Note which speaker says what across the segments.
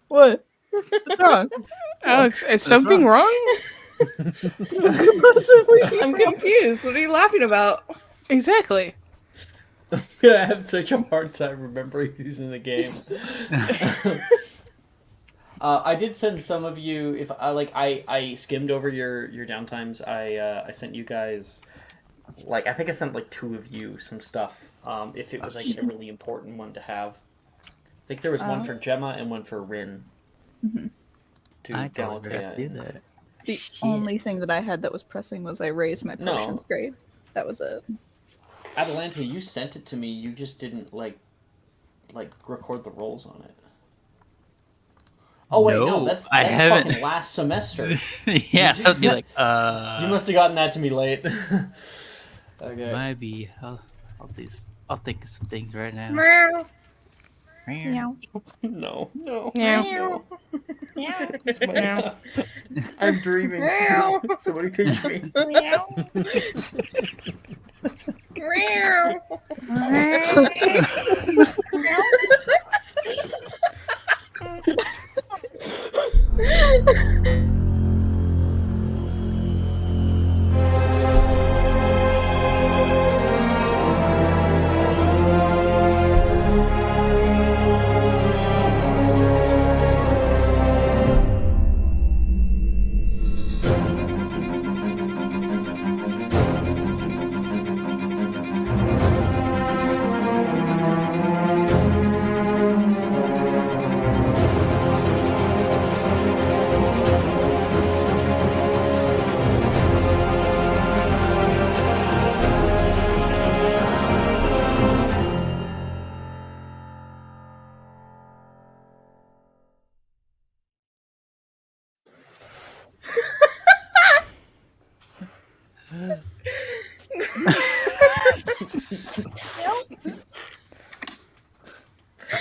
Speaker 1: What? What's wrong?
Speaker 2: Alex, is
Speaker 3: What's
Speaker 2: something wrong?
Speaker 1: What could possibly be
Speaker 4: I'm
Speaker 1: wrong?
Speaker 4: confused. What are you laughing about?
Speaker 2: Exactly.
Speaker 5: I have such a hard time remembering who's in the game. I did send some of you. If I skimmed over your downtimes. I sent you guys I think I sent like 2 of you some stuff. If it was like a really important one to have. I think there was one for Gemma and one for Rin. To
Speaker 3: I totally forgot
Speaker 5: Galatea.
Speaker 3: to do that.
Speaker 1: The
Speaker 3: Shit.
Speaker 1: only thing that I had that was pressing was I raised my
Speaker 5: No.
Speaker 1: potions grade. That was it.
Speaker 5: Atalanta, you sent it to me. You just didn't like record the rolls on it. Oh wait, no, that's
Speaker 3: I haven't.
Speaker 5: fucking last semester.
Speaker 3: Yeah, I'll be like,
Speaker 5: You must have gotten that to me late. Okay.
Speaker 3: might be. I'll think of some things right now.
Speaker 4: Meow.
Speaker 3: Meow.
Speaker 5: No.
Speaker 2: Yeah.
Speaker 5: It's my- I'm dreaming. Somebody could dream.
Speaker 4: Meow.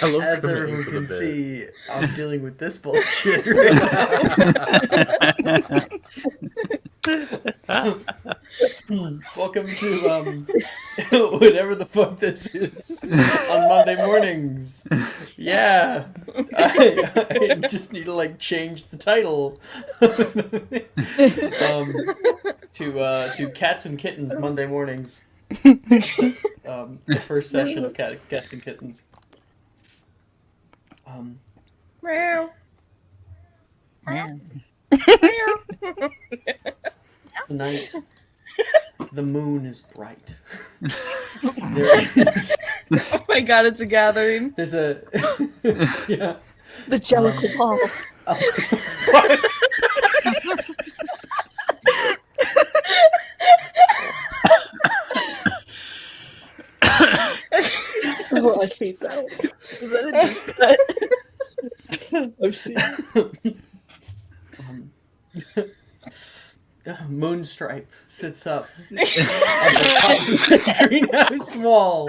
Speaker 6: I love
Speaker 5: As
Speaker 6: committing
Speaker 5: everyone
Speaker 6: to the
Speaker 5: can
Speaker 6: bit.
Speaker 5: see, I'm dealing with this bullshit right now. Welcome to whatever the fuck this is on Monday mornings. Yeah, I just need to change the title to Cats and Kittens Monday mornings. The first session of Cats and Kittens.
Speaker 4: Meow.
Speaker 5: Tonight, the moon is bright. There is,
Speaker 4: Oh my god, it's a gathering.
Speaker 5: there's a yeah.
Speaker 1: The Jellicle Ball. Oh, I hate that. Is that a deep cut?
Speaker 5: I've seen. Moonstripe sits up on the top of the greenhouse wall.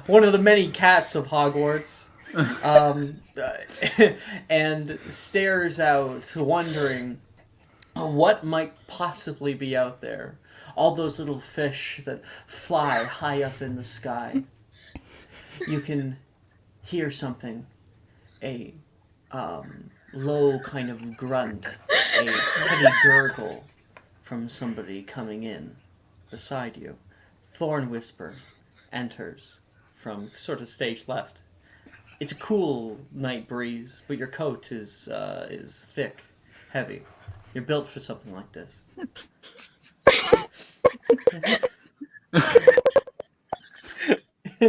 Speaker 5: One of the many cats of Hogwarts. And stares out, wondering what might possibly be out there. All those little fish that fly high up in the sky. You can hear something. A low kind of grunt, a heavy gurgle from somebody coming in beside you. Thorn Whisper enters from sort of stage left. It's a cool night breeze, but your coat is thick, heavy. You're built for something like this.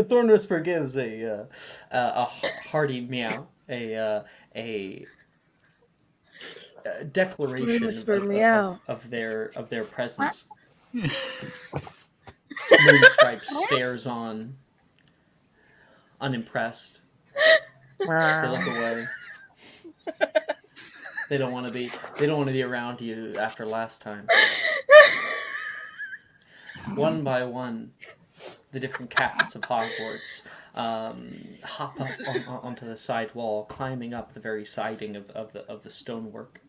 Speaker 5: Thorn Whisper gives a hearty meow, a declaration
Speaker 4: Thorn Whisper meow.
Speaker 5: of their presence. Moonstripe stares on, unimpressed. They look away. They don't want to be around you after last time. One by one, the different cats of Hogwarts hop up onto the side wall, climbing up the very siding of the stonework,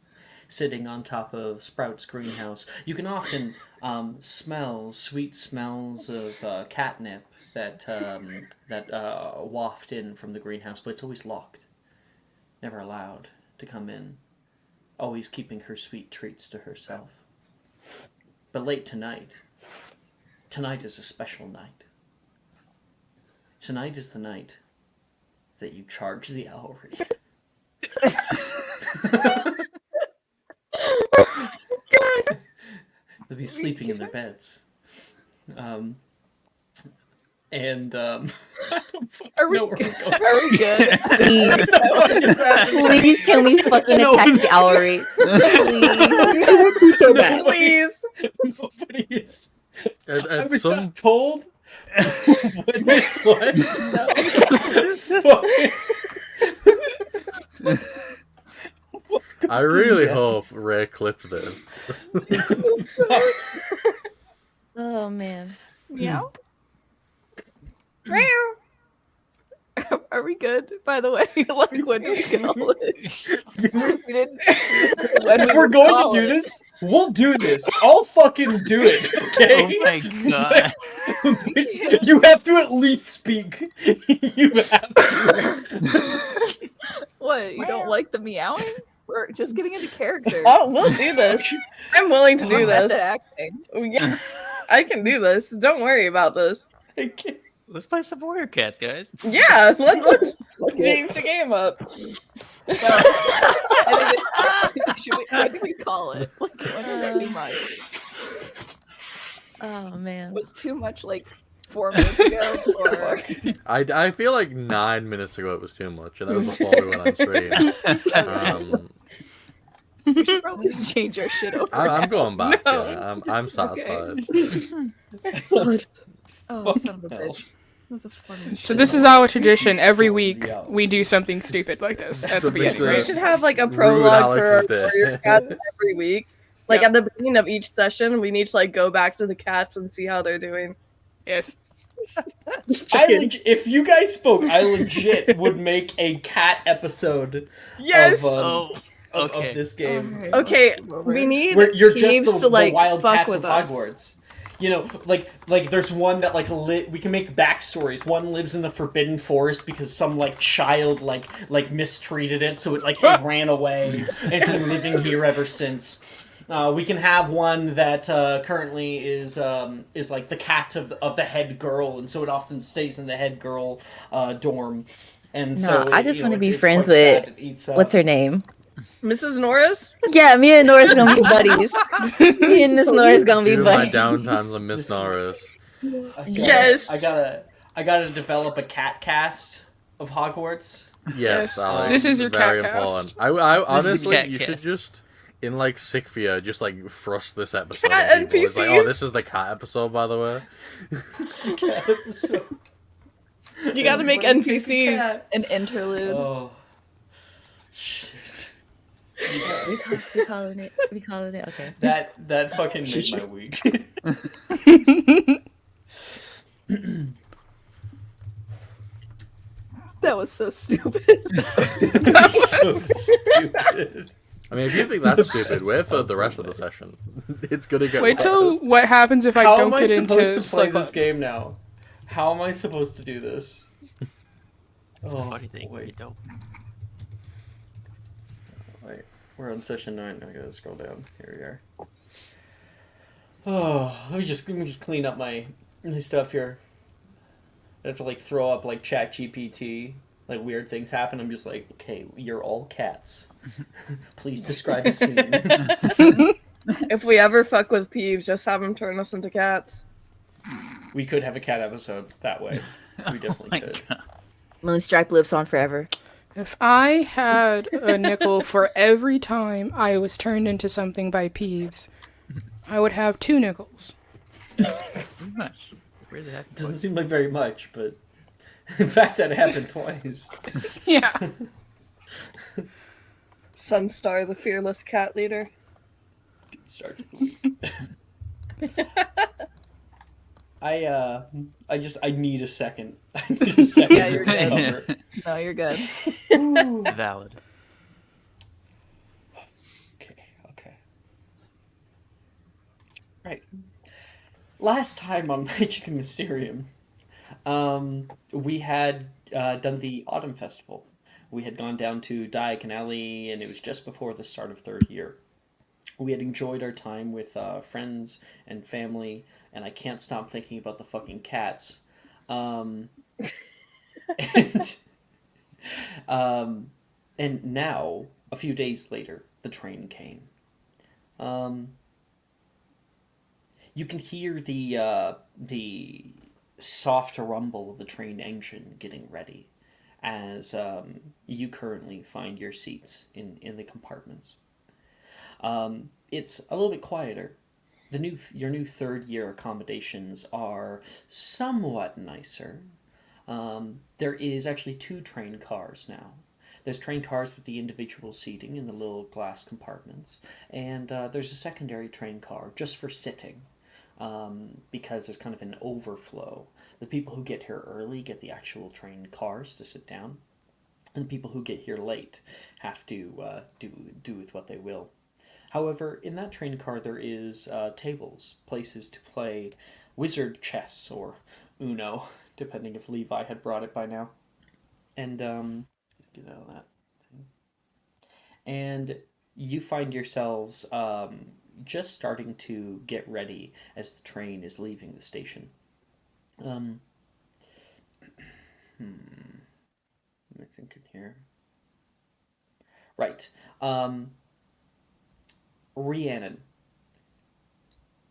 Speaker 5: sitting on top of Sprout's greenhouse. You can often smell sweet smells of catnip that waft in from the greenhouse, but it's always locked, never allowed to come in, always keeping her sweet treats to herself. But late tonight is a special night. Tonight is the night that you charge the owlry. They'll be sleeping in their beds. I don't know where we're going.
Speaker 1: Are we good?
Speaker 6: Please, can we fucking attack the owlry? Please.
Speaker 1: It would be so bad.
Speaker 4: Please.
Speaker 5: Nobody is. I
Speaker 7: At
Speaker 5: was
Speaker 7: some
Speaker 5: not told when this was.
Speaker 7: I really hope Ray clipped this.
Speaker 6: Oh man.
Speaker 1: Meow.
Speaker 4: Meow.
Speaker 1: Are we good? By the way, like when do we call it? We didn't.
Speaker 5: If we're going to do this, we'll do this. I'll fucking do it. Okay.
Speaker 3: Oh my god.
Speaker 5: You have to at least speak. You have to.
Speaker 1: What? You don't like the meowing? We're just getting into character.
Speaker 4: Oh, we'll do this. I'm willing to do
Speaker 1: I'm method
Speaker 4: this.
Speaker 1: acting.
Speaker 4: Yeah, I can do this. Don't worry about this.
Speaker 5: I can't.
Speaker 3: Let's play some Warrior Cats, guys.
Speaker 4: Yeah, let's
Speaker 1: Okay.
Speaker 4: change the game up.
Speaker 1: I think it's, what do we call it? Like when it's too much.
Speaker 6: Oh man.
Speaker 1: It was too much like 4 minutes ago. Or...
Speaker 7: I feel like 9 minutes ago it was too much, and that was before we went on stream.
Speaker 1: We should probably just change our shit over.
Speaker 7: I'm going back.
Speaker 4: No.
Speaker 7: Yeah, I'm satisfied.
Speaker 1: Oh, son of a bitch. That was a funny
Speaker 2: So
Speaker 1: shit.
Speaker 2: this is our tradition. Every
Speaker 5: So
Speaker 2: week
Speaker 5: yell.
Speaker 2: we do something stupid like this at the
Speaker 7: Something
Speaker 2: beginning,
Speaker 7: to-
Speaker 4: We
Speaker 2: right?
Speaker 4: should have like a
Speaker 7: Rude
Speaker 4: prologue for our
Speaker 7: Alex's day.
Speaker 4: warrior cats every week. Like
Speaker 2: Yep.
Speaker 4: at the beginning of each session, we need to like go back to the cats and see how they're doing.
Speaker 2: Yes.
Speaker 5: If you guys spoke, I legit would make a cat episode
Speaker 4: Yes.
Speaker 3: Oh,
Speaker 5: of
Speaker 3: okay.
Speaker 5: this game.
Speaker 1: Alright,
Speaker 4: Okay,
Speaker 1: let's move over.
Speaker 4: we need
Speaker 5: Where you're
Speaker 4: Peeves
Speaker 5: just
Speaker 4: to like
Speaker 5: the wild
Speaker 4: fuck
Speaker 5: cats
Speaker 4: with
Speaker 5: of
Speaker 4: us.
Speaker 5: Hogwarts. You know, like there's one that like we can make backstories. One lives in the Forbidden Forest because some like child like mistreated it, so it ran away and it's been living here ever since. We can have one that currently is like the cat of the head girl, and so it often stays in the head girl dorm. And
Speaker 6: No,
Speaker 5: so
Speaker 6: I just
Speaker 5: you know,
Speaker 6: wanna be
Speaker 5: it's
Speaker 6: friends
Speaker 5: quite
Speaker 6: with-
Speaker 5: fat. It eats,
Speaker 6: What's her name?
Speaker 4: Mrs. Norris.
Speaker 6: Yeah, me and Nora's gonna be buddies. Me and Miss Nora's gonna be
Speaker 7: During my
Speaker 6: buddies.
Speaker 7: downtimes on Miss Norris.
Speaker 4: Yes.
Speaker 5: I gotta develop a cat cast of Hogwarts.
Speaker 7: Yes, Alex.
Speaker 2: This is your
Speaker 7: very
Speaker 2: cat
Speaker 7: important.
Speaker 2: cast.
Speaker 7: I honestly,
Speaker 3: cat
Speaker 7: you should
Speaker 3: cast.
Speaker 7: just in like Sickfia, just like thrust this episode.
Speaker 4: Cat
Speaker 7: on people. It's like, oh,
Speaker 4: NPCs.
Speaker 7: this is the cat episode, by the way.
Speaker 5: Cat episode.
Speaker 4: You gotta make
Speaker 5: Everybody pick a
Speaker 4: NPCs.
Speaker 5: cat.
Speaker 1: An interlude.
Speaker 5: Oh. Shit.
Speaker 6: We calling it. We calling it. Okay.
Speaker 5: That fucking made my week.
Speaker 1: That was so stupid.
Speaker 5: So stupid.
Speaker 7: I mean, if you think that's stupid, wait for the rest of the session. It's gonna get
Speaker 2: Wait till
Speaker 7: worse.
Speaker 2: what happens if I
Speaker 5: How
Speaker 2: don't
Speaker 5: am I
Speaker 2: get
Speaker 5: supposed
Speaker 2: into
Speaker 5: to play
Speaker 2: Slip
Speaker 5: this
Speaker 2: Up.
Speaker 5: game now? How am I supposed to do this? Oh,
Speaker 3: Funny thing, you
Speaker 5: wait,
Speaker 3: don't.
Speaker 5: wait. We're on session 9. I gotta scroll down. Here we are. Oh, let me just clean up my stuff here. I have to like throw up like Chat GPT. Like weird things happen. I'm just like, okay, you're all cats. Please describe a scene.
Speaker 4: If we ever fuck with Peeves, just have him turn us into cats.
Speaker 5: We could have a cat episode that way. We
Speaker 3: Oh
Speaker 5: definitely
Speaker 3: my
Speaker 5: could.
Speaker 3: god.
Speaker 6: Moonstripe lives on forever.
Speaker 2: If I had a nickel for every time I was turned into something by Peeves, I would have 2 nickels.
Speaker 3: Pretty much. It's weird that happened
Speaker 5: Doesn't
Speaker 3: twice.
Speaker 5: seem like very much, but in fact, that happened twice.
Speaker 2: Yeah.
Speaker 4: Sunstar, the fearless cat leader.
Speaker 5: Start. I need a second. I need a second.
Speaker 1: Yeah, you're
Speaker 5: to
Speaker 1: good.
Speaker 5: recover.
Speaker 1: No, you're good.
Speaker 3: Valid.
Speaker 5: Okay. Right. Last time on Magic and Mysterium, We had done the autumn festival. We had gone down to Diagon, and it was just before the start of third year. We had enjoyed our time with friends and family, and I can't stop thinking about the fucking cats. Um, and, um, and now, a few days later, the train came. Um, you can hear the soft rumble of the train engine getting ready as you currently find your seats in the compartments. It's a little bit quieter. Your new third year accommodations are somewhat nicer. There is actually two train cars now. There's train cars with the individual seating in the little glass compartments, and there's a secondary train car just for sitting, because there's kind of an overflow. The people who get here early get the actual train cars to sit down, and the people who get here late have to do with what they will. However, in that train car there is tables, places to play wizard chess or Uno, depending if Levi had brought it by now. And get out of that thing. And you find yourselves just starting to get ready as the train is leaving the station. Um, I'm thinking here. Right. Rhiannon,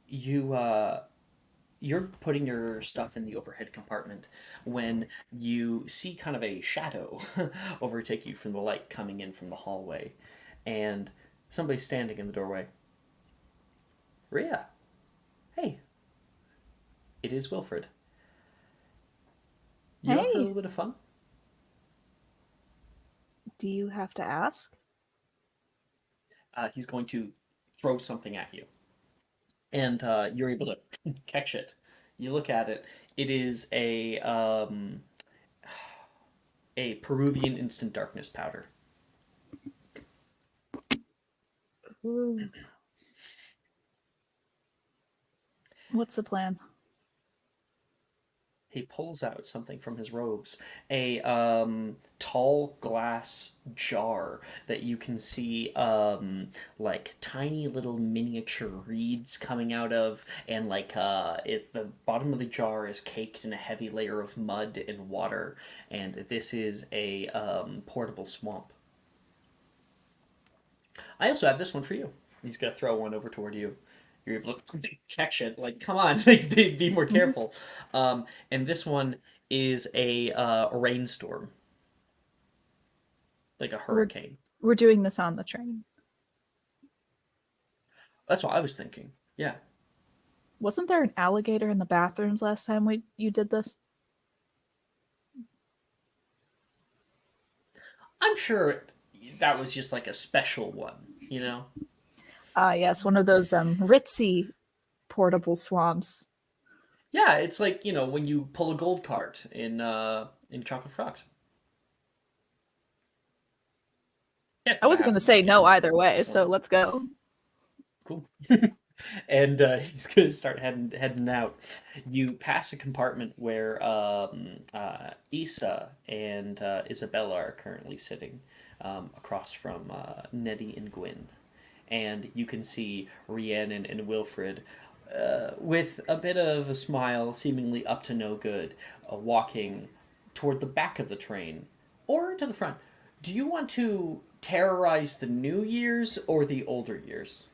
Speaker 5: you're putting your stuff in the overhead compartment when you see kind of a shadow overtake you from the light coming in from the hallway, and somebody's standing in the doorway. Rhea, hey, it is Wilfred. You up for a
Speaker 1: Hey.
Speaker 5: little bit of fun?
Speaker 1: Do you have to ask?
Speaker 5: He's going to throw something at you, and you're able to catch it. You look at it. It is a Peruvian instant darkness powder.
Speaker 1: Ooh. What's the plan?
Speaker 5: He pulls out something from his robes, a tall glass jar that you can see like tiny little miniature reeds coming out of, and like the bottom of the jar is caked in a heavy layer of mud and water, and this is a portable swamp. I also have this one for you. He's gonna throw one over toward you. You're able to catch it. Like, come on, like, be more careful. And this one is a rainstorm, like a hurricane.
Speaker 1: We're doing this on the train.
Speaker 5: That's what I was thinking. Yeah,
Speaker 1: Wasn't there an alligator in the bathrooms last time you did this?
Speaker 5: I'm sure that was just like a special one. You know?
Speaker 1: Ah, yes, one of those ritzy portable swamps.
Speaker 5: Yeah, it's like when you pull a gold cart in Chocolate Frogs. Yeah,
Speaker 1: I wasn't going to say no either way, so let's go.
Speaker 5: Cool. And he's gonna start heading out. You pass a compartment where Issa and Isabella are currently sitting, across from Nettie and Gwyn, and you can see Rhiannon and Wilfred, with a bit of a smile, seemingly up to no good, walking toward the back of the train or to the front. Do you want to terrorize the new years or the older years?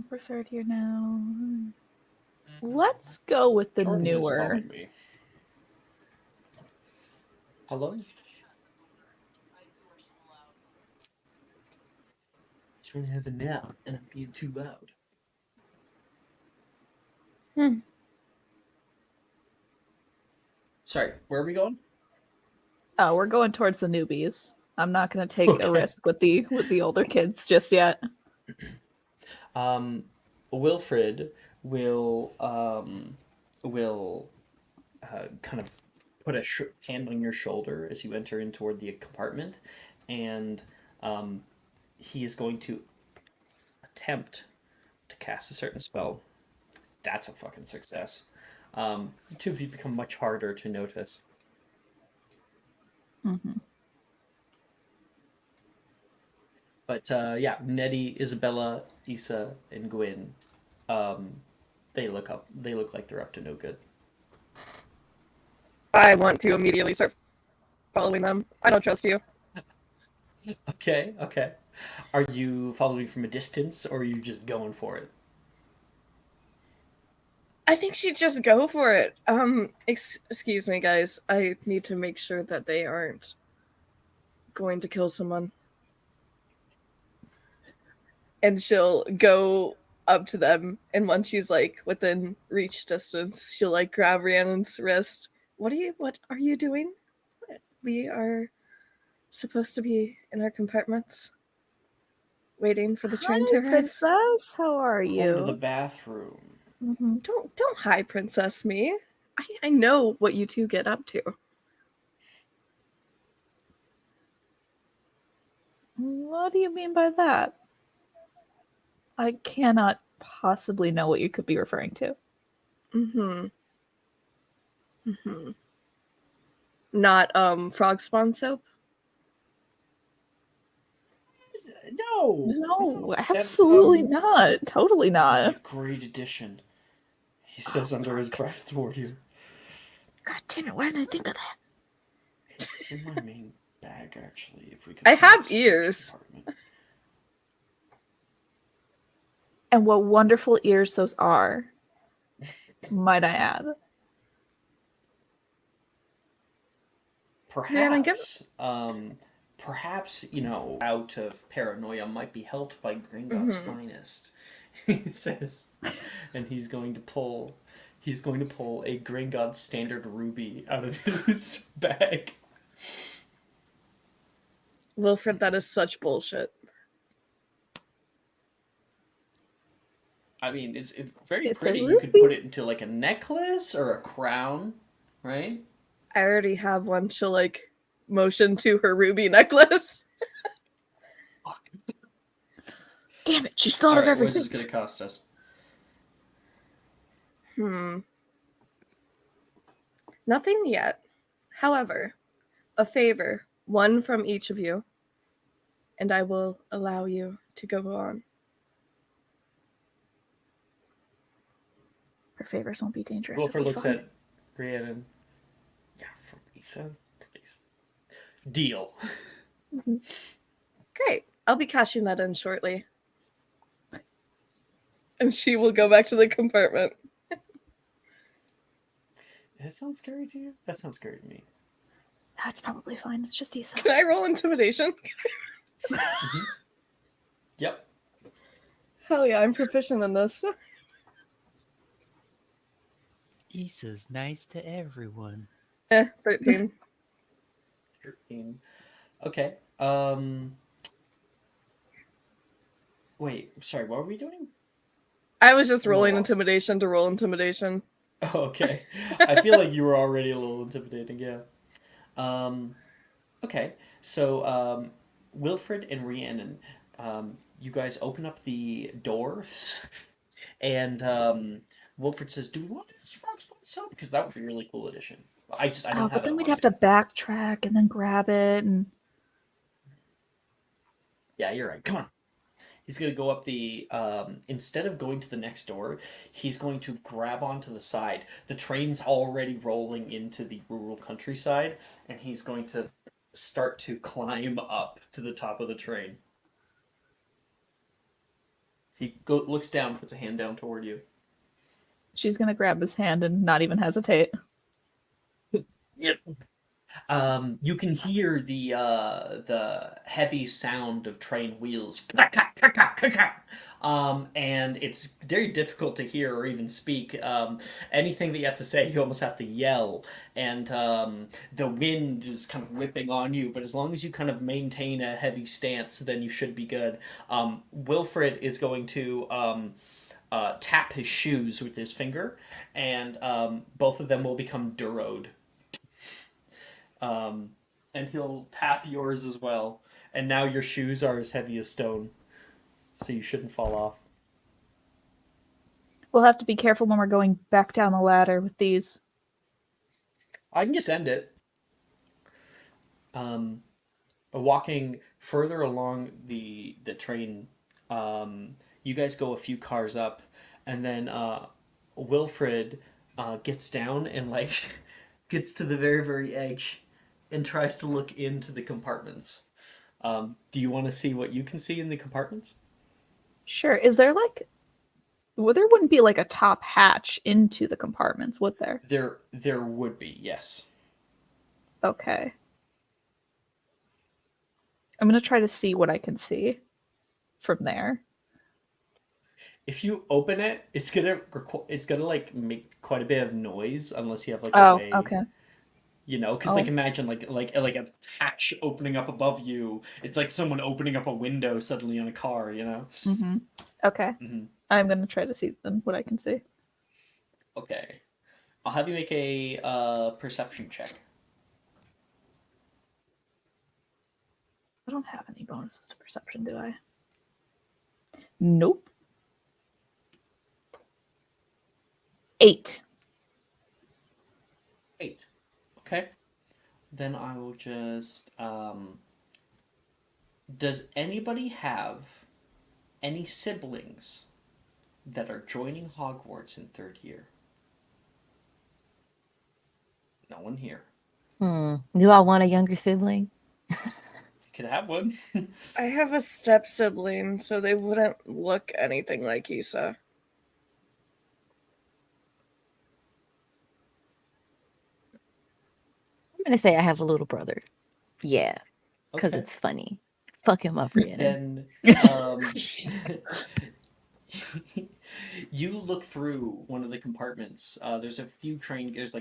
Speaker 1: We're third year now. Let's go with the
Speaker 5: Jordan is
Speaker 1: newer.
Speaker 5: calling me. Hello? Trying to have a nap and I'm being too loud. Sorry, where are we going?
Speaker 1: Oh, we're going towards the newbies. I'm not going to take
Speaker 5: Okay.
Speaker 1: a risk with the older kids just yet.
Speaker 5: Wilfred will kind of put a hand on your shoulder as you enter in toward the compartment, and he is going to attempt to cast a certain spell. That's a fucking success. The two of you become much harder to notice.
Speaker 1: Mm-hmm.
Speaker 5: But yeah, Nettie, Isabella, Issa, and Gwyn, they look up. They look like they're up to no good.
Speaker 4: I want to immediately start following them. I don't trust you.
Speaker 5: Okay, okay. Are you following from a distance, or are you just going for it?
Speaker 4: I think she'd just go for it. Excuse me, guys. I need to make sure that they aren't going to kill someone. And she'll go up to them, and once she's like within reach distance, she'll like grab Rhiannon's wrist. What are you doing? We are supposed to be in our compartments, waiting for the train to
Speaker 1: Hi,
Speaker 4: arrive.
Speaker 1: princess. How are
Speaker 5: Going to the
Speaker 1: you?
Speaker 5: bathroom.
Speaker 1: Mm-hmm.
Speaker 4: Don't high princess me. I know what you two get up to.
Speaker 1: What do you mean by that? I cannot possibly know what you could be referring to.
Speaker 4: Mm-hmm. Mm-hmm. Not frog spawn soap?
Speaker 5: No,
Speaker 1: No,
Speaker 5: that's
Speaker 1: absolutely not. Totally
Speaker 5: a
Speaker 1: not.
Speaker 5: great addition. He says under his breath toward you.
Speaker 1: God damn it, why didn't I think of that?
Speaker 5: It's in my main bag, actually. If we could.
Speaker 4: I
Speaker 5: find
Speaker 4: have
Speaker 5: a storage
Speaker 4: ears.
Speaker 5: compartment.
Speaker 1: And what wonderful ears those are, might I add.
Speaker 4: Rhiannon, give-
Speaker 5: Perhaps, out of paranoia might be helped by Gringotts' finest. He says, and he's going to pull a Gringotts standard ruby out of his bag.
Speaker 4: Wilfred, that is such bullshit.
Speaker 5: I mean, it's very
Speaker 1: It's a
Speaker 5: pretty. You could
Speaker 1: ruby.
Speaker 5: put it into like a necklace or a crown, right?
Speaker 4: I already have one. She'll like motion to her ruby necklace.
Speaker 1: Damn it, she's thought
Speaker 5: All
Speaker 1: of
Speaker 5: right, what's
Speaker 1: everything.
Speaker 5: this going to cost us?
Speaker 4: Nothing yet. However, a favor, one from each of you, and I will allow you to go on.
Speaker 1: Her favors won't be dangerous.
Speaker 5: Wilford
Speaker 1: It'll be
Speaker 5: looks
Speaker 1: fine.
Speaker 5: at Rhiannon. Yeah, from Issa, please. Deal.
Speaker 4: Great. I'll be cashing that in shortly. And she will go back to the compartment.
Speaker 5: Does that sound scary to you? That sounds scary to me.
Speaker 1: That's probably fine. It's just Issa.
Speaker 4: Can I roll intimidation?
Speaker 5: Yep.
Speaker 4: Hell yeah, I'm proficient in this.
Speaker 3: Issa's nice to everyone.
Speaker 4: 13.
Speaker 5: 13. Okay. Wait, sorry, what were we doing?
Speaker 4: I was just rolling
Speaker 5: Roll.
Speaker 4: intimidation to roll intimidation.
Speaker 5: Oh, okay. I feel like you were already a little intimidating, yeah. Okay, so Wilfred and Rhiannon, you guys open up the door, and Wilfred says, "Do we want this frog spawn soap? Because that would be a really cool addition." I don't
Speaker 1: Oh,
Speaker 5: have
Speaker 1: but
Speaker 5: it
Speaker 1: then
Speaker 5: on
Speaker 1: we'd
Speaker 5: me.
Speaker 1: have to backtrack and then grab it and
Speaker 5: Yeah, you're right. Come on. He's going to go up instead of going to the next door, he's going to grab onto the side. The train's already rolling into the rural countryside, and he's going to start to climb up to the top of the train. He looks down, puts a hand down toward you.
Speaker 1: she's gonna grab his hand and not even hesitate.
Speaker 5: Yep. You can hear the heavy sound of train wheels, and it's very difficult to hear or even speak. Anything that you have to say, you almost have to yell, and the wind is kind of whipping on you. But as long as you kind of maintain a heavy stance, then you should be good. Wilfred is going to tap his shoes with his finger, and both of them will become duroed. And he'll tap yours as well. And now your shoes are as heavy as stone, so you shouldn't fall off.
Speaker 1: We'll have to be careful when we're going back down the ladder with these.
Speaker 5: I can just end it. Walking further along the train, you guys go a few cars up, and then Wilfred gets down and like gets to the very edge and tries to look into the compartments. Do you want to see what you can see in the compartments?
Speaker 1: Sure. Is there like, well, there wouldn't be like a top hatch into the compartments, would there?
Speaker 5: There would be, yes.
Speaker 1: Okay. I'm gonna try to see what I can see from there.
Speaker 5: If you open it, it's gonna like make quite a bit of noise unless you have like a
Speaker 1: Oh,
Speaker 5: way,
Speaker 1: okay.
Speaker 5: you know, because
Speaker 1: Oh.
Speaker 5: like imagine like a hatch opening up above you. It's like someone opening up a window suddenly on a car, you know.
Speaker 1: Mm-hmm. Okay.
Speaker 5: Hmm.
Speaker 1: I'm gonna try to see then what I can see.
Speaker 5: Okay, I'll have you make a perception check.
Speaker 1: I don't have any bonuses to perception, do I? Nope. 8.
Speaker 5: 8. Okay. Then I will just. Does anybody have any siblings that are joining Hogwarts in third year? No one here.
Speaker 6: Do I want a younger sibling?
Speaker 5: You could have one.
Speaker 4: I have a step sibling, so they wouldn't look anything like Issa.
Speaker 6: I'm gonna say I have a little brother. Yeah, because
Speaker 5: Okay.
Speaker 6: it's funny. Fuck him up, Rhiannon.
Speaker 5: Then you look through one of the compartments. There's like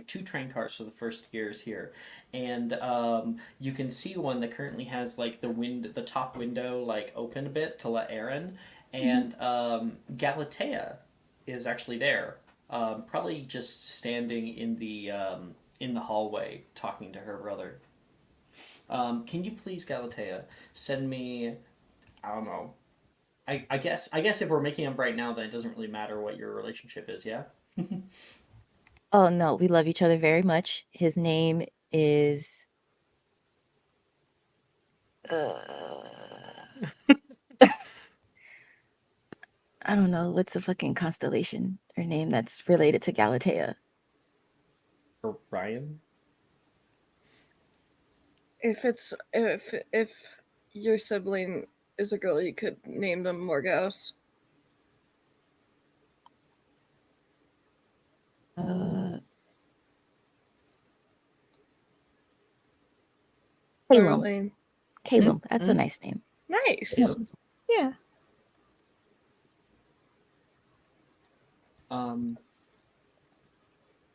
Speaker 5: 2 train cars for the first years here, and you can see one that currently has like the top window like open a bit to let air in, and Galatea is actually there, probably just standing in the hallway talking to her brother. Can you please, Galatea, send me, I don't know. I guess if we're making up right now, then it doesn't really matter what your relationship is, yeah?
Speaker 6: Oh no, we love each other very much. His name is I don't know, what's a fucking constellation or name that's related to Galatea?
Speaker 5: Or Ryan?
Speaker 4: If your sibling is a girl, you could name them Morgause.
Speaker 6: Caleb.
Speaker 4: Darling.
Speaker 6: Caleb, that's a nice name.
Speaker 4: Nice.
Speaker 5: Yeah.
Speaker 1: Yeah.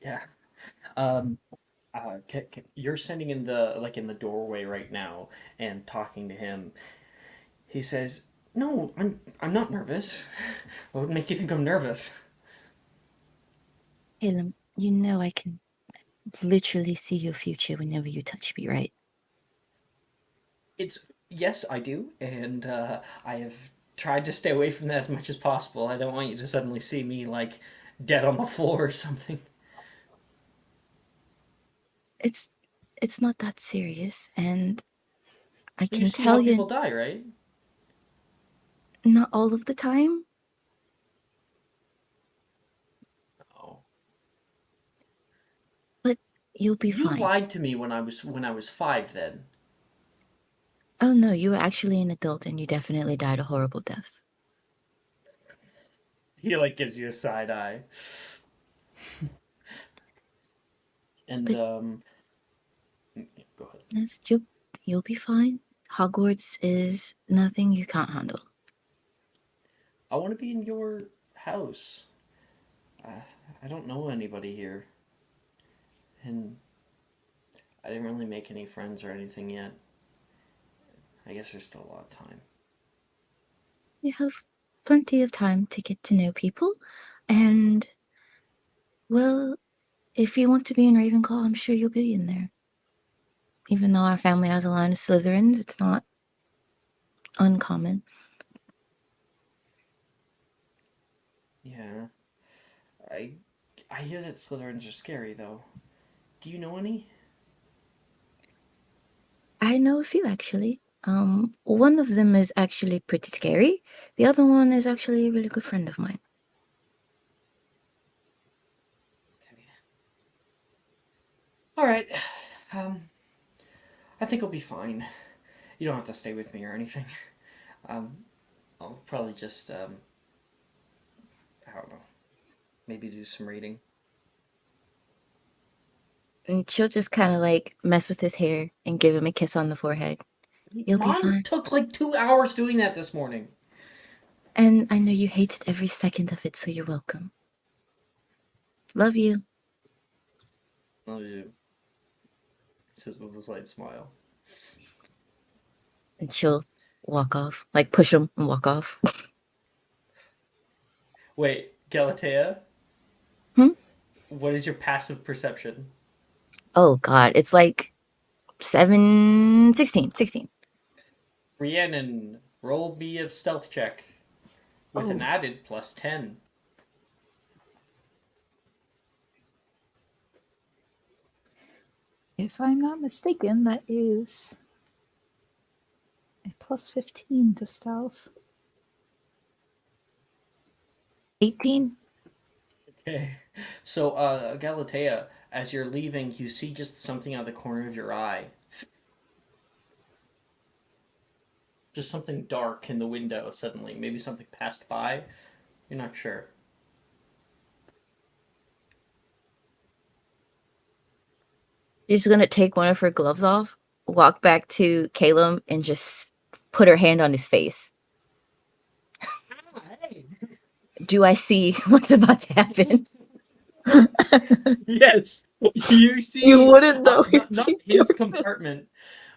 Speaker 5: Yeah. You're standing in the doorway right now and talking to him. He says, "No, I'm not nervous. What would make you think I'm nervous?"
Speaker 6: Caleb, you know I can literally see your future whenever you touch me, right?
Speaker 5: Yes, I do, and I have tried to stay away from that as much as possible. I don't want you to suddenly see me like dead on the floor or something.
Speaker 6: It's not that serious, and I can
Speaker 5: You've seen
Speaker 6: tell
Speaker 5: how
Speaker 6: you
Speaker 5: people die, right?
Speaker 6: not all of the time.
Speaker 5: Oh.
Speaker 6: But you'll be
Speaker 5: You
Speaker 6: fine.
Speaker 5: lied to me when I was 5. Then
Speaker 6: Oh no, you were actually an adult and you definitely died a horrible death.
Speaker 5: he like gives you a side eye. And
Speaker 6: But-
Speaker 5: go ahead.
Speaker 6: Yes, you'll be fine. Hogwarts is nothing you can't handle.
Speaker 5: I want to be in your house. I don't know anybody here, and I didn't really make any friends or anything yet. I guess there's still a lot of time.
Speaker 6: You have plenty of time to get to know people, and well, if you want to be in Ravenclaw, I'm sure you'll be in there. Even though our family has a line of Slytherins, it's not uncommon.
Speaker 5: Yeah. I hear that Slytherins are scary, though. Do you know any?
Speaker 6: I know a few actually. One of them is actually pretty scary. The other one is actually a really good friend of mine.
Speaker 5: Okay. All right. I think I'll be fine. You don't have to stay with me or anything. Um, I'll probably just I don't know, maybe do some reading.
Speaker 6: And she'll just kind of like mess with his hair and give him a kiss on the forehead. You'll be
Speaker 5: Mom
Speaker 6: fine.
Speaker 5: took like 2 hours doing that this morning.
Speaker 6: And I know you hated every second of it, so you're welcome. Love you.
Speaker 5: Love you. Says with a slight smile.
Speaker 6: And she'll walk off, like push him and walk off.
Speaker 5: Wait, Galatea?
Speaker 6: Hmm?
Speaker 5: What is your passive perception?
Speaker 6: Oh God, it's like 16.
Speaker 5: Rhiannon, roll me a stealth check with an
Speaker 1: Oh.
Speaker 5: added +10.
Speaker 8: If I'm not mistaken, that is a +15 to stealth. 18.
Speaker 5: Okay. So, Galatea, as you're leaving, you see just something out of the corner of your eye. Just something dark in the window suddenly. Maybe something passed by. You're not sure.
Speaker 6: She's gonna take one of her gloves off, walk back to Caleb, and just put her hand on his face. Do I see what's about to happen?
Speaker 5: Yes, you see.
Speaker 1: You wouldn't though.
Speaker 5: Not his compartment,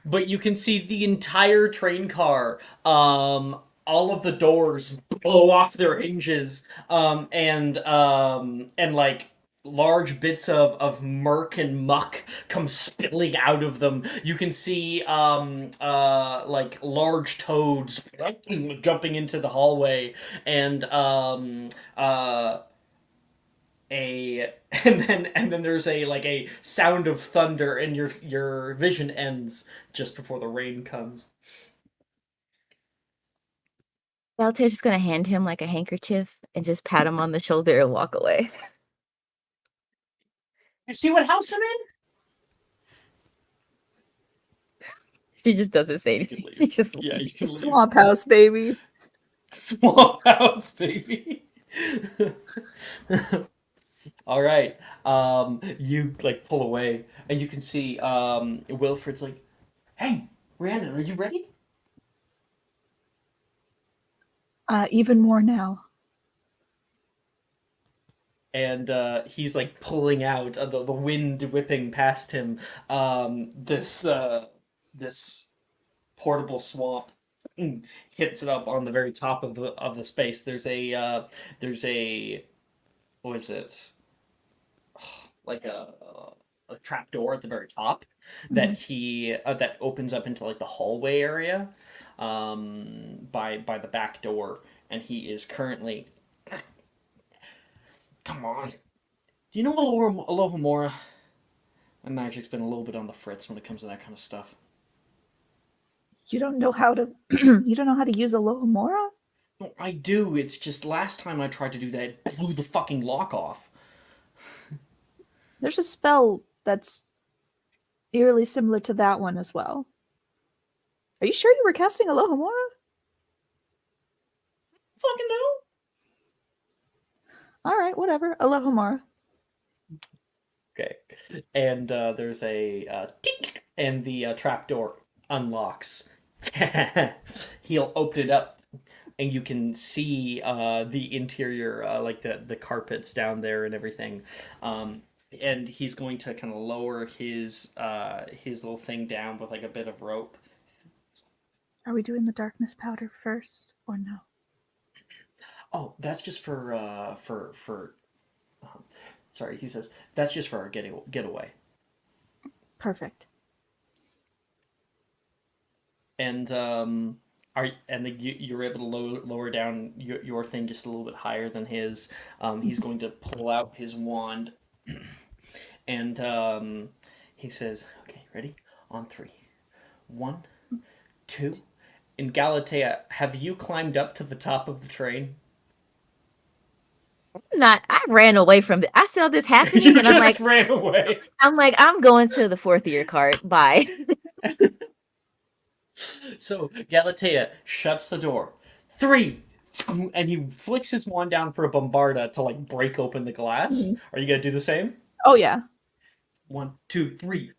Speaker 5: but you can see the entire train car. All of the doors blow off their hinges. And like large bits of murk and muck come spilling out of them. You can see like large toads jumping into the hallway, and a and then there's a like a sound of thunder, and your vision ends just before the rain comes.
Speaker 6: Altair's just gonna hand him like a handkerchief and just pat him on the shoulder and walk away.
Speaker 5: You see what house I'm in?
Speaker 6: She just doesn't say
Speaker 5: You can
Speaker 6: anything.
Speaker 5: leave.
Speaker 6: She just
Speaker 5: Yeah, you can leave.
Speaker 8: Swamp house, baby.
Speaker 5: Swamp house, baby. All right. You like pull away, and you can see Wilfred's like, "Hey, Rhiannon, are you ready?"
Speaker 8: Even more now.
Speaker 5: And he's like pulling out the wind whipping past him. This portable swamp hits it up on the very top of the space. There's a what is it, like a trap door at the very top that he that opens up into like the hallway area, by the back door, and he is currently. Come on. Do you know Alohomora? My magic's been a little bit on the fritz when it comes to that kind of stuff.
Speaker 8: You don't know how to you don't know how to use Alohomora?
Speaker 5: No, I do. It's just last time I tried to do that, it blew the fucking lock off.
Speaker 8: There's a spell that's eerily similar to that one as well. Are you sure you were casting Alohomora?
Speaker 5: Fucking no.
Speaker 8: Alright, whatever. Alohomora.
Speaker 5: Okay. And there's a tick, and the trapdoor unlocks. He'll open it up, and you can see the interior, like the carpets down there and everything. And he's going to kind of lower his little thing down with like a bit of rope.
Speaker 8: Are we doing the darkness powder first or no?
Speaker 5: Oh, that's just sorry, he says that's just for our getaway.
Speaker 8: Perfect.
Speaker 5: And you're able to lower down your thing just a little bit higher than his. He's going to pull out his wand, and he says, "Okay, ready? On three. 1, 2." In Galatea, have you climbed up to the top of the train?
Speaker 6: Not. I ran away from it. I saw this happening,
Speaker 5: You
Speaker 6: and I'm like,
Speaker 5: just ran away.
Speaker 6: I'm going to the 4th year cart. Bye.
Speaker 5: So Galatea shuts the door. 3, and he flicks his wand down for a bombarda to like break open the glass. Are you gonna do the same?
Speaker 8: Oh yeah.
Speaker 5: 1, 2, 3,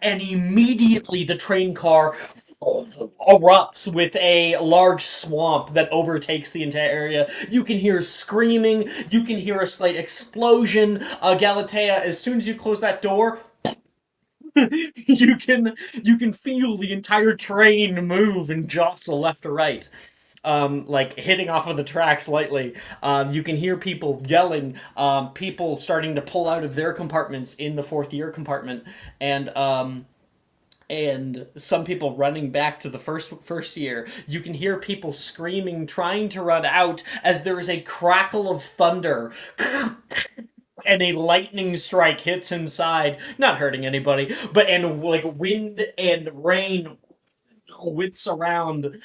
Speaker 5: and immediately the train car erupts with a large swamp that overtakes the entire area. You can hear screaming. You can hear a slight explosion. Galatea, as soon as you close that door, you can feel the entire train move and jostle left to right. Like hitting off of the tracks lightly. You can hear people yelling, people starting to pull out of their compartments in the 4th year compartment, and some people running back to the first year. You can hear people screaming, trying to run out as there is a crackle of thunder. And a lightning strike hits inside, not hurting anybody, but and like wind and rain whips around.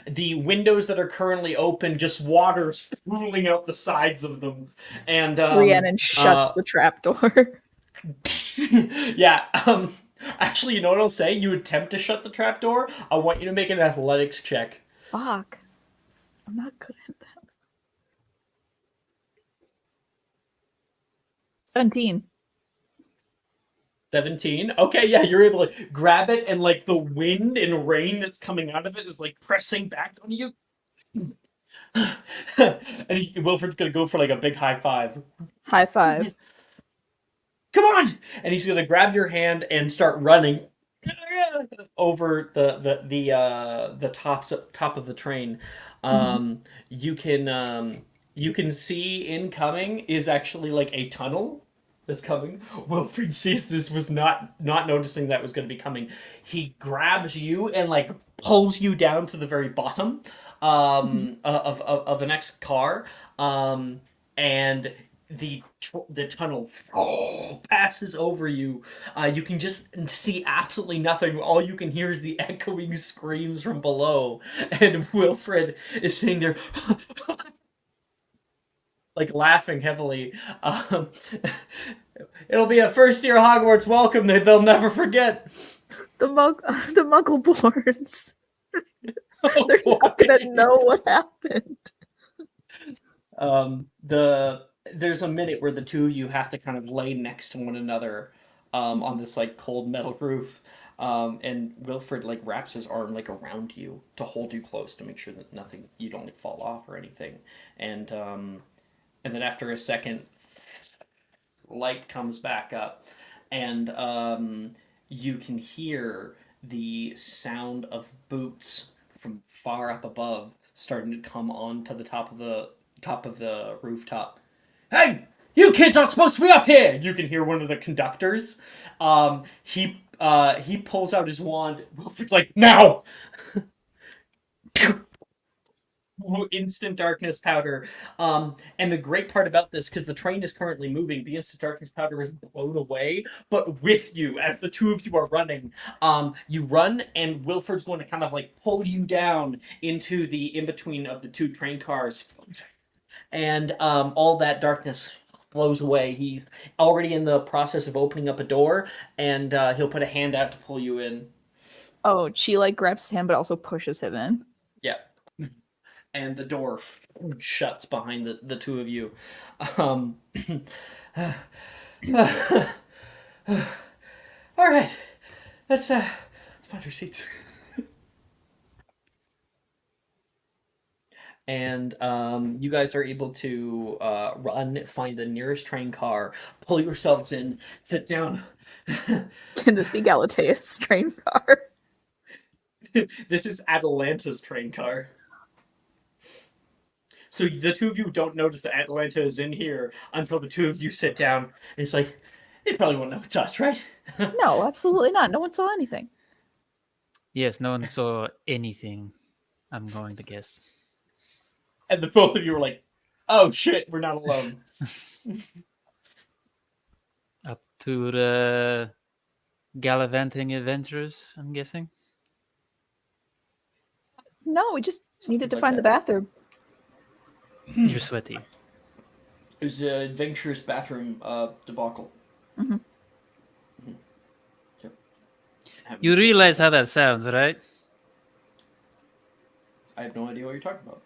Speaker 5: The windows that are currently open, just water spooling out the sides of them, and
Speaker 8: Rhiannon shuts the trapdoor.
Speaker 5: yeah. Actually, you know what I'll say? You attempt to shut the trapdoor. I want you to make an athletics check.
Speaker 8: Fuck. I'm not good at that. 17.
Speaker 5: 17. Okay, yeah, you're able to grab it, and like the wind and rain that's coming out of it is like pressing back on you. And Wilfred's gonna go for like a big high five.
Speaker 8: High five.
Speaker 5: Come on! And he's gonna grab your hand and start running over the top of the train. You can see incoming is actually like a tunnel that's coming. Wilfred sees this, was not noticing that was going to be coming. He grabs you and like pulls you down to the very bottom of the next car, and the tunnel passes over you. You can just see absolutely nothing. All you can hear is the echoing screams from below, and Wilfred is sitting there like laughing heavily. It'll be a first year Hogwarts welcome that they'll never forget.
Speaker 8: The Muggleborns. They're not gonna know what happened.
Speaker 5: There's a minute where the two of you have to kind of lay next to one another on this like cold metal roof. And Wilfred like wraps his arm like around you to hold you close to make sure that you don't like fall off or anything. And then after a second, light comes back up, and you can hear the sound of boots from far up above starting to come on to the top of the rooftop. Hey, you kids aren't supposed to be up here! You can hear one of the conductors. He pulls out his wand. Wilfred's like, now! Instant darkness powder. And the great part about this, because the train is currently moving, the instant darkness powder is blown away, but with you, as the two of you are running. You run, and Wilfred's going to kind of like pull you down into the in-between of the two train cars. And all that darkness blows away. He's already in the process of opening up a door, and he'll put a hand out to pull you in.
Speaker 8: Oh, she like grabs his hand but also pushes him in.
Speaker 5: Yeah. And the door shuts behind the two of you. All right, let's find our seats. And you guys are able to run, find the nearest train car, pull yourselves in, sit down.
Speaker 8: Can this be Galatea's train car?
Speaker 5: This is Atalanta's train car. So the two of you don't notice that Atlanta is in here until the two of you sit down. And it's like, they probably won't know it's us, right?
Speaker 8: No, absolutely not. No one saw anything.
Speaker 9: Yes, no one saw anything. I'm going to guess.
Speaker 5: And the both of you were like, "Oh shit, we're not alone."
Speaker 9: Up to the gallivanting adventurers, I'm guessing.
Speaker 8: No, we just needed to
Speaker 5: like
Speaker 8: find the
Speaker 5: that.
Speaker 8: bathroom.
Speaker 9: You're sweaty.
Speaker 5: It was the adventurous bathroom debacle.
Speaker 8: Mhm.
Speaker 5: Yep. Haven't
Speaker 9: You
Speaker 5: said
Speaker 9: realize
Speaker 5: something.
Speaker 9: how that sounds, right?
Speaker 5: I have no idea what you're talking about.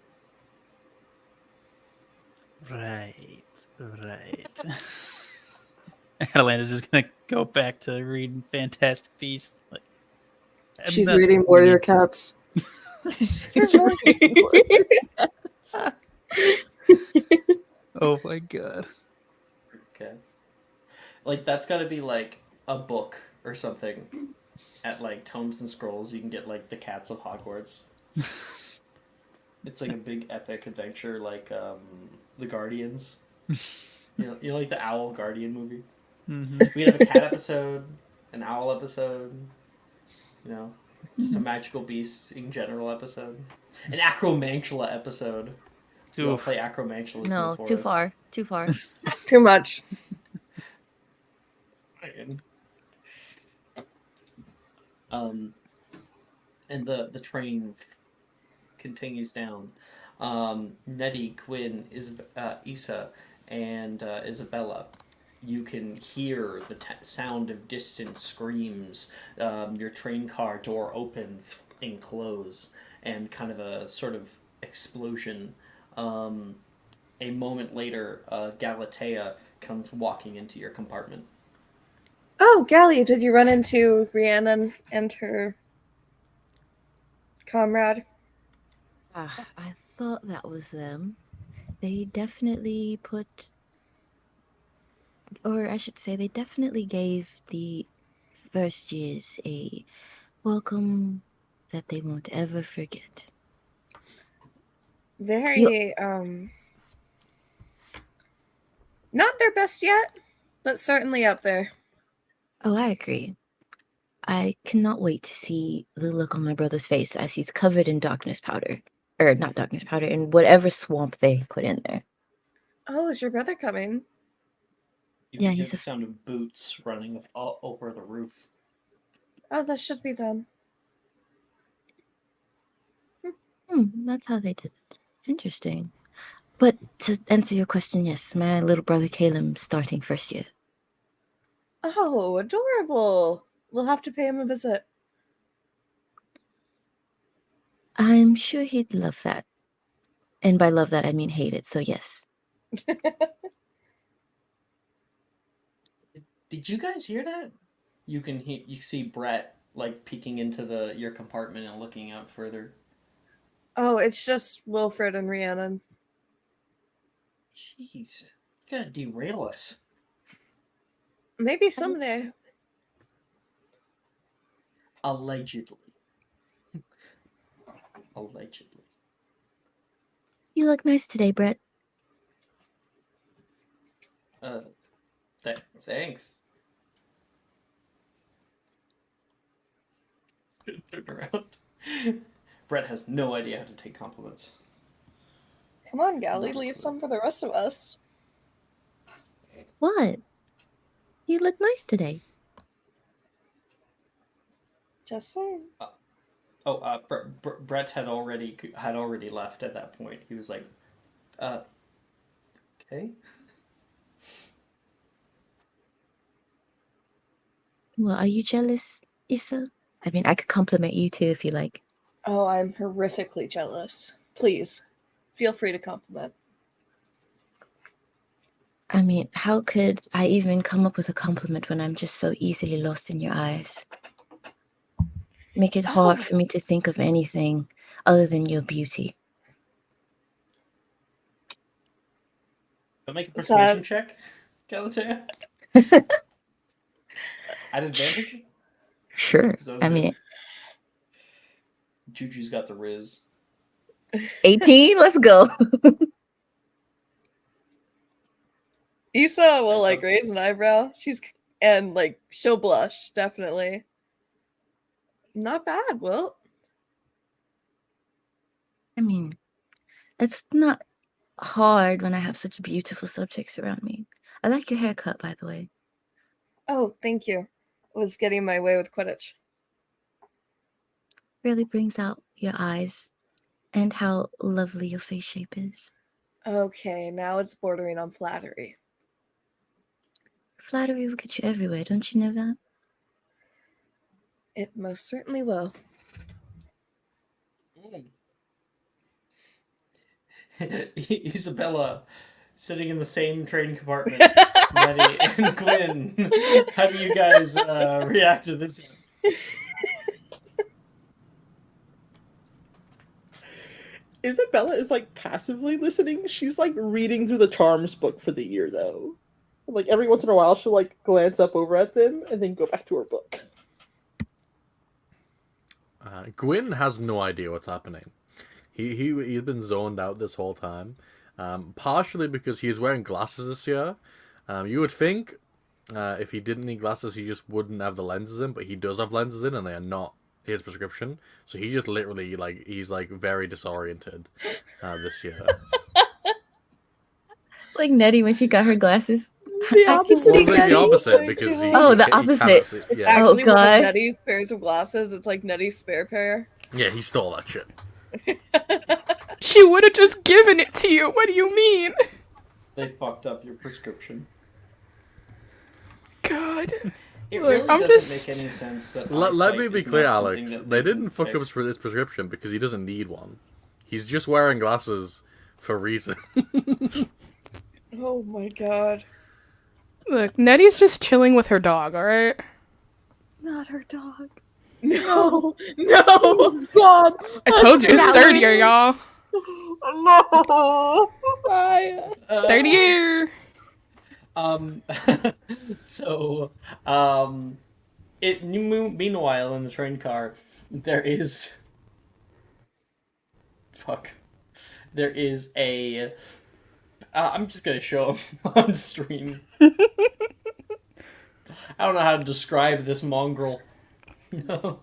Speaker 9: Right. Atalanta's just gonna go back to reading Fantastic Beasts. Like, I'm
Speaker 4: She's
Speaker 9: not
Speaker 4: reading Warrior
Speaker 9: weird.
Speaker 4: Cats.
Speaker 8: She's reading
Speaker 9: Oh my god.
Speaker 5: Okay. Like that's got to be like a book or something. At like Tomes and Scrolls, you can get like the Cats of Hogwarts. It's like a big epic adventure, like the Guardians. You know, like the Owl Guardian movie.
Speaker 9: Mm-hmm.
Speaker 5: We could have a cat episode, an owl episode. You know, just a magical beast in general episode, an Acromantula episode. You want to play Acromantulas in the
Speaker 6: No,
Speaker 5: forest?
Speaker 6: too far. Too far.
Speaker 4: Too much.
Speaker 5: And the train continues down. Nettie, Quinn, Issa, and Isabella. You can hear the sound of distant screams. Your train car door open and close, and kind of a sort of explosion. A moment later, Galatea comes walking into your compartment.
Speaker 4: Oh, Gally, did you run into Rhiannon and her comrade?
Speaker 6: I thought that was them. They definitely put, or I should say, they definitely gave the first years a welcome that they won't ever forget.
Speaker 4: Very, not their best yet, but certainly up there.
Speaker 6: Oh, I agree. I cannot wait to see the look on my brother's face as he's covered in darkness powder. Or not darkness powder, in whatever swamp they put in there.
Speaker 4: Oh, is your brother coming?
Speaker 5: You
Speaker 6: Yeah,
Speaker 5: can hear
Speaker 6: he's
Speaker 5: the sound of boots running all over the roof.
Speaker 4: Oh, that should be them.
Speaker 6: That's how they did it. Interesting. But to answer your question, yes, my little brother Caleb's starting first year.
Speaker 4: Oh, adorable. We'll have to pay him a visit.
Speaker 6: I'm sure he'd love that. And by love that, I mean hate it, so yes.
Speaker 5: Did you guys hear that? You can you see Brett like peeking into your compartment and looking out further.
Speaker 4: Oh, it's just Wilfred and Rhiannon.
Speaker 5: Jeez, you gotta derail us.
Speaker 4: Maybe someday.
Speaker 5: Allegedly. Allegedly.
Speaker 6: You look nice today, Brett.
Speaker 5: Thanks. Turn around. Brett has no idea how to take compliments.
Speaker 4: Come on, Gally, leave some for the rest of us.
Speaker 6: What? You look nice today.
Speaker 4: Just saying.
Speaker 5: Brett had already left at that point. He was like, okay.
Speaker 6: Well, are you jealous, Issa? I mean, I could compliment you too if you like.
Speaker 4: Oh, I'm horrifically jealous. Please, feel free to compliment.
Speaker 6: I mean, how could I even come up with a compliment when I'm just so easily lost in your eyes? Make it hard for me to think of anything other than your beauty.
Speaker 5: But make a persuasion check, Galatea. At advantage?
Speaker 6: Sure. I mean,
Speaker 5: Juju's got the Riz.
Speaker 6: 18? Let's go.
Speaker 4: Issa will like raise an eyebrow. And like she'll blush, definitely. Not bad, Will.
Speaker 6: I mean, it's not hard when I have such beautiful subjects around me. I like your haircut, by the way.
Speaker 4: Oh, thank you. I was getting my way with Quidditch.
Speaker 6: Really brings out your eyes and how lovely your face shape is.
Speaker 4: Okay, now it's bordering on flattery.
Speaker 6: Flattery will get you everywhere, don't you know that?
Speaker 4: It most certainly will.
Speaker 5: Isabella, sitting in the same train compartment, Nettie and Quinn. How do you guys react to this?
Speaker 10: Isabella is like passively listening. She's like reading through the charms book for the year though. Like every once in a while she'll like glance up over at them and then go back to her book.
Speaker 7: Gwyn has no idea what's happening. He's been zoned out this whole time. Partially because he's wearing glasses this year. You would think if he didn't need glasses he just wouldn't have the lenses in, but he does have lenses in and they are not his prescription. So he just literally he's very disoriented this year.
Speaker 6: Like Nettie when she got her glasses.
Speaker 8: The
Speaker 6: I can-
Speaker 8: opposite.
Speaker 7: Well, it's like the opposite
Speaker 8: Oh,
Speaker 7: because
Speaker 8: God.
Speaker 6: Oh, the
Speaker 7: he
Speaker 6: opposite.
Speaker 7: cannot see-
Speaker 4: It's
Speaker 7: yeah.
Speaker 4: actually one
Speaker 6: God.
Speaker 4: of Nettie's pairs of glasses. It's like Nettie's spare pair.
Speaker 7: Yeah, he stole that shit.
Speaker 2: She would have just given it to you. What do you mean?
Speaker 5: They fucked up your prescription.
Speaker 2: God.
Speaker 5: It
Speaker 2: Look,
Speaker 5: really
Speaker 2: I'm
Speaker 5: doesn't
Speaker 2: just-
Speaker 5: make any sense that
Speaker 7: Let
Speaker 5: eyesight
Speaker 7: me be
Speaker 5: is
Speaker 7: clear,
Speaker 5: not something
Speaker 7: Alex.
Speaker 5: that
Speaker 7: They
Speaker 5: can
Speaker 7: didn't fuck up
Speaker 5: fix.
Speaker 7: his prescription because he doesn't need one. He's just wearing glasses for reason.
Speaker 4: Oh my god.
Speaker 2: Look, Nettie's just chilling with her dog, alright?
Speaker 8: Not her dog.
Speaker 4: No.
Speaker 8: Oh, God.
Speaker 2: I told you, it's
Speaker 8: Sally.
Speaker 2: 30 year, y'all.
Speaker 8: No. Bye.
Speaker 2: 30 year.
Speaker 5: So, meanwhile, in the train car, there is... Fuck. There is a... I'm just gonna show him on stream. I don't know how to describe this mongrel. No.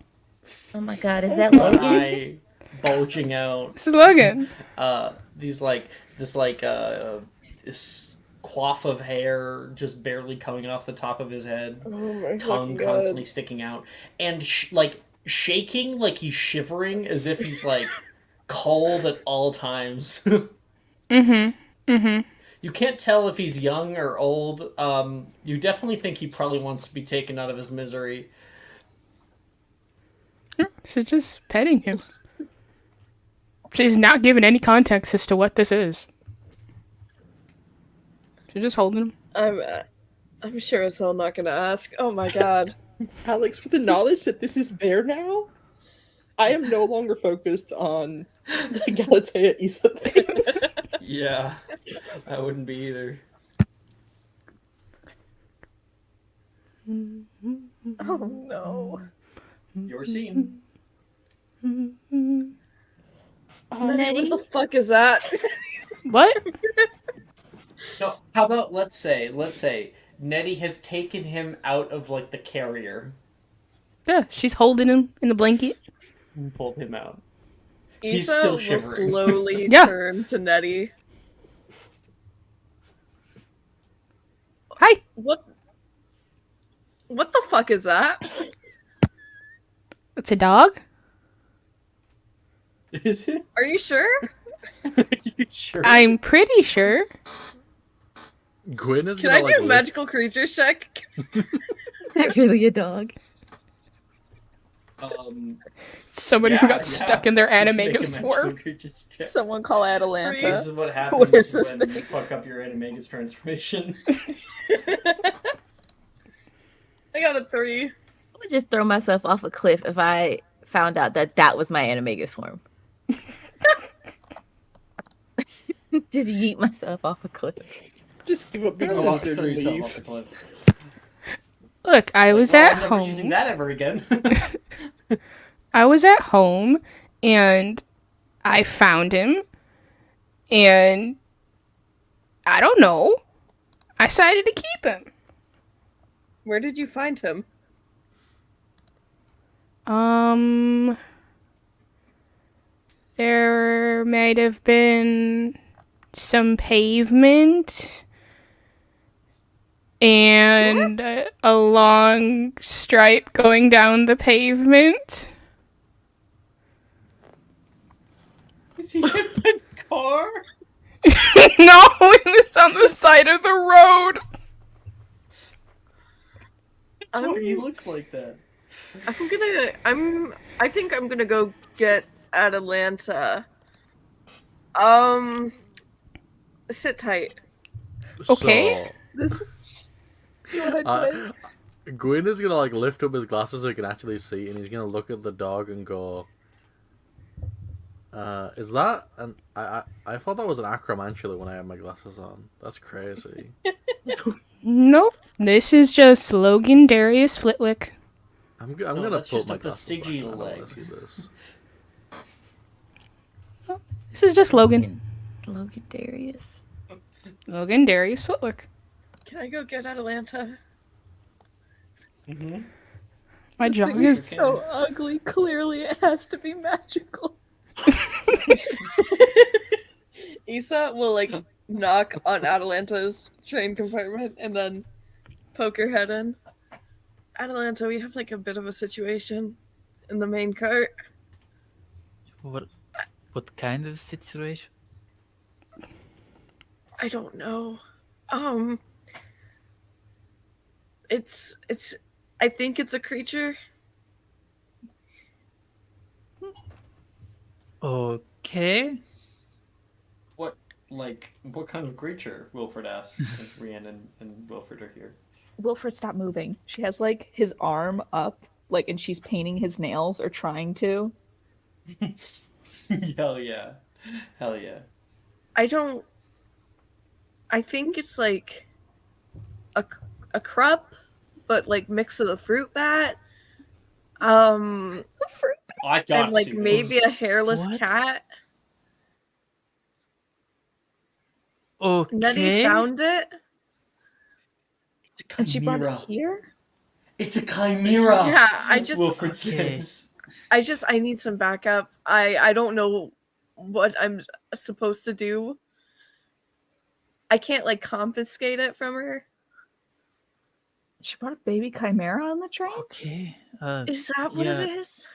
Speaker 6: Oh my god, is that
Speaker 5: One
Speaker 6: Logan?
Speaker 5: eye bulging out.
Speaker 2: This is Logan.
Speaker 5: This coif of hair just barely coming off the top of his head.
Speaker 4: Oh my
Speaker 5: Tongue
Speaker 4: fucking
Speaker 5: constantly
Speaker 4: god.
Speaker 5: sticking out. And shaking like he's shivering as if he's cold at all times. You can't tell if he's young or old. You definitely think he probably wants to be taken out of his misery.
Speaker 2: She's just petting him. She's not giving any context as to what this is. She's just holding him.
Speaker 4: I'm sure as hell not gonna ask. Oh my god.
Speaker 10: Alex, with the knowledge that this is there now, I am no longer focused on the Galatea Issa thing.
Speaker 5: Yeah, I wouldn't be either.
Speaker 8: Oh, no.
Speaker 5: Your scene.
Speaker 4: Nettie, what the fuck is that?
Speaker 2: What?
Speaker 5: No, how about let's say Nettie has taken him out of the carrier
Speaker 2: Yeah, she's holding him in the blanket.
Speaker 5: and pulled him out. He's
Speaker 4: Issa
Speaker 5: still
Speaker 4: will
Speaker 5: shivering.
Speaker 4: slowly
Speaker 2: Yeah.
Speaker 4: turn to Nettie.
Speaker 2: Hi.
Speaker 4: What the fuck is that?
Speaker 2: It's a dog?
Speaker 5: Is it?
Speaker 4: Are you sure?
Speaker 5: You sure?
Speaker 2: I'm pretty sure.
Speaker 7: Gwyn is
Speaker 4: Can
Speaker 7: gonna
Speaker 4: I do a
Speaker 7: lift-
Speaker 4: magical creature check?
Speaker 6: Not really a dog.
Speaker 2: Somebody who got stuck in their
Speaker 5: Make a
Speaker 2: animagus
Speaker 5: magical
Speaker 2: form.
Speaker 5: creatures check.
Speaker 8: Someone call Atalanta.
Speaker 5: This is what happens
Speaker 8: What is this
Speaker 5: when
Speaker 8: thing?
Speaker 5: you fuck up your animagus transformation.
Speaker 4: I got a 3.
Speaker 6: I would just throw myself off a cliff if I found out that that was my animagus form. Just yeet myself off a cliff.
Speaker 10: Just give up being
Speaker 5: Go
Speaker 10: a
Speaker 5: off,
Speaker 10: wizard
Speaker 5: throw
Speaker 10: and
Speaker 5: yourself
Speaker 10: leave.
Speaker 5: off the cliff.
Speaker 2: Look, I was
Speaker 5: Well,
Speaker 2: at
Speaker 5: I'm never
Speaker 2: home.
Speaker 5: using that ever again.
Speaker 2: I was at home and I found him and I don't know. I decided to keep him.
Speaker 4: Where did you find him?
Speaker 2: There might have been some pavement and a long stripe going down the pavement.
Speaker 5: Is he hit by the car?
Speaker 2: No, it's on the side of the road.
Speaker 5: That's why he looks like that.
Speaker 4: I think I'm gonna go get Atalanta. Sit tight.
Speaker 2: Okay.
Speaker 7: So,
Speaker 8: Go ahead, Gwen.
Speaker 7: Gwyn is gonna like lift up his glasses so he can actually see, and he's gonna look at the dog and go, "Is that an? I thought that was an acromantula when I had my glasses on. That's crazy."
Speaker 2: Nope. This is just Logan Darius Flitwick.
Speaker 7: I'm
Speaker 5: No,
Speaker 7: gonna
Speaker 5: that's
Speaker 7: put
Speaker 5: just
Speaker 7: my
Speaker 5: a
Speaker 7: glasses back. I
Speaker 5: vestigial
Speaker 7: don't want
Speaker 5: leg.
Speaker 7: to see this.
Speaker 2: This is just Logan.
Speaker 6: Logan Darius.
Speaker 2: Logan Darius Flitwick.
Speaker 4: Can I go get Atalanta?
Speaker 5: Mm-hmm.
Speaker 2: My
Speaker 8: This
Speaker 2: jaw
Speaker 8: thing is
Speaker 2: is
Speaker 8: so ugly. Clearly, it has to be magical.
Speaker 4: Issa will like knock on Atalanta's train compartment and then poke her head in. Atalanta, we have like a bit of a situation in the main cart.
Speaker 9: What kind of situation?
Speaker 4: I don't know. It's I think it's a creature.
Speaker 9: Okay.
Speaker 5: What kind of creature? Wilfred asks. As Rhiannon and Wilfred are here.
Speaker 8: Wilfred, stop moving. She has like his arm up, like, and she's painting his nails or trying to.
Speaker 5: Hell yeah. Hell yeah.
Speaker 4: I think it's like a krupp, but like mix with a fruit bat.
Speaker 5: I got
Speaker 4: And like maybe a hairless
Speaker 9: What?
Speaker 4: cat.
Speaker 9: Okay.
Speaker 4: Nettie found it.
Speaker 5: It's a
Speaker 8: And she brought
Speaker 5: chimera.
Speaker 8: it here?
Speaker 5: It's a chimera.
Speaker 4: Yeah, I just
Speaker 5: Wilfred
Speaker 9: Okay.
Speaker 5: says.
Speaker 4: I need some backup. I don't know what I'm supposed to do. I can't like confiscate it from her.
Speaker 8: She brought a baby chimera on the train?
Speaker 9: Okay.
Speaker 4: Is that what
Speaker 9: yeah.
Speaker 4: it is?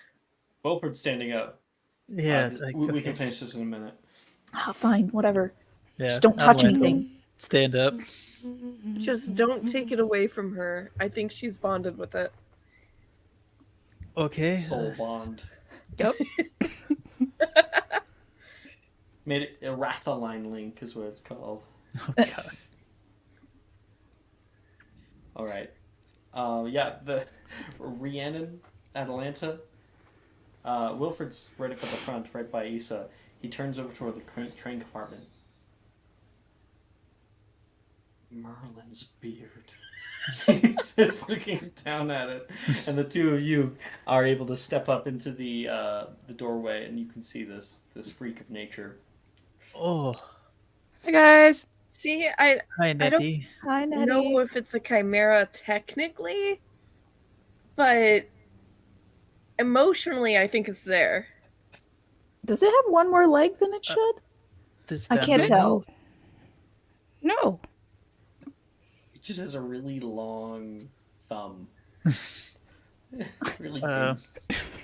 Speaker 5: Wilfred's standing up.
Speaker 9: Yeah.
Speaker 5: We
Speaker 9: okay.
Speaker 5: can finish this in a minute.
Speaker 8: Ah, fine, whatever.
Speaker 9: Yeah,
Speaker 8: Just don't touch
Speaker 9: Atalanta,
Speaker 8: anything.
Speaker 9: Stand up.
Speaker 4: Just don't take it away from her. I think she's bonded with it.
Speaker 9: Okay.
Speaker 5: Soul bond.
Speaker 2: Yep.
Speaker 5: Made it a Rathaline link is what it's called.
Speaker 9: Oh god.
Speaker 5: All right. Yeah, the Rhiannon, Atalanta. Wilfred's right up at the front, right by Issa. He turns over toward the train compartment. Merlin's beard. He's just looking down at it, and the two of you are able to step up into the doorway, and you can see this freak of nature.
Speaker 9: Oh.
Speaker 2: Hi guys.
Speaker 4: See, I
Speaker 9: Hi,
Speaker 4: don't
Speaker 9: Nettie.
Speaker 8: Hi, Nettie.
Speaker 4: know if it's a chimera technically, but emotionally, I think it's there.
Speaker 8: Does it have one more leg than it should?
Speaker 9: Does
Speaker 8: I
Speaker 9: that
Speaker 8: can't
Speaker 9: mean-
Speaker 8: tell.
Speaker 2: No.
Speaker 5: It just has a really long thumb. Really
Speaker 9: Uh.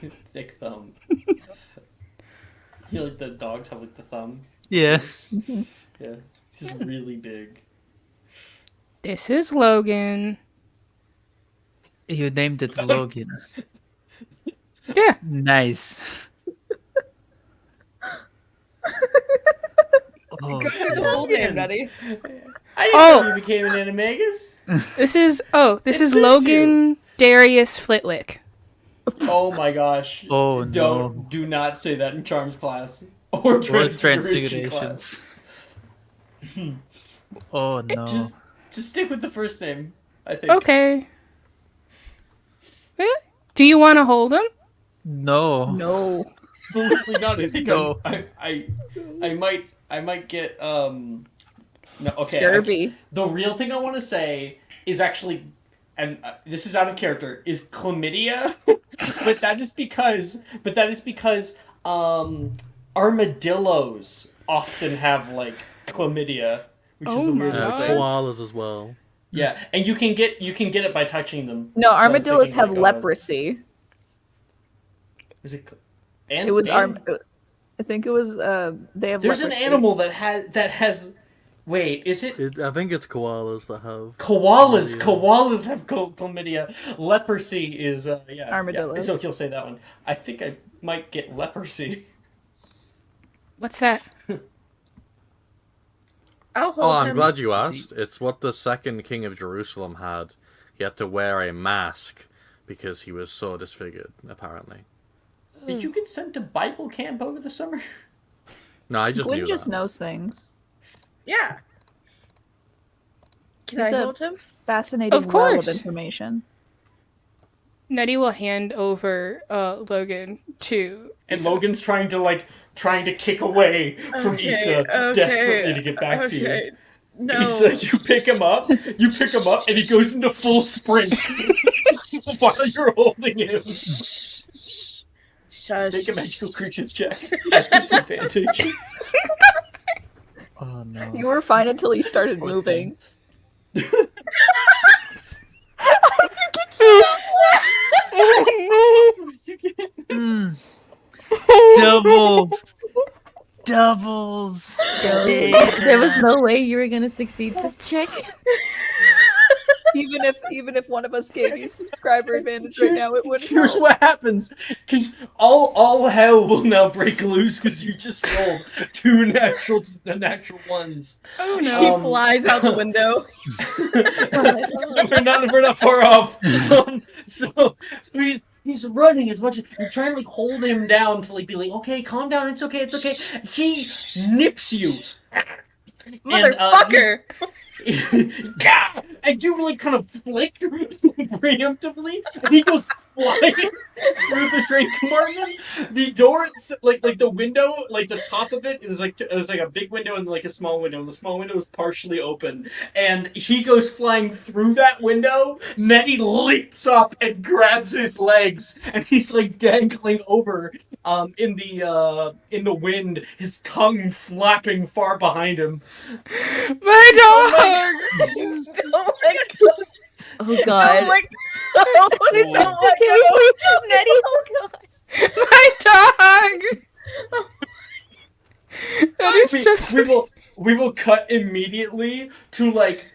Speaker 5: big, thick thumb. You know, like the dogs have like the thumb.
Speaker 9: Yeah.
Speaker 5: Yeah, it's just really big.
Speaker 2: This is Logan.
Speaker 9: You named it Logan.
Speaker 2: Yeah.
Speaker 9: Nice. Oh,
Speaker 4: Go ahead,
Speaker 9: yeah.
Speaker 4: full name, Nettie.
Speaker 5: I didn't
Speaker 2: Oh.
Speaker 5: know you became an animagus.
Speaker 2: This is
Speaker 5: It
Speaker 2: is
Speaker 5: suits
Speaker 2: Logan Darius Flitwick.
Speaker 5: Oh my gosh.
Speaker 9: Oh,
Speaker 5: Do not say that in Charms class. Or
Speaker 9: Or
Speaker 5: Transfiguration class.
Speaker 9: transfigurations. Oh no.
Speaker 5: Just stick with the first name, I think.
Speaker 2: Okay. Yeah. Do you want to hold him?
Speaker 9: No.
Speaker 8: No.
Speaker 5: Probably not. I think
Speaker 9: No.
Speaker 5: I might get no, okay.
Speaker 8: Scurvy.
Speaker 5: The real thing I want to say is actually, and this is out of character, is chlamydia But that is because armadillos often have like chlamydia, which is
Speaker 2: Oh
Speaker 5: the
Speaker 2: my
Speaker 5: weirdest
Speaker 2: God.
Speaker 5: thing.
Speaker 7: Koalas as well.
Speaker 5: Yeah, and you can get it by touching them.
Speaker 8: No,
Speaker 5: So I was
Speaker 8: armadillos
Speaker 5: thinking,
Speaker 8: have
Speaker 5: like,
Speaker 8: leprosy.
Speaker 5: Is it? And
Speaker 8: It was
Speaker 5: and
Speaker 8: I think it was they have
Speaker 5: there's
Speaker 8: leprosy.
Speaker 5: an animal that has. Wait, is it?
Speaker 7: I think it's koalas that have
Speaker 5: Koalas.
Speaker 7: chlamydia.
Speaker 5: Koalas have chlamydia. Leprosy is yeah.
Speaker 8: Armadillos.
Speaker 5: Yeah. So he'll say that one. I think I might get leprosy.
Speaker 2: What's that?
Speaker 4: I'll hold
Speaker 7: Oh, I'm
Speaker 4: him.
Speaker 7: glad you asked. It's what the second king of Jerusalem had. He had to wear a mask because he was so disfigured, apparently.
Speaker 5: Did you get sent to Bible camp over the summer?
Speaker 7: No, I just
Speaker 8: Gwen
Speaker 7: knew
Speaker 8: just
Speaker 7: that.
Speaker 8: knows things.
Speaker 4: Yeah. Can
Speaker 8: He's
Speaker 4: I
Speaker 8: a
Speaker 4: hold him?
Speaker 8: fascinating
Speaker 2: Of
Speaker 8: well
Speaker 2: course.
Speaker 8: of information.
Speaker 2: Nettie will hand over Logan to
Speaker 5: And
Speaker 2: Issa.
Speaker 5: Logan's trying to kick away from Issa, desperately to get back to you.
Speaker 4: No.
Speaker 5: Issa, you pick him up, and he goes into full sprint while you're holding him.
Speaker 4: Shush.
Speaker 5: Make a magical creatures check at disadvantage.
Speaker 9: Oh no.
Speaker 8: You were fine until he started moving.
Speaker 9: Doubles. Doubles.
Speaker 6: There was no way you were gonna succeed this check.
Speaker 8: Even if one of us gave you subscriber advantage right now, it wouldn't
Speaker 5: Here's
Speaker 8: help.
Speaker 5: what happens, because all hell will now break loose because you just rolled two natural ones.
Speaker 2: Oh
Speaker 4: He
Speaker 2: no.
Speaker 4: flies out the window.
Speaker 5: We're not far off. So he's running as much as you're trying to like hold him down to like be like, okay, calm down, it's okay. He nips you.
Speaker 4: Motherfucker!
Speaker 5: Yeah! And you like kind of flick preemptively, and he goes flying through the train compartment. The door, like the window, like the top of it is like a big window and like a small window, and the small window is partially open. And he goes flying through that window. Nettie leaps up and grabs his legs, and he's like dangling over in the wind, his tongue flapping far behind him.
Speaker 2: My dog!
Speaker 4: Oh my god!
Speaker 6: Oh god.
Speaker 4: Oh my god! Oh my
Speaker 6: Can we please stop, Nettie? Oh god.
Speaker 2: My dog! That is just.
Speaker 5: We will cut immediately to like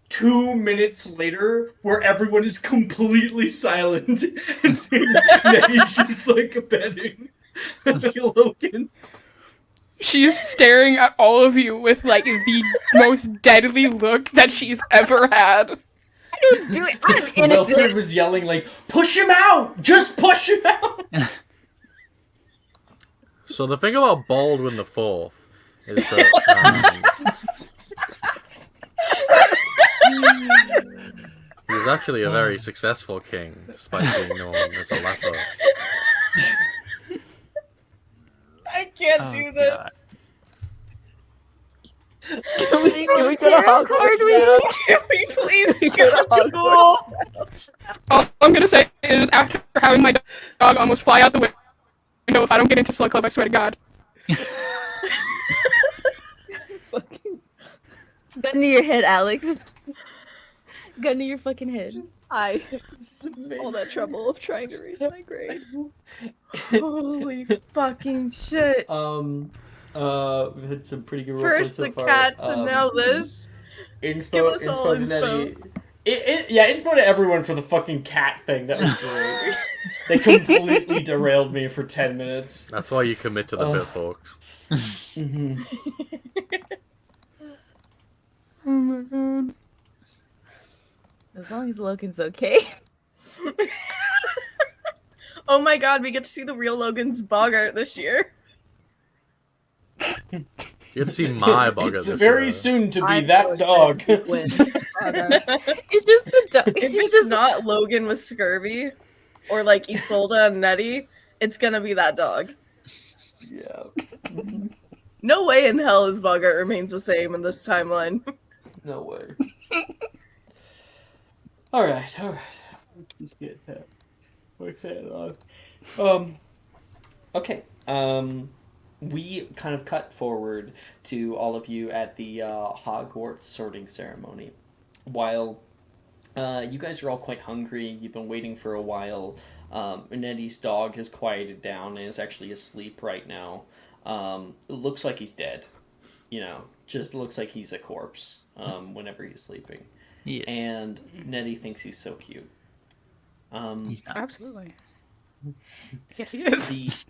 Speaker 5: 2 minutes later where everyone is completely silent and Nettie's just like bedding Logan.
Speaker 2: She's staring at all of you with like the most deadly look that she's ever had.
Speaker 6: I didn't do it. I'm innocent.
Speaker 5: Wilfred was yelling like, "Push him out! Just push him out!"
Speaker 7: So the thing about Baldwin the Fourth is that he was actually a very successful king, despite being known as a leper.
Speaker 4: I can't do this.
Speaker 9: God.
Speaker 8: Can we go to Hogwarts now?
Speaker 4: Can we please
Speaker 8: Go to
Speaker 4: go to school?
Speaker 8: Hogwarts.
Speaker 2: All I'm gonna say is after having my dog almost fly out the window, if I don't get into Slug Club, I swear to God.
Speaker 8: Fucking
Speaker 6: Gun to your head, Alex. Gun to your fucking head.
Speaker 8: I all that trouble of trying to raise my grade.
Speaker 4: Holy fucking shit.
Speaker 5: We've had some pretty good roleplays
Speaker 4: First
Speaker 5: so
Speaker 4: the
Speaker 5: far.
Speaker 4: cats and now this.
Speaker 5: Inspo,
Speaker 4: Give us all
Speaker 5: to Nettie. Inspo to everyone for the fucking cat thing. That was great. They completely derailed me for 10 minutes.
Speaker 7: That's why you commit to the bit, folks.
Speaker 5: Mm-hmm.
Speaker 2: Oh my God.
Speaker 6: As long as Logan's okay.
Speaker 4: Oh my god, we get to see the real Logan's Bogart this year.
Speaker 7: You get to see my bugger
Speaker 5: It's
Speaker 7: this
Speaker 5: very
Speaker 7: year.
Speaker 5: soon to be
Speaker 8: I'm
Speaker 5: that
Speaker 8: so
Speaker 5: dog.
Speaker 8: excited to see Gwen's Bogart.
Speaker 6: It's just the dog.
Speaker 4: If
Speaker 6: It's
Speaker 4: it's
Speaker 6: just
Speaker 4: not Logan with scurvy, or like Isolde and Nettie, it's gonna be that dog.
Speaker 5: Yeah.
Speaker 4: No way in hell his Bogart remains the same in this timeline.
Speaker 5: No way. Alright. Let's get that. Okay. We kind of cut forward to all of you at the Hogwarts sorting ceremony. While you guys are all quite hungry, you've been waiting for a while. Nettie's dog has quieted down and is actually asleep right now. It looks like he's dead. You know, just looks like he's a corpse whenever he's sleeping.
Speaker 9: He is.
Speaker 5: And Nettie thinks he's so cute.
Speaker 9: He's not.
Speaker 2: Absolutely. Yes, he is.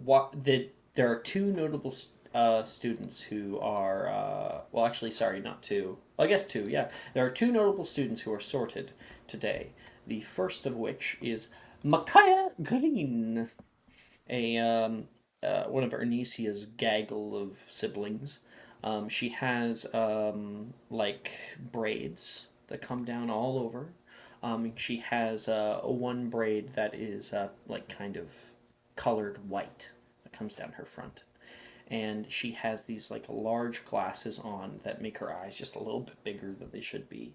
Speaker 5: There are two notable students who are well, actually, sorry, not two. Well, I guess two. Yeah, there are two notable students who are sorted today. The first of which is Micaiah Green, a one of Ernesia's gaggle of siblings. She has like braids that come down all over. She has one braid that is like kind of colored white that comes down her front. And she has these like large glasses on that make her eyes just a little bit bigger than they should be.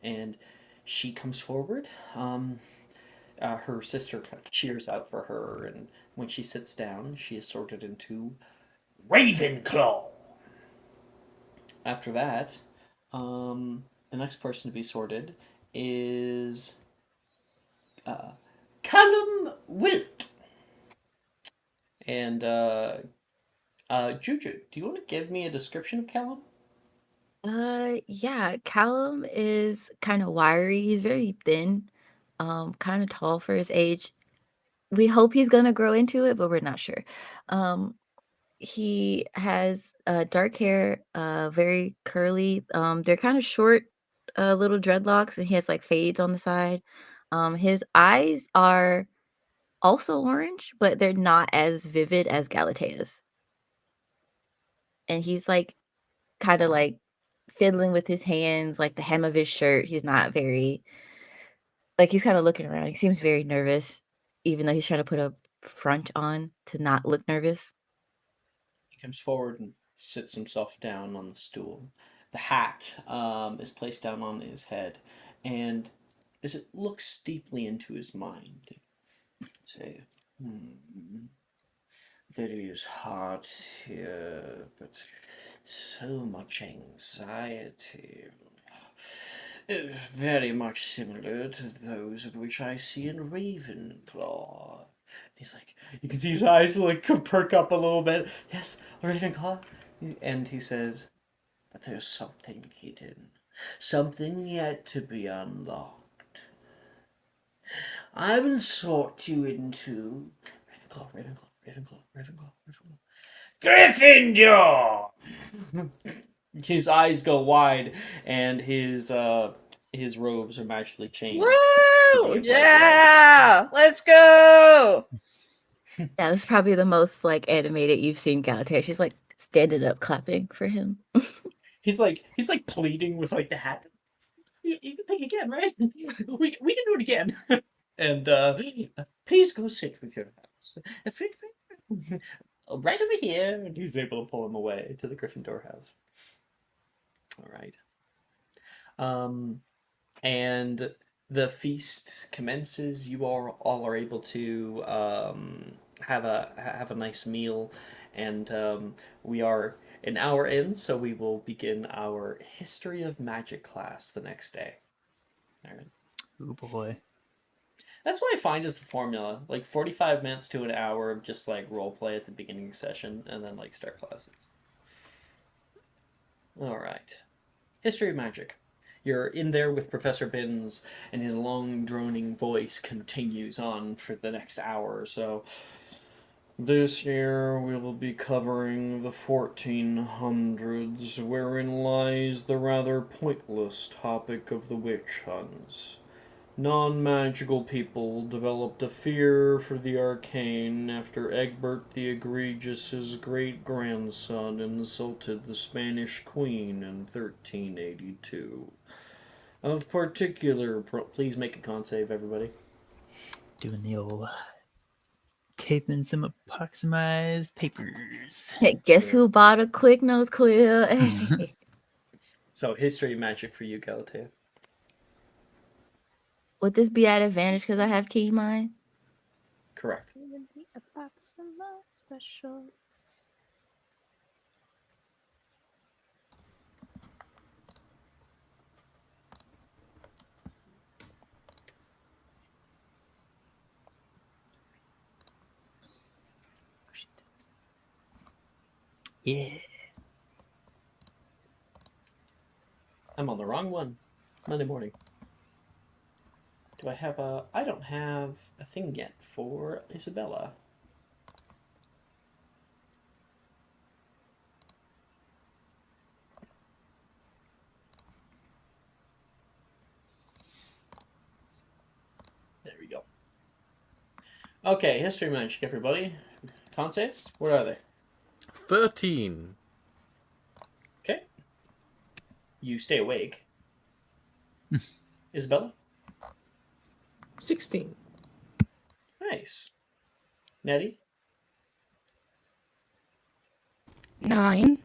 Speaker 5: And she comes forward. Her sister kind of cheers out for her, and when she sits down, she is sorted into Ravenclaw. After that, the next person to be sorted is Callum Wilt. And Juju, do you want to give me a description of Callum?
Speaker 6: Yeah, Callum is kind of wiry. He's very thin, kind of tall for his age. We hope he's gonna grow into it, but we're not sure. He has dark hair, very curly. They're kind of short, little dreadlocks, and he has like fades on the side. His eyes are also orange, but they're not as vivid as Galatea's. And he's like kind of like fiddling with his hands, like the hem of his shirt. He's not very like he's kind of looking around. He seems very nervous, even though he's trying to put a front on to not look nervous.
Speaker 5: He comes forward and sits himself down on the stool. The hat is placed down on his head, and as it looks deeply into his mind, say, "It is hard here, but so much anxiety. Very much similar to those of which I see in Ravenclaw." He's like, you can see his eyes like perk up a little bit. Yes, Ravenclaw. And he says, but there's something hidden. Something yet to be unlocked. I will sort you into Ravenclaw. Gryffindor! His eyes go wide, and his robes are magically changed.
Speaker 4: Woo! Yeah! Let's go!
Speaker 6: That was probably the most like animated you've seen Galatea. She's like standing up clapping for him.
Speaker 5: He's like pleading with like the hat. You can pick again, right? We can do it again. And please go sit with your house. Right over here. And he's able to pull him away to the Gryffindor house. All right. And the feast commences. You all are able to have a nice meal, and we are an hour in, so we will begin our history of magic class the next day. All right.
Speaker 9: Oh boy.
Speaker 5: That's what I find is the formula. Like 45 minutes to an hour of just like role play at the beginning session, and then like start classes. All right. History of magic. You're in there with Professor Binns, and his long, droning voice continues on for the next hour or so. This year we will be covering the 1400s, wherein lies the rather pointless topic of the witch hunts. Non-magical people developed a fear for the arcane after Egbert the Egregious's great-grandson insulted the Spanish queen in 1382. Of particular, please make a con save, everybody.
Speaker 9: Doing the old taping some approximized papers.
Speaker 6: Hey, guess who bought a quick nose quill?
Speaker 5: So, history of magic for you, Galatea.
Speaker 6: Would this be at advantage because I have key mine?
Speaker 5: Correct.
Speaker 8: Special.
Speaker 5: Yeah. I'm on the wrong one. Monday morning. Do I have a... I don't have a thing yet for Isabella. There we go. Okay, history magic, everybody. Con saves? What are they?
Speaker 7: 13.
Speaker 5: Okay. You stay awake. Isabella?
Speaker 10: 16.
Speaker 5: Nice. Nettie?
Speaker 2: 9.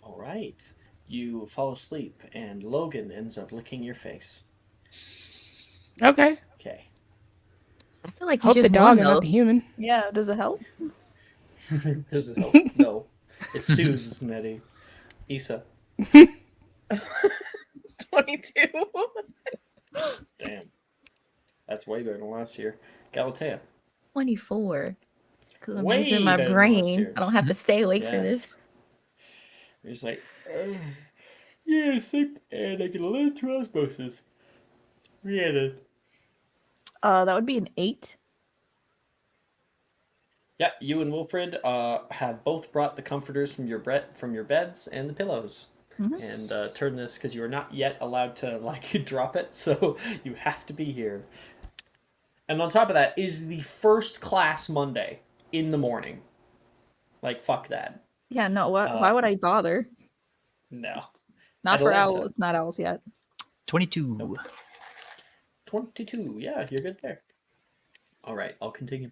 Speaker 5: All right. You fall asleep, and Logan ends up licking your face.
Speaker 2: Okay.
Speaker 5: Okay.
Speaker 6: I feel like you
Speaker 2: Hope
Speaker 6: just
Speaker 2: the dog
Speaker 6: won,
Speaker 2: and not
Speaker 6: though.
Speaker 2: the human.
Speaker 8: Yeah, does it help?
Speaker 5: Does it help? No. It soothes Nettie. Issa.
Speaker 4: 22.
Speaker 5: Damn. That's way better than last year. Galatea.
Speaker 6: 24. Because I'm
Speaker 5: Way
Speaker 6: using my
Speaker 5: better than last
Speaker 6: brain.
Speaker 5: year.
Speaker 6: I don't have to stay awake for
Speaker 5: Yeah.
Speaker 6: this.
Speaker 5: You're just like, yeah, sleep, and I can learn through osmosis. Rhiannon.
Speaker 8: That would be an 8.
Speaker 5: Yeah, you and Wilfred have both brought the comforters from your beds and the pillows.
Speaker 8: Mhm.
Speaker 5: And turn this because you are not yet allowed to like drop it, so you have to be here. And on top of that is the first class Monday in the morning. Like fuck that.
Speaker 8: Yeah, no. Why would I bother?
Speaker 5: No.
Speaker 8: Not for
Speaker 5: Atlanta.
Speaker 8: owl. It's not owls yet.
Speaker 9: 22.
Speaker 5: Nope. 22. Yeah, you're good there. All right, I'll continue.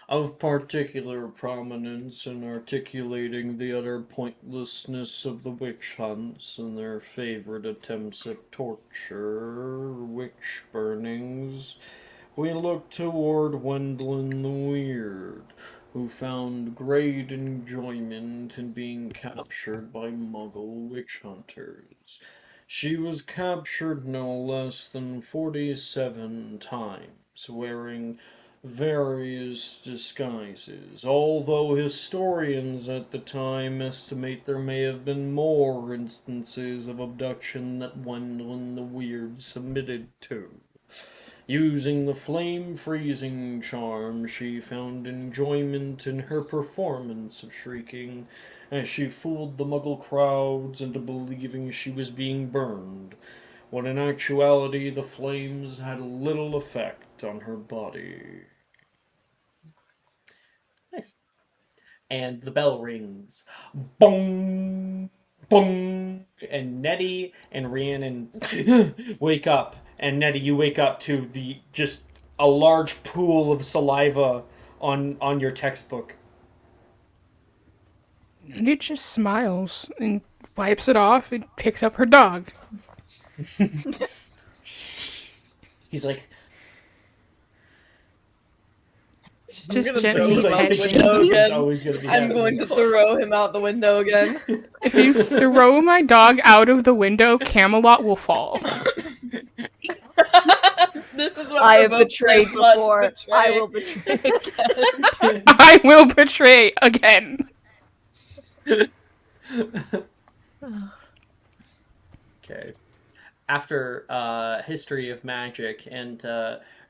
Speaker 5: Of particular prominence in articulating the utter pointlessness of the witch hunts and their favorite attempts at torture, witch burnings, we look toward Wendlin the Weird, who found great enjoyment in being captured by Muggle witch hunters. She was captured no less than 47 times, wearing various disguises, although historians at the time estimate there may have been more instances of abduction that Wendlin the Weird submitted to. Using the flame freezing charm, she found enjoyment in her performance of shrieking as she fooled the Muggle crowds into believing she was being burned, when in actuality the flames had little effect on her body. Nice. And the bell rings. Bong! Bong! And Nettie and Rhiannon wake up. And Nettie, you wake up to the just a large pool of saliva on your textbook.
Speaker 2: And it just smiles and wipes it off and picks up her dog.
Speaker 5: He's like,
Speaker 2: She
Speaker 4: I'm
Speaker 2: just
Speaker 4: gonna
Speaker 2: gently
Speaker 4: throw him out
Speaker 2: pets
Speaker 4: the
Speaker 2: you.
Speaker 4: window
Speaker 5: he's
Speaker 4: again.
Speaker 5: always going to be
Speaker 4: I'm
Speaker 5: happy.
Speaker 4: going to throw him out the window again.
Speaker 2: If you throw my dog out of the window, Camelot will fall.
Speaker 4: This is what
Speaker 8: I have
Speaker 4: provoked
Speaker 8: betrayed
Speaker 4: this blood to
Speaker 8: before.
Speaker 4: betray.
Speaker 8: I will betray again.
Speaker 2: I will betray again.
Speaker 5: Okay. After history of magic and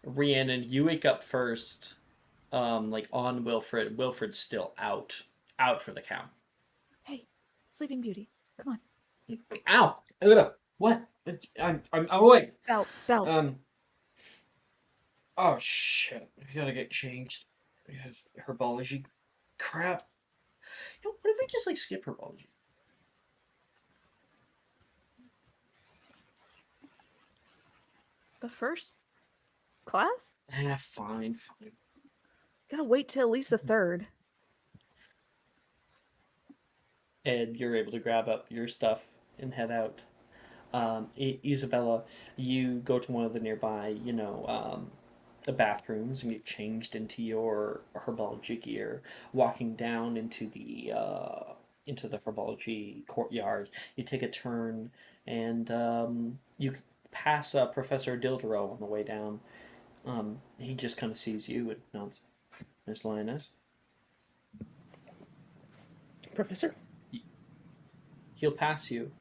Speaker 5: Rhiannon, you wake up first, like on Wilfred. Wilfred's still out for the count.
Speaker 8: Hey, Sleeping Beauty, come on.
Speaker 5: Ow! Ugh. What? I'm awake.
Speaker 8: Bell.
Speaker 5: Oh shit! I gotta get changed. Because herbology crap. You know, what if we just like skip herbology?
Speaker 8: The first class?
Speaker 5: Fine.
Speaker 8: Gotta wait till at least the third.
Speaker 5: And you're able to grab up your stuff and head out. Isabella, you go to one of the nearby, the bathrooms and get changed into your herbology gear, walking down into the herbology courtyard. You take a turn, and you pass Professor Dildero on the way down. He just kind of sees you and nods. Miss Lioness.
Speaker 10: Professor?
Speaker 5: He'll pass you.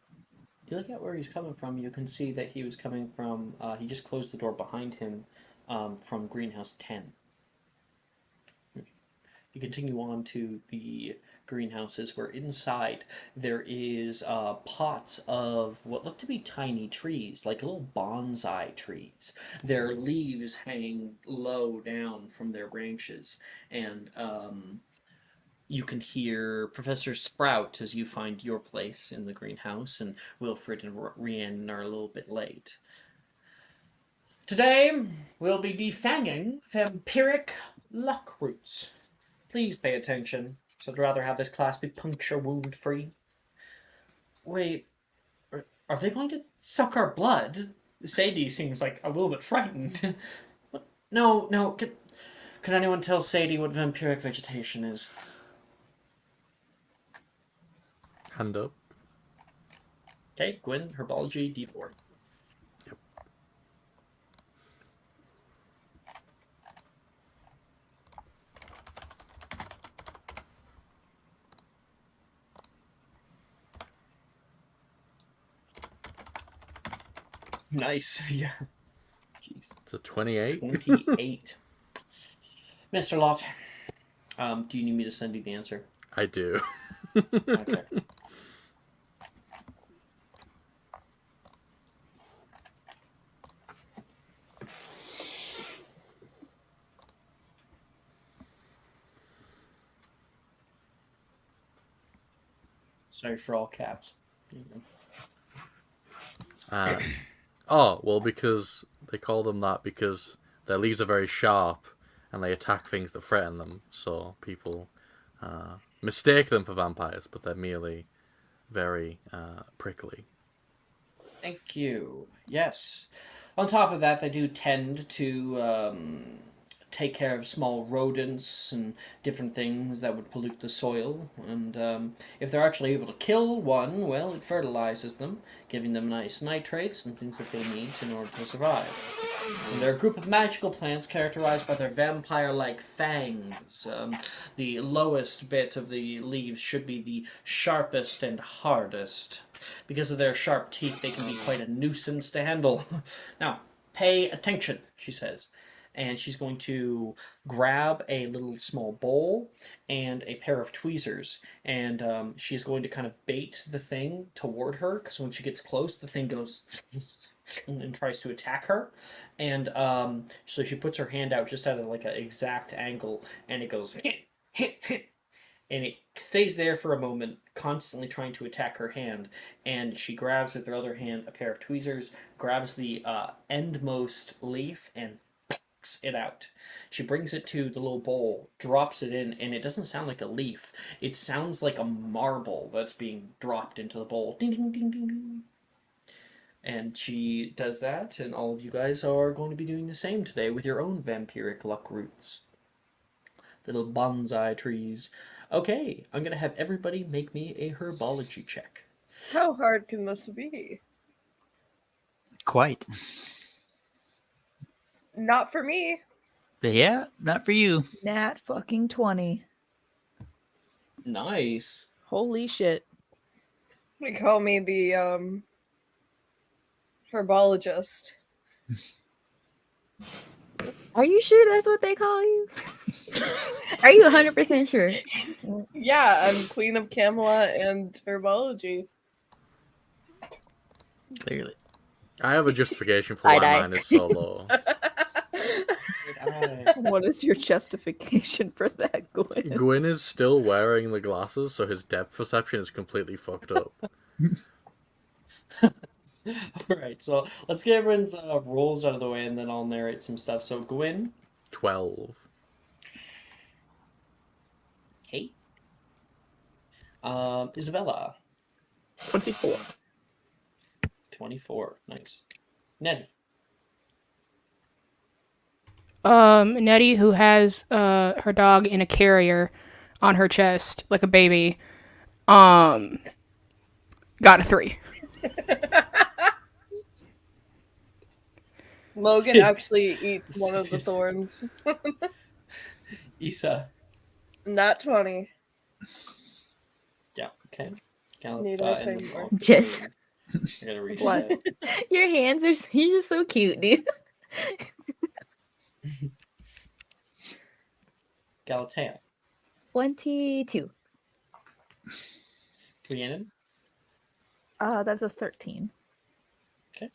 Speaker 5: You look at where he's coming from. You can see that he was coming from. He just closed the door behind him from Greenhouse 10. You continue on to the greenhouses where inside there is pots of what look to be tiny trees, like little bonsai trees. Their leaves hang low down from their branches, and you can hear Professor Sprout as you find your place in the greenhouse, and Wilfred and Rhiannon are a little bit late. Today, we'll be defanging vampiric luck roots. Please pay attention. So I'd rather have this class be puncture wound free. Wait, are they going to suck our blood? Sadie seems like a little bit frightened. No. Can anyone tell Sadie what vampiric vegetation is?
Speaker 7: Hand up.
Speaker 5: Okay, Gwyn, herbology, D4.
Speaker 7: Yep.
Speaker 5: Nice, yeah. Jeez.
Speaker 7: It's a 28.
Speaker 5: 28. Mr. Lott, do you need me to send you the answer?
Speaker 7: I do.
Speaker 5: Okay. Sorry for all caps.
Speaker 7: Well, because they call them that because their leaves are very sharp and they attack things that threaten them. So people mistake them for vampires, but they're merely very prickly.
Speaker 5: Thank you. Yes. On top of that, they do tend to take care of small rodents and different things that would pollute the soil. And if they're actually able to kill one, well, it fertilizes them, giving them nice nitrates and things that they need in order to survive. And they're a group of magical plants characterized by their vampire-like fangs. The lowest bit of the leaves should be the sharpest and hardest. Because of their sharp teeth, they can be quite a nuisance to handle. Now, pay attention, she says. And she's going to grab a little small bowl and a pair of tweezers. And she's going to kind of bait the thing toward her, because when she gets close, the thing goes and tries to attack her. And so she puts her hand out just at like an exact angle, and it goes hit. And it stays there for a moment, constantly trying to attack her hand. And she grabs with her other hand a pair of tweezers, grabs the endmost leaf, and plucks it out. She brings it to the little bowl, drops it in, and it doesn't sound like a leaf. It sounds like a marble that's being dropped into the bowl. Ding, ding, ding, ding, ding. And she does that, and all of you guys are going to be doing the same today with your own vampiric luck roots. Little bonsai trees. Okay, I'm going to have everybody make me a herbology check.
Speaker 4: How hard can this be?
Speaker 9: Quite.
Speaker 4: Not for me.
Speaker 9: But yeah, not for you.
Speaker 8: Nat fucking 20.
Speaker 5: Nice.
Speaker 8: Holy shit.
Speaker 4: They call me the herbologist.
Speaker 6: Are you sure that's what they call you? Are you 100% sure?
Speaker 4: Yeah, I'm Queen of Camelot and herbology.
Speaker 9: Clearly.
Speaker 7: I have a justification for why
Speaker 6: Tie-dye.
Speaker 7: mine is so low.
Speaker 8: What is your justification for that, Gwen?
Speaker 7: Gwyn is still wearing the glasses, so his depth perception is completely fucked up.
Speaker 5: Alright, so let's get everyone's rolls out of the way, and then I'll narrate some stuff. So, Gwyn.
Speaker 7: 12.
Speaker 5: Kate. Isabella.
Speaker 10: 24.
Speaker 5: 24. Nice. Nettie.
Speaker 2: Nettie, who has her dog in a carrier on her chest like a baby, got a 3.
Speaker 4: Logan actually eats one of the thorns.
Speaker 5: Isa.
Speaker 4: Not 20.
Speaker 5: Yeah, okay.
Speaker 4: Need I say more?
Speaker 6: Jess.
Speaker 5: I gotta reset.
Speaker 6: Your hands are you're just so cute, dude.
Speaker 5: Galatea.
Speaker 6: 22.
Speaker 5: Rhiannon.
Speaker 8: That's a 13.
Speaker 5: Okay.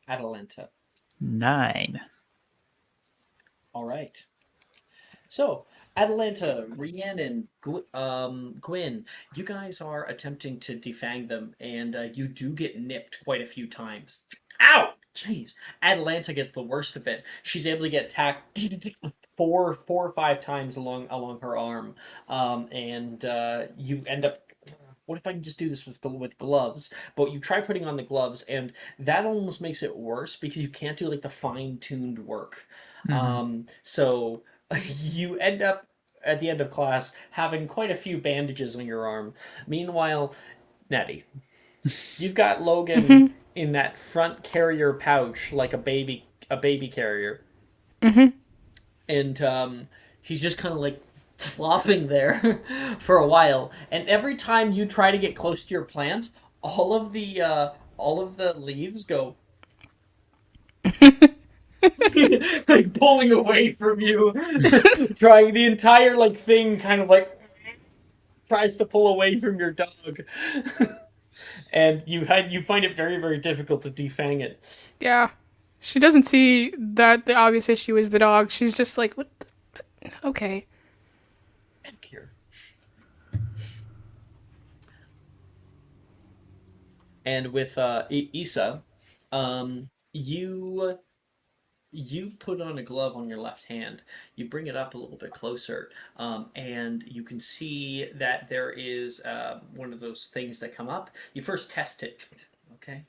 Speaker 5: Atalanta.
Speaker 9: 9.
Speaker 5: All right. So, Atalanta, Rhiannon, Gwyn, you guys are attempting to defang them, and you do get nipped quite a few times. Ow! Jeez. Atalanta gets the worst of it. She's able to get attacked four or five times along her arm, and you end up. What if I can just do this with gloves? But you try putting on the gloves, and that almost makes it worse because you can't do like the fine-tuned work. So you end up at the end of class having quite a few bandages on your arm. Meanwhile, Nettie, you've got Logan in that front carrier pouch like a baby carrier, and he's just kind of like flopping there for a while. And every time you try to get close to your plant, all of the leaves go like pulling away from you, trying the entire like thing kind of like tries to pull away from your dog, and you find it very very difficult to defang it.
Speaker 2: Yeah. She doesn't see that the obvious issue is the dog. She's just like, what the... Okay.
Speaker 5: Here. And with Issa, you put on a glove on your left hand. You bring it up a little bit closer, and you can see that there is one of those things that come up. You first test it. Okay.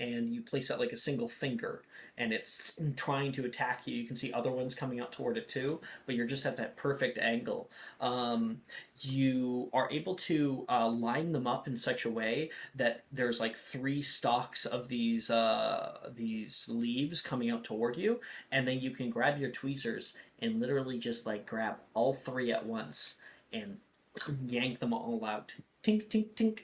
Speaker 5: And you place out like a single finger, and it's trying to attack you. You can see other ones coming out toward it too, but you're just at that perfect angle. You are able to line them up in such a way that there's like 3 stalks of these leaves coming out toward you, and then you can grab your tweezers and literally just like grab all 3 at once and yank them all out. Tink, tink, tink.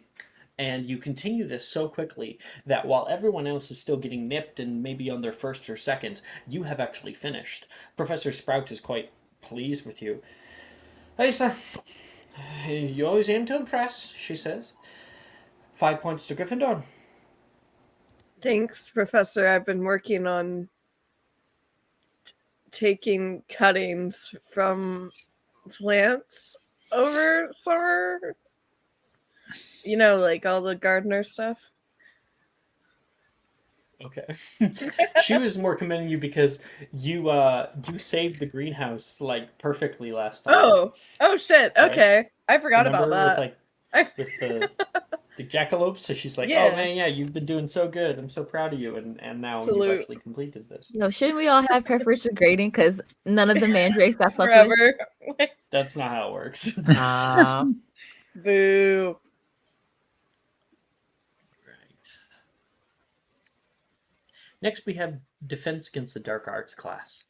Speaker 5: And you continue this so quickly that while everyone else is still getting nipped and maybe on their first or second, you have actually finished. Professor Sprout is quite pleased with you. Lisa, you always aim to impress, she says. 5 points to Gryffindor.
Speaker 4: Thanks, Professor. I've been working on taking cuttings from plants over summer. You know, like all the gardener stuff.
Speaker 5: Okay. She was more commending you because you saved the greenhouse like perfectly last time.
Speaker 4: Oh shit.
Speaker 5: Right?
Speaker 4: Okay. I forgot
Speaker 5: Remember
Speaker 4: about that.
Speaker 5: with the jackalopes? So she's like,
Speaker 4: Yeah.
Speaker 5: oh man, yeah, you've been doing so good. I'm so proud of you. And now
Speaker 4: Salute.
Speaker 5: you've actually completed this.
Speaker 6: Yo, shouldn't we all have preferential grading because none of the mandrakes got fucked with?
Speaker 4: Forever.
Speaker 5: That's not how it works.
Speaker 4: Boo.
Speaker 5: Next, we have Defense Against the Dark Arts class.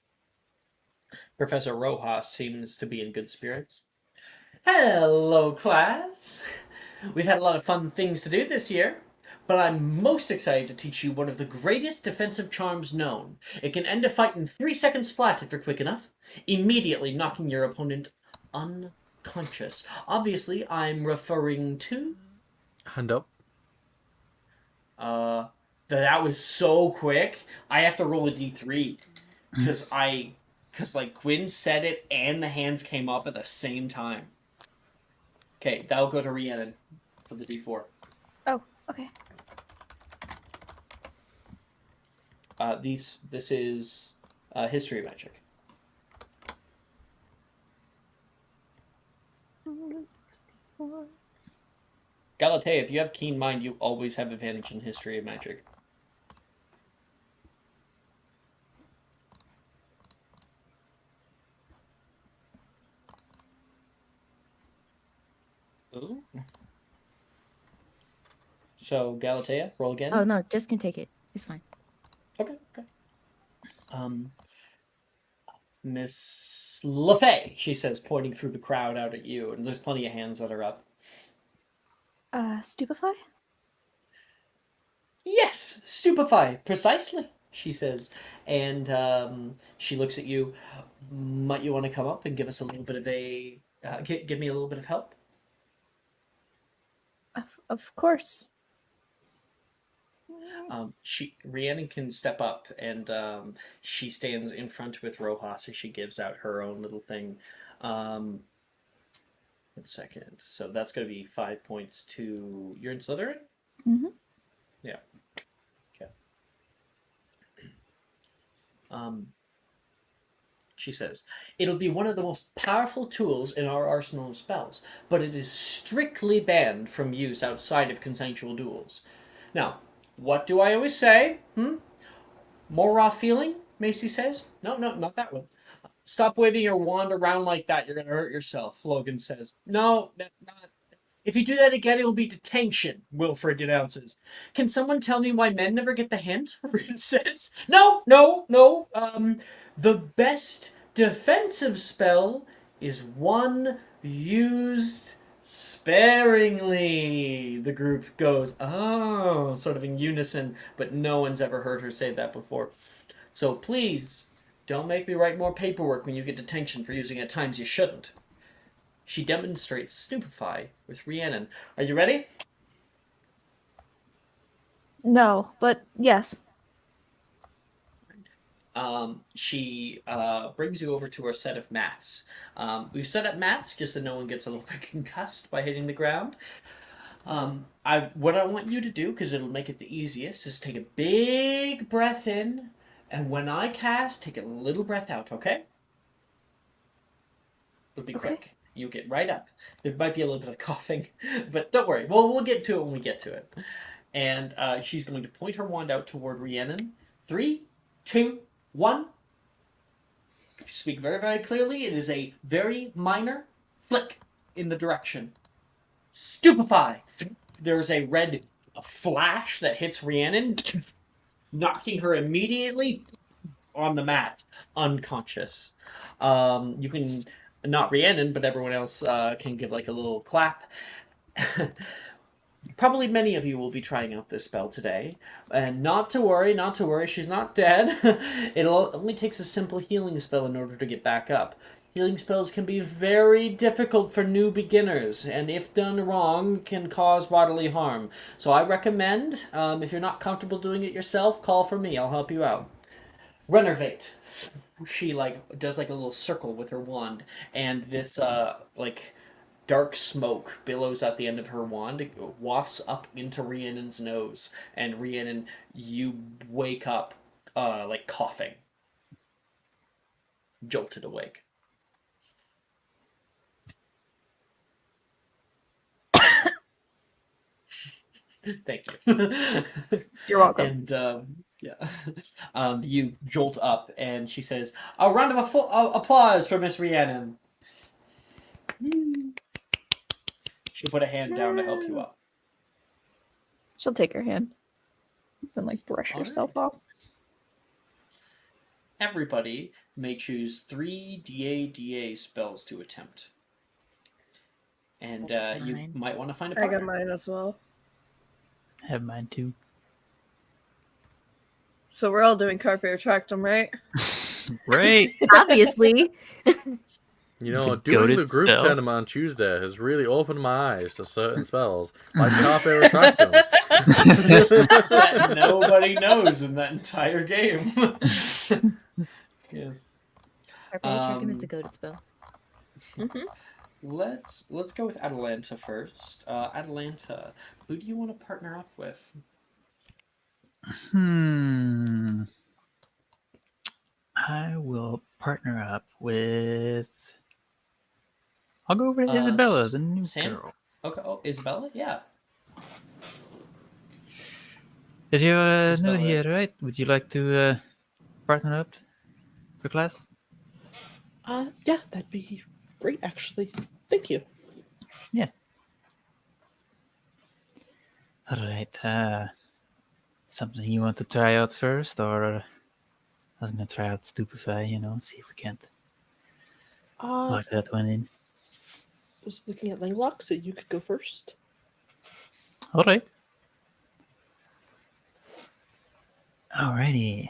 Speaker 5: Professor Rojas seems to be in good spirits. Hello, class! We've had a lot of fun things to do this year, but I'm most excited to teach you one of the greatest defensive charms known. It can end a fight in 3 seconds flat if you're quick enough, immediately knocking your opponent unconscious. Obviously, I'm referring to...
Speaker 7: Hand up.
Speaker 5: That was so quick. I have to roll a d3 because like Gwyn said it and the hands came up at the same time. Okay, that'll go to Rhiannon for the d4.
Speaker 8: Oh, okay.
Speaker 5: This is history magic. Galatea, if you have keen mind, you always have advantage in history of magic. Ooh. So Galatea, roll again.
Speaker 6: Oh no, Jess can take it. It's fine.
Speaker 5: Okay. Miss LaFay, she says, pointing through the crowd out at you, and there's plenty of hands that are up.
Speaker 8: Stupefy?
Speaker 5: Yes, stupefy, precisely, she says. And she looks at you. Might you want to come up and give us a little bit of a... give me a little bit of help?
Speaker 8: Of course.
Speaker 5: Rhiannon can step up, and she stands in front with Rojas as she gives out her own little thing. 1 second. So that's going to be 5 points to... You're in Slytherin?
Speaker 8: Mm-hmm.
Speaker 5: Yeah. Okay. She says, it'll be one of the most powerful tools in our arsenal of spells, but it is strictly banned from use outside of consensual duels. Now, what do I always say? More raw feeling, Macy says. No, not that one. Stop waving your wand around like that. You're going to hurt yourself, Logan says. No, not. If you do that again, it will be detention, Wilfred announces. Can someone tell me why men never get the hint? Rin says. No. The best defensive spell is one used sparingly. The group goes, oh, sort of in unison, but no one's ever heard her say that before. So please, don't make me write more paperwork when you get detention for using at times you shouldn't. She demonstrates Stupefy with Rhiannon. Are you ready?
Speaker 8: No, but yes.
Speaker 5: She brings you over to our set of mats. We've set up mats just so no one gets a little bit concussed by hitting the ground. What I want you to do, because it'll make it the easiest, is take a big breath in, and when I cast, take a little breath out, okay? It'll be quick. You get right up. There might be a little bit of coughing, but don't worry. We'll get to it when we get to it. And she's going to point her wand out toward Rhiannon. 3, 2, 1. If you speak very, very clearly, it is a very minor flick in the direction. Stupefy! There's a red flash that hits Rhiannon, knocking her immediately on the mat, unconscious. You can... Not Rhiannon, but everyone else can give like a little clap. Probably many of you will be trying out this spell today. And not to worry, she's not dead. It only takes a simple healing spell in order to get back up. Healing spells can be very difficult for new beginners, and if done wrong, can cause bodily harm. So I recommend, if you're not comfortable doing it yourself, call for me. I'll help you out. Renervate. She does a little circle with her wand, and this dark smoke billows out the end of her wand. It wafts up into Rhiannon's nose, and Rhiannon, you wake up coughing, jolted awake. Thank you.
Speaker 8: You're welcome.
Speaker 5: And you jolt up, and she says, "A round of applause for Miss Rhiannon." She'll put a hand down to help you up.
Speaker 8: She'll take her hand and brush herself off.
Speaker 5: Everybody may choose 3 DA spells to attempt. And you might want to find a partner.
Speaker 4: I got mine as well.
Speaker 9: I have mine too.
Speaker 4: So we're all doing Carpe Retractum, right?
Speaker 9: Right.
Speaker 6: Obviously.
Speaker 7: You know,
Speaker 9: The
Speaker 7: doing the
Speaker 9: goated
Speaker 7: group
Speaker 9: spell.
Speaker 7: tournament on Tuesday has really opened my eyes to certain spells, like Carpe Retractum.
Speaker 5: That nobody knows in that entire game. Yeah.
Speaker 6: Carpe Retractum is the goated spell.
Speaker 4: Mm-hmm.
Speaker 5: Let's go with Atalanta first. Atalanta, who do you want to partner up with?
Speaker 9: I will partner up with. I'll go with Isabella, the new
Speaker 5: Sam?
Speaker 9: girl.
Speaker 5: Okay. Oh, Isabella? Yeah.
Speaker 9: Did you
Speaker 5: It's
Speaker 9: new
Speaker 5: not
Speaker 9: here,
Speaker 5: right.
Speaker 9: right? Would you like to partner up for class?
Speaker 10: Yeah, that'd be great, actually. Thank you.
Speaker 9: Yeah. All right. Something you want to try out first, or I was gonna try out Stupefy, see if we can't lock that one in.
Speaker 10: Was looking at Langlock, so you could go first.
Speaker 9: All right. Alrighty.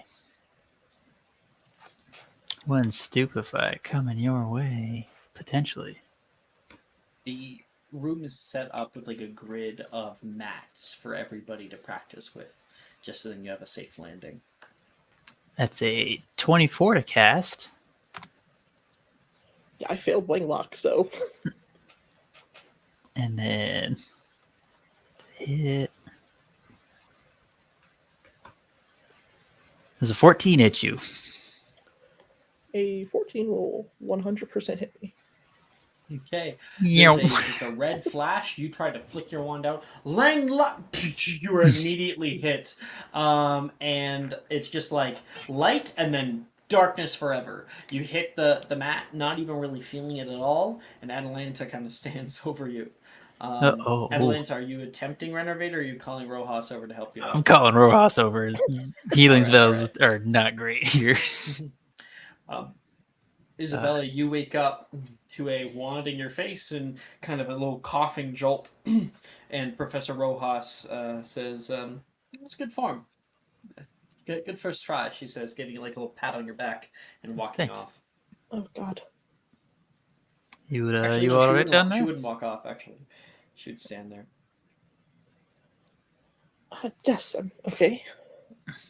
Speaker 9: One Stupefy coming your way, potentially.
Speaker 5: The room is set up with like a grid of mats for everybody to practice with, just so then you have a safe landing.
Speaker 9: That's a 24 to cast.
Speaker 10: Yeah, I failed Langlock, so
Speaker 9: And then hit. There's a 14 hit you.
Speaker 10: a 14 will 100% hit me.
Speaker 5: Okay.
Speaker 9: Yow.
Speaker 5: There's just a red flash. You try to flick your wand out. You were immediately hit. And it's just like light and then darkness forever. You hit the mat, not even really feeling it at all, and Atalanta kind of stands over you.
Speaker 9: Uh-oh.
Speaker 5: Atalanta, are you attempting Renovate, or are you calling Rojas over to help you out?
Speaker 9: I'm calling Rojas over. Healing
Speaker 5: Alright,
Speaker 9: spells are not great here.
Speaker 5: Isabella, you wake up to a wand in your face and kind of a little coughing jolt. And Professor Rojas says, "That's good form. Good first try," she says, giving you like a little pat on your back and walking
Speaker 9: Thanks.
Speaker 5: off.
Speaker 10: Oh, God.
Speaker 9: You
Speaker 5: Actually,
Speaker 9: you
Speaker 5: no,
Speaker 9: all right down
Speaker 5: she
Speaker 9: there?
Speaker 5: wouldn't walk off, actually. She would stand there.
Speaker 10: Yes, I'm okay.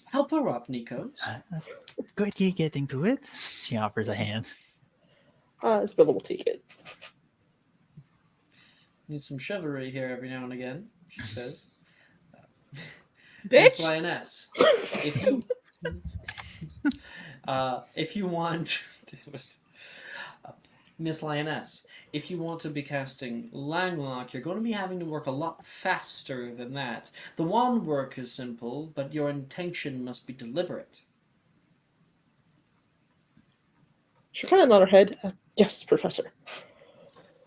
Speaker 5: Help her up, Nikos.
Speaker 9: Go ahead, getting to it. She offers a hand.
Speaker 10: Isabella will take it.
Speaker 5: Need some chivalry here every now and again, she says.
Speaker 4: Bitch!
Speaker 5: Miss Lioness, if you want, Miss Lioness, if you want to be casting Langlock, you're going to be having to work a lot faster than that. The wand work is simple, but your intention must be deliberate.
Speaker 10: She'll kind of nod her head. Yes, Professor.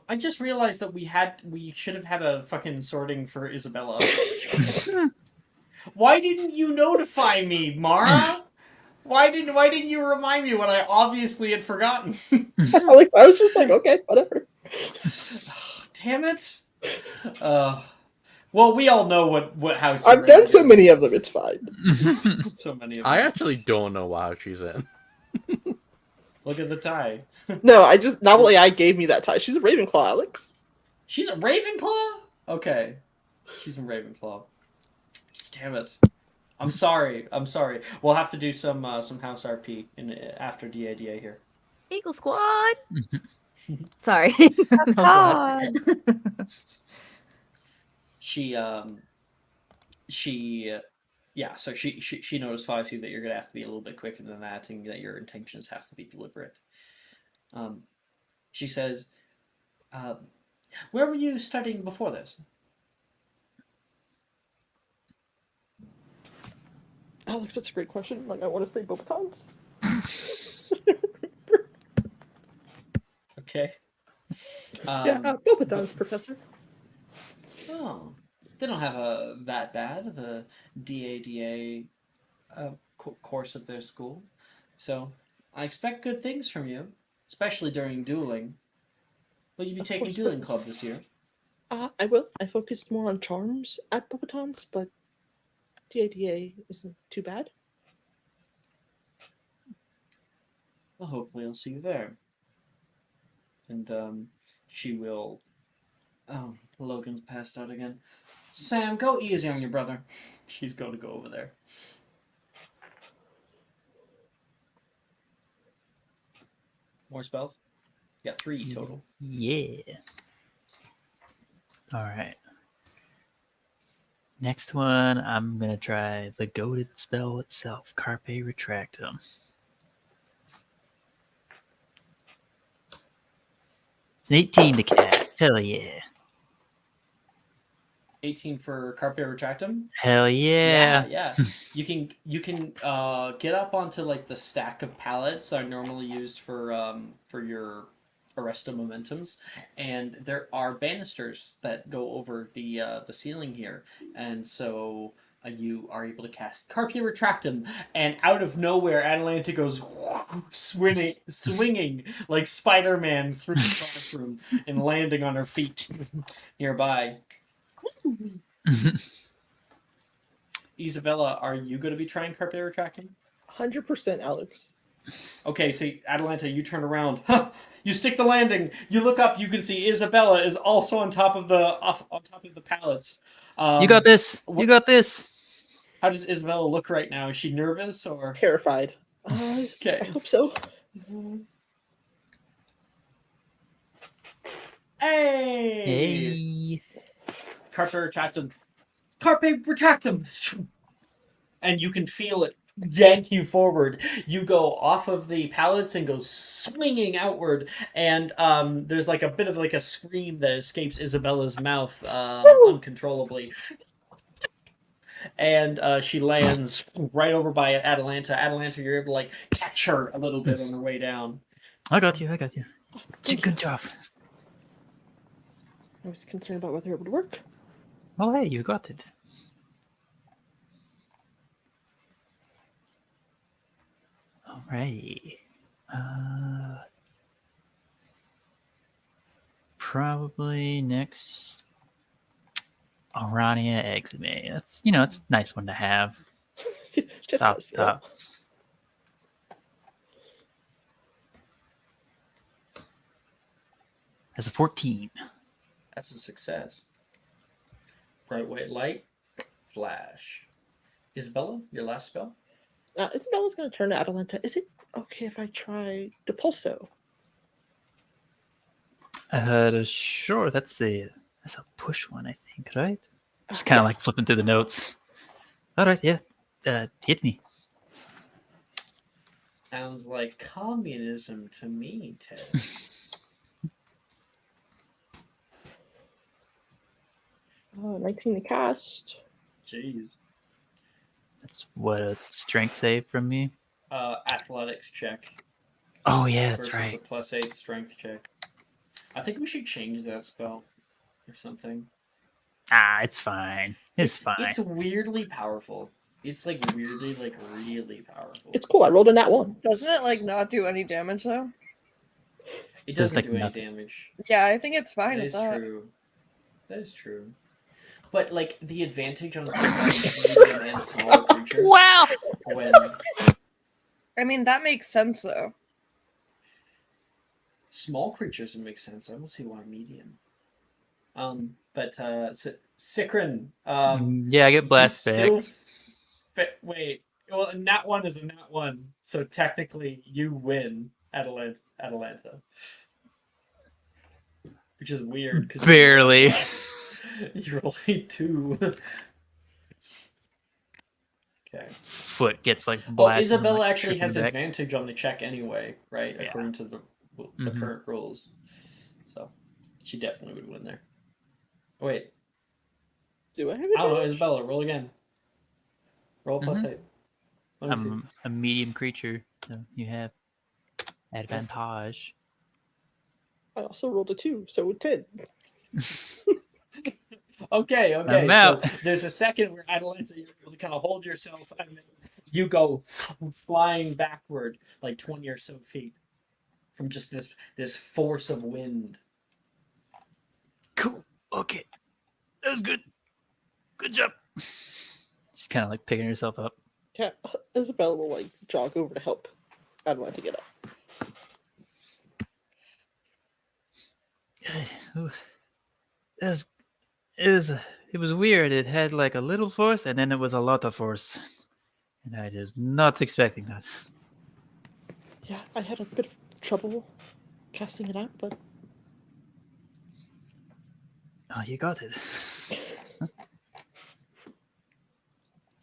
Speaker 5: I just realized that we should have had a fucking sorting for Isabella. Why didn't you notify me, Mara? Why didn't you remind me when I obviously had forgotten?
Speaker 10: I was just like, okay, whatever.
Speaker 5: Damn it. Well, we all know what house
Speaker 10: I've
Speaker 5: you're
Speaker 10: done
Speaker 5: in,
Speaker 10: so
Speaker 5: yes.
Speaker 10: many of them, it's fine.
Speaker 5: So many of
Speaker 7: I
Speaker 5: them.
Speaker 7: actually don't know what house she's in.
Speaker 5: Look at the tie.
Speaker 10: No, I just, not I gave me that tie. She's a Ravenclaw, Alex.
Speaker 5: She's a Ravenclaw? Okay. She's a Ravenclaw. Damn it. I'm sorry. We'll have to do some house RP after DADA here.
Speaker 6: Eagle Squad. Sorry.
Speaker 1: God.
Speaker 5: So she notifies you that you're gonna have to be a little bit quicker than that, and that your intentions have to be deliberate. She says, "Where were you studying before this?"
Speaker 10: Alex, that's a great question. Like, I want to say Beauxbatons.
Speaker 5: Okay.
Speaker 10: Beauxbatons, Professor.
Speaker 5: Oh, they don't have that bad of a DADA course at their school, so I expect good things from you, especially during dueling. Will you be
Speaker 10: Of
Speaker 5: taking
Speaker 10: course,
Speaker 5: dueling
Speaker 10: but-
Speaker 5: club this year?
Speaker 10: I will. I focused more on charms at Beauxbatons, but DADA isn't too bad.
Speaker 5: Well, hopefully I'll see you there. And she will. Oh, Logan's passed out again. Sam, go easy on your brother. She's going to go over there. More spells? You got 3 total.
Speaker 9: Yeah. All right. Next one, I'm going to try the goaded spell itself, Carpe Retractum. It's an 18 to cast. Hell yeah.
Speaker 5: 18 for Carpe Retractum.
Speaker 9: Hell yeah.
Speaker 5: Yeah. You can get up onto like the stack of pallets that are normally used for your Arresto Momentums, and there are banisters that go over the ceiling here, and so you are able to cast Carpe Retractum, and out of nowhere, Atalanta goes swinging like Spider-Man through the classroom and landing on her feet nearby. Isabella, are you going to be trying Carpe Retractum?
Speaker 10: 100% Alex.
Speaker 5: Okay, so Atalanta, you turn around. Huh! You stick the landing. You look up. You can see Isabella is also on top of the pallets.
Speaker 9: You got this. You got this.
Speaker 5: How does Isabella look right now? Is she nervous or
Speaker 10: Terrified.
Speaker 5: okay?
Speaker 10: I hope so.
Speaker 5: Hey!
Speaker 9: Hey.
Speaker 5: Carpe Retractum. Carpe Retractum! And you can feel it yank you forward. You go off of the pallets and go swinging outward, and there's like a bit of like a scream that escapes Isabella's mouth uncontrollably. And she lands right over by Atalanta. Atalanta, you're able to like catch her a little bit on her way down.
Speaker 9: I got you. Good job.
Speaker 10: I was concerned about whether it would work.
Speaker 9: Well, hey, you got it. All right. Probably next, Arania Exime. That's it's a nice one to have.
Speaker 10: Just
Speaker 9: Off
Speaker 10: us,
Speaker 9: the top. That's a 14.
Speaker 5: That's a success. Bright white light, flash. Isabella, your last spell?
Speaker 10: Isabella's going to turn to Atalanta. Is it okay if I try Depulso?
Speaker 9: Sure. That's a push one, I think, right? Just kind of like flipping through the notes. All right, yeah. Hit me.
Speaker 5: Sounds like communism to me, Ted.
Speaker 10: 19 to cast.
Speaker 5: Jeez.
Speaker 9: That's what a strength save from me.
Speaker 5: Athletics check.
Speaker 9: Oh yeah, that's
Speaker 5: versus
Speaker 9: right.
Speaker 5: a +8 strength check. I think we should change that spell or something.
Speaker 9: It's fine. It's fine.
Speaker 5: It's weirdly powerful. It's like weirdly, like really powerful.
Speaker 10: It's cool. I rolled a nat 1.
Speaker 4: Doesn't it like not do any damage though?
Speaker 5: It
Speaker 9: Does,
Speaker 5: doesn't
Speaker 9: like,
Speaker 5: do any
Speaker 9: nothing.
Speaker 5: damage.
Speaker 4: Yeah, I think it's fine
Speaker 5: That
Speaker 4: with
Speaker 5: is
Speaker 4: that.
Speaker 5: true. That is true. But like the advantage on medium and small creatures.
Speaker 9: Wow.
Speaker 5: When
Speaker 4: I mean, that makes sense though.
Speaker 5: small creatures would make sense. I don't see why medium. But Sikrin.
Speaker 9: Yeah, I get blast
Speaker 5: you
Speaker 9: back.
Speaker 5: wait. Well, a nat 1 is a nat 1, so technically you win, Atalanta. Which is weird because
Speaker 9: Barely.
Speaker 5: you roll a 2. Okay.
Speaker 9: Foot gets like
Speaker 5: Well,
Speaker 9: blasted.
Speaker 5: Isabella
Speaker 9: like,
Speaker 5: actually has
Speaker 9: back.
Speaker 5: advantage on the check anyway, right?
Speaker 9: Yeah.
Speaker 5: According to the
Speaker 9: Mhm.
Speaker 5: current rules. So she definitely would win there. Wait.
Speaker 10: Do I have
Speaker 5: I don't know,
Speaker 10: advantage?
Speaker 5: Isabella, roll again. Roll +8. Let me see.
Speaker 9: I'm a medium creature, so you have advantage.
Speaker 10: I also rolled a 2, so 10.
Speaker 5: Okay.
Speaker 9: I'm
Speaker 5: So
Speaker 9: out.
Speaker 5: there's a second where Atalanta, you're able to kind of hold yourself, and then you go flying backward like 20 or so feet from just this force of wind.
Speaker 9: Cool. Okay. That was good. Good job. She's kind of like picking herself up.
Speaker 10: Yeah, Isabella will like jog over to help Atalanta get up.
Speaker 9: It was weird. It had like a little force, and then it was a lot of force, and I was not expecting that.
Speaker 10: Yeah, I had a bit of trouble casting it out, but
Speaker 9: Oh, you got it.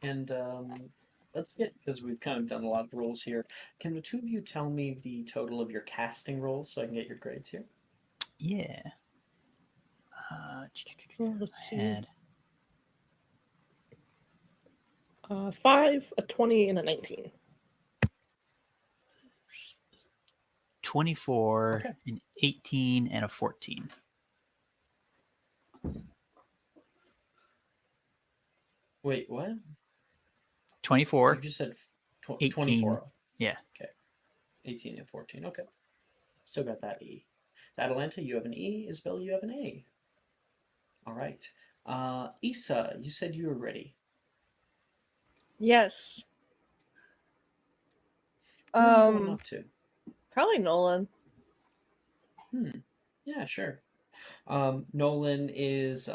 Speaker 5: And let's get, because we've kind of done a lot of rolls here. Can the two of you tell me the total of your casting rolls so I can get your grades here?
Speaker 9: Yeah.
Speaker 10: let's
Speaker 9: I
Speaker 10: see.
Speaker 9: had
Speaker 10: 5, a 20, and a 19.
Speaker 9: 24,
Speaker 5: Okay.
Speaker 9: an 18, and a 14.
Speaker 5: Wait, what?
Speaker 9: 24,
Speaker 5: You just said
Speaker 9: 18.
Speaker 5: 24.
Speaker 9: Yeah.
Speaker 5: 18 and 14. Okay. Still got that E. Atalanta, you have an E. Isabel, you have an A. All right. Issa, you said you were ready.
Speaker 4: Yes.
Speaker 5: Who are you going up to?
Speaker 4: Probably Nolan.
Speaker 5: Yeah, sure. Nolan is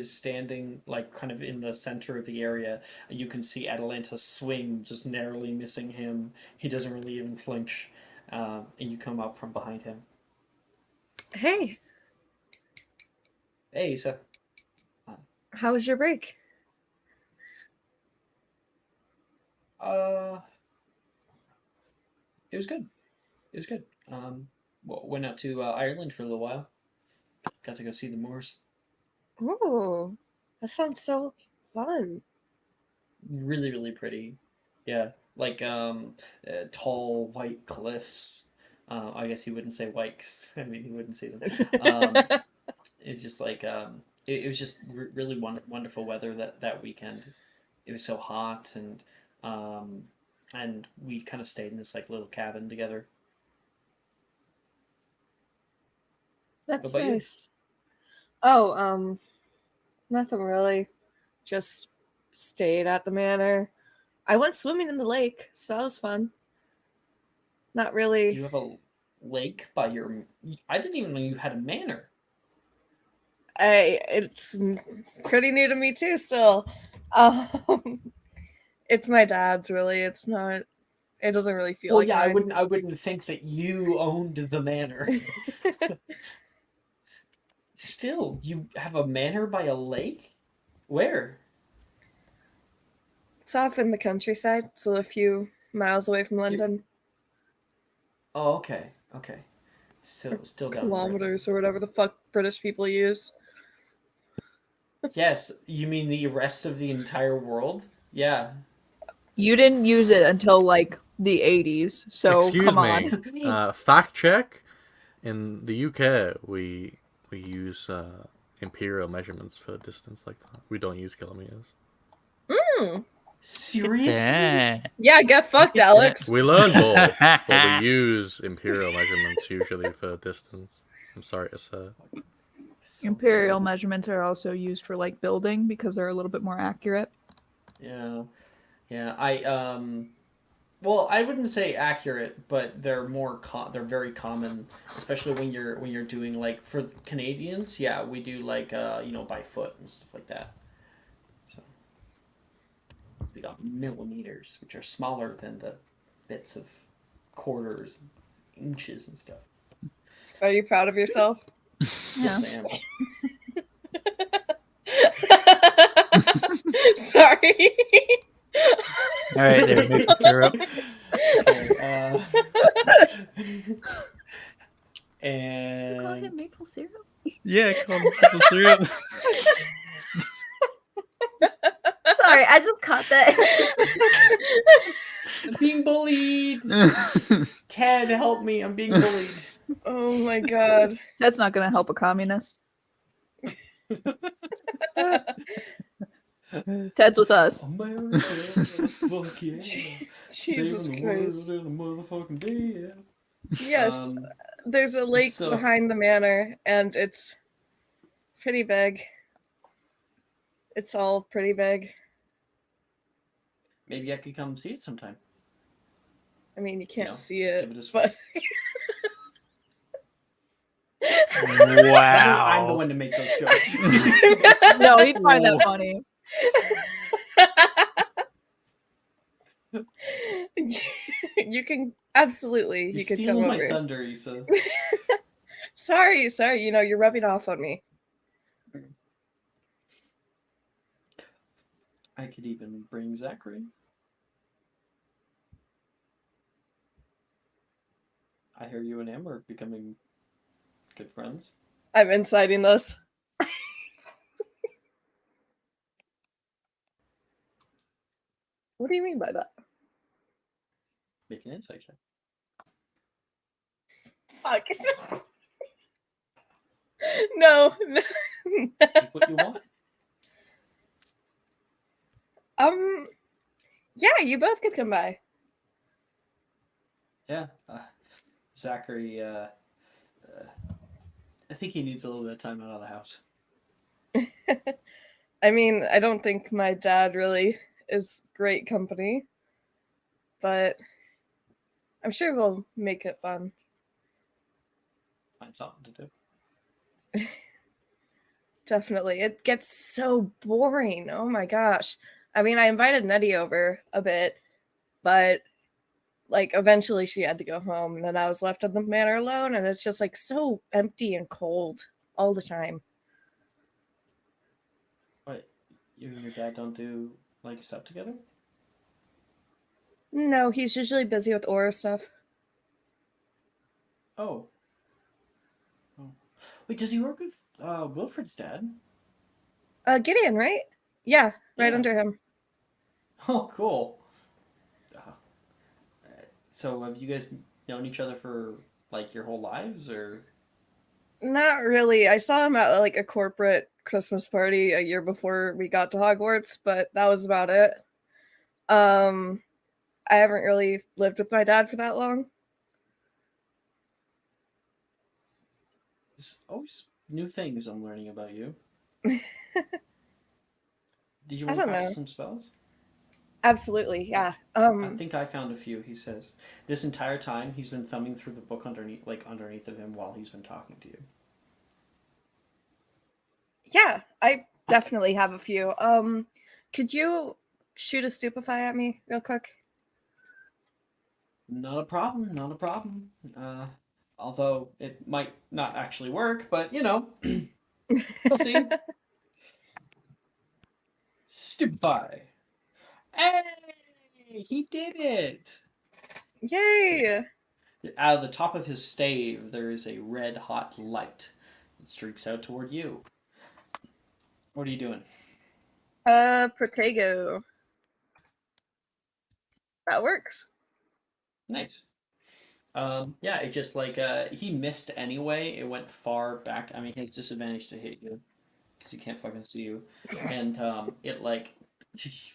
Speaker 5: standing like kind of in the center of the area. You can see Atalanta swing, just narrowly missing him. He doesn't really even flinch, and you come up from behind him.
Speaker 4: Hey,
Speaker 5: Hey, Issa.
Speaker 4: how was your break?
Speaker 5: It was good. It was good. Went out to Ireland for a little while. Got to go see the Moors.
Speaker 4: Oh, that sounds so fun.
Speaker 5: Really, really pretty. Yeah, like tall white cliffs. I guess he wouldn't say white because I mean he wouldn't see them. It's just like it was just really wonderful weather that weekend. It was so hot and we kind of stayed in this like little cabin together.
Speaker 4: That's
Speaker 5: What about you?
Speaker 4: nice. Oh, nothing really. Just stayed at the manor. I went swimming in the lake, so that was fun. Not really.
Speaker 5: You have a lake by your. I didn't even know you had a manor.
Speaker 4: It's pretty new to me too still. Um, it's my dad's really. It's not. It doesn't really feel
Speaker 5: Well,
Speaker 4: like
Speaker 5: yeah,
Speaker 4: mine.
Speaker 5: I wouldn't think that you owned the manor. Still, you have a manor by a lake? Where?
Speaker 4: It's off in the countryside, so a few miles away from London.
Speaker 5: Oh, okay, okay. Still down the road.
Speaker 4: Kilometers or whatever the fuck British people use.
Speaker 5: Yes, you mean the rest of the entire world? Yeah.
Speaker 8: You didn't use it until like the 80s, so
Speaker 7: Excuse
Speaker 8: come
Speaker 7: me.
Speaker 8: on.
Speaker 7: Fact check. In the UK, we use imperial measurements for distance like that. We don't use kilometers.
Speaker 5: Seriously?
Speaker 4: Yeah, get fucked, Alex.
Speaker 7: We learn both, but we use imperial measurements usually for distance. I'm sorry to say.
Speaker 8: Imperial measurements are also used for like building because they're a little bit more accurate.
Speaker 5: Yeah. Yeah, well, I wouldn't say accurate, but they're they're very common, especially when you're doing like for Canadians, yeah, we do like by foot and stuff like that. So we got millimeters, which are smaller than the bits of quarters, inches and stuff.
Speaker 4: Are you proud of yourself?
Speaker 8: Yeah.
Speaker 5: Yes, I am.
Speaker 4: Sorry.
Speaker 9: All right, there, maple syrup.
Speaker 5: Okay,
Speaker 6: You call him
Speaker 5: and
Speaker 6: maple syrup?
Speaker 9: Yeah, call him maple syrup.
Speaker 6: Sorry, I just caught that.
Speaker 5: I'm being bullied. Ted, help me! I'm being bullied.
Speaker 4: Oh my god.
Speaker 8: That's not going to help a communist. Ted's with us.
Speaker 5: America, fuck yeah.
Speaker 4: Jesus
Speaker 5: Saving the
Speaker 4: Christ.
Speaker 5: world in a motherfucking day.
Speaker 4: Yes, there's a lake
Speaker 5: so-
Speaker 4: behind the manor, and it's pretty big. It's all pretty big.
Speaker 5: Maybe I could come see it sometime.
Speaker 4: I mean, you can't
Speaker 5: No,
Speaker 4: see it,
Speaker 5: give it a
Speaker 4: but
Speaker 9: Wow.
Speaker 5: I'm the one to make those jokes.
Speaker 8: No, he'd find that funny.
Speaker 4: you can absolutely.
Speaker 5: You're
Speaker 4: You could come
Speaker 5: stealing my
Speaker 4: over.
Speaker 5: thunder, Issa.
Speaker 4: Sorry. You know, you're rubbing off on me.
Speaker 5: I could even bring Zachary. I hear you and him are becoming good friends.
Speaker 4: I'm inciting this. What do you mean by that?
Speaker 5: Make an insight check.
Speaker 4: Fuck. No.
Speaker 5: Take what you want.
Speaker 4: Yeah, you both could come by.
Speaker 5: Yeah. Zachary, I think he needs a little bit of time out of the house.
Speaker 4: I mean, I don't think my dad really is great company, but I'm sure we'll make it fun.
Speaker 5: Find something to do.
Speaker 4: Definitely. It gets so boring. Oh my gosh. I mean, I invited Nettie over a bit, but like eventually she had to go home and then I was left in the manor alone and it's just like so empty and cold all the time.
Speaker 5: What? You and your dad don't do like stuff together?
Speaker 4: No, he's usually busy with Aura stuff.
Speaker 5: Oh. Oh. Wait, does he work with Wilfred's dad?
Speaker 4: Gideon, right? Yeah, right
Speaker 5: Yeah.
Speaker 4: under him.
Speaker 5: Oh, cool. So have you guys known each other for like your whole lives, or?
Speaker 4: Not really. I saw him at like a corporate Christmas party a year before we got to Hogwarts, but that was about it. I haven't really lived with my dad for that long.
Speaker 5: There's always new things I'm learning about you. Did you
Speaker 4: I
Speaker 5: want to
Speaker 4: don't
Speaker 5: practice
Speaker 4: know.
Speaker 5: some spells?
Speaker 4: Absolutely, yeah.
Speaker 5: I think I found a few, he says. This entire time he's been thumbing through the book underneath of him while he's been talking to you.
Speaker 4: Yeah, I definitely have a few. Could you shoot a stupefy at me real quick?
Speaker 5: Not a problem, not a problem. Although it might not actually work, but you know, we'll see. Stupefy. Hey! He did it!
Speaker 4: Yay!
Speaker 5: Out of the top of his stave, there is a red hot light that streaks out toward you. What are you doing?
Speaker 4: Protego. That works.
Speaker 5: Nice. Yeah, it just like he missed anyway. It went far back. I mean, he has disadvantage to hit you because he can't fucking see you, and it like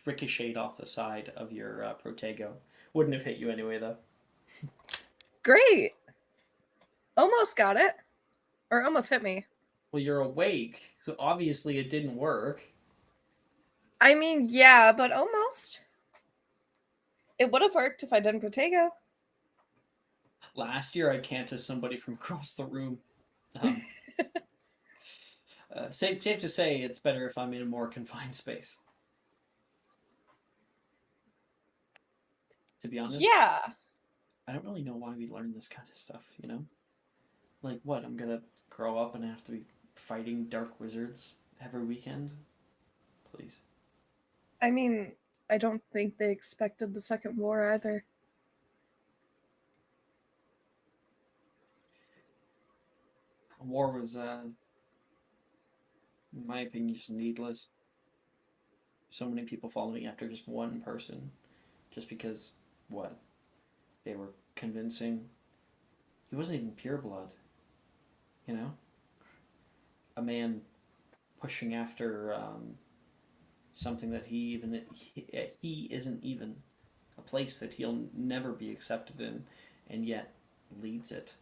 Speaker 5: ricocheted off the side of your Protego. Wouldn't have hit you anyway though.
Speaker 4: Great. Almost got it. Or almost hit me.
Speaker 5: Well, you're awake, so obviously it didn't work.
Speaker 4: I mean, yeah, but almost. It would have worked if I didn't Protego.
Speaker 5: Last year, I canted somebody from across the room. Safe to say, it's better if I'm in a more confined space. To be honest,
Speaker 4: Yeah.
Speaker 5: I don't really know why we learn this kind of stuff, you know? Like, what, I'm gonna grow up and have to be fighting dark wizards every weekend? Please.
Speaker 4: I mean, I don't think they expected the second war either.
Speaker 5: War was, in my opinion, just needless. So many people following after just one person, just because, what, they were convincing. He wasn't even pure blood, you know? A man pushing after something that he isn't even a place that he'll never be accepted in, and yet leads it.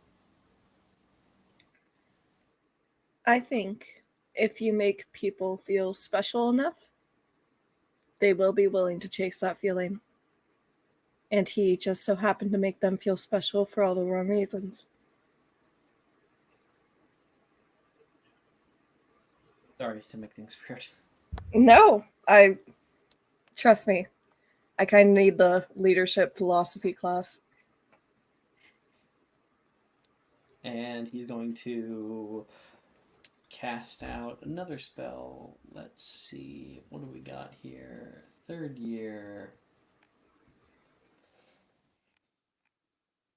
Speaker 4: I think if you make people feel special enough, they will be willing to chase that feeling. And he just so happened to make them feel special for all the wrong reasons.
Speaker 5: Sorry to make things weird.
Speaker 4: No, trust me. I kind of need the leadership philosophy class.
Speaker 5: And he's going to cast out another spell. Let's see. What do we got here? Third year.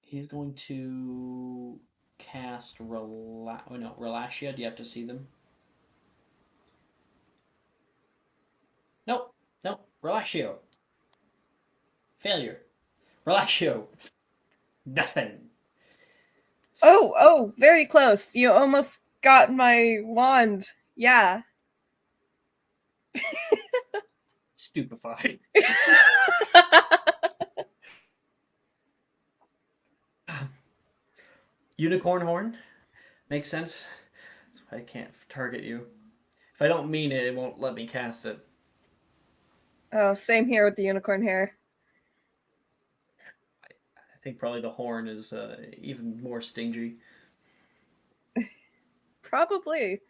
Speaker 5: He's going to cast Relatia. Do you have to see them? Nope. Nope. Relatio. Failure. Relatio. Nothing.
Speaker 4: Oh, very close. You almost got my wand. Yeah.
Speaker 5: Stupefied. Unicorn horn. Makes sense. That's why I can't target you. If I don't mean it, it won't let me cast it.
Speaker 4: Oh, same here with the unicorn hair.
Speaker 5: I think probably the horn is even more stingy.
Speaker 4: Probably.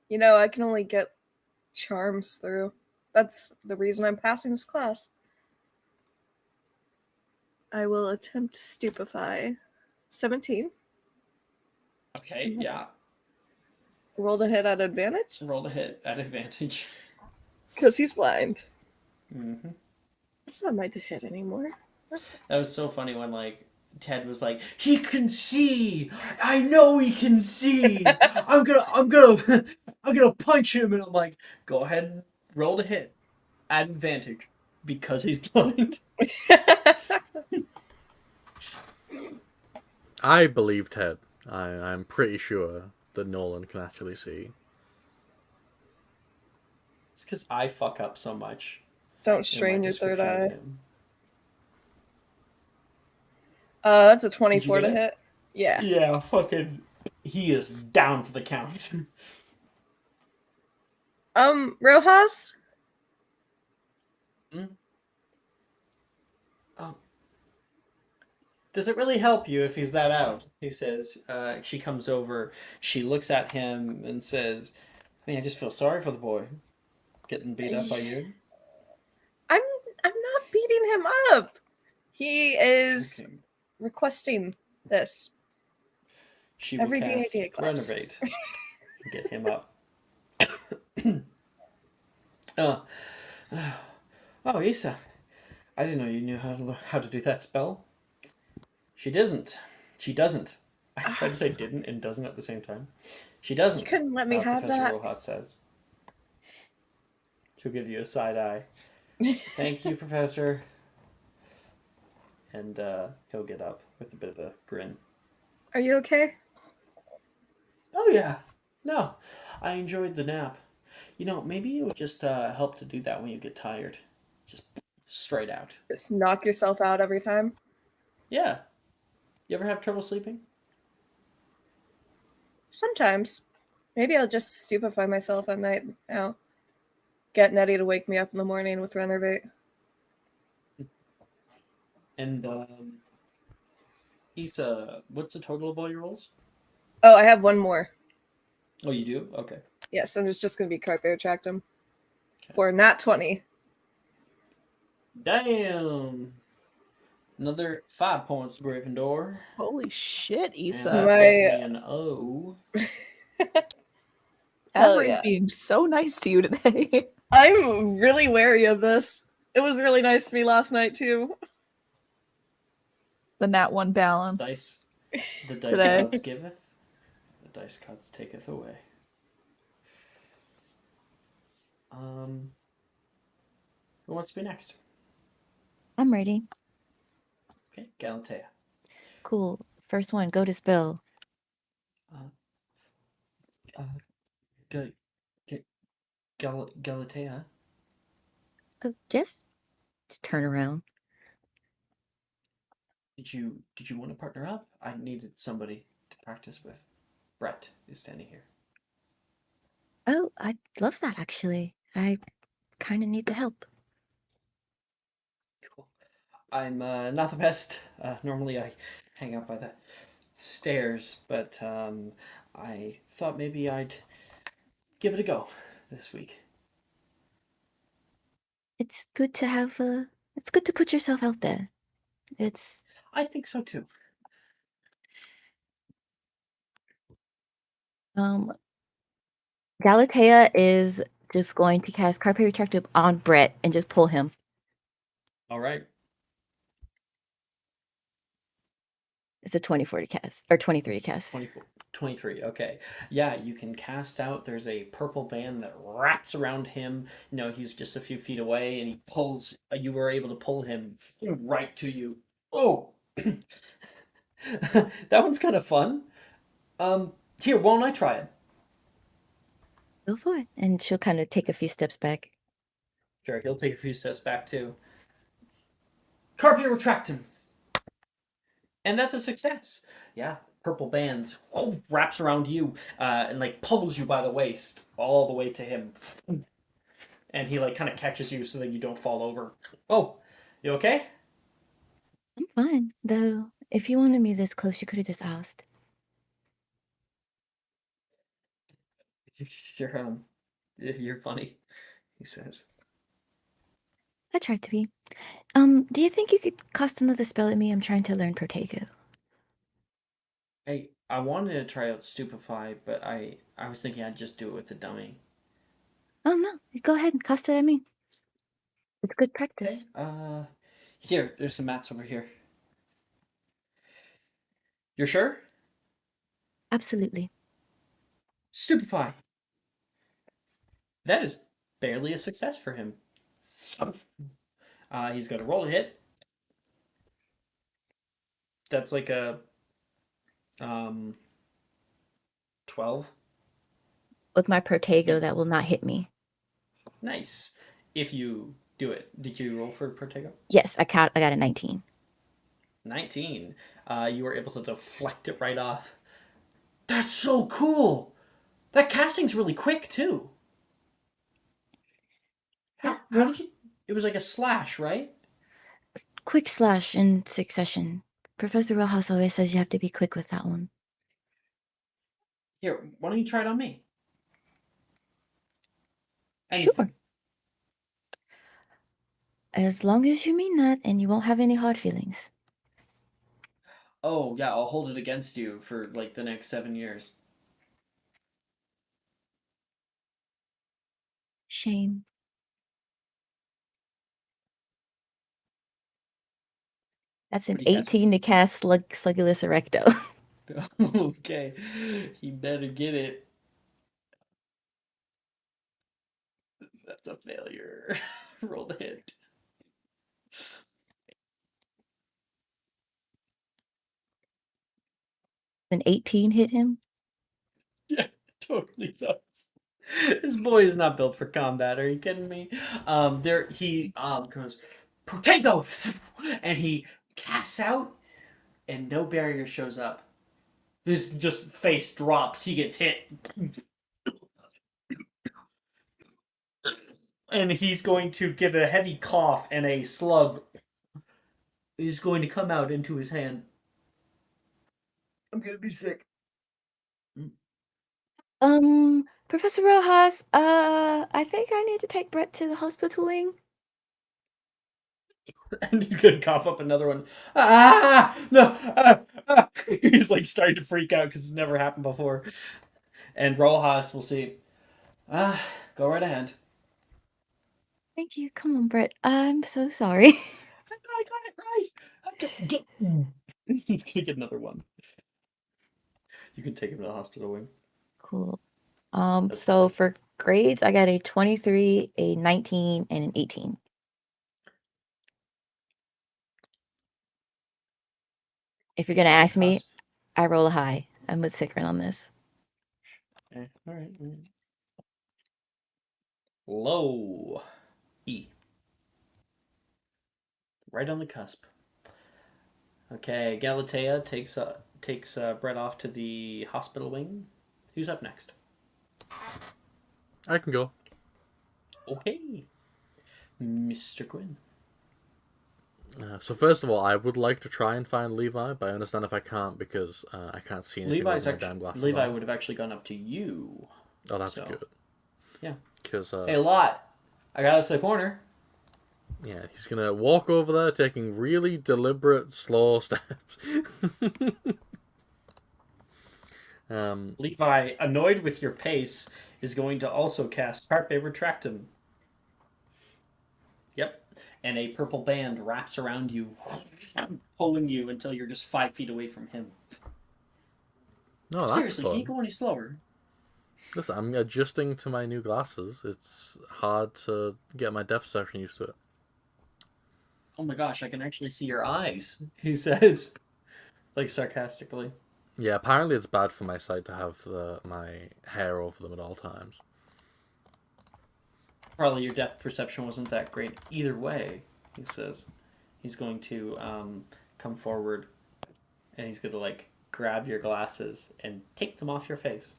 Speaker 4: You know, I can only get charms through. That's the reason I'm passing this class. I will attempt stupefy. 17.
Speaker 5: Okay, yeah.
Speaker 4: Rolled a hit at advantage?
Speaker 5: Roll a hit at advantage.
Speaker 4: Because he's blind.
Speaker 5: Mm-hmm.
Speaker 4: It's not my to hit anymore.
Speaker 5: That was so funny when like Ted was like, "He can see. I know he can see. I'm gonna punch him." And I'm like, "Go ahead and roll to hit at advantage because he's blind."
Speaker 7: I believe Ted. I'm pretty sure that Nolan can actually see.
Speaker 5: It's because I fuck up so much.
Speaker 4: Don't strain your third
Speaker 5: description of
Speaker 4: eye.
Speaker 5: him.
Speaker 4: That's a 24
Speaker 5: Did
Speaker 4: to
Speaker 5: you get
Speaker 4: hit. Yeah.
Speaker 5: Yeah, fucking. He is down for the count.
Speaker 4: Rojas?
Speaker 5: Does it really help you if he's that out? He says. She comes over. She looks at him and says, "I mean, I just feel sorry for the boy getting beat up by you."
Speaker 4: I'm not beating him up. He is
Speaker 5: Okay.
Speaker 4: requesting this.
Speaker 5: She will
Speaker 4: Every
Speaker 5: cast
Speaker 4: D&D class.
Speaker 5: Renovate and get him up. Oh, Issa. I didn't know you knew how to do that spell. She doesn't. She doesn't. I tried to say didn't and doesn't at the same time. She doesn't.
Speaker 4: You couldn't let me have
Speaker 5: Professor
Speaker 4: that.
Speaker 5: Rojas says. She'll give you a side eye. Thank you, Professor. And he'll get up with a bit of a grin.
Speaker 4: Are you okay?
Speaker 5: Oh, yeah. No, I enjoyed the nap. You know, maybe it would just help to do that when you get tired. Just straight out.
Speaker 4: Just knock yourself out every time?
Speaker 5: Yeah. You ever have trouble sleeping?
Speaker 4: Sometimes. Maybe I'll just stupefy myself at night now. Get Nettie to wake me up in the morning with Renovate.
Speaker 5: And, Issa, what's the total of all your rolls?
Speaker 4: Oh, I have one more.
Speaker 5: Oh, you do? Okay.
Speaker 4: Yes, and it's just going to be Carpe Attractum. For a nat 20.
Speaker 5: Damn! Another 5 points, Gryffindor.
Speaker 1: Holy shit,
Speaker 5: And
Speaker 1: Issa.
Speaker 5: that's definitely an O.
Speaker 4: Hell
Speaker 1: Avery's
Speaker 4: yeah.
Speaker 1: being so nice to you today.
Speaker 4: I'm really wary of this. It was really nice to me last night, too.
Speaker 1: The nat 1 balance.
Speaker 5: Dice. The dice
Speaker 1: Today.
Speaker 5: gods giveth, the dice gods taketh away. Who wants to be next?
Speaker 6: I'm ready.
Speaker 5: Okay, Galatea.
Speaker 6: Cool. First one, go to spell.
Speaker 5: Galatea.
Speaker 6: Oh, just turn around.
Speaker 5: Did you want to partner up? I needed somebody to practice with. Brett is standing here.
Speaker 6: Oh, I love that actually. I kind of need the help.
Speaker 5: Cool. I'm not the best. Normally I hang out by the stairs, but I thought maybe I'd give it a go this week.
Speaker 6: It's good to have it's good to put yourself out there. It's
Speaker 5: I think so too.
Speaker 6: Galatea is just going to cast Carpe Retractive on Brett and just pull him.
Speaker 5: All right.
Speaker 6: It's a 24 to cast, or 23 to cast.
Speaker 5: 24, 23. Okay. Yeah, you can cast out. There's a purple band that wraps around him. You know, he's just a few feet away, and he pulls. You were able to pull him right to you. Oh, that one's kind of fun. Here, why don't I try it?
Speaker 6: Go for it. And she'll kind of take a few steps back.
Speaker 5: Sure, he'll take a few steps back too. Carpe retractum. And that's a success. Yeah, purple band wraps around you and like pulls you by the waist all the way to him. And he like kind of catches you so that you don't fall over. Oh, you okay?
Speaker 6: I'm fine, though. If you wanted me this close, you could have just asked.
Speaker 5: Sure, you're funny, he says.
Speaker 6: I tried to be. Do you think you could cast another spell at me? I'm trying to learn Protego.
Speaker 5: Hey, I wanted to try out Stupefy, but I was thinking I'd just do it with the dummy.
Speaker 6: Oh no, go ahead and cast it at me. It's good
Speaker 5: Okay.
Speaker 6: practice.
Speaker 5: Here, there's some mats over here. You're sure?
Speaker 6: Absolutely.
Speaker 5: Stupefy. That is barely a success for him. He's going to roll a hit. That's like a 12.
Speaker 6: With my Protego, that will not hit me.
Speaker 5: Nice. If you do it. Did you roll for Protego?
Speaker 6: Yes, I got a 19.
Speaker 5: 19. You were able to deflect it right off. That's so cool. That casting's really quick too. How did you? It was like a slash, right?
Speaker 6: Quick slash in succession. Professor Rojas always says you have to be quick with that one.
Speaker 5: Here, why don't you try it on me? Anything.
Speaker 6: Sure. As long as you mean that and you won't have any hard feelings.
Speaker 5: Oh, yeah, I'll hold it against you for like the next 7 years.
Speaker 6: Shame. That's an
Speaker 5: What do you cast?
Speaker 6: 18 to cast Slugulus Erecto.
Speaker 5: Okay, he better get it. That's a failure. Roll the hit.
Speaker 6: An 18 hit him?
Speaker 5: Yeah, totally does. This boy is not built for combat. Are you kidding me? There he goes, potato, and he casts out, and no barrier shows up. His just face drops. He gets hit, and he's going to give a heavy cough, and a slug is going to come out into his hand. I'm gonna be sick.
Speaker 6: Professor Rojas, I think I need to take Brett to the hospital wing.
Speaker 5: And he's gonna cough up another one. Ah, no! He's like starting to freak out because it's never happened before. And Rojas will see. Go right ahead.
Speaker 6: Thank you. Come on, Brett. I'm so sorry.
Speaker 5: I got it right. He's gonna get another one. You can take him to the hospital wing.
Speaker 6: Cool.
Speaker 5: That's
Speaker 6: So
Speaker 5: fine.
Speaker 6: for grades, I got a 23, a 19, and an 18. If you're gonna ask me,
Speaker 5: Cusp.
Speaker 6: I roll a high. I'm with Sikrin on this.
Speaker 5: Okay, all right. Low. E. Right on the cusp. Okay, Galatea takes Brett off to the hospital wing. Who's up next?
Speaker 7: I can go.
Speaker 5: Okay, Mr. Quinn.
Speaker 7: So first of all, I would like to try and find Levi, but I understand if I can't because I can't see anything with my damn glasses
Speaker 5: Levi
Speaker 7: on.
Speaker 5: would have actually gone up to you.
Speaker 7: Oh, that's
Speaker 5: so,
Speaker 7: good.
Speaker 5: Yeah.
Speaker 7: Because
Speaker 5: Hey, Lot, I got us to the corner.
Speaker 7: yeah, he's gonna walk over there, taking really deliberate, slow steps.
Speaker 5: Levi, annoyed with your pace, is going to also cast Carpe Retractum. Yep. and a purple band wraps around you, pulling you until you're just 5 feet away from him.
Speaker 7: No, that's
Speaker 5: Seriously,
Speaker 7: fun.
Speaker 5: can you go any slower?
Speaker 7: Listen, I'm adjusting to my new glasses. It's hard to get my depth perception used to it.
Speaker 5: Oh my gosh, I can actually see your eyes, he says, like sarcastically.
Speaker 7: Yeah, apparently it's bad for my sight to have my hair over them at all times.
Speaker 5: Probably your depth perception wasn't that great either way, he says. He's going to come forward, and he's going to, like, grab your glasses and take them off your face.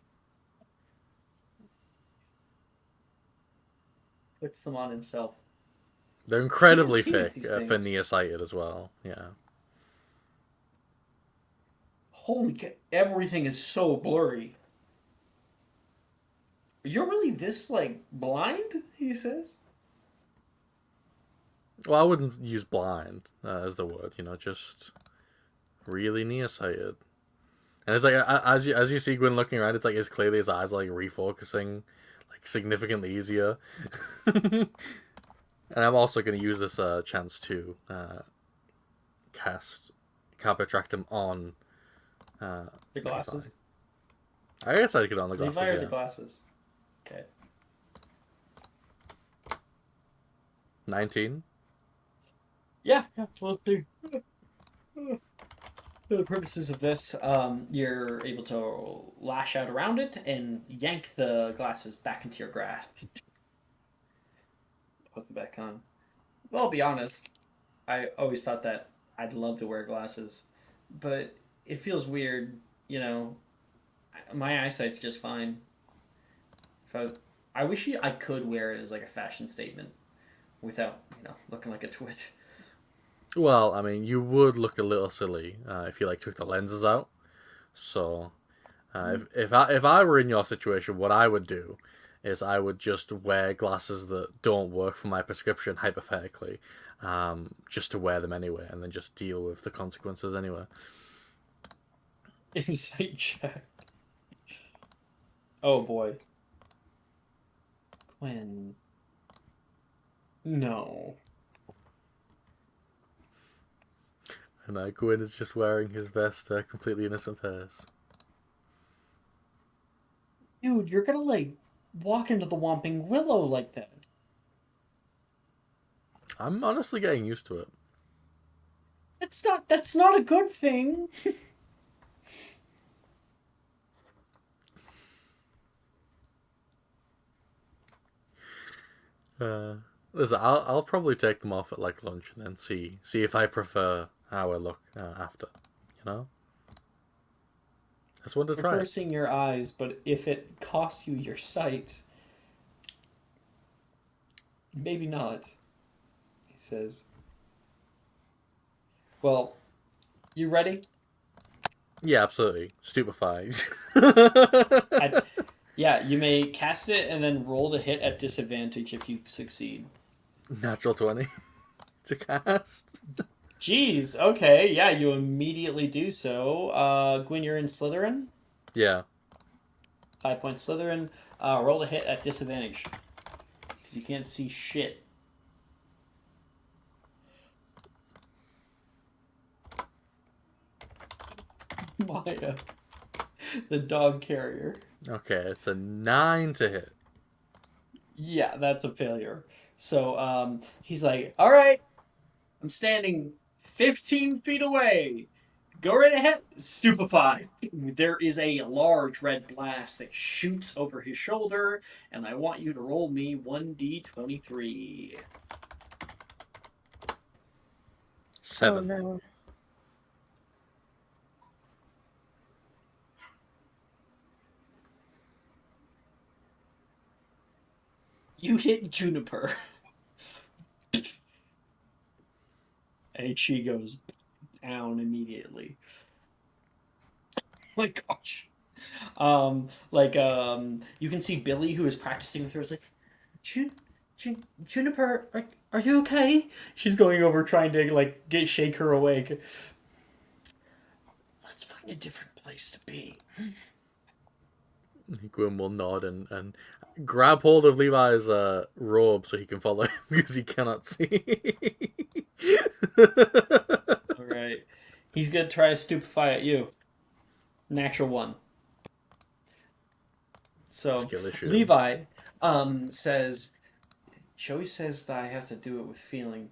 Speaker 5: Puts them on himself.
Speaker 7: They're incredibly
Speaker 5: You can't see
Speaker 7: thick
Speaker 5: these
Speaker 7: for
Speaker 5: things.
Speaker 7: nearsighted as well. Yeah.
Speaker 5: Holy cow, everything is so blurry. You're really this, like, blind? He says.
Speaker 7: Well, I wouldn't use blind as the word. Just really nearsighted. And it's like as you see Gwyn looking around, it's like it's clearly his eyes are like refocusing, like significantly easier. And I'm also going to use this chance to cast Carpet Tractum on
Speaker 5: The glasses.
Speaker 7: Levi. I guess I could on the glasses.
Speaker 5: Levi or
Speaker 7: Yeah.
Speaker 5: the glasses? Okay.
Speaker 7: 19.
Speaker 5: Yeah, well, for the purposes of this, you're able to lash out around it and yank the glasses back into your grasp. Put them back on. Well, I'll be honest, I always thought that I'd love to wear glasses, but it feels weird, my eyesight's just fine. I wish I could wear it as like a fashion statement without, looking like a twit.
Speaker 7: Well, I mean, you would look a little silly if you like took the lenses out. So, if I were in your situation, what I would do is I would just wear glasses that don't work for my prescription, hypothetically, just to wear them anyway, and then just deal with the consequences anyway.
Speaker 5: Insight check. Oh boy. Gwen. No.
Speaker 7: And Gwyn is just wearing his best, completely innocent face.
Speaker 5: Dude, you're gonna, like, walk into the Whomping Willow like that.
Speaker 7: I'm honestly getting used to it.
Speaker 5: That's not a good thing.
Speaker 7: Listen, I'll probably take them off at like lunch and then see if I prefer how I look after. I just want to try
Speaker 5: Prefer
Speaker 7: it.
Speaker 5: seeing your eyes, but if it costs you your sight, maybe not. He says. Well, you ready?
Speaker 7: Yeah, absolutely. Stupefied.
Speaker 5: Yeah, you may cast it and then roll to hit at disadvantage if you succeed.
Speaker 7: Natural 20 to cast.
Speaker 5: Jeez, okay, yeah, you immediately do so. Gwyn, you're in Slytherin?
Speaker 7: Yeah.
Speaker 5: 5 point Slytherin. Roll to hit at disadvantage. Because you can't see shit. Maya. The dog carrier.
Speaker 7: Okay, it's a 9 to hit.
Speaker 5: Yeah, that's a failure. So he's like, all right, I'm standing 15 feet away. Go right ahead. Stupefied. There is a large red blast that shoots over his shoulder, and I want you to roll me 1d23.
Speaker 7: 7.
Speaker 4: Oh no.
Speaker 5: You hit Juniper. And she goes down immediately. Oh my gosh. You can see Billy, who is practicing with her, is like, Juniper, are you okay? She's going over trying to shake her awake. Let's find a different place to be.
Speaker 7: Gwyn will nod and grab hold of Levi's robe so he can follow him because he cannot see.
Speaker 5: All right. He's gonna try to stupefy at you. Natural one. So
Speaker 7: Skill issue.
Speaker 5: Levi says, she always says that I have to do it with feeling.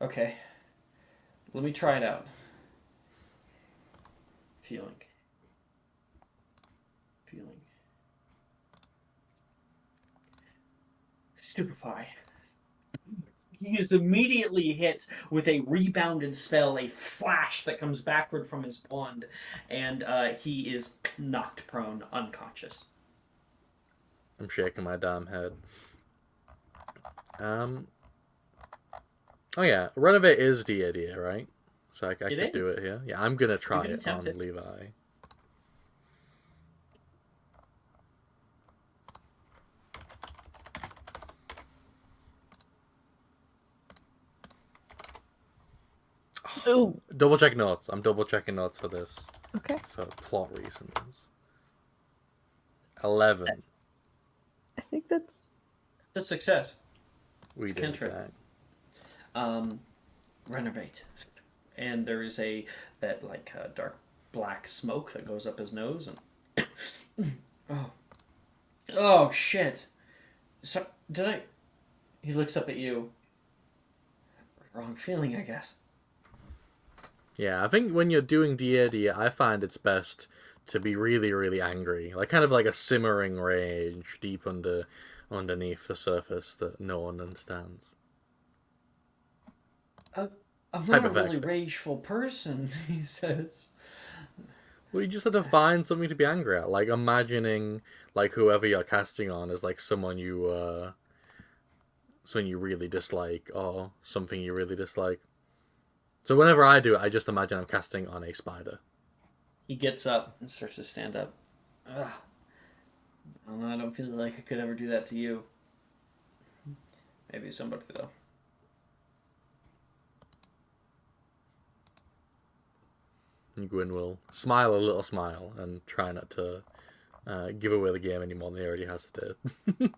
Speaker 5: Okay. Let me try it out. Feeling. Stupefy. He is immediately hit with a rebounded spell, a flash that comes backward from his wand, and he is knocked prone, unconscious.
Speaker 7: I'm shaking my damn head. Oh yeah, Renovate is the idea, right? So I could do it here. Yeah, I'm gonna try it on Levi.
Speaker 8: Oh.
Speaker 7: Double check notes. I'm double checking notes for this.
Speaker 8: Okay.
Speaker 7: For plot reasons. 11.
Speaker 8: I think that's
Speaker 5: a success.
Speaker 7: We did that.
Speaker 5: Renovate, and there is that dark black smoke that goes up his nose, and oh shit! So did I? He looks up at you. Wrong feeling, I guess.
Speaker 7: Yeah, I think when you're doing D&D, I find it's best to be really, really angry, like kind of like a simmering rage deep underneath the surface that no one understands.
Speaker 5: I'm not a really rageful person, he says.
Speaker 7: Well, you just have to find something to be angry at, like imagining like whoever you're casting on is like someone you really dislike or something you really dislike. So whenever I do it, I just imagine I'm casting on a spider.
Speaker 5: He gets up and starts to stand up. Ugh. I don't know, I don't feel like I could ever do that to you. Maybe somebody, though.
Speaker 7: Gwyn will smile a little smile and try not to give away the game any more than he already has to do.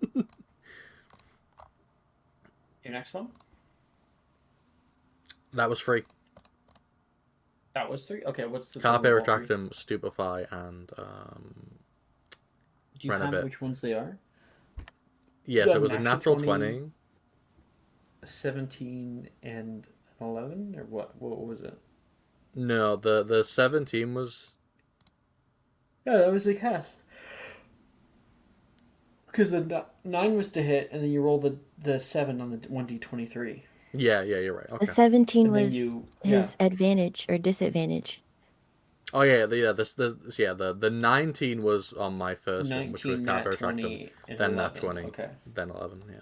Speaker 5: Your next one?
Speaker 7: That was 3.
Speaker 5: That was 3? Okay, what's the
Speaker 7: Carpe Retractum, Stupefy, and
Speaker 5: Do you
Speaker 7: Renovate.
Speaker 5: have which ones they are?
Speaker 7: Yes, it was a natural 20.
Speaker 5: 17 and 11? Or what was it?
Speaker 7: No, the 17 was...
Speaker 5: Yeah, that was the cast. Because the 9 was to hit, and then you roll the 7 on the 1d23.
Speaker 7: Yeah, you're right. Okay.
Speaker 6: The 17 was his advantage or disadvantage.
Speaker 7: Oh yeah, the 19 was on my first
Speaker 5: 19,
Speaker 7: one, which was
Speaker 5: nat
Speaker 7: Carpe
Speaker 5: 20,
Speaker 7: Retractum, then
Speaker 5: 11.
Speaker 7: nat 20,
Speaker 5: okay.
Speaker 7: then 11. Yeah.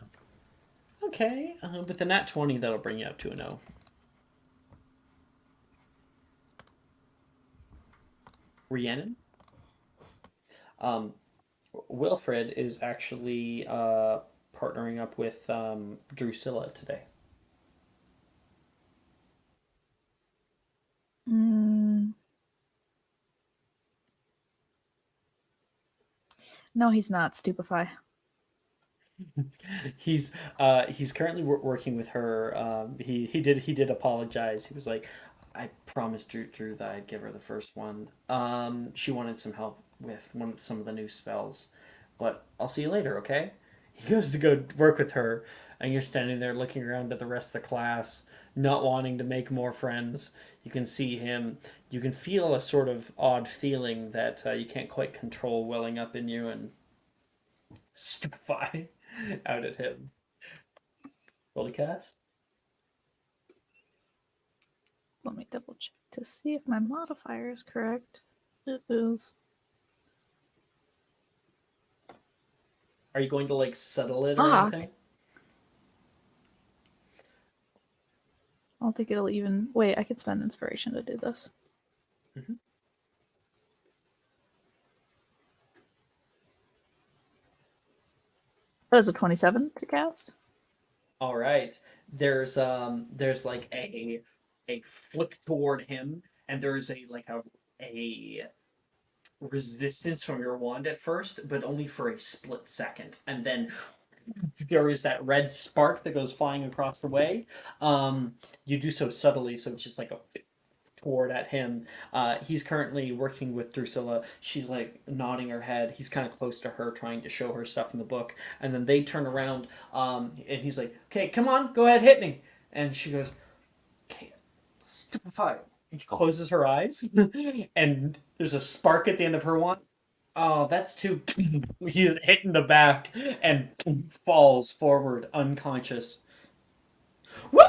Speaker 5: Okay, but the nat 20 that'll bring you up to a 0. Rhiannon? Wilfred is actually partnering up with Drusilla today.
Speaker 8: No, he's not. Stupefy.
Speaker 5: He's currently working with her. He did apologize. He was like, I promised Drew that I'd give her the first one. She wanted some help with some of the new spells, but I'll see you later, okay? He goes to go work with her, and you're standing there looking around at the rest of the class, not wanting to make more friends. You can see him. You can feel a sort of odd feeling that you can't quite control welling up in you, and stupefy out at him. Roll to cast.
Speaker 8: Let me double check to see if my modifier is correct. It is.
Speaker 5: Are you going to settle it or anything?
Speaker 8: I don't think it'll even... Wait, I could spend inspiration to do this.
Speaker 5: Mm-hmm.
Speaker 8: That was a 27 to cast.
Speaker 5: All right. There's a flick toward him, and there's a resistance from your wand at first, but only for a split second, and then there is that red spark that goes flying across the way. You do so subtly, so it's just like a toward at him. He's currently working with Drusilla. She's like nodding her head. He's kind of close to her, trying to show her stuff in the book. And then they turn around, and he's like, "Okay, come on, go ahead, hit me." And she goes, "Okay, stupefy." And she closes her eyes, and there's a spark at the end of her wand. Oh, that's too. He is hit in the back and falls forward unconscious. Woo!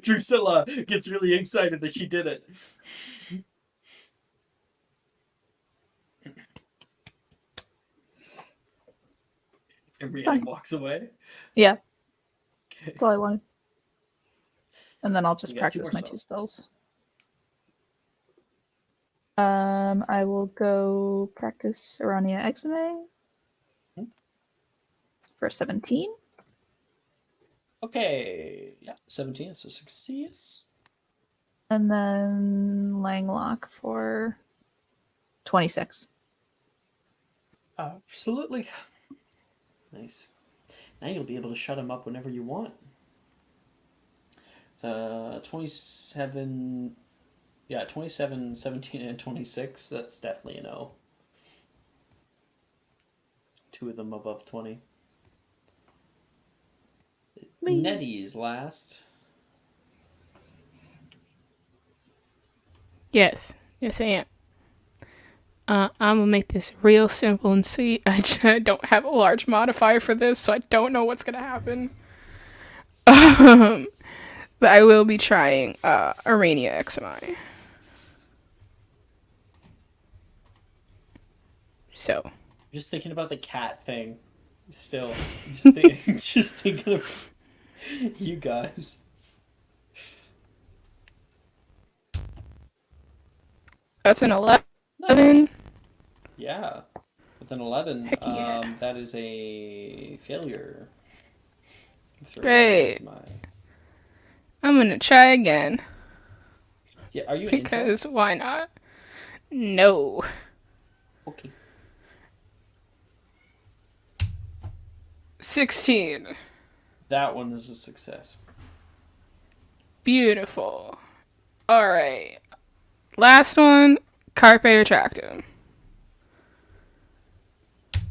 Speaker 5: Drusilla gets really excited that she did it. And Brienne walks away.
Speaker 8: Yeah.
Speaker 5: Okay.
Speaker 8: That's all I wanted. And then I'll just
Speaker 5: You got 2
Speaker 8: practice
Speaker 5: more
Speaker 8: my 2 spells. I will go practice Arania Exime for 17.
Speaker 5: Okay, yeah, 17 is a success.
Speaker 8: And then Langlock for 26.
Speaker 5: Absolutely. Nice. Now you'll be able to shut him up whenever you want. 27... Yeah, 27, 17, and 26. That's definitely a no. 2 of them above 20. Nettie's last.
Speaker 2: Yes, I am. I'm gonna make this real simple and sweet. I don't have a large modifier for this, so I don't know what's gonna happen. But I will be trying Arania XMI. So.
Speaker 5: Just thinking about the cat thing. Still. Just thinking of you guys.
Speaker 2: That's an 11.
Speaker 5: Nice. Yeah. With an 11,
Speaker 2: Heck yeah.
Speaker 5: that is a failure.
Speaker 2: Great. I'm gonna try again.
Speaker 5: Yeah, are you
Speaker 2: because why not? No.
Speaker 5: Okay.
Speaker 2: 16.
Speaker 5: That one is a success.
Speaker 2: Beautiful. Alright. Last one, Carpe Retractum.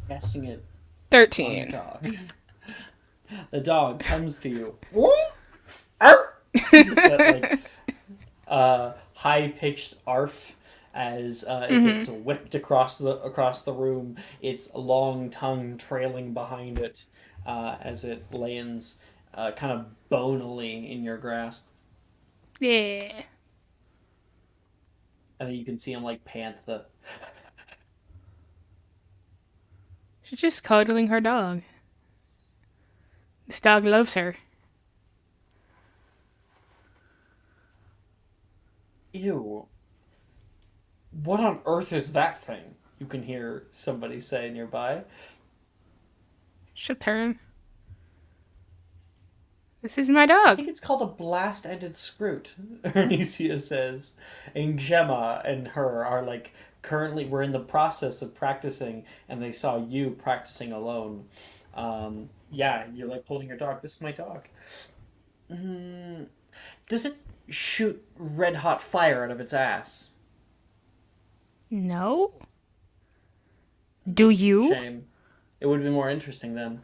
Speaker 5: Casting it
Speaker 2: 13.
Speaker 5: on the dog. The dog comes to you. It's that, like, high-pitched arf as it gets whipped across the room. Its long tongue trailing behind it as it lands kind of bonily in your grasp.
Speaker 2: Yeah.
Speaker 5: And then you can see him like pant the.
Speaker 2: She's just cuddling her dog. This dog loves her.
Speaker 5: Ew. What on earth is that thing? You can hear somebody say nearby.
Speaker 2: She'll turn. This is my
Speaker 5: I
Speaker 2: dog.
Speaker 5: think it's called a blast-ended scroot, Ernisia says. And Gemma and her are like, currently we're in the process of practicing, and they saw you practicing alone. Yeah, you're like holding your dog. This is my dog. Does it shoot red-hot fire out of its ass?
Speaker 2: No? Do you?
Speaker 5: Shame. It would be more interesting then.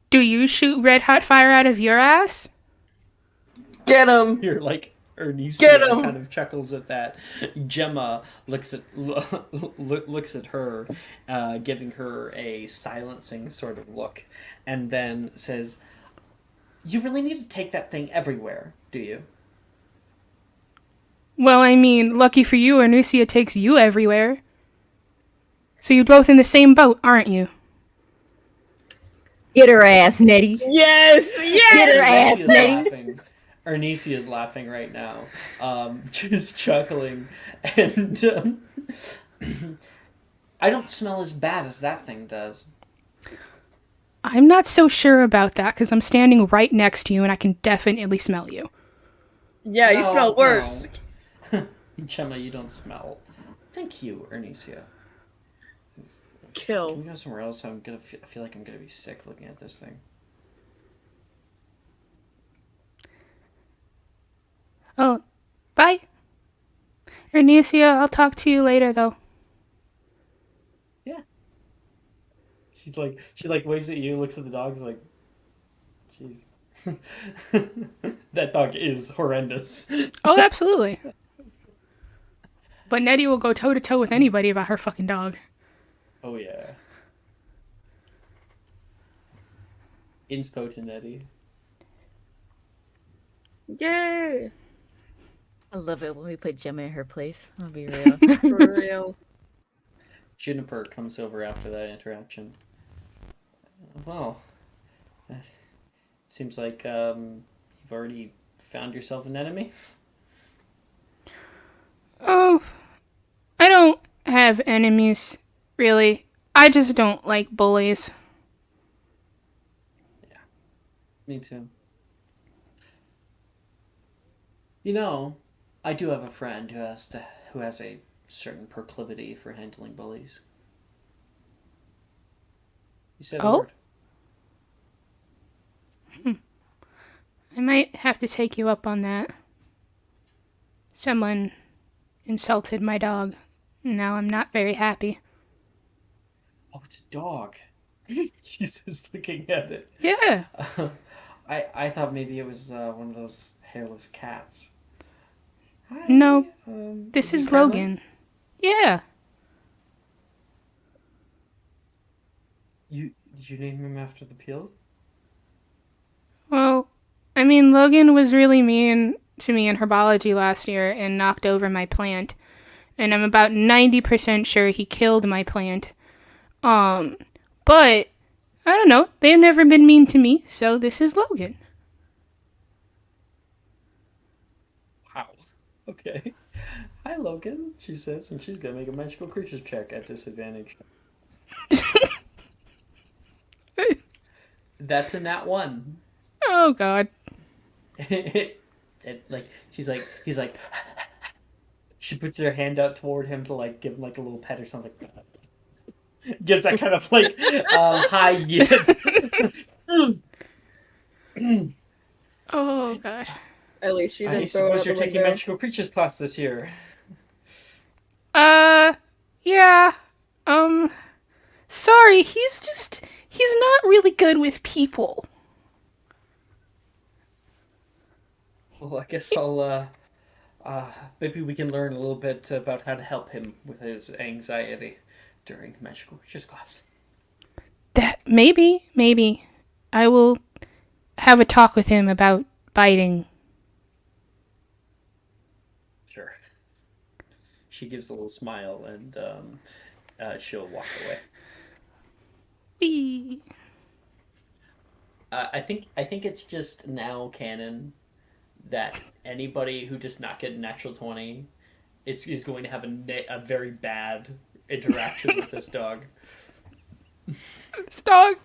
Speaker 2: Do you shoot red hot fire out of your ass?
Speaker 4: Get him!
Speaker 5: You're like Ernest
Speaker 4: Get him!
Speaker 5: kind of chuckles at that. Gemma looks at her, giving her a silencing sort of look, and then says, "You really need to take that thing everywhere, do you?"
Speaker 2: Well, I mean, lucky for you, Anusia takes you everywhere. So you're both in the same boat, aren't you?
Speaker 6: Get her ass, Nettie.
Speaker 4: Yes!
Speaker 6: Get her ass, Nettie.
Speaker 5: Laughing. Ernisia is laughing right now, just chuckling, and I don't smell as bad as that thing does.
Speaker 2: I'm not so sure about that because I'm standing right next to you and I can definitely smell you.
Speaker 4: Yeah, you
Speaker 5: No,
Speaker 4: smell worse.
Speaker 5: no. Gemma, you don't smell. Thank you, Ernesia. Can
Speaker 4: Kill.
Speaker 5: we go somewhere else? I feel like I'm gonna be sick looking at this thing.
Speaker 2: Oh, bye. Ernesia, I'll talk to you later, though.
Speaker 5: She waves at you, looks at the dogs like, jeez. That dog is horrendous.
Speaker 2: Oh, absolutely. But Nettie will go toe to toe with anybody about her fucking dog.
Speaker 5: Oh yeah. Inspo to Nettie.
Speaker 4: Yay!
Speaker 6: I love it when we put Gemma in her place. I'll be real.
Speaker 4: For real.
Speaker 5: Juniper comes over after that interaction. Well, it seems like you've already found yourself an enemy.
Speaker 2: Oh, I don't have enemies, really. I just don't like bullies.
Speaker 5: Me too. You know, I do have a friend who has a certain proclivity for handling bullies. You said the
Speaker 2: Oh?
Speaker 5: word.
Speaker 2: I might have to take you up on that. Someone insulted my dog. Now I'm not very happy.
Speaker 5: Oh, it's a dog. She's just looking at it.
Speaker 2: Yeah.
Speaker 5: I thought maybe it was one of those hairless cats. Hi,
Speaker 2: No, this
Speaker 5: he
Speaker 2: is
Speaker 5: friendly?
Speaker 2: Logan. Yeah.
Speaker 5: Did you name him after the peel?
Speaker 2: Well, I mean, Logan was really mean to me in herbology last year and knocked over my plant. And I'm about 90% sure he killed my plant. But, I don't know. They've never been mean to me, so this is Logan.
Speaker 5: Wow. Okay. Hi, Logan, she says, and she's gonna make a magical creatures check at disadvantage. That's a nat 1.
Speaker 2: Oh, God.
Speaker 5: He's like, she puts her hand out toward him to like give him like a little pet or something. Gives that kind of like high yield.
Speaker 2: Oh, God.
Speaker 4: At least she
Speaker 5: I
Speaker 4: didn't throw it
Speaker 5: suppose
Speaker 4: out
Speaker 5: you're
Speaker 4: the
Speaker 5: taking
Speaker 4: window.
Speaker 5: magical creatures class this year.
Speaker 2: Yeah. Sorry, he's not really good with people.
Speaker 5: Well, I guess I'll maybe we can learn a little bit about how to help him with his anxiety during magical creatures class.
Speaker 2: That, maybe. I will have a talk with him about biting.
Speaker 5: Sure. She gives a little smile and she'll walk away.
Speaker 2: Whee.
Speaker 5: I think it's just now canon that anybody who does not get a natural 20 is going to have a very bad interaction with this dog.
Speaker 2: This dog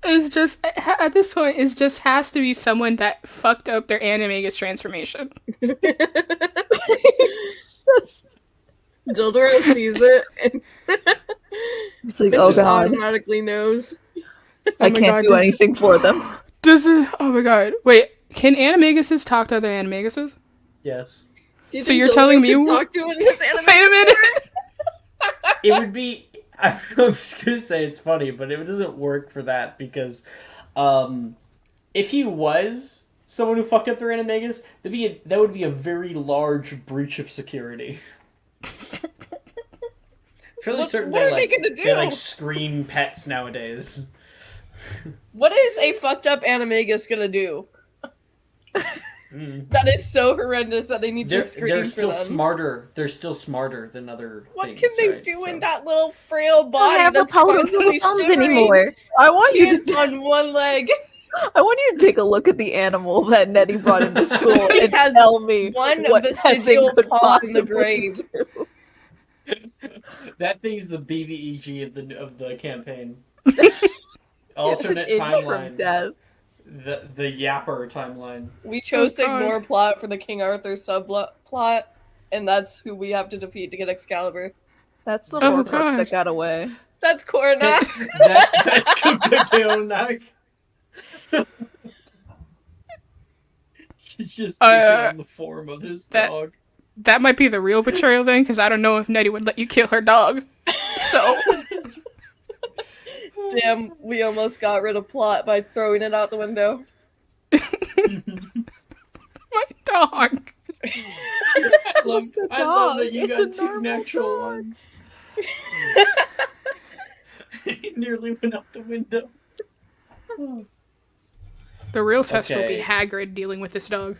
Speaker 2: is just, at this point, has to be someone that fucked up their Animagus transformation.
Speaker 4: Dildoro sees it and
Speaker 8: It's like, oh god,
Speaker 4: automatically knows.
Speaker 8: I
Speaker 2: my
Speaker 8: can't
Speaker 2: God,
Speaker 8: do anything for them.
Speaker 2: Oh my god. Wait, can Animaguses talk to other Animaguses?
Speaker 5: Yes.
Speaker 4: Do you
Speaker 2: So
Speaker 4: think
Speaker 2: you're
Speaker 4: Dildoro
Speaker 2: telling me
Speaker 4: could talk to it in his anime?
Speaker 2: Wait a minute.
Speaker 5: It would be. I was gonna say it's funny, but it doesn't work for that because, if he was someone who fucked up their animagus, that would be a very large breach of security. Fairly certain
Speaker 4: what are they gonna do?
Speaker 5: They like screen pets nowadays.
Speaker 4: What is a fucked up animagus gonna do? That is so horrendous that they need to screen
Speaker 5: They're
Speaker 4: for
Speaker 5: still
Speaker 4: them.
Speaker 5: smarter. They're still smarter than other
Speaker 4: What
Speaker 5: things.
Speaker 4: can they
Speaker 5: right?
Speaker 4: do
Speaker 5: So-
Speaker 4: in that little frail
Speaker 6: I
Speaker 4: body
Speaker 6: have the
Speaker 4: that's
Speaker 6: power of
Speaker 4: constantly
Speaker 6: thumbs
Speaker 4: shivering?
Speaker 6: anymore.
Speaker 8: I want
Speaker 4: He
Speaker 8: you
Speaker 4: is
Speaker 8: to.
Speaker 4: on one leg.
Speaker 8: I want you to take a look at the animal that Nettie brought into school
Speaker 4: He
Speaker 8: and
Speaker 4: has
Speaker 8: tell me
Speaker 4: one
Speaker 8: what that thing
Speaker 4: vestigial
Speaker 8: could
Speaker 4: paw in the
Speaker 8: possibly
Speaker 4: grave.
Speaker 8: do.
Speaker 5: That thing's the BBEG of the campaign.
Speaker 8: It's an
Speaker 5: Alternate
Speaker 8: inch from
Speaker 5: timeline.
Speaker 8: death.
Speaker 5: The Yapper timeline.
Speaker 4: We chose to
Speaker 2: God.
Speaker 4: ignore plot for the King Arthur subplot. and that's who we have to defeat to get Excalibur.
Speaker 8: That's the
Speaker 2: Oh,
Speaker 8: Horcrux
Speaker 2: gosh.
Speaker 8: that got away.
Speaker 4: That's Corna.
Speaker 5: That's Kukakeonak. He's just taking on the form of his dog.
Speaker 2: That might be the real betrayal then, because I don't know if Nettie would let you kill her dog. So.
Speaker 4: Damn, we almost got rid of plot by throwing it out the window.
Speaker 2: My dog.
Speaker 5: I love that you
Speaker 8: It's
Speaker 5: got
Speaker 8: a
Speaker 5: two
Speaker 8: normal
Speaker 5: natural
Speaker 8: dog.
Speaker 5: ones. He nearly went out the window.
Speaker 2: The real test will be
Speaker 5: Okay.
Speaker 2: Hagrid dealing with this dog.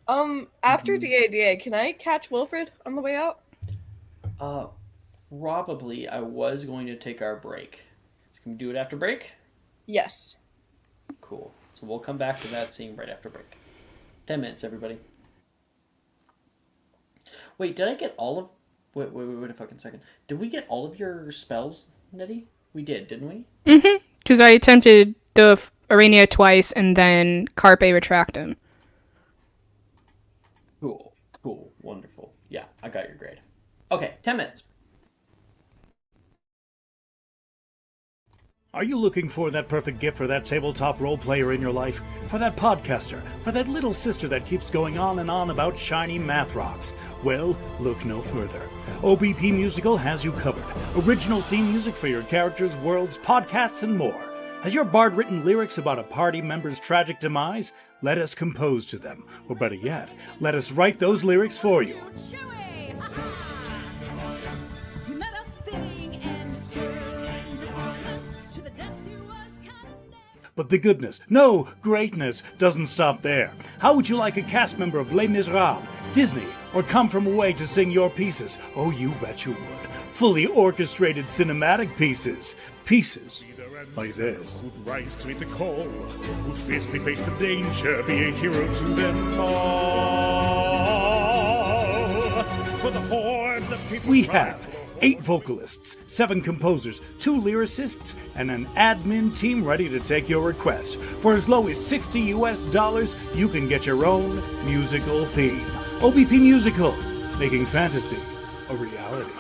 Speaker 4: After DADA, can I catch Wilfred on the way out?
Speaker 5: Probably I was going to take our break. Can we do it after break?
Speaker 4: Yes.
Speaker 5: Cool. So we'll come back to that scene right after break. 10 minutes, everybody. Wait, did I get all of... Wait a fucking second. Did we get all of your spells, Nettie? We did, didn't we?
Speaker 2: Mm-hmm. Because I attempted the Arania twice and then Carpe Retractum.
Speaker 5: Cool. Wonderful. Yeah, I got your grade. Okay, 10 minutes.
Speaker 11: Are you looking for that perfect gift for that tabletop role player in your life? For that podcaster? For that little sister that keeps going on and on about shiny math rocks? Well, look no further. OBP Musical has you covered. Original theme music for your characters, worlds, podcasts, and more. Has your bard written lyrics about a party member's tragic demise? Let us compose to them. Or better yet, let us write those lyrics for you. But the goodness, no, greatness, doesn't stop there. How would you like a cast member of Les Miserables, Disney, or Come From Away to sing your pieces? Oh, you bet you would. Fully orchestrated cinematic pieces. Pieces like this.
Speaker 12: Who'd rise to meet the call, who'd fiercely face the danger, be a hero to them all. For the hordes of people
Speaker 11: We have 8 vocalists, 7 composers, 2 lyricists, and an admin team ready to take your request. For as low as $60 US, you can get your own musical theme. OBP Musical, making fantasy a reality.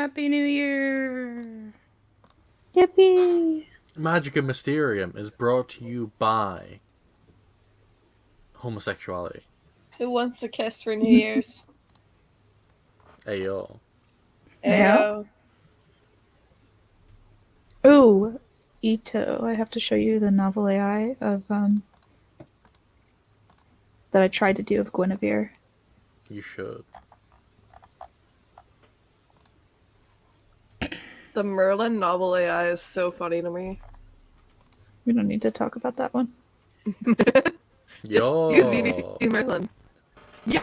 Speaker 2: Happy New Year!
Speaker 8: Yippee!
Speaker 7: Magic and Mysterium is brought to you by homosexuality.
Speaker 4: Who wants to kiss for New Year's?
Speaker 7: Ayo.
Speaker 8: Yeah.
Speaker 4: Ayo.
Speaker 8: Ooh, Ito. I have to show you the novel AI of that I tried to do of Guinevere.
Speaker 7: You should.
Speaker 4: The Merlin novel AI is so funny to me.
Speaker 8: We don't need to talk about that one.
Speaker 4: Just
Speaker 7: Yo.
Speaker 4: use BBC Merlin. Yo!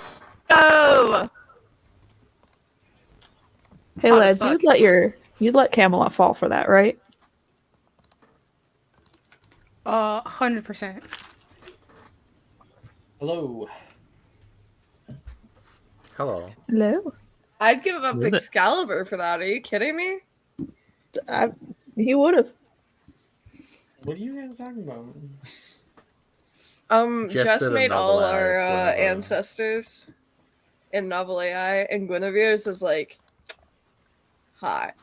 Speaker 8: Hey
Speaker 4: Hot
Speaker 8: lads,
Speaker 4: as fuck.
Speaker 8: you'd let Camelot fall for that, right?
Speaker 2: 100%.
Speaker 5: Hello.
Speaker 7: Hello.
Speaker 8: Hello.
Speaker 4: I'd give up
Speaker 10: Really?
Speaker 4: Excalibur for that. Are you kidding me?
Speaker 8: He would have.
Speaker 5: What are you guys talking about?
Speaker 7: Just
Speaker 4: Jess
Speaker 7: did a
Speaker 4: made
Speaker 7: novel
Speaker 4: all
Speaker 7: AI
Speaker 4: our
Speaker 7: of Guinevere.
Speaker 4: ancestors in novel AI, and Guinevere's is like hot.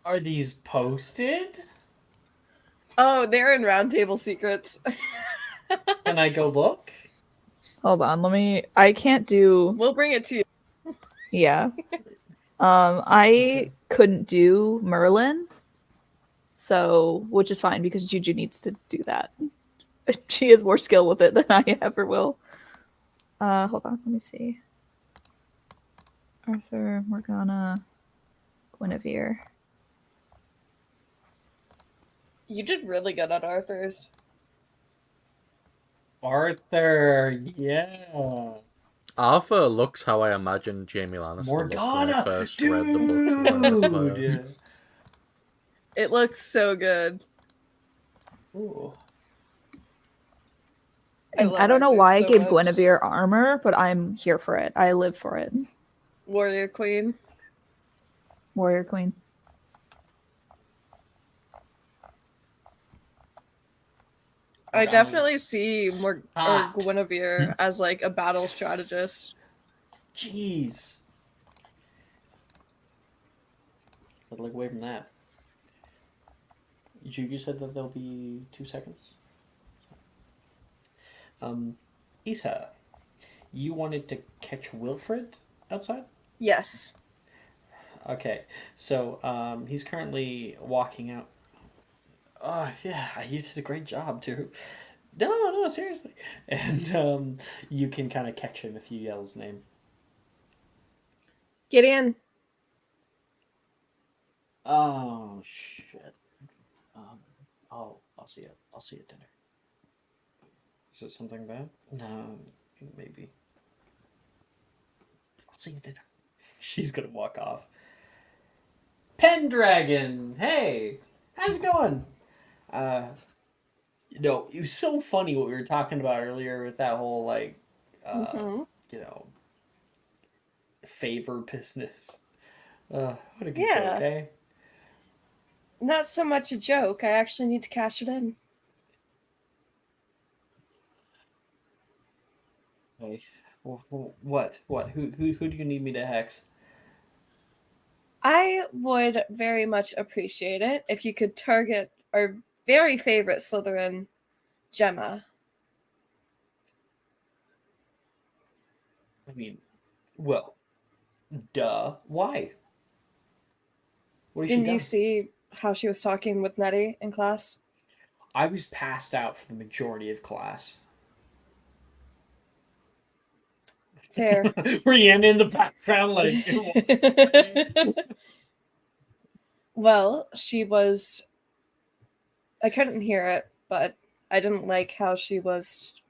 Speaker 5: Are these posted?
Speaker 4: Oh, they're in Roundtable Secrets.
Speaker 5: Can I go look?
Speaker 8: Hold on, I can't do.
Speaker 4: We'll bring it to you.
Speaker 8: Yeah. I couldn't do Merlin, so which is fine because Juju needs to do that. She has more skill with it than I ever will. Hold on, let me see. Arthur, Morgana, Guinevere.
Speaker 4: You did really good at Arthur's.
Speaker 5: Arthur, yeah.
Speaker 7: Arthur looks how I imagined Jamie Lannister looked when I
Speaker 5: Morgana,
Speaker 7: first read the books of Winter's Fire.
Speaker 5: dude.
Speaker 4: It looks so good.
Speaker 5: Ooh.
Speaker 8: And
Speaker 4: love
Speaker 8: I don't know
Speaker 4: Arthur
Speaker 8: why I
Speaker 4: so
Speaker 8: gave
Speaker 4: much.
Speaker 8: Guinevere armor, but I'm here for it. I live for it.
Speaker 4: Warrior Queen.
Speaker 8: Warrior Queen.
Speaker 4: I
Speaker 5: Morgana's
Speaker 4: definitely see
Speaker 5: hot.
Speaker 4: Guinevere as like a battle strategist.
Speaker 5: Jeez. Gotta look away from that. You said that there'll be 2 seconds. Isa, you wanted to catch Wilfred outside?
Speaker 4: Yes.
Speaker 5: Okay, so he's currently walking out. Oh yeah, you did a great job too. No, seriously. And you can kind of catch him if you yell his name.
Speaker 4: Gideon.
Speaker 5: Oh shit. I'll see it. I'll see you at dinner. Is it something bad? No, maybe. I'll see you at dinner. She's gonna walk off. Pendragon, hey, how's it going? It was so funny what we were talking about earlier with that whole like, favor business. What a good
Speaker 4: Yeah.
Speaker 5: joke, eh?
Speaker 4: Not so much a joke. I actually need to cash it in.
Speaker 5: Hey, what? Who do you need me to hex?
Speaker 4: I would very much appreciate it if you could target our very favorite Slytherin, Gemma.
Speaker 5: I mean, well, duh. Why? What has she
Speaker 4: Didn't
Speaker 5: done?
Speaker 4: you see how she was talking with Nettie in class?
Speaker 5: I was passed out for the majority of class.
Speaker 4: Fair.
Speaker 5: Rihanna in the background, like.
Speaker 4: Well, she was. I couldn't hear it, but I didn't like how she was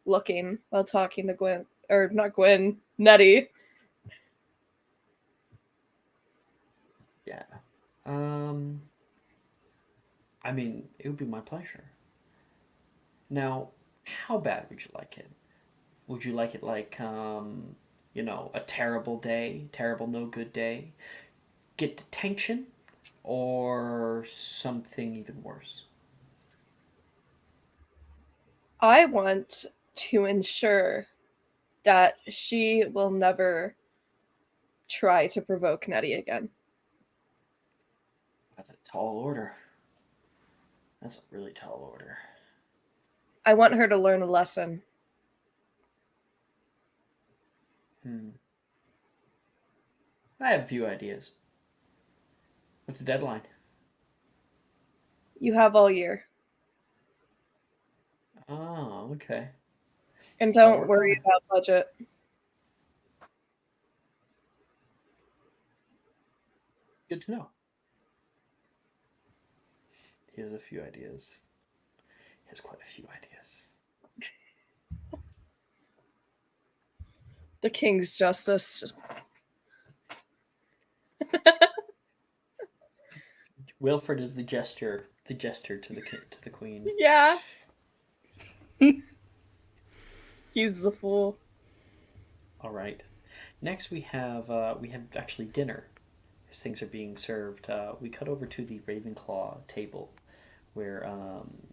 Speaker 4: looking while talking to Gwen, or not Gwen, Nettie.
Speaker 5: Yeah. I mean, it would be my pleasure. Now, how bad would you like it? Would you like it like, a terrible day, terrible no good day, get detention, or something even worse?
Speaker 4: I want to ensure that she will never try to provoke Nettie again.
Speaker 5: That's a tall order. That's a really tall order.
Speaker 4: I want her to learn a lesson.
Speaker 5: I have a few ideas. What's the deadline?
Speaker 4: You have all year.
Speaker 5: Oh, okay.
Speaker 4: And
Speaker 5: I'll
Speaker 4: don't
Speaker 5: work
Speaker 4: worry
Speaker 5: on it.
Speaker 4: about budget.
Speaker 5: Good to know. He has a few ideas. He has quite a few ideas.
Speaker 4: The king's justice.
Speaker 5: Wilfred is the jester to the queen.
Speaker 4: Yeah. He's the fool.
Speaker 5: All right. Next we have actually dinner. As things are being served, we cut over to the Ravenclaw table, where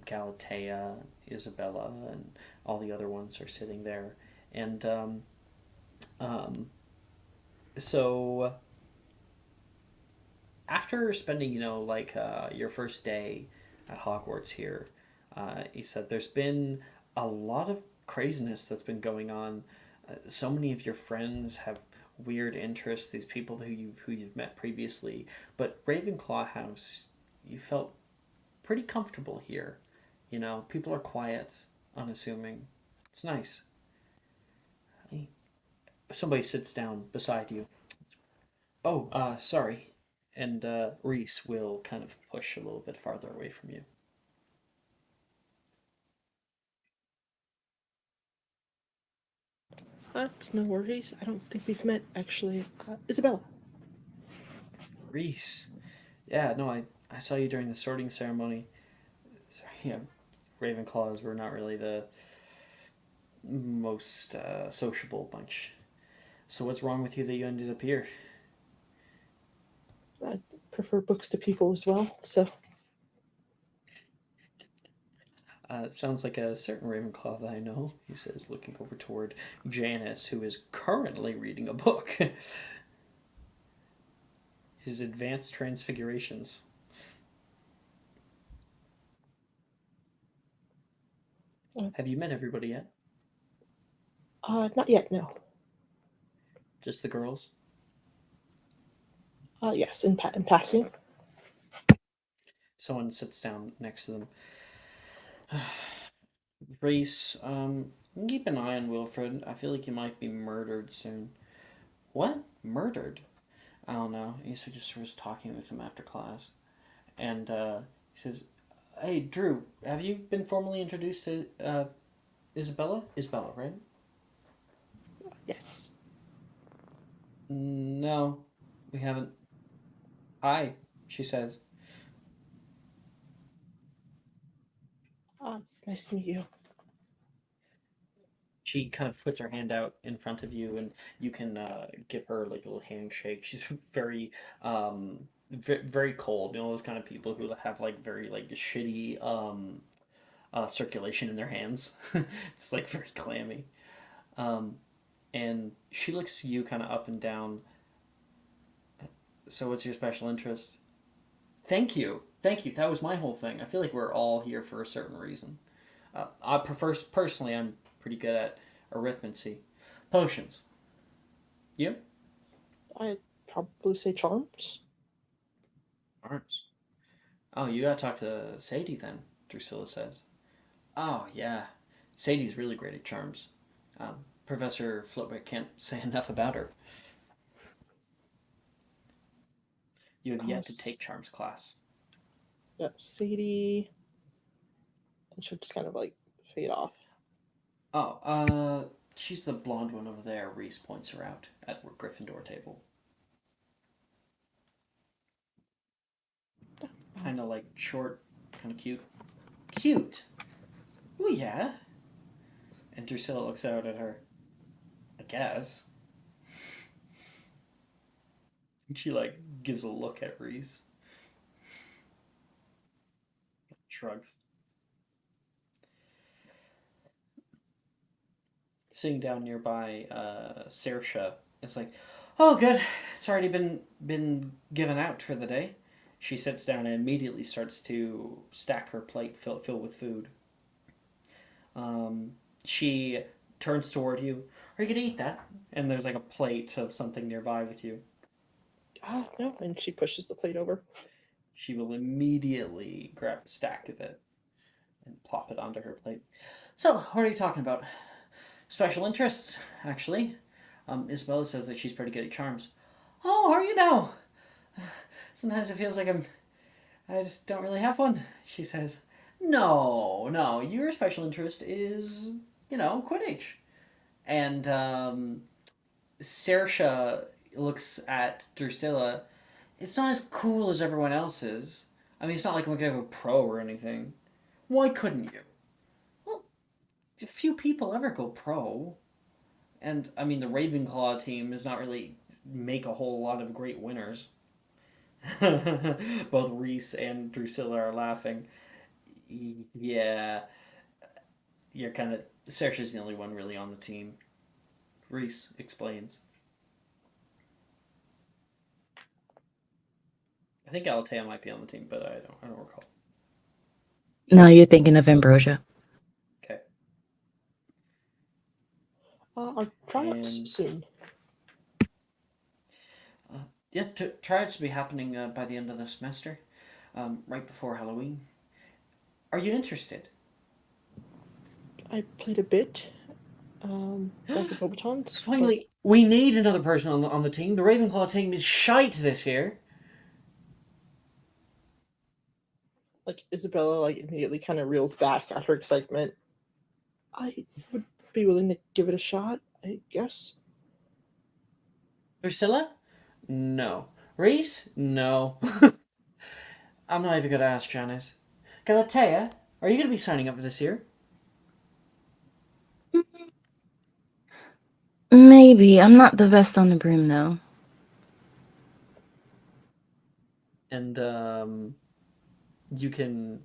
Speaker 5: Galatea, Isabella, and all the other ones are sitting there, and so after spending, your first day at Hogwarts here, he said there's been a lot of craziness that's been going on. So many of your friends have weird interests. These people who you've met previously, but Ravenclaw House, you felt pretty comfortable here. People are quiet, unassuming. It's nice. Somebody sits down beside you. Oh, sorry. And Reese will kind of push a little bit farther away from you.
Speaker 10: That's no worries. I don't think we've met, actually. Isabella.
Speaker 5: Reese. Yeah, no, I saw you during the sorting ceremony. Sorry, yeah, Ravenclaws were not really the most sociable bunch. So what's wrong with you that you ended up here?
Speaker 10: I prefer books to people as well, so.
Speaker 5: It sounds like a certain Ravenclaw that I know, he says, looking over toward Janice, who is currently reading a book. His Advanced Transfigurations. Have you met everybody yet?
Speaker 10: Not yet, no.
Speaker 5: Just the girls?
Speaker 10: Yes, in passing.
Speaker 5: Someone sits down next to them. Reese, keep an eye on Wilfred. I feel like he might be murdered soon. What? Murdered? I don't know. Issa just was talking with him after class. And he says, Hey, Drew, have you been formally introduced to Isabella? Isabella, right?
Speaker 10: Yes.
Speaker 5: No, we haven't. Hi, she says.
Speaker 10: Nice to meet you.
Speaker 5: She kind of puts her hand out in front of you, and you can give her like a little handshake. She's very cold. Those kind of people who have like very like shitty circulation in their hands. It's like very clammy. And she looks you kind of up and down. So, what's your special interest? Thank you, thank you. That was my whole thing. I feel like we're all here for a certain reason. I prefer personally. I'm pretty good at arithmancy, potions. You?
Speaker 10: I'd probably say charms.
Speaker 5: Charms. Oh, you gotta talk to Sadie then. Drusilla says. Oh yeah, Sadie's really great at charms. Professor Flitwick can't say enough about her. You have yet to take charms class.
Speaker 10: Yeah, Sadie. And she'll just kind of like fade off.
Speaker 5: Oh, she's the blonde one over there. Reese points her out at Gryffindor table. Kind of like short, kind of cute. Cute? Well, yeah. And Drusilla looks out at her. I guess. And she, like, gives a look at Reese. Shrugs. Sitting down nearby, Saoirse is like, "Oh, good. It's already been given out for the day." She sits down and immediately starts to stack her plate filled with food. She turns toward you. Are you gonna eat that? And there's like a plate of something nearby with you.
Speaker 10: No. And she pushes the plate over.
Speaker 5: She will immediately grab a stack of it and plop it onto her plate. So, what are you talking about? Special interests, actually. Isabella says that she's pretty good at charms. Oh, how are you now? Sometimes it feels like I just don't really have one, she says. No, your special interest is, Quidditch. And Saoirse looks at Drusilla. It's not as cool as everyone else's. I mean, it's not like I'm going to go pro or anything. Why couldn't you? Well, a few people ever go pro. And, I mean, the Ravenclaw team does not really make a whole lot of great winners. Both Reese and Drusilla are laughing. Yeah. You're kind of... Saoirse's the only one really on the team. Reese explains. I think Alatea might be on the team, but I don't recall.
Speaker 6: No, you're thinking of Ambrosia.
Speaker 5: Okay.
Speaker 10: I'll try it soon.
Speaker 5: Yeah, tryouts will be happening by the end of the semester, right before Halloween. Are you interested?
Speaker 10: I played a bit. Like the Bobatons.
Speaker 5: Finally, we need another person on the team. The Ravenclaw team is shite this year.
Speaker 10: Like Isabella, immediately kind of reels back at her excitement. I would be willing to give it a shot, I guess.
Speaker 5: Drusilla? No. Reese? No. I'm not even gonna ask Janice. Galatea, are you gonna be signing up for this year?
Speaker 6: Maybe. I'm not the best on the broom, though.
Speaker 5: And you can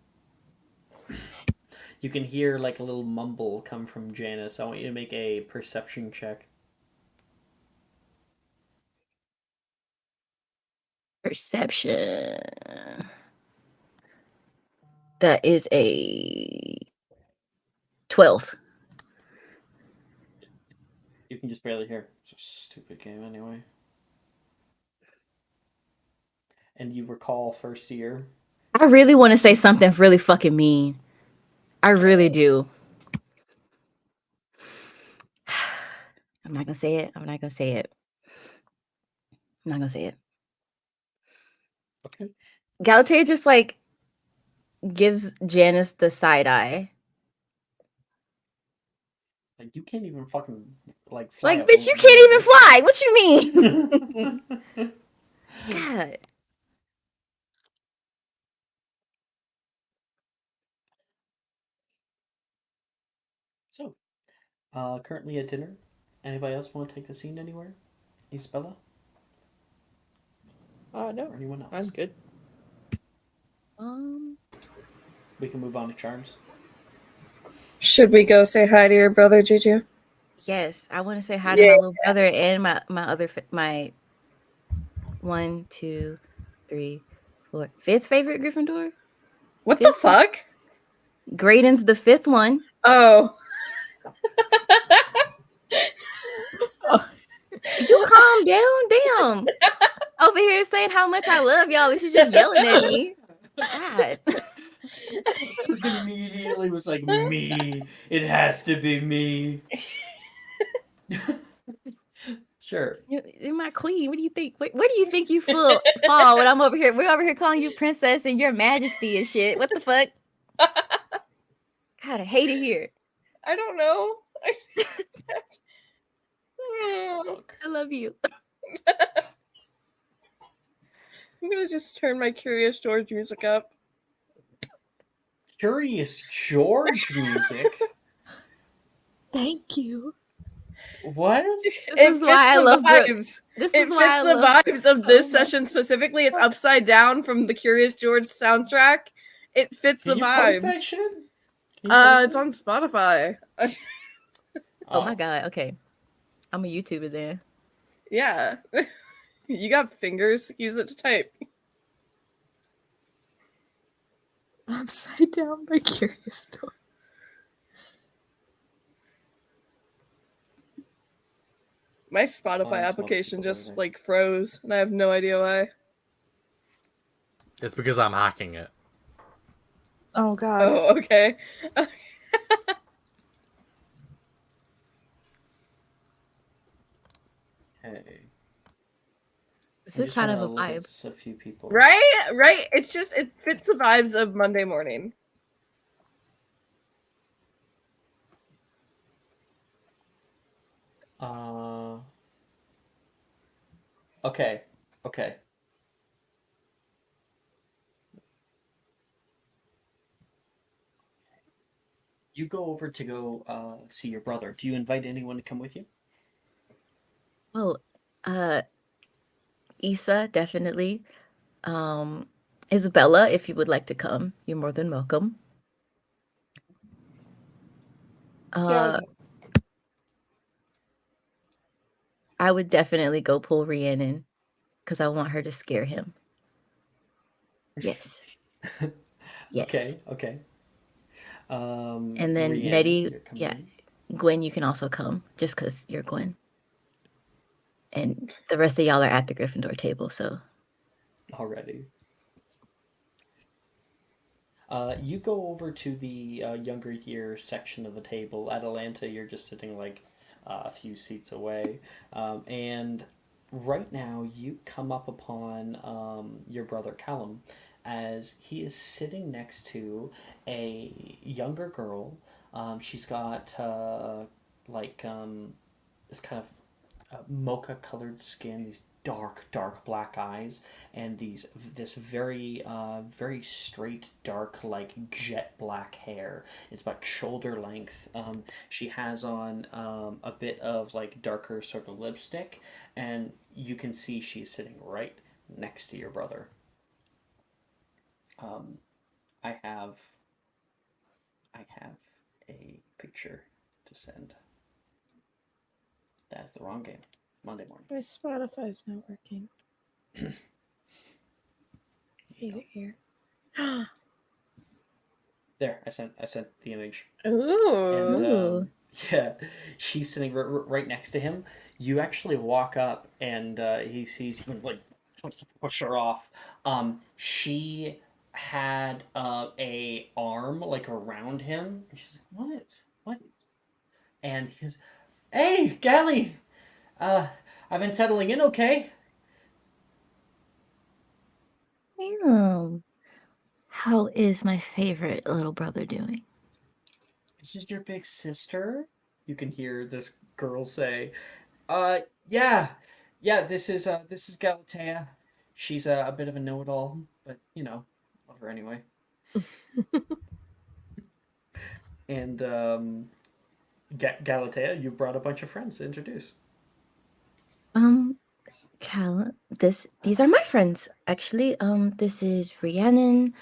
Speaker 5: hear like a little mumble come from Janice. I want you to make a perception check.
Speaker 6: Perception. That is a 12.
Speaker 5: You can just barely hear. It's a stupid game anyway. And you recall first year?
Speaker 6: I really want to say something really fucking mean. I really do. I'm not gonna say it. I'm not gonna say it. I'm not gonna say it.
Speaker 5: Okay.
Speaker 6: Galatea just gives Janice the side eye.
Speaker 5: Like you can't even fucking fly.
Speaker 6: Bitch, you can't even fly. What you mean? God.
Speaker 5: So, currently at dinner. Anybody else want to take the scene anywhere? Isabella?
Speaker 10: No.
Speaker 5: Or anyone else?
Speaker 10: I'm good.
Speaker 5: We can move on to charms.
Speaker 4: Should we go say hi to your brother, Juju?
Speaker 6: Yes, I want to say hi to my little brother and my other my 1, 2, 3, 4, 5th favorite Gryffindor.
Speaker 4: What the fuck?
Speaker 6: Graydon's the 5th one.
Speaker 4: Oh.
Speaker 6: You calm down, damn. Over here saying how much I love y'all, and she's just yelling at me. God.
Speaker 5: Immediately was like, me. It has to be me. Sure.
Speaker 6: You're my queen. What do you think? Where do you think you fall when I'm over here? We're over here calling you princess and your majesty and shit. What the fuck? God, I hate it here.
Speaker 4: I don't know.
Speaker 6: I love you.
Speaker 4: I'm gonna just turn my Curious George music up.
Speaker 5: Curious George music?
Speaker 8: Thank you.
Speaker 5: What?
Speaker 4: It fits the vibes. It fits the vibes of this session specifically. It's upside down from the Curious George soundtrack. It fits the vibes.
Speaker 5: Post that shit?
Speaker 4: It's on Spotify.
Speaker 6: Oh my god. Okay, I'm a YouTuber then.
Speaker 4: Yeah. You got fingers. Use it to type.
Speaker 8: Upside down by Curious Door.
Speaker 4: My
Speaker 5: Fine,
Speaker 4: Spotify
Speaker 5: smoke
Speaker 4: application
Speaker 5: people
Speaker 4: just
Speaker 5: over
Speaker 4: like froze, and I have no idea why.
Speaker 7: It's because I'm hacking it.
Speaker 8: Oh god.
Speaker 4: Oh, okay.
Speaker 5: Hey.
Speaker 6: This
Speaker 5: I'm
Speaker 6: is
Speaker 5: just
Speaker 6: kind
Speaker 5: trying
Speaker 6: of
Speaker 5: to
Speaker 6: a
Speaker 5: look
Speaker 6: vibe.
Speaker 5: at a few people.
Speaker 4: Right. It's just it fits the vibes of Monday morning.
Speaker 5: Okay. Okay. You go over to go see your brother. Do you invite anyone to come with you?
Speaker 6: Well, Issa, definitely. Isabella, if you would like to come, you're more than welcome.
Speaker 10: Yeah.
Speaker 6: I would definitely go pull Rhiannon because I want her to scare him. Yes. Yes.
Speaker 5: Okay. Okay.
Speaker 6: And then
Speaker 5: Rhiannon,
Speaker 6: Nettie,
Speaker 5: you're coming
Speaker 6: yeah.
Speaker 5: in.
Speaker 6: Gwen, you can also come just because you're Gwen. And the rest of y'all are at the Gryffindor table, so.
Speaker 5: Already. You go over to the younger year section of the table. At Atlanta, you're just sitting like a few seats away. And right now, you come up upon your brother Callum as he is sitting next to a younger girl. She's got this kind of mocha colored skin, these dark black eyes, and this very straight dark like jet black hair. It's about shoulder length. She has on a bit of like darker sort of lipstick, and you can see she's sitting right next to your brother. um, I have a picture to send. That's the wrong game. Monday morning.
Speaker 1: My Spotify's not working. Hate it here.
Speaker 5: There, I sent the image.
Speaker 4: Ooh.
Speaker 5: And
Speaker 6: Ooh.
Speaker 5: yeah, she's sitting right next to him. You actually walk up, and he sees you and like tries to push her off. She had a arm like around him. And she's like, what? And he goes, "Hey, Gally, I've been settling in, okay."
Speaker 6: How is my favorite little brother doing?
Speaker 5: This is your big sister? You can hear this girl say, yeah, this is Galatea. She's a bit of a know-it-all, but you know, love her anyway." And Galatea, you brought a bunch of friends to introduce.
Speaker 6: Cal, these are my friends, actually. This is Rhiannon,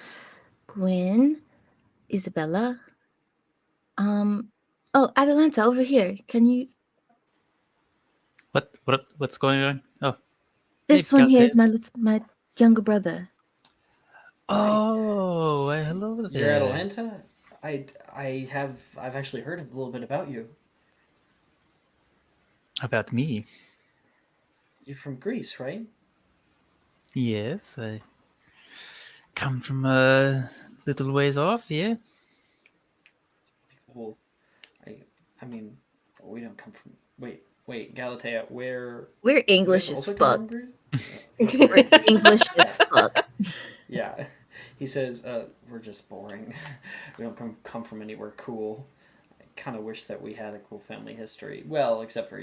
Speaker 6: Gwen, Isabella. Oh, Atalanta, over here. Can you...
Speaker 9: What's going on? Oh,
Speaker 6: This
Speaker 9: hey,
Speaker 6: one here
Speaker 9: Galatea.
Speaker 6: is my younger brother.
Speaker 9: Oh, well, hello there.
Speaker 5: You're at Atlanta? I've actually heard a little bit about you.
Speaker 9: About me?
Speaker 5: You're from Greece, right?
Speaker 9: Yes, I come from a little ways off, yeah.
Speaker 5: Well, I mean, we don't come from. Wait, Galatea, where?
Speaker 6: We're
Speaker 5: You guys
Speaker 6: English as
Speaker 5: also come
Speaker 6: fuck.
Speaker 5: from Greece?
Speaker 6: We're English as fuck.
Speaker 5: Yeah, he says, "We're just boring. We don't come from anywhere cool. I kind of wish that we had a cool family history. Well, except for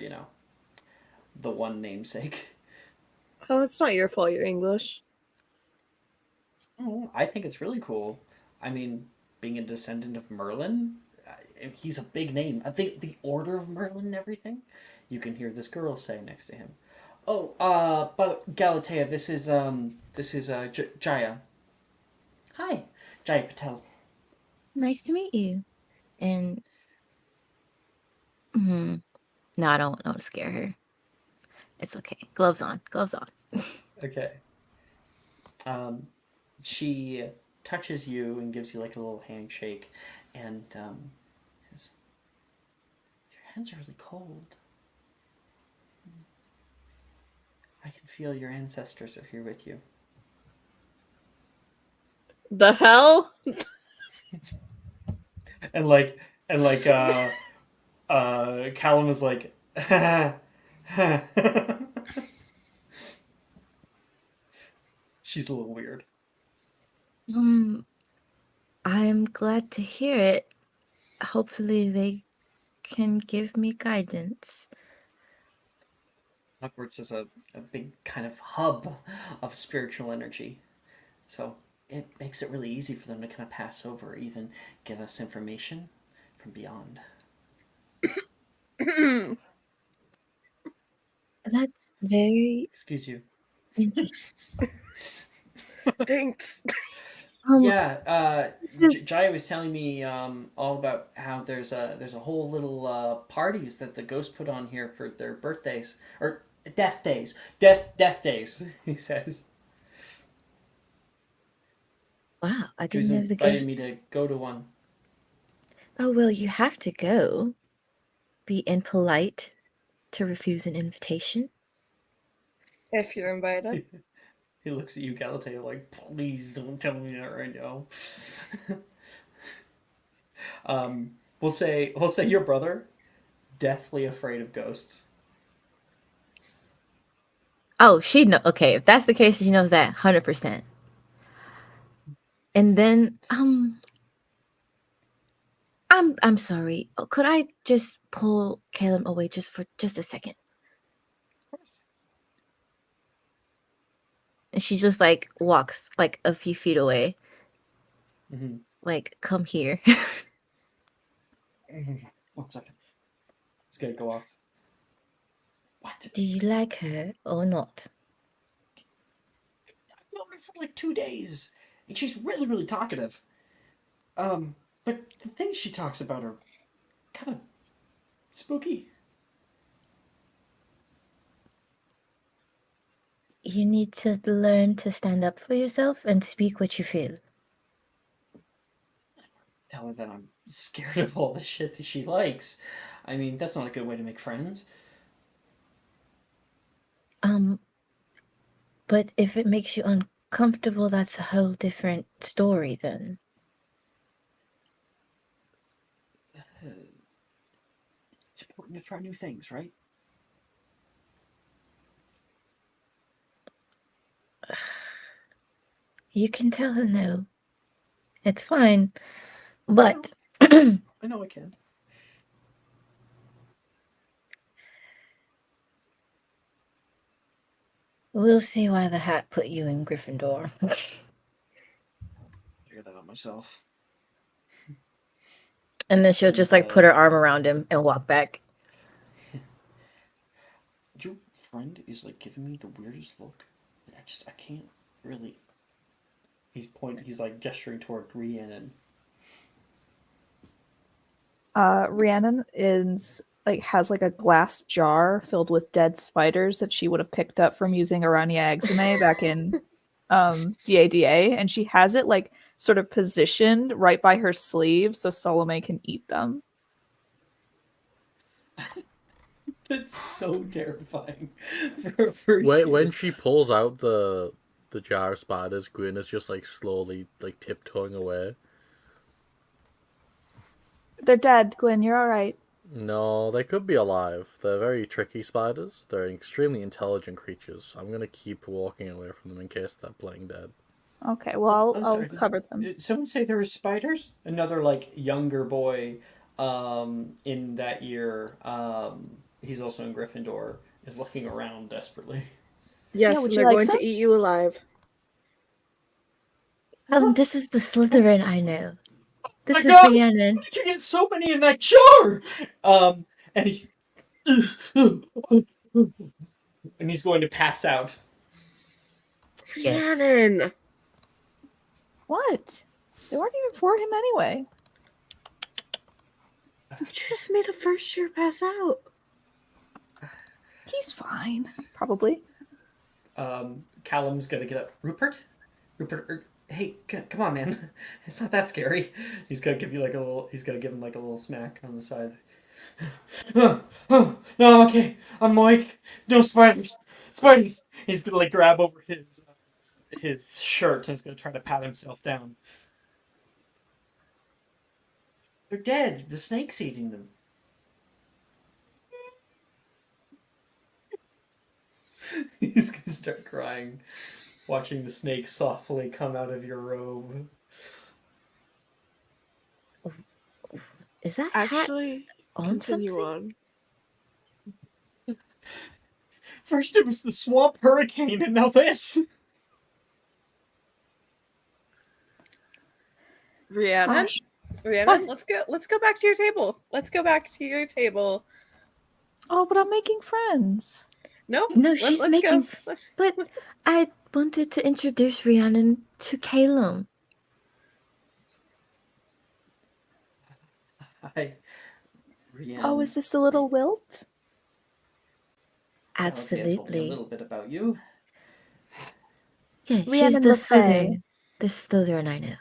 Speaker 5: the one namesake."
Speaker 1: Oh, it's not your fault you're English.
Speaker 5: Oh, I think it's really cool. I mean, being a descendant of Merlin, he's a big name. I think the Order of Merlin and everything. You can hear this girl say next to him, "Oh, but Galatea, this is Jaya. Hi, Jaya Patel."
Speaker 6: Nice to meet you. And no, I don't want to scare her. It's okay. Gloves on. Gloves on.
Speaker 5: Okay. She touches you and gives you like a little handshake, and says, "Your hands are really cold. I can feel your ancestors are here with you."
Speaker 4: The hell?
Speaker 5: And Callum is like, she's a little weird.
Speaker 6: I'm glad to hear it. Hopefully they can give me guidance.
Speaker 5: Hogwarts is a big kind of hub of spiritual energy. So it makes it really easy for them to kind of pass over, even give us information from beyond.
Speaker 6: That's very
Speaker 5: Excuse you.
Speaker 6: interesting.
Speaker 4: Thanks.
Speaker 5: Yeah, Jaya was telling me all about how there's a whole little parties that the ghosts put on here for their birthdays or death days. Death days. He says.
Speaker 6: Wow, I
Speaker 5: She was
Speaker 6: didn't know the
Speaker 5: invited
Speaker 6: ghost.
Speaker 5: me to go to one.
Speaker 6: Oh, well, you have to go. Be impolite to refuse an invitation.
Speaker 4: If you're invited.
Speaker 5: He looks at you, Galatea, like, please don't tell me that right now. We'll say your brother, deathly afraid of ghosts.
Speaker 6: Oh, she know. Okay, if that's the case, she knows that 100%. And then, I'm sorry. Could I just pull Caleb away for just a second?
Speaker 5: Of course.
Speaker 6: And she just like walks like a few feet away.
Speaker 5: Mm-hmm.
Speaker 6: Like, come here.
Speaker 5: 1 second. It's gonna go off. What?
Speaker 6: Do you like her or not?
Speaker 5: I've known her for like 2 days, and she's really, really talkative. But the things she talks about are kind of spooky.
Speaker 6: You need to learn to stand up for yourself and speak what you feel.
Speaker 5: Tell her that I'm scared of all the shit that she likes. I mean, that's not a good way to make friends.
Speaker 6: But if it makes you uncomfortable, that's a whole different story then.
Speaker 5: It's important to try new things, right?
Speaker 6: You can tell her no. It's fine. But
Speaker 5: I know I can.
Speaker 6: we'll see why the hat put you in Gryffindor.
Speaker 5: Figure that out myself.
Speaker 6: And then she'll just like put her arm around him and walk back.
Speaker 5: Your friend is like giving me the weirdest look. I can't really. He's like gesturing toward Rhiannon.
Speaker 8: Rhiannon has like a glass jar filled with dead spiders that she would have picked up from using Arania Exime back in DADA, and she has it like sort of positioned right by her sleeve so Salome can eat them.
Speaker 5: That's so terrifying. For a first year.
Speaker 7: When she pulls out the jar of spiders, Gwyn is just like slowly like tiptoeing away.
Speaker 8: They're dead, Gwyn. You're all right.
Speaker 7: No, they could be alive. They're very tricky spiders. They're extremely intelligent creatures. I'm gonna keep walking away from them in case they're playing dead.
Speaker 8: Okay, well, I'll
Speaker 5: sorry,
Speaker 8: cover them.
Speaker 5: Did someone say there were spiders? Another like younger boy in that year, he's also in Gryffindor, is looking around desperately.
Speaker 4: Yes,
Speaker 8: would
Speaker 4: and
Speaker 8: you
Speaker 4: they're
Speaker 8: like
Speaker 4: going
Speaker 8: some?
Speaker 4: to eat you alive.
Speaker 6: This is the Slytherin I know. This is
Speaker 5: God!
Speaker 6: Rhiannon.
Speaker 5: Why did you get so many in that jar? And he's and he's going to pass out.
Speaker 6: Yes.
Speaker 4: Rhiannon!
Speaker 8: What? They weren't even for him anyway.
Speaker 4: You just made a first year pass out.
Speaker 8: He's fine, probably.
Speaker 5: Callum's gonna get up. Rupert, Hey, come on, man. It's not that scary. He's gonna give you like a little. He's gonna give him like a little smack on the side. Oh, no, I'm okay. I'm awake. No spiders. Spiders. He's gonna like grab over his shirt and he's gonna try to pat himself down. They're dead. The snake's eating them. He's gonna start crying, watching the snake softly come out of your robe.
Speaker 6: Is that
Speaker 1: Actually,
Speaker 6: hat on
Speaker 1: continue
Speaker 6: something?
Speaker 1: on.
Speaker 5: First it was the swamp hurricane, and now this.
Speaker 4: Rhiannon,
Speaker 8: Gosh.
Speaker 4: Rhiannon, let's go back to your table. Let's go back to your table.
Speaker 8: Oh, but I'm making friends.
Speaker 4: No,
Speaker 6: No, she's
Speaker 4: let's
Speaker 6: making.
Speaker 4: go.
Speaker 6: But I wanted to introduce Rhiannon to Calum.
Speaker 5: Hi, Rhiannon.
Speaker 8: Oh, is this the little wilt?
Speaker 5: Galatea told me a
Speaker 6: Absolutely.
Speaker 5: little bit about you.
Speaker 6: Yeah, she's
Speaker 8: Rhiannon
Speaker 6: the
Speaker 8: Lefay.
Speaker 6: Slytherin. The Slytherin I know.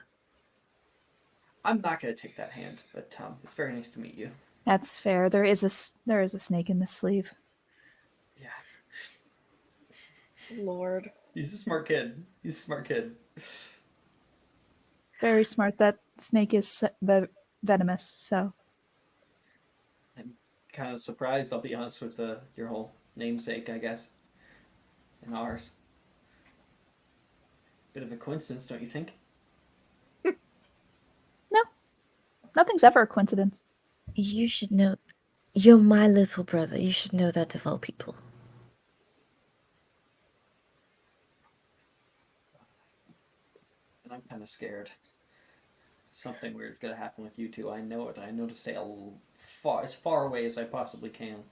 Speaker 5: I'm not gonna take that hand, but it's very nice to meet you.
Speaker 8: That's fair. There is a snake in the sleeve.
Speaker 5: Yeah,
Speaker 4: Lord.
Speaker 5: he's a smart kid. He's a smart kid.
Speaker 8: Very smart. That snake is venomous, so.
Speaker 5: I'm kind of surprised, I'll be honest, with your whole namesake, I guess, and ours. Bit of a coincidence, don't you think?
Speaker 8: No. Nothing's ever a coincidence.
Speaker 6: You should know. You're my little brother. You should know that of all people.
Speaker 5: And I'm kind of scared. Something weird's gonna happen with you two. I know it. I know to stay as far away as I possibly can.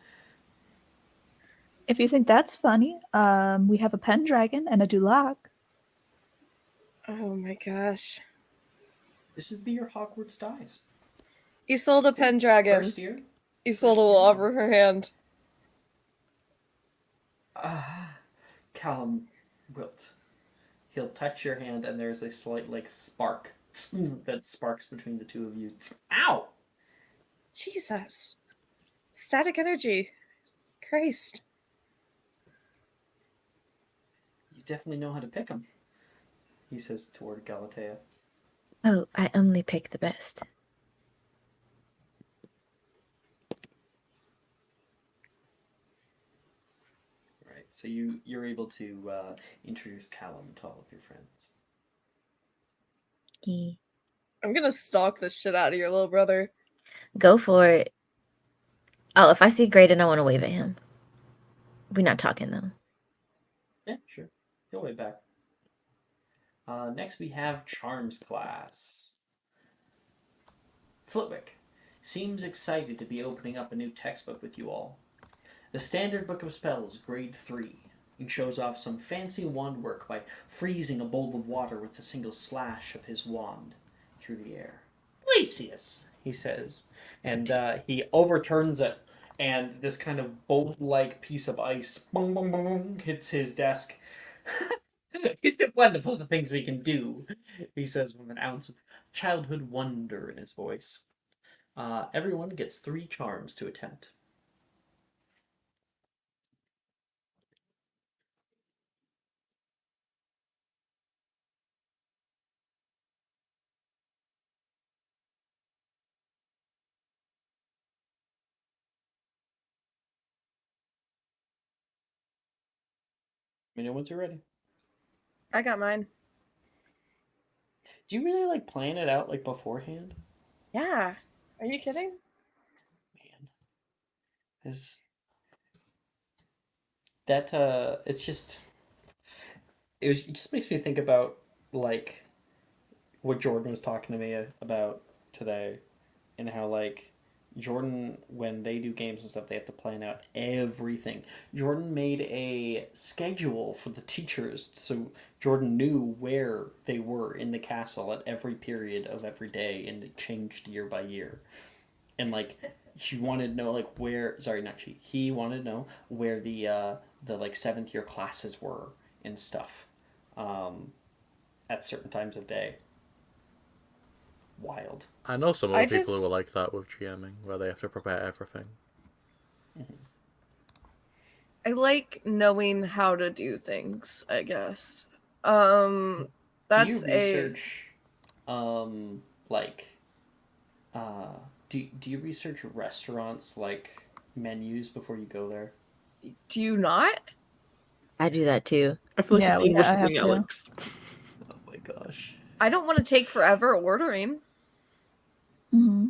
Speaker 8: If you think that's funny, we have a Pendragon and a Dulac.
Speaker 4: Oh my gosh.
Speaker 5: This is the year Hogwarts dies.
Speaker 4: Isolde Pendragon.
Speaker 5: First year?
Speaker 4: Isolde will offer her hand.
Speaker 5: Callum wilt. He'll touch your hand, and there's a slight like spark that sparks between the two of you. Ow!
Speaker 4: Jesus. Static energy. Christ.
Speaker 5: You definitely know how to pick them. He says toward Galatea.
Speaker 6: Oh, I only pick the best.
Speaker 5: Right. So you're able to introduce Callum to all of your friends.
Speaker 6: Yeah.
Speaker 4: I'm gonna stalk the shit out of your little brother.
Speaker 6: Go for it. Oh, if I see Graydon, I want to wave at him. We're not talking though.
Speaker 5: Yeah, sure. Go way back. Next we have Charms class. Flitwick seems excited to be opening up a new textbook with you all. The Standard Book of Spells, Grade 3, and shows off some fancy wand work by freezing a bowl of water with a single slash of his wand through the air. Glacius, he says, and he overturns it, and this kind of bolt-like piece of ice boom, boom, boom, hits his desk. Isn't it wonderful the things we can do? He says with an ounce of childhood wonder in his voice. Everyone gets 3 charms to attempt. You know once you're ready.
Speaker 4: I got mine.
Speaker 5: Do you really like plan it out like beforehand?
Speaker 4: Yeah. Are you kidding?
Speaker 5: Man. Is that it's just it just makes me think about like what Jordan was talking to me about today and how like Jordan, when they do games and stuff, they have to plan out everything. Jordan made a schedule for the teachers so Jordan knew where they were in the castle at every period of every day, and it changed year by year. And like she wanted to know like where, sorry, not she, he wanted to know where the like 7th year classes were and stuff. at certain times of day. Wild.
Speaker 7: I know some other
Speaker 4: I
Speaker 7: people who are
Speaker 4: just-
Speaker 7: like that with GMing, where they have to prepare everything.
Speaker 4: I like knowing how to do things, I guess.
Speaker 5: Do
Speaker 4: That's
Speaker 5: you research, like, do you research restaurants, like, menus before you go there?
Speaker 4: Do you not?
Speaker 6: I do that too.
Speaker 10: I feel like
Speaker 8: Yeah,
Speaker 10: it's
Speaker 8: we-
Speaker 10: English
Speaker 8: I have
Speaker 10: speaking
Speaker 8: to.
Speaker 10: Alex.
Speaker 5: Oh my gosh.
Speaker 4: I don't want to take forever ordering.
Speaker 8: Mm-hmm.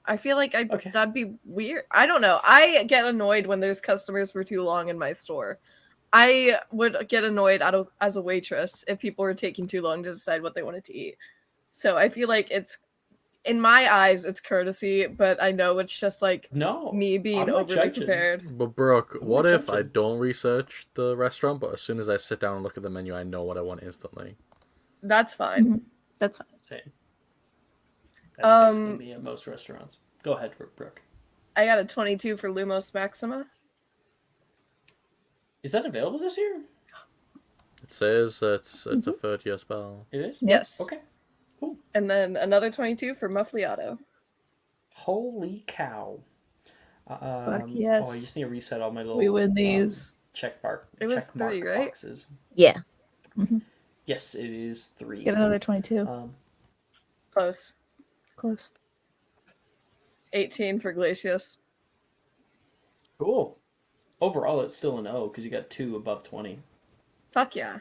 Speaker 4: I feel like
Speaker 5: Okay.
Speaker 4: that'd be weird. I don't know. I get annoyed when there's customers for too long in my store. I would get annoyed as a waitress if people were taking too long to decide what they wanted to eat. So I feel like it's, in my eyes, it's courtesy, but I know it's just like
Speaker 5: No,
Speaker 4: me being
Speaker 5: I'm not
Speaker 4: overly
Speaker 5: judging.
Speaker 4: prepared.
Speaker 7: But Brooke,
Speaker 5: I'm
Speaker 7: what
Speaker 5: not
Speaker 7: if I
Speaker 5: judging.
Speaker 7: don't research the restaurant, but as soon as I sit down and look at the menu, I know what I want instantly?
Speaker 4: That's fine.
Speaker 8: That's fine.
Speaker 5: Same. That's basically me at most restaurants. Go ahead, Brooke.
Speaker 4: I got a 22 for Lumos Maxima.
Speaker 5: Is that available this year?
Speaker 7: It says it's a third-year spell.
Speaker 5: It is?
Speaker 4: Yes.
Speaker 5: Okay. Cool.
Speaker 4: And then another 22 for Muffliato.
Speaker 5: Holy cow.
Speaker 8: yes.
Speaker 5: Oh, I just need to reset all my little
Speaker 8: We win these.
Speaker 5: check mark.
Speaker 4: It was
Speaker 5: check mark
Speaker 4: 3, right?
Speaker 5: boxes.
Speaker 6: Yeah.
Speaker 5: Yes, it is 3.
Speaker 8: Get another 22.
Speaker 4: Close.
Speaker 8: Close.
Speaker 4: 18 for Glacius.
Speaker 5: Cool. Overall, it's still an O because you got 2 above 20.
Speaker 4: Fuck yeah.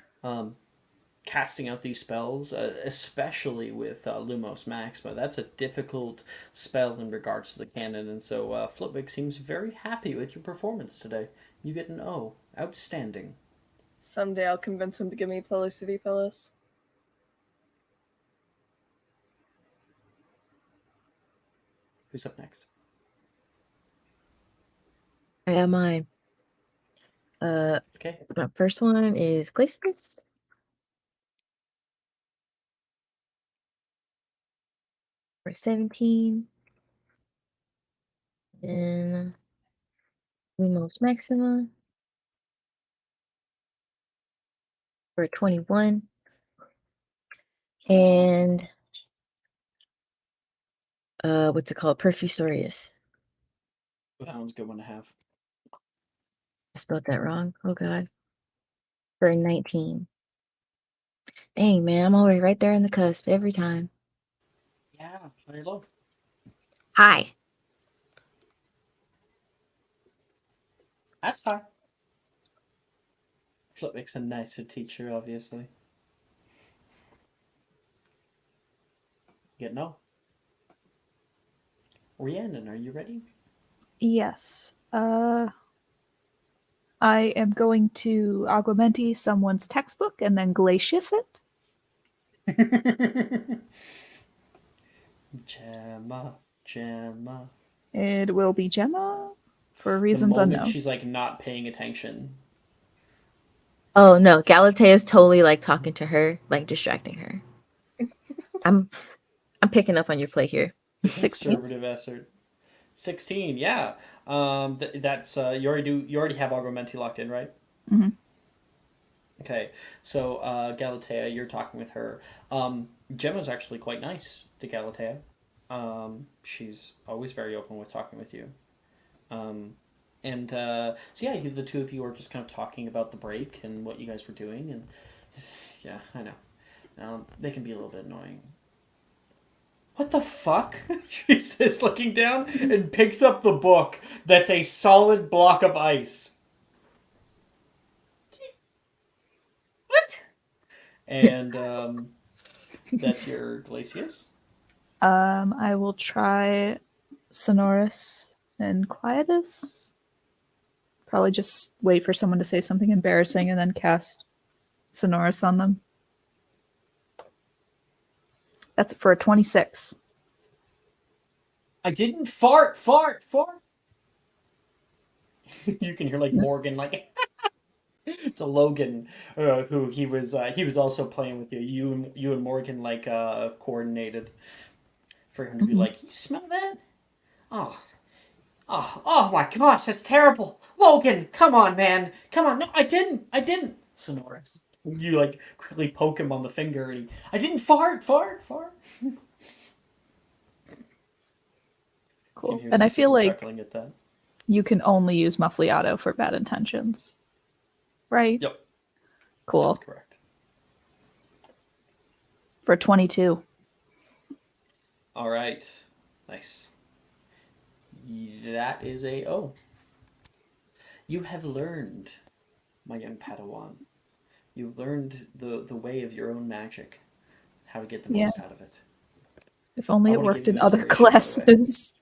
Speaker 5: Casting out these spells, especially with Lumos Maxima, that's a difficult spell in regards to the canon, and so Flipwig seems very happy with your performance today. You get an O. Outstanding.
Speaker 4: Someday I'll convince him to give me Pillar City Pillows.
Speaker 5: Who's up next?
Speaker 6: I got mine.
Speaker 5: Okay.
Speaker 6: My first one is Glacius. For 17. Then Lumos Maxima. For 21. And what's it called? Perfusorius.
Speaker 5: That one's a good one to have.
Speaker 6: I spelled that wrong. Oh god. For 19. Dang, man, I'm always right there in the cusp every time.
Speaker 5: Yeah, very low.
Speaker 6: Hi.
Speaker 5: That's high. Flipwig's a nicer teacher, obviously. You get no. Rhiannon, are you ready?
Speaker 8: Yes. I am going to Aguamenti someone's textbook and then Glacius it.
Speaker 5: Gemma.
Speaker 8: It will be Gemma for
Speaker 5: The
Speaker 8: reasons
Speaker 5: moment
Speaker 8: unknown.
Speaker 5: she's like not paying attention.
Speaker 6: Oh no, Galatea's totally like talking to her, like distracting her. I'm picking up on your play here.
Speaker 8: 16.
Speaker 5: Conservative effort. 16, yeah. That's you already have Augmenti locked in, right?
Speaker 8: Mhm.
Speaker 5: Okay, so Galatea, you're talking with her. Gemma's actually quite nice to Galatea. She's always very open with talking with you. So yeah, the two of you are just kind of talking about the break and what you guys were doing, and yeah, I know. They can be a little bit annoying. What the fuck? She says, looking down, and picks up the book that's a solid block of ice. What? And that's your Glacius.
Speaker 8: I will try Sonorous and Quietus. Probably just wait for someone to say something embarrassing and then cast Sonorous on them. That's for a 26.
Speaker 5: I didn't fart. You can hear like Morgan like to Logan, who he was also playing with you. You and Morgan like coordinated for him to be like, you smell that? Oh my gosh, that's terrible. Logan, come on, man, come on. No, I didn't. Sonorous. You like quickly poke him on the finger, and I didn't fart.
Speaker 8: Cool.
Speaker 5: hear
Speaker 8: And
Speaker 5: some
Speaker 8: I feel
Speaker 5: people
Speaker 8: like
Speaker 5: chuckling at that.
Speaker 8: you can only use Muffliato for bad intentions, right?
Speaker 5: Yep,
Speaker 8: Cool.
Speaker 5: that's correct.
Speaker 8: For 22.
Speaker 5: All right, nice. That is a O. You have learned, my young Padawan. You've learned the way of your own magic, how to get the
Speaker 8: Yeah.
Speaker 5: most out of it.
Speaker 8: If only
Speaker 5: I
Speaker 8: it
Speaker 5: wanna
Speaker 8: worked
Speaker 5: give you
Speaker 8: in other
Speaker 5: inspiration, by the way.
Speaker 8: classes.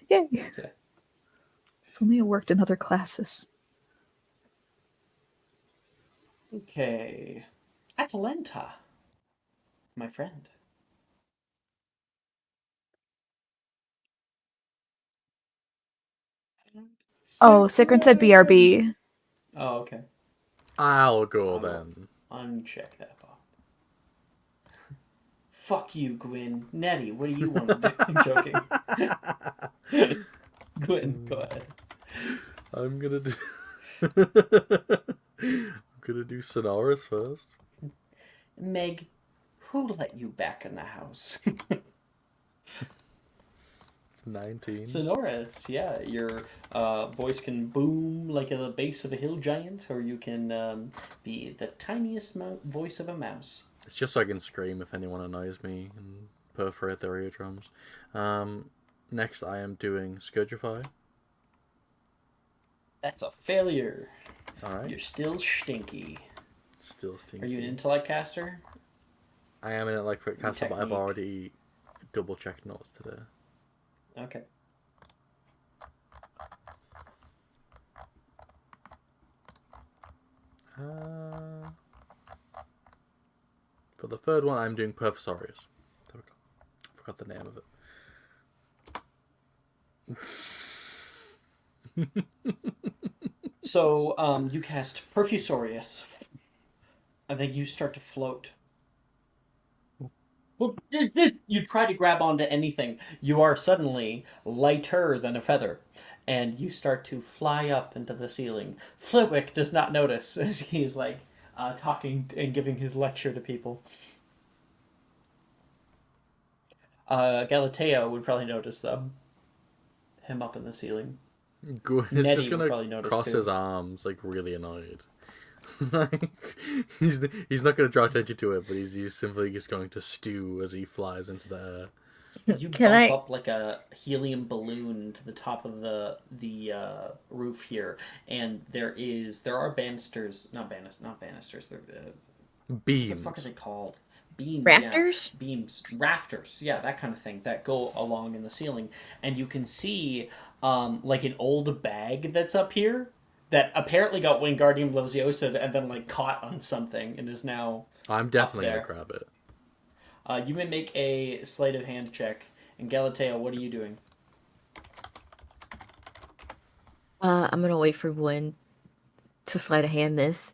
Speaker 8: Yay.
Speaker 5: Yeah.
Speaker 8: If only it worked in other classes.
Speaker 5: Okay, Atalanta, my friend.
Speaker 8: Oh, Sikrin said BRB.
Speaker 5: Oh, okay.
Speaker 7: I'll go
Speaker 5: I will
Speaker 7: then.
Speaker 5: uncheck that box. Fuck you, Gwyn. Nettie, what do you want to do? I'm joking. Gwyn, go ahead.
Speaker 7: I'm gonna do. I'm gonna do Sonoris first.
Speaker 5: Meg, who let you back in the house?
Speaker 7: It's 19.
Speaker 5: Sonoris, yeah. Your voice can boom like at the base of a hill giant, or you can be the tiniest voice of a mouse.
Speaker 7: It's just so I can scream if anyone annoys me and perforate their eardrums. Next, I am doing Scourgify.
Speaker 5: That's a failure.
Speaker 7: Alright.
Speaker 5: You're still stinky.
Speaker 7: Still stinky.
Speaker 5: Are you an intellect caster?
Speaker 7: I am an intellect caster, but I've
Speaker 5: Technique.
Speaker 7: already double-checked notes today.
Speaker 5: Okay.
Speaker 7: For the third one, I'm doing Professorius. There we go. Forgot the name of it.
Speaker 5: So, you cast Perfusorius. And then you start to float. Well, you try to grab onto anything. You are suddenly lighter than a feather. And you start to fly up into the ceiling. Flitwick does not notice as he's like talking and giving his lecture to people. Galatea would probably notice though. Him up in the ceiling.
Speaker 7: Good. He's
Speaker 5: Nettie
Speaker 7: just
Speaker 5: would
Speaker 7: gonna
Speaker 5: probably notice
Speaker 7: cross
Speaker 5: too.
Speaker 7: his arms, like really annoyed. Like he's not gonna draw attention to it, but he's simply just going to stew as he flies into the air.
Speaker 5: You
Speaker 6: Can
Speaker 5: bump
Speaker 6: I-
Speaker 5: up like a helium balloon to the top of the roof here, and there are banisters, not banisters. They're what the fuck are
Speaker 7: Beams.
Speaker 5: they called? Beams.
Speaker 6: Rafters?
Speaker 5: Yeah. Beams, rafters. Yeah, that kind of thing that go along in the ceiling, and you can see like an old bag that's up here that apparently got Wingardium Leviosa and then like caught on something and is now.
Speaker 7: I'm definitely
Speaker 5: there.
Speaker 7: gonna grab it.
Speaker 5: You may make a sleight of hand check. And Galatea, what are you doing?
Speaker 6: I'm gonna wait for Gwen to sleight of hand this,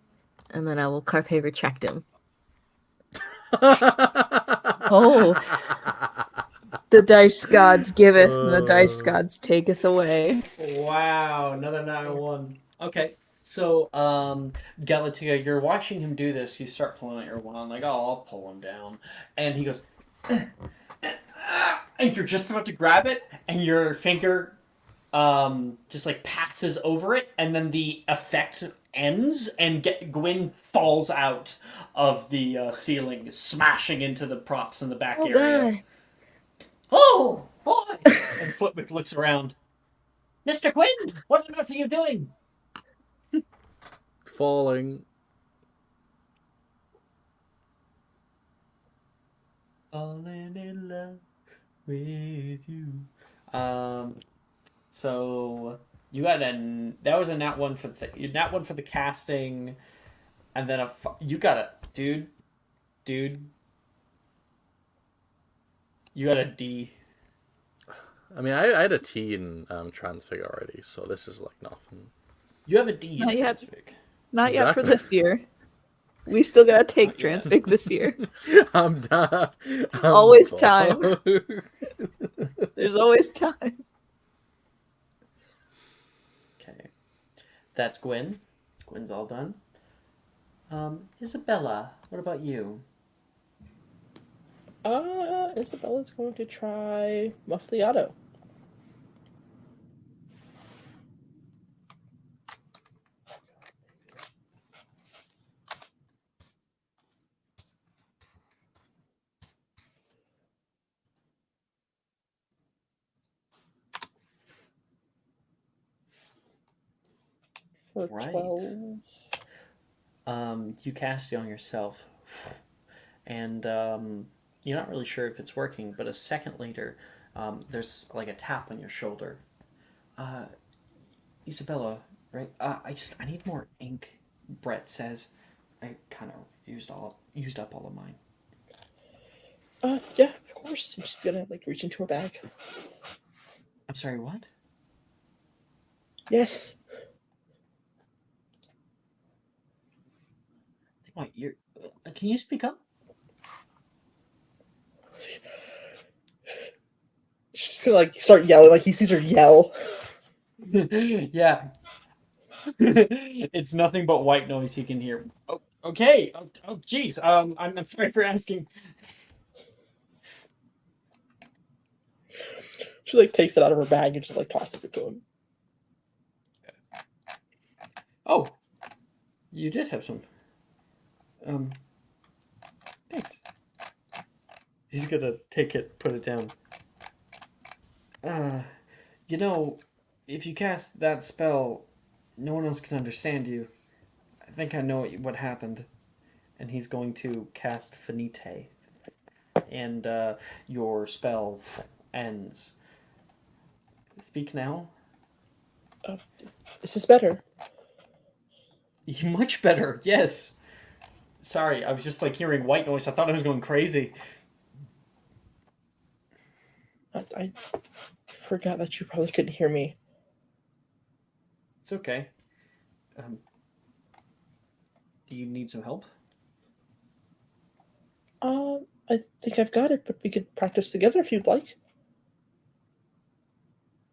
Speaker 6: and then I will carpe retract him. Oh,
Speaker 8: The dice gods giveth, and the dice gods taketh away.
Speaker 5: Wow, another 9-1. Okay, so Galatea, you're watching him do this. You start pulling out your wand, like, oh, I'll pull him down, and he goes, and you're just about to grab it, and your finger just like passes over it, and then the effect ends, and Gwyn falls out of the ceiling, smashing into the props in the back
Speaker 6: oh
Speaker 5: area.
Speaker 6: god!
Speaker 5: Oh, boy! And Flitwick looks around. Mr. Gwyn, what on earth are you doing?
Speaker 7: Falling.
Speaker 5: Falling in love with you. So you got that was a nat one for the nat one for the casting, and then you got a dude. You got a D.
Speaker 7: I mean, I had a T in Transfig already, so this is like nothing.
Speaker 5: You have a D in
Speaker 8: Not yet.
Speaker 5: Transfig.
Speaker 8: Not yet for
Speaker 7: Exactly.
Speaker 8: this year. We still gotta take
Speaker 5: Not yet.
Speaker 8: Transfig this year.
Speaker 7: I'm done.
Speaker 8: Always time. There's always time.
Speaker 5: Okay, that's Gwyn. Gwyn's all done. Isabella, what about you?
Speaker 10: Isabella's going to try Muff the Auto. For
Speaker 5: Right.
Speaker 10: 12.
Speaker 5: You cast it on yourself, and you're not really sure if it's working, but a second later, there's like a tap on your shoulder. Isabella, right? I need more ink. Brett says, I kind of used up all of mine.
Speaker 10: Yeah, of course. I'm just gonna like reach into her bag.
Speaker 5: I'm sorry, what?
Speaker 10: Yes.
Speaker 5: What? Can you speak up?
Speaker 10: She's gonna like start yelling, like he sees her yell.
Speaker 5: Yeah. It's nothing but white noise he can hear. Oh, okay. Oh, jeez. I'm sorry for asking.
Speaker 10: She like takes it out of her bag and just like tosses it to him.
Speaker 5: Oh, you did have some. Thanks. He's gonna take it, put it down. You know, if you cast that spell, no one else can understand you. I think I know what happened. And he's going to cast Finite. And your spell ends. Speak now.
Speaker 10: Is this better?
Speaker 5: Much better, yes. Sorry, I was just like hearing white noise. I thought I was going crazy.
Speaker 10: I forgot that you probably couldn't hear me.
Speaker 5: It's okay. Do you need some help?
Speaker 10: I think I've got it, but we could practice together if you'd like.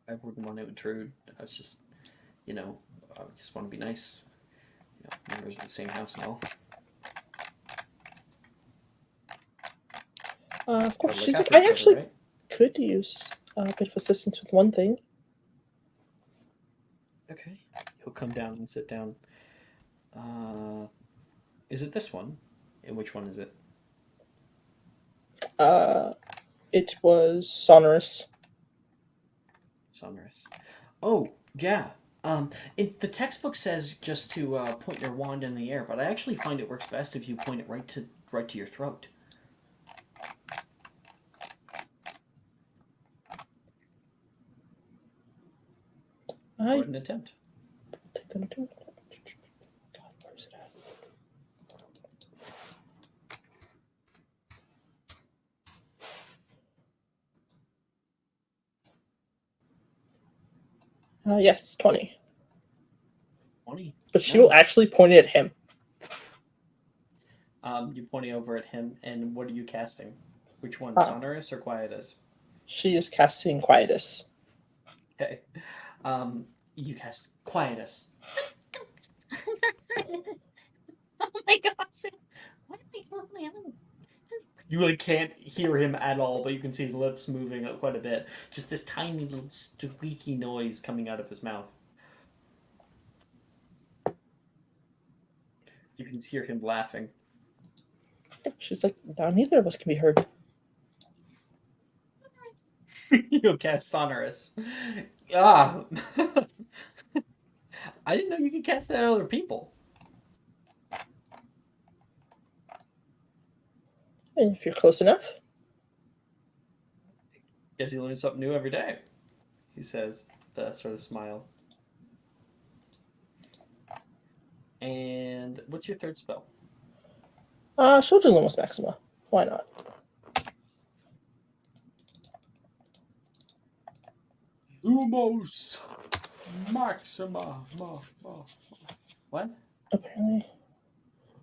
Speaker 5: I wouldn't want to intrude. I was just, I just want to be nice. Members of the same house and all.
Speaker 10: Of course.
Speaker 5: Gotta
Speaker 10: She's
Speaker 5: look
Speaker 10: like,
Speaker 5: after
Speaker 10: I
Speaker 5: each
Speaker 10: actually
Speaker 5: other, right?
Speaker 10: could use a bit of assistance with one thing.
Speaker 5: Okay. He'll come down and sit down. Is it this one? And which one is it?
Speaker 10: It was sonorous.
Speaker 5: Sonorous. Oh, yeah. The textbook says just to point your wand in the air, but I actually find it works best if you point it right to your throat. Go ahead and attempt.
Speaker 10: Take them to it. God, where's it at? Yes, 20.
Speaker 5: 20.
Speaker 10: But she will actually point it at him.
Speaker 5: You're pointing over at him, and what are you casting? Which one, Sonorous or Quietus?
Speaker 10: She is casting Quietus.
Speaker 5: Okay. You cast Quietus.
Speaker 6: Oh my gosh. What am I doing?
Speaker 5: You really can't hear him at all, but you can see his lips moving quite a bit. Just this tiny little squeaky noise coming out of his mouth. You can hear him laughing.
Speaker 10: She's like, now neither of us can be heard.
Speaker 5: You'll cast Sonorous. Ah! I didn't know you could cast that on other people.
Speaker 10: And if you're close enough.
Speaker 5: Guess you learn something new every day, he says with a sort of smile. And what's your third spell?
Speaker 10: She'll do Lumos Maxima. Why not?
Speaker 5: Lumos Maxima. What?
Speaker 10: Apparently.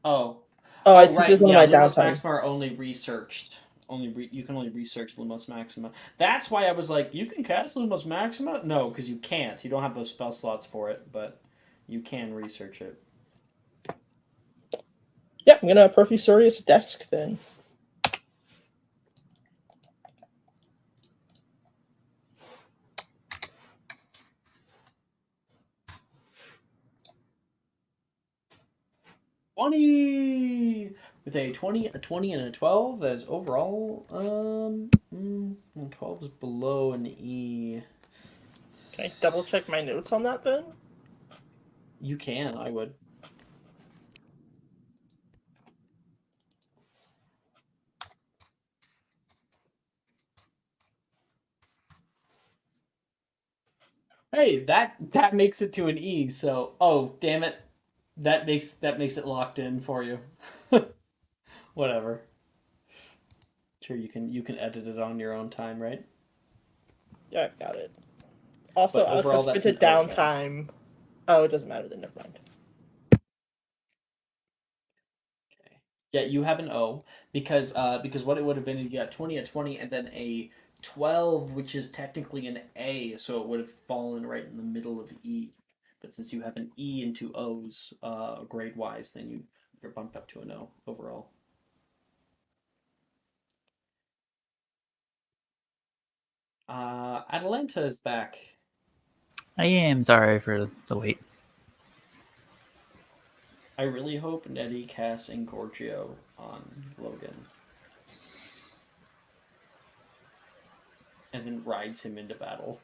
Speaker 5: Oh.
Speaker 10: I took
Speaker 5: right.
Speaker 10: this one
Speaker 5: Yeah,
Speaker 10: of my
Speaker 5: Lumos
Speaker 10: downtime.
Speaker 5: Maxima are only researched. You can only research Lumos Maxima. That's why I was like, you can cast Lumos Maxima? No, because you can't. You don't have those spell slots for it, but you can research it.
Speaker 10: Yeah, I'm gonna Professorius desk then.
Speaker 5: #20 with a 20, a 20, and a 12 as overall. 12 is below an E.
Speaker 10: Can I double check my notes on that then?
Speaker 5: You can. I would. Hey, that makes it to an E. So, oh damn it, that makes it locked in for you. Whatever. Sure, you can edit it on your own time, right?
Speaker 10: Yeah, I've got it. Also,
Speaker 5: But
Speaker 10: Alex
Speaker 5: overall,
Speaker 10: has
Speaker 5: that's
Speaker 10: spent
Speaker 5: an O
Speaker 10: downtime. Oh, it doesn't matter then. Never mind.
Speaker 5: Okay. Yeah, you have an O because what it would have been, you got 20, a 20, and then a 12, which is technically an A, so it would have fallen right in the middle of E. But since you have an E and two O's, grade wise, then you're bumped up to an O overall. Atalanta is back.
Speaker 9: I am sorry for the wait.
Speaker 5: I really hope Nettie casts Engorgio on Logan. And then rides him into battle.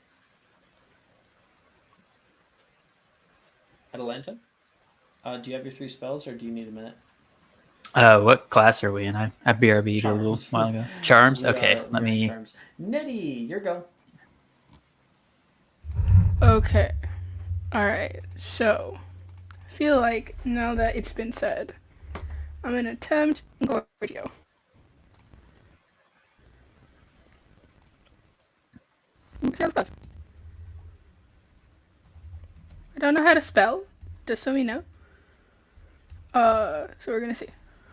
Speaker 5: Atalanta? Do you have your 3 spells, or do you need a minute?
Speaker 9: What class are we in? I BRB'd a little
Speaker 5: Charms.
Speaker 9: while ago. Charms?
Speaker 5: We
Speaker 9: Okay,
Speaker 5: are
Speaker 9: let
Speaker 5: in
Speaker 9: me...
Speaker 5: Charms. Nettie, your go.
Speaker 2: Okay. Alright, so I feel like now that it's been said, I'm gonna attempt Engorgio. See how this goes. I don't know how to spell, just so we know. So we're gonna see.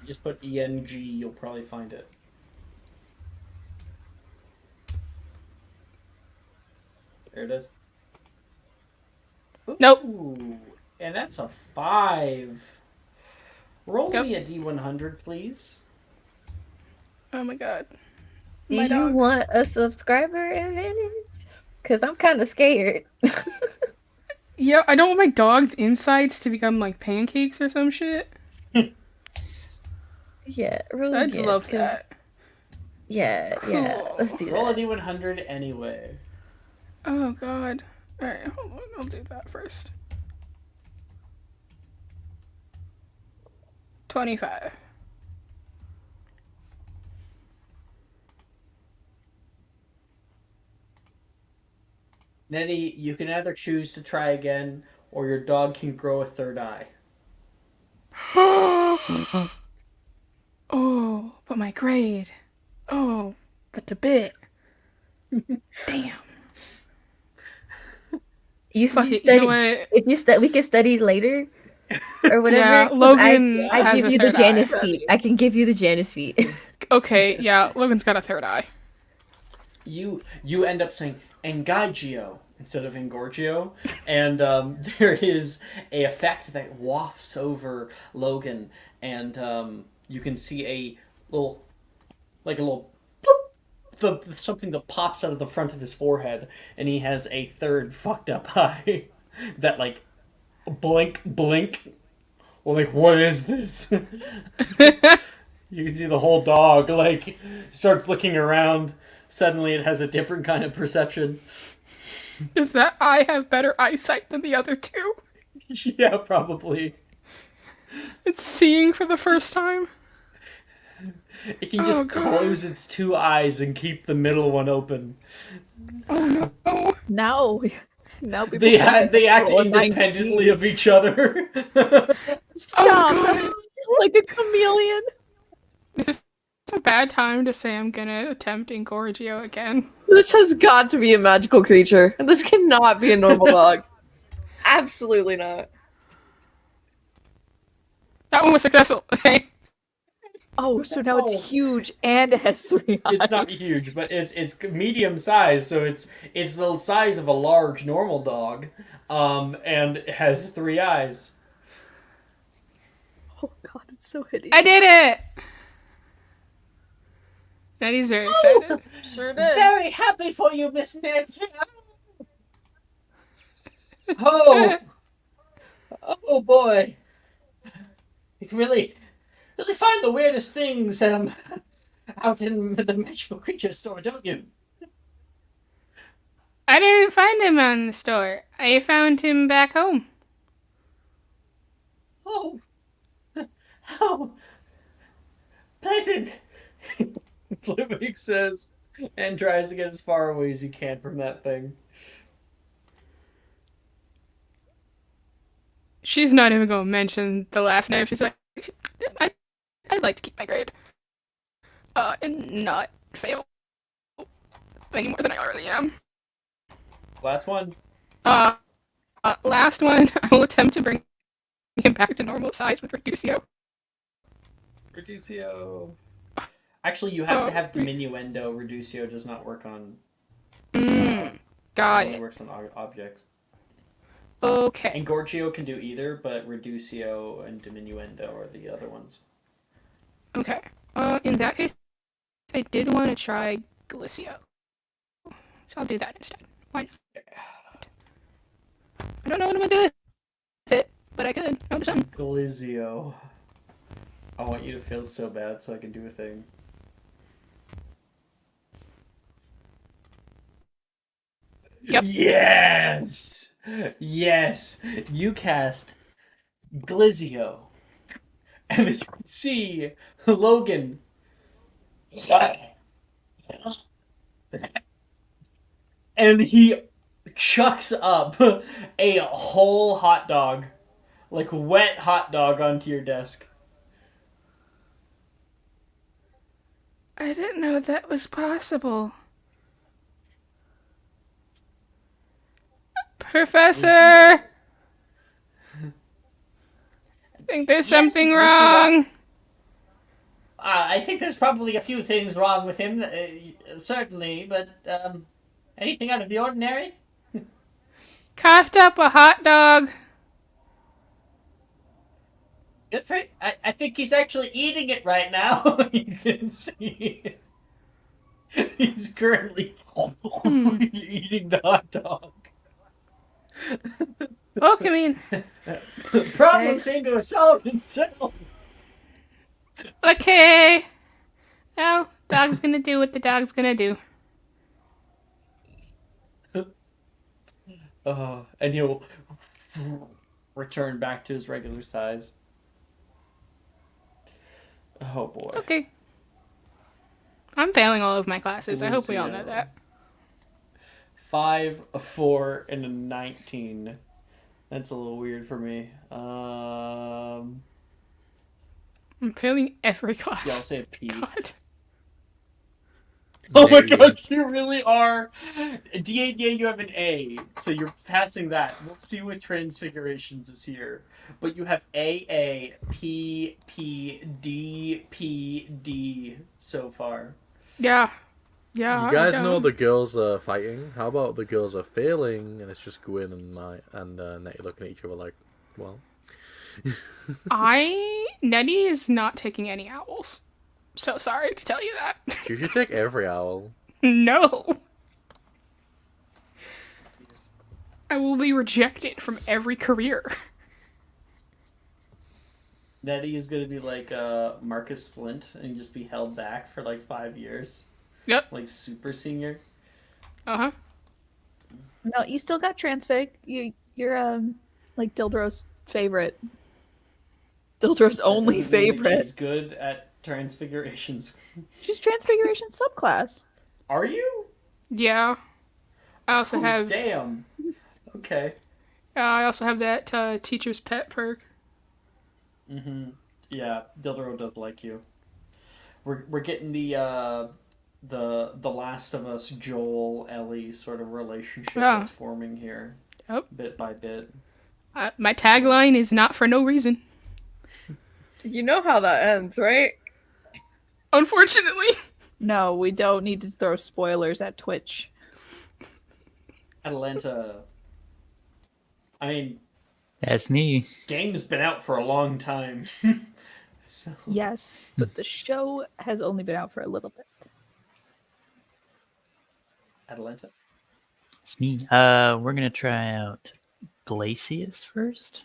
Speaker 5: Just put ENG, you'll probably find it. There it is.
Speaker 2: Nope.
Speaker 5: Ooh, and that's a 5. Roll
Speaker 2: Yep.
Speaker 5: me a D100, please.
Speaker 2: Oh my god.
Speaker 6: Do
Speaker 2: My
Speaker 6: you
Speaker 2: dog.
Speaker 6: want a subscriber advantage? Because I'm kind of scared.
Speaker 2: Yeah, I don't want my dog's insides to become like pancakes or some shit.
Speaker 6: Yeah, really.
Speaker 2: I'd love that.
Speaker 6: Yeah, yeah.
Speaker 2: Cool.
Speaker 6: Let's do
Speaker 5: Roll a
Speaker 6: that.
Speaker 5: D100 anyway.
Speaker 2: Oh god. Alright, hold on. I'll do that first. 25.
Speaker 5: Nettie, you can either choose to try again, or your dog can grow a 3rd eye.
Speaker 2: Oh, but my grade. Oh, but the bit. Damn. Fuck it.
Speaker 6: Study,
Speaker 2: You know what?
Speaker 6: if you we can study later or whatever.
Speaker 2: Yeah,
Speaker 6: 'cause
Speaker 2: Logan
Speaker 6: I
Speaker 2: has
Speaker 6: give
Speaker 2: a
Speaker 6: you the
Speaker 2: 3rd eye.
Speaker 6: Janus feat. I can give you the Janus feat.
Speaker 2: Okay, yeah, Logan's got a 3rd eye.
Speaker 5: You end up saying Engagio instead of Engorgio, and there is a effect that wafts over Logan, and you can see a little something that pops out of the front of his forehead, and he has a 3rd fucked up eye that like blink. Well, like, what is this? You can see the whole dog like starts looking around. Suddenly, it has a different kind of perception.
Speaker 2: Does that eye have better eyesight than the other 2?
Speaker 5: Yeah, probably.
Speaker 2: It's seeing for the first time.
Speaker 5: It can just close its 2 eyes and keep the middle one open.
Speaker 2: Oh no!
Speaker 8: Now people
Speaker 5: They
Speaker 8: think
Speaker 5: act
Speaker 8: we're
Speaker 5: independently
Speaker 8: 19.
Speaker 5: of each other.
Speaker 8: Stop! Like a chameleon.
Speaker 2: Is this a bad time to say I'm gonna attempt Engorgio again?
Speaker 4: This has got to be a magical creature. This cannot be a normal dog. Absolutely not.
Speaker 2: That one was successful. Okay.
Speaker 8: Oh, so now it's huge and it has 3 eyes.
Speaker 5: It's not huge, but it's medium size, so it's the size of a large normal dog, and it has 3 eyes.
Speaker 8: Oh god, It's so hideous.
Speaker 2: I did it! Nettie's very excited.
Speaker 1: Sure did.
Speaker 5: Very happy for you, Miss Ned. Oh, oh boy! You really find the weirdest things out in the magical creature store, don't you?
Speaker 2: I didn't find him on the store. I found him back home.
Speaker 5: Oh, how pleasant! Flitwick says, and tries to get as far away as he can from that thing.
Speaker 2: She's not even going to mention the last name. She's like, I'd like to keep my grade. And not fail any more than I already am.
Speaker 5: Last one.
Speaker 2: Last one, I will attempt to bring him back to normal size with Reducio.
Speaker 5: Reducio. Actually, you have to have diminuendo. Reducio does not work on.
Speaker 2: Got
Speaker 5: it. Only
Speaker 2: it.
Speaker 5: works on objects.
Speaker 2: Okay.
Speaker 5: And Gorgio can do either, but Reducio and diminuendo are the other ones.
Speaker 2: Okay. In that case, I did want to try Glicio. So I'll do that instead. Why not? I don't know what I'm gonna do with it, but I could. I'll do something.
Speaker 5: Glizio. I want you to feel so bad so I can do a thing.
Speaker 2: Yep.
Speaker 5: Yes! Yes! You cast Glizio. And then you can see Logan. And he chucks up a whole hot dog. Like wet hot dog onto your desk.
Speaker 2: I didn't know that was possible. Professor! I think there's something wrong.
Speaker 5: I think there's probably a few things wrong with him, certainly, but anything out of the ordinary?
Speaker 2: Coughed up a hot dog.
Speaker 5: Good for I think he's actually eating it right now. You can see. He's currently eating the hot dog.
Speaker 2: Oh, I mean...
Speaker 5: The problem seemed to have solved itself.
Speaker 2: Okay. Well, dog's gonna do what the dog's gonna do.
Speaker 5: And he'll return back to his regular size. Oh boy.
Speaker 2: Okay. I'm failing all of my classes. I hope we all know that.
Speaker 5: 5, a 4, and a 19. That's a little weird for me.
Speaker 2: I'm failing every class.
Speaker 5: Yeah, I'll say a P.
Speaker 2: God.
Speaker 5: Oh my gosh, you really are. DADA, you have an A, so you're passing that. We'll see what Transfigurations is here. But you have AA, P, P, D, P, D so far.
Speaker 2: Yeah. Yeah.
Speaker 7: You guys know the girls are fighting. How about the girls are failing, and it's just Gwyn and Nettie looking at each other like, well.
Speaker 2: Nettie is not taking any owls. So sorry to tell you that.
Speaker 7: You should take every owl.
Speaker 2: No. I will be rejected from every career.
Speaker 5: Nettie is going to be like Marcus Flint and just be held back for like 5 years.
Speaker 2: Yep.
Speaker 5: Like super senior.
Speaker 2: Uh-huh.
Speaker 8: No, you still got Transfig. You're like Dildro's favorite. Dildro's only favorite.
Speaker 5: She's good at Transfigurations.
Speaker 8: She's Transfiguration subclass.
Speaker 5: Are you?
Speaker 2: Yeah. I also have...
Speaker 5: Damn. Okay.
Speaker 2: I also have that teacher's pet perk.
Speaker 5: Mm-hmm. Yeah, Dildro does like you. We're getting the Last of Us Joel Ellie sort of relationship that's forming here.
Speaker 2: Yep.
Speaker 5: Bit by bit.
Speaker 2: My tagline is not for no reason.
Speaker 4: You know how that ends, right?
Speaker 2: Unfortunately.
Speaker 8: No, we don't need to throw spoilers at Twitch.
Speaker 5: Atlanta. I mean,
Speaker 9: that's me.
Speaker 5: game's been out for a long time. So
Speaker 8: Yes, but the show has only been out for a little bit.
Speaker 5: Atalanta.
Speaker 9: It's me. We're gonna try out Glacius first.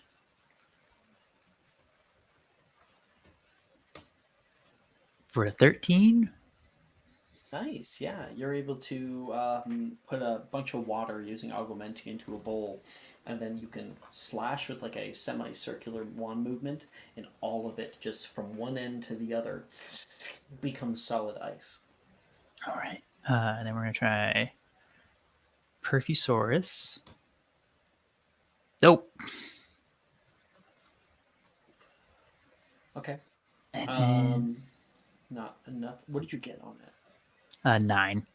Speaker 9: For a 13.
Speaker 5: Nice, yeah. You're able to put a bunch of water using augmenting into a bowl, and then you can slash with like a semicircular wand movement, and all of it just from one end to the other becomes solid ice.
Speaker 9: All right. And then we're gonna try Perfusaurus. Nope.
Speaker 5: Okay.
Speaker 9: And then
Speaker 5: Not enough. What did you get on it?
Speaker 9: 9.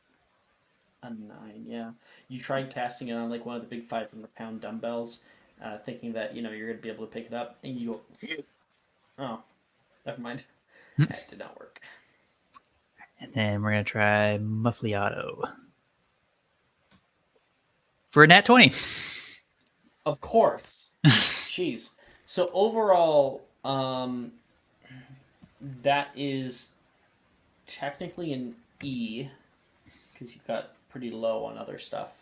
Speaker 5: A 9, yeah. You tried casting it on like one of the big 500-pound dumbbells, thinking that you're gonna be able to pick it up, and you go, oh, never mind. That did not work.
Speaker 9: And then we're gonna try Muffliato. For a nat 20.
Speaker 5: Of course. Jeez. So overall, that is technically an E, because you got pretty low on other stuff.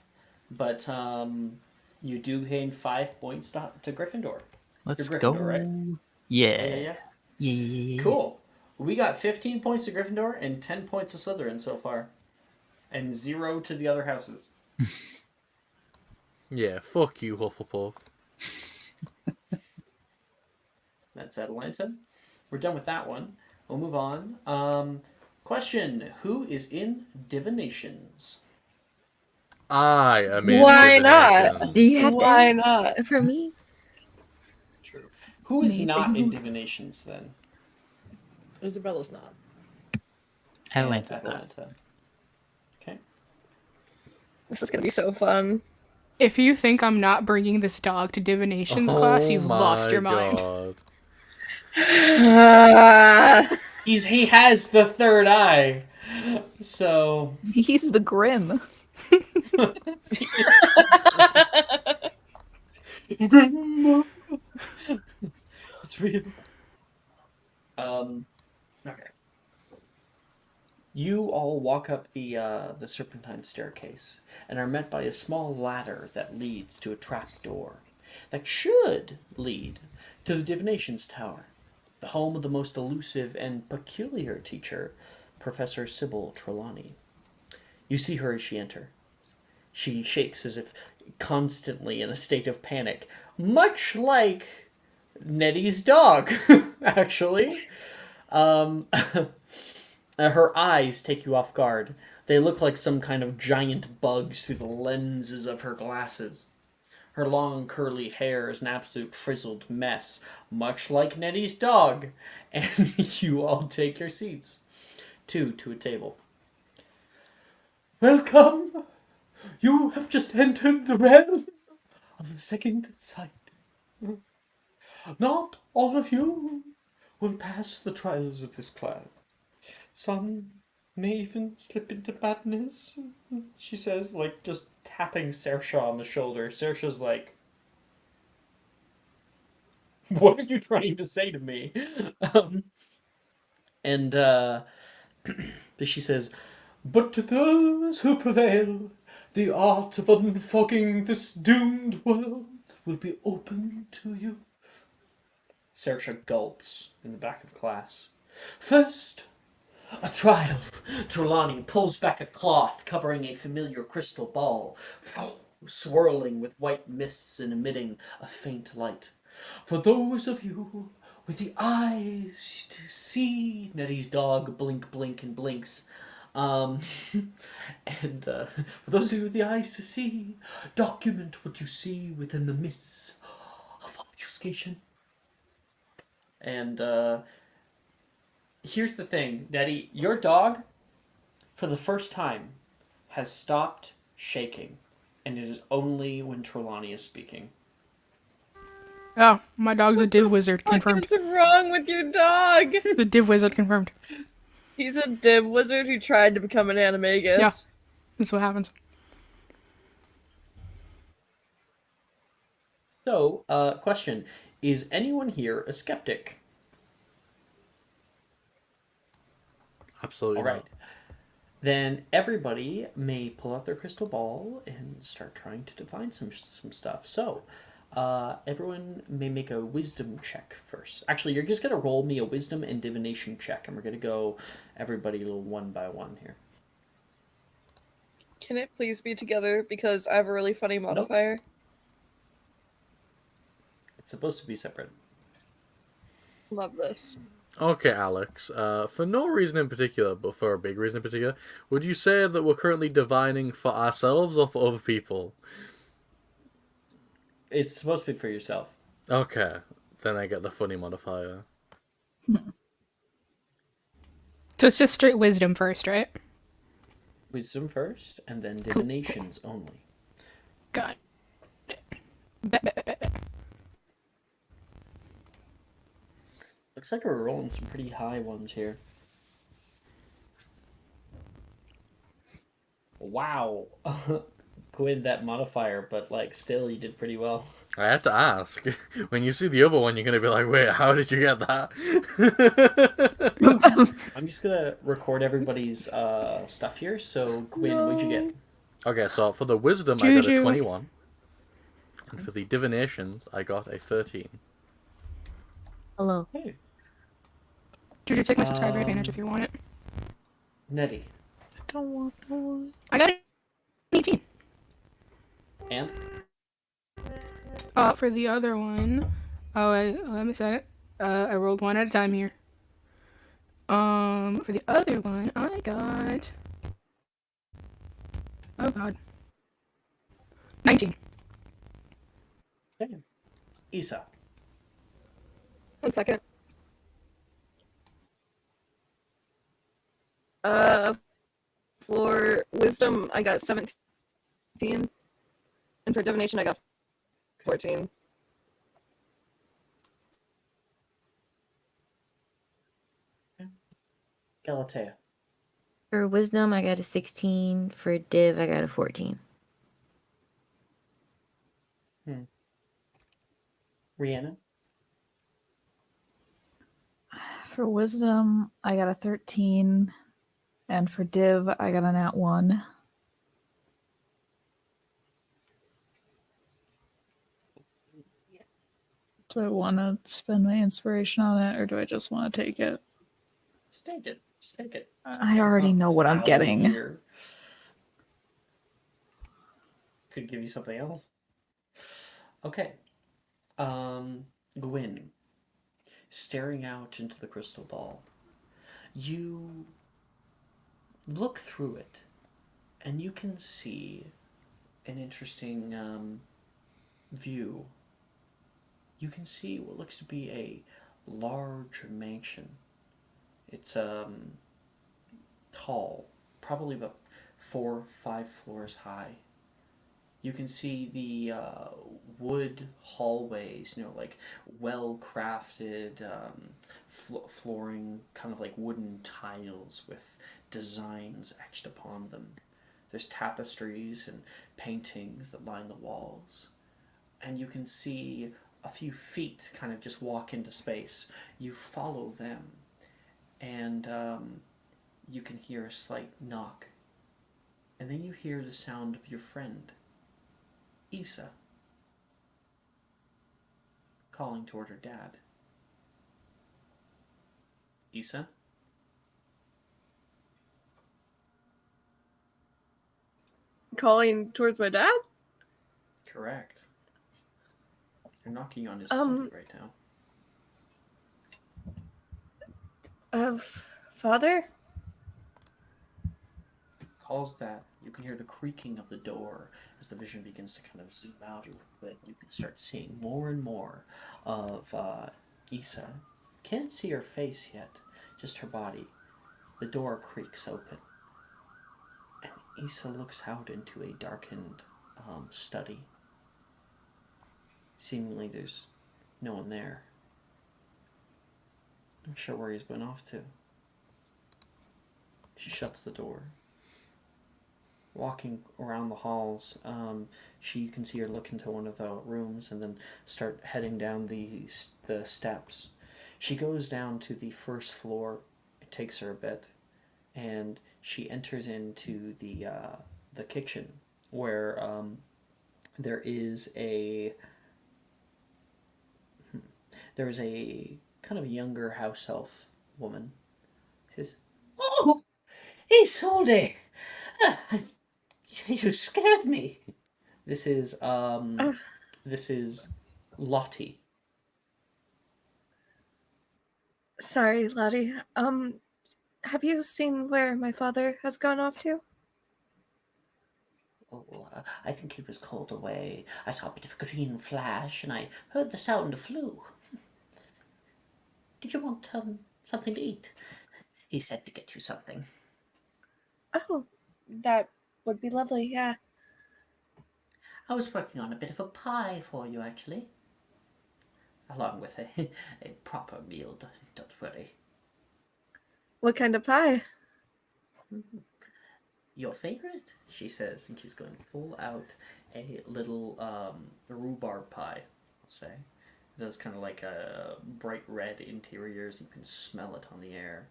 Speaker 5: But you do gain 5 points to Gryffindor.
Speaker 9: Let's
Speaker 5: You're
Speaker 9: go.
Speaker 5: Gryffindor, right?
Speaker 9: Yeah.
Speaker 5: Cool. We got 15 points to Gryffindor and 10 points to Slytherin so far. And 0 to the other houses.
Speaker 7: Yeah, fuck you, Hufflepuff.
Speaker 5: That's Atalanta. We're done with that one. We'll move on. Question: who is in divinations?
Speaker 7: I am in
Speaker 4: Why not?
Speaker 7: divinations.
Speaker 6: Do you have
Speaker 4: Why
Speaker 6: to
Speaker 4: not?
Speaker 6: for me?
Speaker 5: True. Who is
Speaker 8: Me
Speaker 5: not
Speaker 8: too.
Speaker 5: in divinations then?
Speaker 4: Isabella's not.
Speaker 9: Atalanta's not.
Speaker 5: Atalanta. Okay.
Speaker 4: This is gonna be so fun.
Speaker 2: If you think I'm not bringing this dog to divinations class, you've lost your mind.
Speaker 7: God.
Speaker 5: He has the third eye, so
Speaker 8: He's the Grim.
Speaker 5: it's real. Okay. You all walk up the serpentine staircase and are met by a small ladder that leads to a trap door that should lead to the divinations tower, the home of the most elusive and peculiar teacher, Professor Sybil Trelawney. You see her as she enters. She shakes as if constantly in a state of panic, much like Nettie's dog, actually. Her eyes take you off guard. They look like some kind of giant bugs through the lenses of her glasses. Her long curly hair is an absolute frizzled mess, much like Nettie's dog. And you all take your seats. 2 to a table. Welcome! You have just entered the realm of the second sight. Not all of you will pass the trials of this class. Some may even slip into madness, she says, like just tapping Saoirse on the shoulder. Saoirse's like, what are you trying to say to me? And she says, but to those who prevail, the art of unfogging this doomed world will be open to you. Saoirse gulps in the back of class. First, a trial. Trelawney pulls back a cloth covering a familiar crystal ball, swirling with white mists and emitting a faint light. For those of you with the eyes to see, Nettie's dog blink, blink, and blinks. For those of you with the eyes to see, document what you see within the mists of obfuscation. And here's the thing, Nettie, your dog, for the first time, has stopped shaking, and it is only when Trelawney is speaking.
Speaker 2: Oh, my dog's a div wizard, confirmed.
Speaker 4: What's wrong with your dog?
Speaker 2: The div wizard, confirmed.
Speaker 4: He's a div wizard who tried to become an animagus.
Speaker 2: Yeah. That's what happens.
Speaker 5: So, question, is anyone here a skeptic?
Speaker 7: Absolutely
Speaker 5: All right.
Speaker 7: not.
Speaker 5: Then everybody may pull out their crystal ball and start trying to divine some stuff. So, everyone may make a wisdom check first. Actually, you're just gonna roll me a wisdom and divination check, and we're gonna go everybody one by one here.
Speaker 4: Can it please be together because I have a really funny modifier?
Speaker 5: It's supposed to be separate.
Speaker 4: Love this.
Speaker 7: Okay, Alex. For no reason in particular, but for a big reason in particular, would you say that we're currently divining for ourselves or for other people?
Speaker 5: It's supposed to be for yourself.
Speaker 7: Okay, then I get the funny modifier.
Speaker 2: So it's just straight wisdom first, right?
Speaker 5: Wisdom first, and then divinations only.
Speaker 2: Got it. Bet.
Speaker 5: Looks like we're rolling some pretty high ones here. Wow. Quid that modifier, but like still you did pretty well.
Speaker 7: I had to ask. When you see the other one, you're gonna be like, "Wait, how did you get that?"
Speaker 5: I'm just gonna record everybody's stuff here. So Quinn, what'd you get?
Speaker 7: Okay, so for the wisdom, I got a
Speaker 2: Juju.
Speaker 7: 21, and for the divinations, I got a 13.
Speaker 6: Hello.
Speaker 5: Hey,
Speaker 2: Juju, take my subscriber advantage if you want it.
Speaker 5: Nettie.
Speaker 8: Don't want the one.
Speaker 2: I got an 18.
Speaker 5: And
Speaker 2: For the other one, let me a second. I rolled one at a time here. For the other one, I got. Oh God. 19.
Speaker 5: okay. Isa.
Speaker 4: 1 second. For wisdom, I got 17. And for divination, I got 14.
Speaker 5: Galatea.
Speaker 6: For wisdom, I got a 16. For div, I got a 14.
Speaker 5: Rhiannon.
Speaker 8: For wisdom, I got a 13. And for div, I got a nat 1. Do I want to spend my inspiration on it, or do I just want to take it?
Speaker 5: Just take it. Just take it.
Speaker 8: I already know what I'm getting.
Speaker 5: Here. Could give you something else. Okay. Gwyn. Staring out into the crystal ball. You look through it, and you can see an interesting view. You can see what looks to be a large mansion. It's tall, probably about 4 or 5 floors high. You can see the wood hallways, like well-crafted flooring, kind of like wooden tiles with designs etched upon them. There's tapestries and paintings that line the walls. And you can see a few feet kind of just walk into space. You follow them, and you can hear a slight knock. And then you hear the sound of your friend, Isa, calling toward her dad. Isa?
Speaker 4: Calling towards my dad?
Speaker 5: Correct. You're knocking on his study right now.
Speaker 4: Father?
Speaker 5: Calls that. You can hear the creaking of the door as the vision begins to kind of zoom out a little bit. You can start seeing more and more of Isa. Can't see her face yet, just her body. The door creaks open. And Isa looks out into a darkened study. Seemingly there's no one there. I'm not sure where he's been off to. She shuts the door. Walking around the halls, you can see her look into one of the rooms and then start heading down the steps. She goes down to the first floor. It takes her a bit. and she enters into the kitchen where there is a kind of younger house elf woman. She says,
Speaker 13: Oh, Isolde! You scared me.
Speaker 5: This is Lottie.
Speaker 4: Sorry, Lottie. Have you seen where my father has gone off to?
Speaker 13: Oh, I think he was called away. I saw a bit of a green flash, and I heard the sound of flew. Did you want something to eat? He said to get you something.
Speaker 4: Oh, that would be lovely, yeah.
Speaker 13: I was working on a bit of a pie for you, actually. Along with a proper meal, don't worry.
Speaker 4: What kind of pie?
Speaker 13: Your favorite?
Speaker 5: She says, and she's going to pull out a little rhubarb pie, I'll say. That's kind of like a bright red interiors. You can smell it on the air.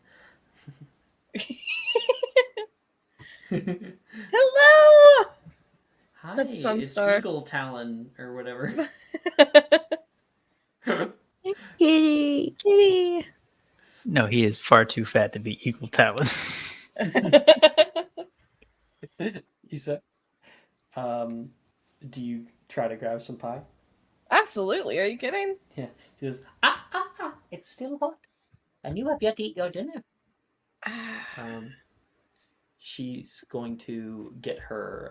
Speaker 4: Hello!
Speaker 5: Hi,
Speaker 4: That's
Speaker 5: it's
Speaker 4: Sunstar.
Speaker 5: Eagle Talon or whatever.
Speaker 6: Kitty.
Speaker 4: Kitty.
Speaker 9: No, he is far too fat to be equal talent.
Speaker 5: Isa, do you try to grab some pie?
Speaker 4: Absolutely, are you kidding?
Speaker 5: Yeah. She goes,
Speaker 13: It's still hot. And you have yet to eat your dinner.
Speaker 5: she's going to get her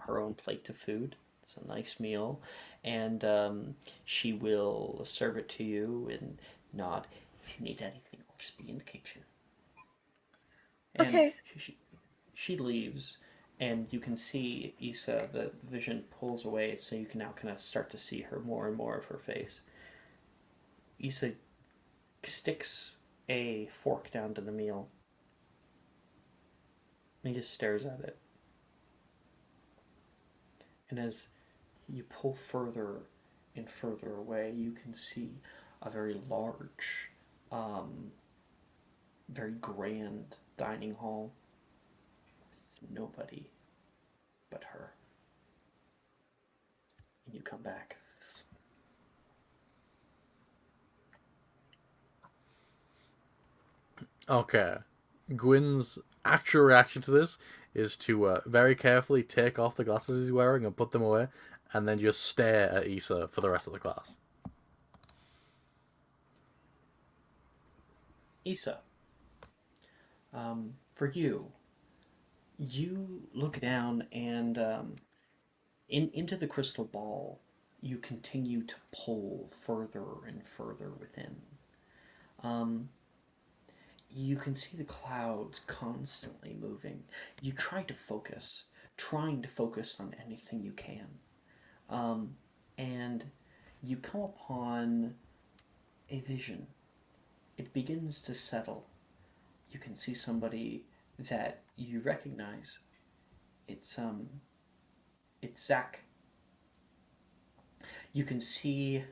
Speaker 5: her own plate of food. It's a nice meal, and she will serve it to you and nod. If you need anything, I'll just be in the kitchen. And
Speaker 4: Okay.
Speaker 5: she leaves, and you can see Issa. The vision pulls away, so you can now kind of start to see her more and more of her face. Issa sticks a fork down to the meal. And he just stares at it. And as you pull further and further away, you can see a very large, very grand dining hall with nobody but her. And you come back.
Speaker 7: Okay. Gwyn's actual reaction to this is to very carefully take off the glasses he's wearing and put them away, and then just stare at Issa for the rest of the class.
Speaker 5: Issa, for you, you look down and into the crystal ball, you continue to pull further and further within. You can see the clouds constantly moving. You trying to focus on anything you can. And you come upon a vision. It begins to settle. You can see somebody that you recognize. It's Zach. You can see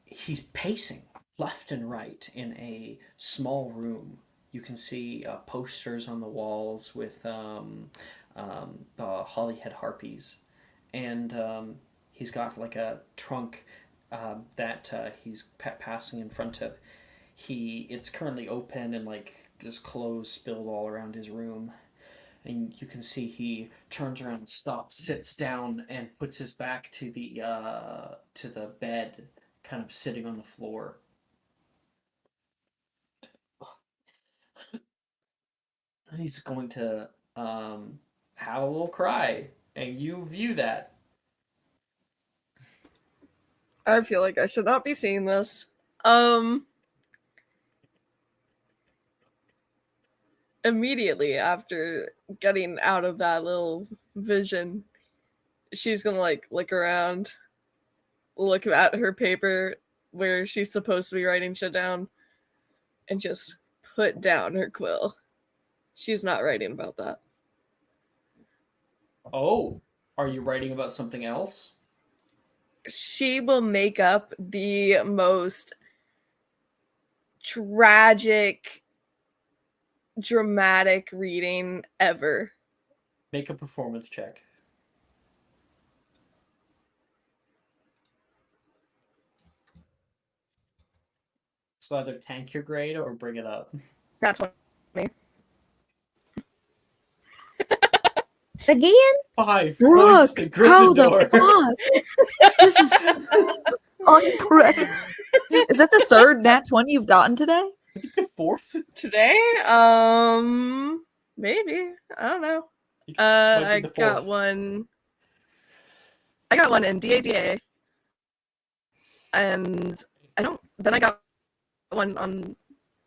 Speaker 5: he's pacing left and right in a small room. You can see posters on the walls with Hollyhead harpies, and he's got like a trunk that he's passing in front of. It's currently open and like there's clothes spilled all around his room. And you can see he turns around, stops, sits down, and puts his back to the bed, kind of sitting on the floor. And he's going to have a little cry, and you view that.
Speaker 4: I feel like I should not be seeing this. Immediately after getting out of that little vision, she's gonna like look around, look at her paper where she's supposed to be writing shit down, and just put down her quill. She's not writing about that.
Speaker 5: Oh, are you writing about something else?
Speaker 4: She will make up the most tragic dramatic reading ever.
Speaker 5: Make a performance check. So either tank your grade or bring it up.
Speaker 4: That's what me.
Speaker 6: Again?
Speaker 5: 5
Speaker 8: Brooke,
Speaker 5: points to
Speaker 8: how the
Speaker 5: Gryffindor.
Speaker 8: fuck? This is unimpressive. Is that the third nat 20 you've gotten today?
Speaker 5: I think the 4th.
Speaker 4: Today? Maybe. I don't know. I got one. I got one in DADA. And then I got one on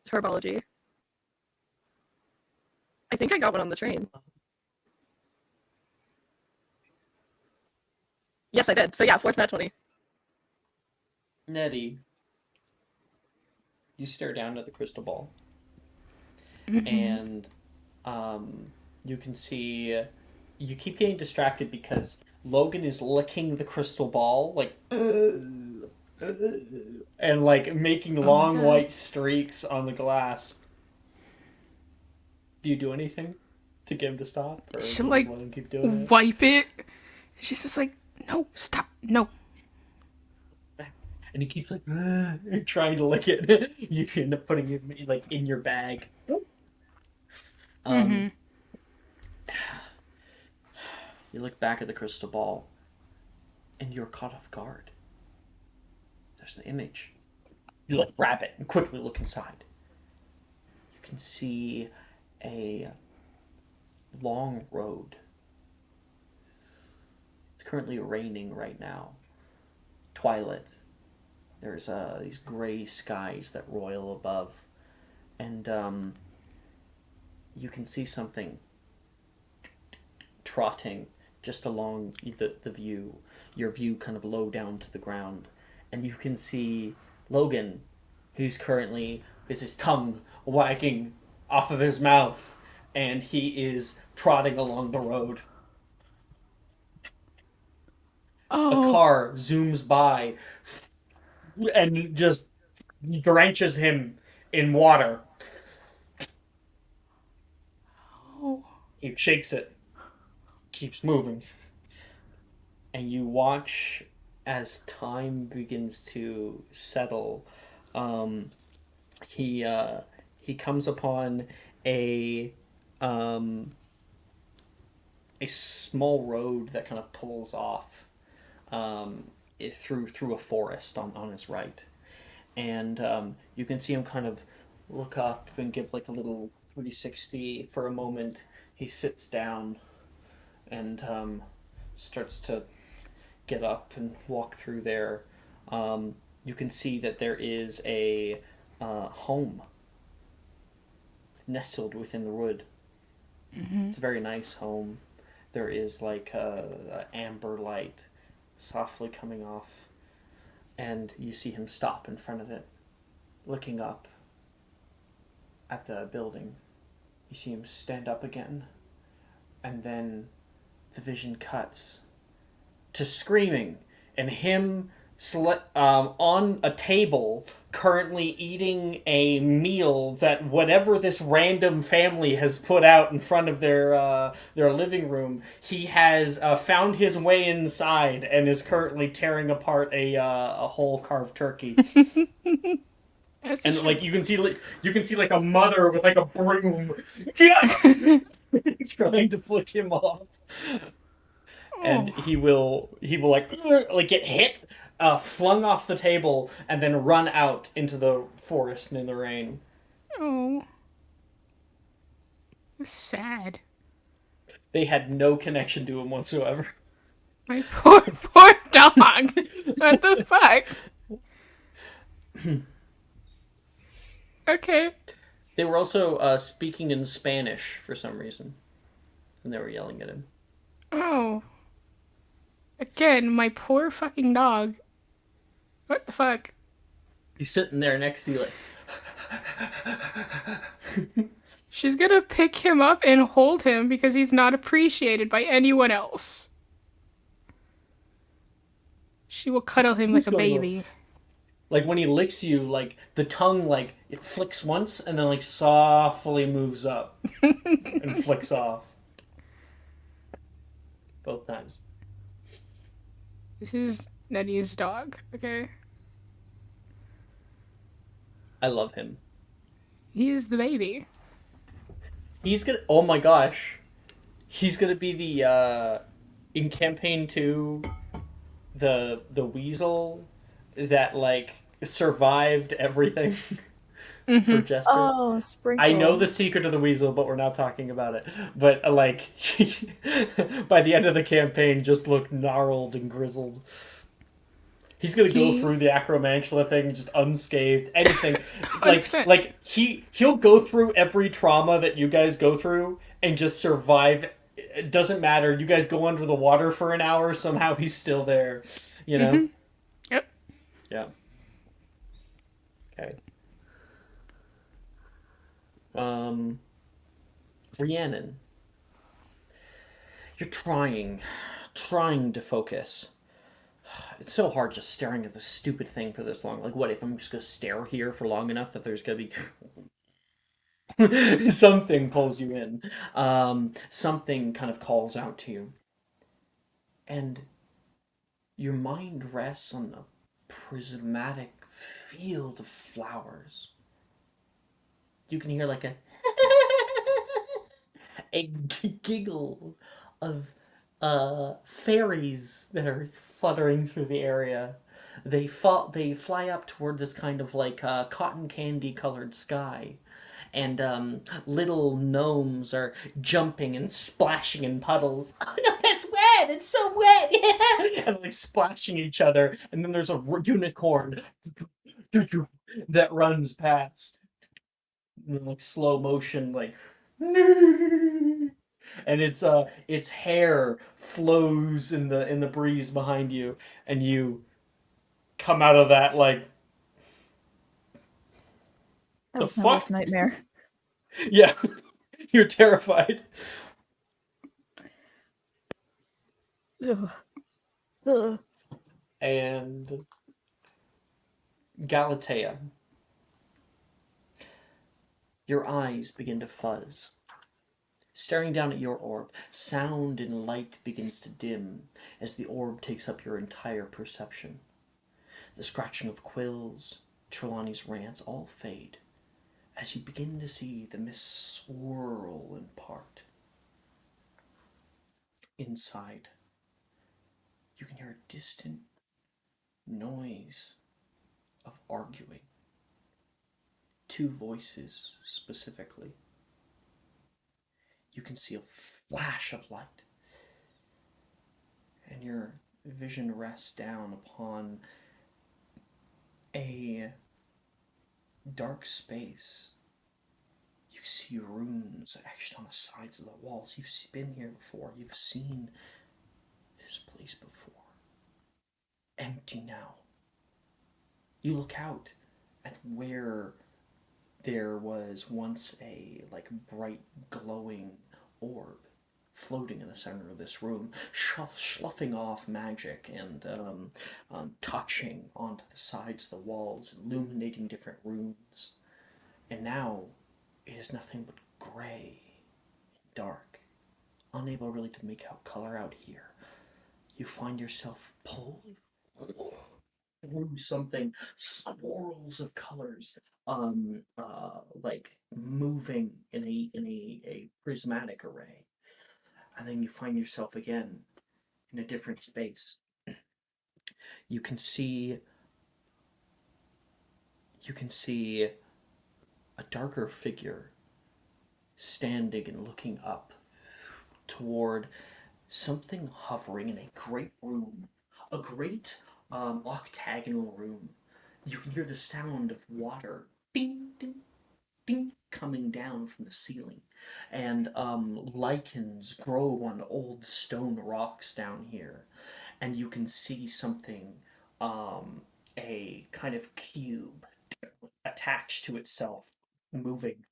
Speaker 4: herbology. I think I got one on the train. Yes, I did. So yeah, 4th nat 20.
Speaker 5: Nettie, you stare down at the crystal ball, and you can see you keep getting distracted because Logan is licking the crystal ball, like, and like making long white streaks on the glass. Do you do anything to get him to stop, or
Speaker 2: She'll
Speaker 5: just
Speaker 2: like
Speaker 5: let him keep doing it?
Speaker 2: wipe it. She's just like, no, stop, no.
Speaker 5: And he keeps like trying to lick it. You end up putting it like in your bag. You look back at the crystal ball, and you're caught off guard. There's an image. You like grab it and quickly look inside. You can see a long road. It's currently raining right now. Twilight. There's these gray skies that roil above, and you can see something trotting just along the view, your view kind of low down to the ground, and you can see Logan, who's currently with his tongue wagging off of his mouth, and he is trotting along the road. A car zooms by and just drenches him in water. He shakes it, keeps moving, and you watch as time begins to settle. He comes upon a small road that kind of pulls off through a forest on his right, and you can see him kind of look up and give like a little 360 for a moment. He sits down and starts to get up and walk through there. You can see that there is a home nestled within the wood. It's a very nice home. There is like a amber light softly coming off, and you see him stop in front of it, looking up at the building. You see him stand up again, and then the vision cuts to screaming and him on a table currently eating a meal that whatever this random family has put out in front of their living room. He has found his way inside and is currently tearing apart a whole carved turkey. And like you can see like a mother with like a broom trying to flick him off. And he will like get hit, flung off the table, and then run out into the forest in the rain.
Speaker 2: Oh, it's sad.
Speaker 5: They had no connection to him whatsoever.
Speaker 2: My poor dog. What the fuck? Okay.
Speaker 5: They were also speaking in Spanish for some reason, and they were yelling at him.
Speaker 2: Oh. Again, my poor fucking dog. What the fuck?
Speaker 5: He's sitting there next to you like...
Speaker 2: She's gonna pick him up and hold him because he's not appreciated by anyone else. She will cuddle him like a baby.
Speaker 5: Like when he licks you, like the tongue, like it flicks once and then like softly moves up and flicks off. Both times.
Speaker 2: This is Nettie's dog, okay?
Speaker 5: I love him.
Speaker 2: He's the baby.
Speaker 5: He's gonna. Oh my gosh, he's gonna be the in campaign 2, the weasel that like survived everything for Jester.
Speaker 8: Oh, Sprinkle.
Speaker 5: I know the secret of the weasel, but we're not talking about it. But like, by the end of the campaign, just looked gnarled and grizzled. He's gonna go through the acromantula thing just unscathed. Anything, like he'll go through every trauma that you guys go through and just survive. It doesn't matter. You guys go under the water for an hour, somehow he's still there. You know.
Speaker 2: Mm-hmm. Yep.
Speaker 5: Yeah. Okay. Rhiannon, you're trying to focus. It's so hard just staring at this stupid thing for this long. Like, what if I'm just gonna stare here for long enough that there's gonna be something pulls you in, something kind of calls out to you, and your mind rests on the prismatic field of flowers. You can hear like a giggle of fairies that are fluttering through the area. They fly up toward this kind of like cotton candy colored sky. And little gnomes are jumping and splashing in puddles. Oh no, that's wet! It's so wet! And like splashing each other. And then there's a unicorn that runs past. In like slow motion, like and its hair flows in the breeze behind you, and you come out of that like
Speaker 8: That
Speaker 5: the
Speaker 8: was my
Speaker 5: fuck?
Speaker 8: worst nightmare.
Speaker 5: Yeah, you're terrified.
Speaker 8: Ugh. Ugh.
Speaker 5: And Galatea, your eyes begin to fuzz. Staring down at your orb, sound and light begins to dim as the orb takes up your entire perception. The scratching of quills, Trelawney's rants all fade as you begin to see the mist swirl and part. Inside, you can hear a distant noise of arguing. Two voices specifically. You can see a flash of light, and your vision rests down upon a dark space. You see runes etched on the sides of the walls. You've been here before. You've seen this place before. Empty now. You look out at where there was once a like bright glowing orb floating in the center of this room, sloughing off magic and touching onto the sides of the walls, illuminating different runes. And now it is nothing but gray and dark, unable really to make out color out here. You find yourself pulled through something, swirls of colors, like moving in a prismatic array, and then you find yourself again in a different space. You can see a darker figure standing and looking up toward something hovering in a great room, a great octagonal room. You can hear the sound of water ding ding ding coming down from the ceiling, and lichens grow on old stone rocks down here, and you can see something, a kind of cube attached to itself moving,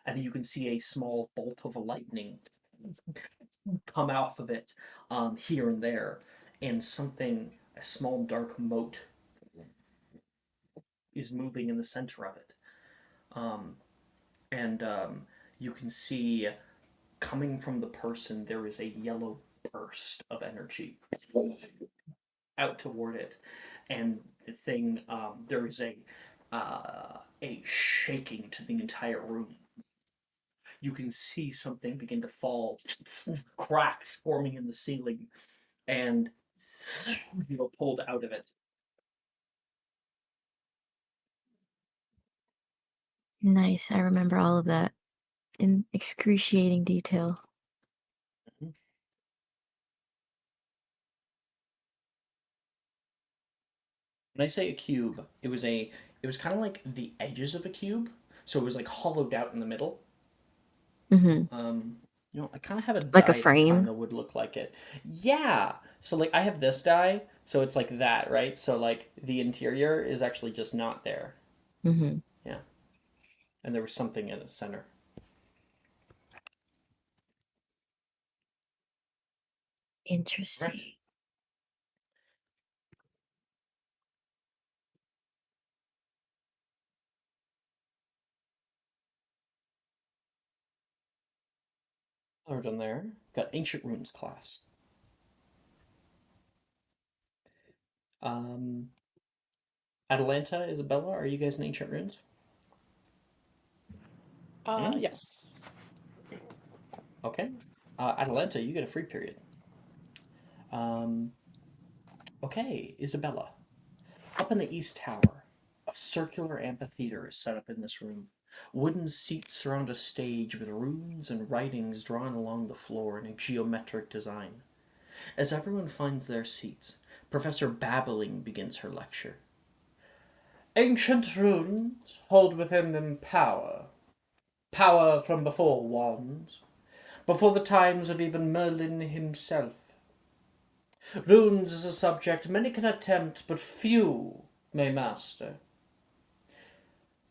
Speaker 5: and then you can see a small bolt of lightning come out of it, here and there, and something, a small dark moat is moving in the center of it. And you can see coming from the person, there is a yellow burst of energy out toward it, and the thing, there is a shaking to the entire room. You can see something begin to fall, cracks forming in the ceiling, and you are pulled out of it.
Speaker 6: Nice. I remember all of that in excruciating detail.
Speaker 5: When I say a cube, it was kind of like the edges of a cube, so it was like hollowed out in the middle.
Speaker 6: Mm-hmm.
Speaker 5: I kind of have a
Speaker 6: Like a
Speaker 5: die that
Speaker 6: frame?
Speaker 5: kind of would look like it. Yeah. So like I have this die, so it's like that, right? So like the interior is actually just not there.
Speaker 6: Mm-hmm.
Speaker 5: Yeah. And there was something in the center.
Speaker 6: Interesting.
Speaker 5: Right. We're done there. Got Ancient Runes class. Atalanta, Isabella, are you guys in Ancient Runes?
Speaker 10: Yes.
Speaker 5: Okay. Atalanta, you get a free period. Okay, Isabella. Up in the East Tower, a circular amphitheater is set up in this room. Wooden seats surround a stage with runes and writings drawn along the floor in a geometric design. As everyone finds their seats, Professor Babbling begins her lecture. Ancient runes hold within them power. Power from before wands, before the times of even Merlin himself. Runes is a subject many can attempt, but few may master.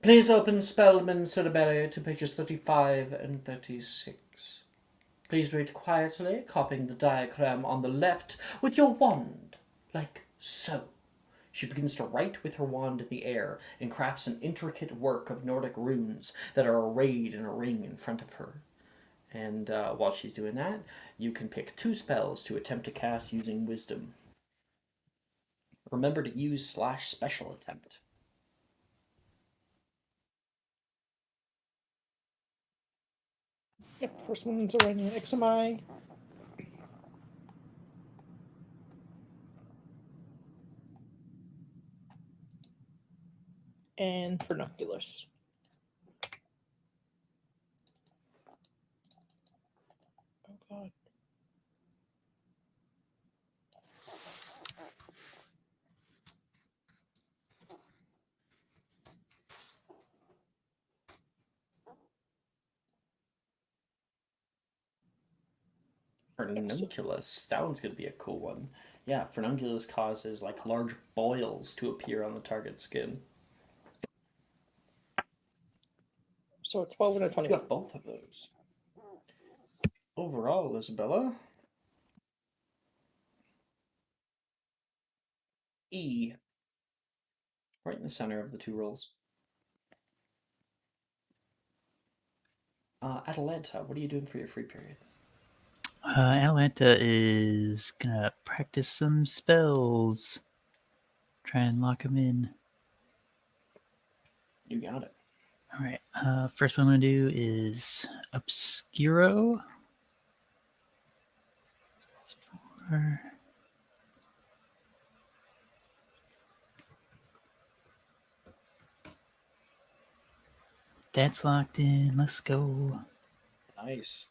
Speaker 5: Please open Spellman Syllabary to pages 35 and 36. Please read quietly, copying the diagram on the left with your wand, like so. She begins to write with her wand in the air and crafts an intricate work of Nordic runes that are arrayed in a ring in front of her. And while she's doing that, you can pick 2 spells to attempt to cast using Wisdom. Remember to use /special attempt.
Speaker 10: Yep, first one's already an XMI. And Fernunculus. Oh god.
Speaker 5: Fernunculus. That one's going to be a cool one. Yeah, Fernunculus causes like large boils to appear on the target's skin.
Speaker 10: So a 12 and a
Speaker 5: You
Speaker 10: 21.
Speaker 5: got both of those. Overall, Isabella. E. Right in the center of the 2 rolls. Atalanta, what are you doing for your free period?
Speaker 9: Atlanta is gonna practice some spells. Try and lock them in.
Speaker 5: You got it.
Speaker 9: All right. First one I'm gonna do is Obscuro. That's locked in. Let's go.
Speaker 5: Nice.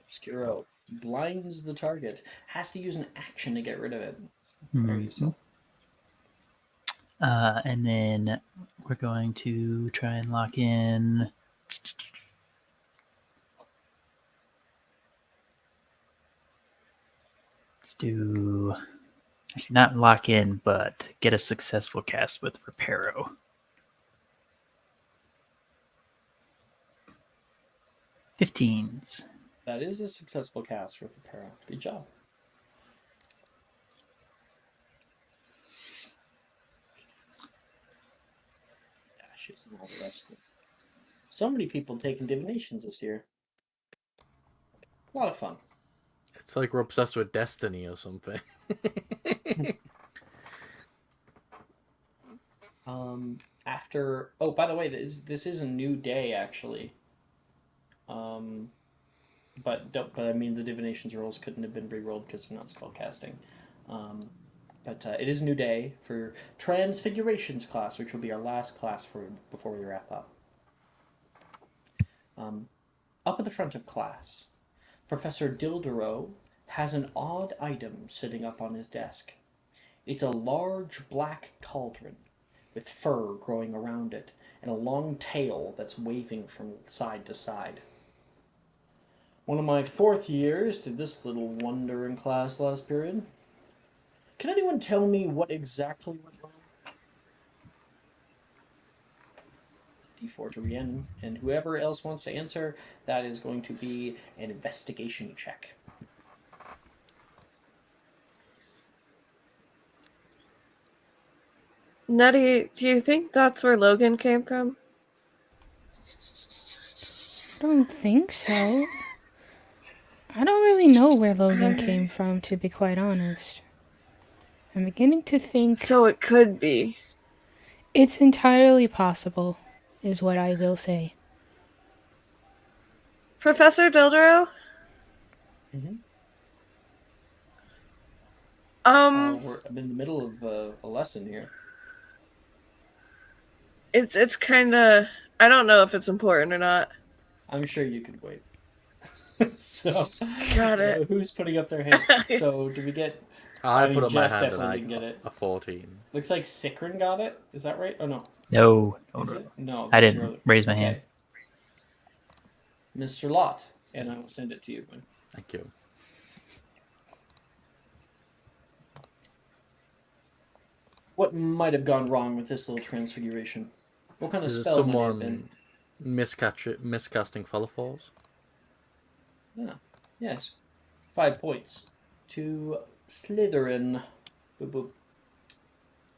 Speaker 5: Obscuro blinds the target. Has to use an action to get rid of it. It's very useful.
Speaker 9: And then we're going to try and lock in. Let's do. Actually, not lock in, but get a successful cast with Reparo. 15s.
Speaker 5: That is a successful cast with Reparo. Good job. witches and all the rest of it. So many people taking divinations this year. A lot of fun.
Speaker 7: It's like we're obsessed with destiny or something.
Speaker 5: After by the way, this is a new day actually. But I mean the divinations rolls couldn't have been re-rolled because they're not spellcasting. But it is a new day for Transfigurations class, which will be our last class before we wrap up. Up at the front of class, Professor Dildero has an odd item sitting up on his desk. It's a large black cauldron with fur growing around it and a long tail that's waving from side to side. One of my fourth years did this little wonder in class last period. Can anyone tell me what exactly went wrong? D4 to Rhiannon, and whoever else wants to answer, that is going to be an investigation check.
Speaker 4: Nettie, do you think that's where Logan came from?
Speaker 2: I don't think so. I don't really know where Logan came from, to be quite honest. I'm beginning to think...
Speaker 4: So it could be.
Speaker 2: It's entirely possible, is what I will say.
Speaker 4: Professor Dildero?
Speaker 5: I'm in the middle of a lesson here.
Speaker 4: It's kind of... I don't know if it's important or not.
Speaker 5: I'm sure you could wait. So,
Speaker 4: Got it.
Speaker 5: Who's putting up their hand? So, do we get...
Speaker 7: I put up my
Speaker 5: Jess
Speaker 7: hand and
Speaker 5: definitely
Speaker 7: I
Speaker 5: didn't get it.
Speaker 7: a 14.
Speaker 5: Looks like Sikrin got it. Is that right? Oh, no.
Speaker 9: No.
Speaker 5: No.
Speaker 9: I didn't raise my hand.
Speaker 5: Mr. Lott, and I will send it to you.
Speaker 7: Thank you.
Speaker 5: What might have gone wrong with this little transfiguration? What kind of
Speaker 7: Is it
Speaker 5: spell might it have
Speaker 7: someone
Speaker 5: been?
Speaker 7: miscasting Felifals?
Speaker 5: Yeah. Yes. 5 points to Slytherin. Boop, boop.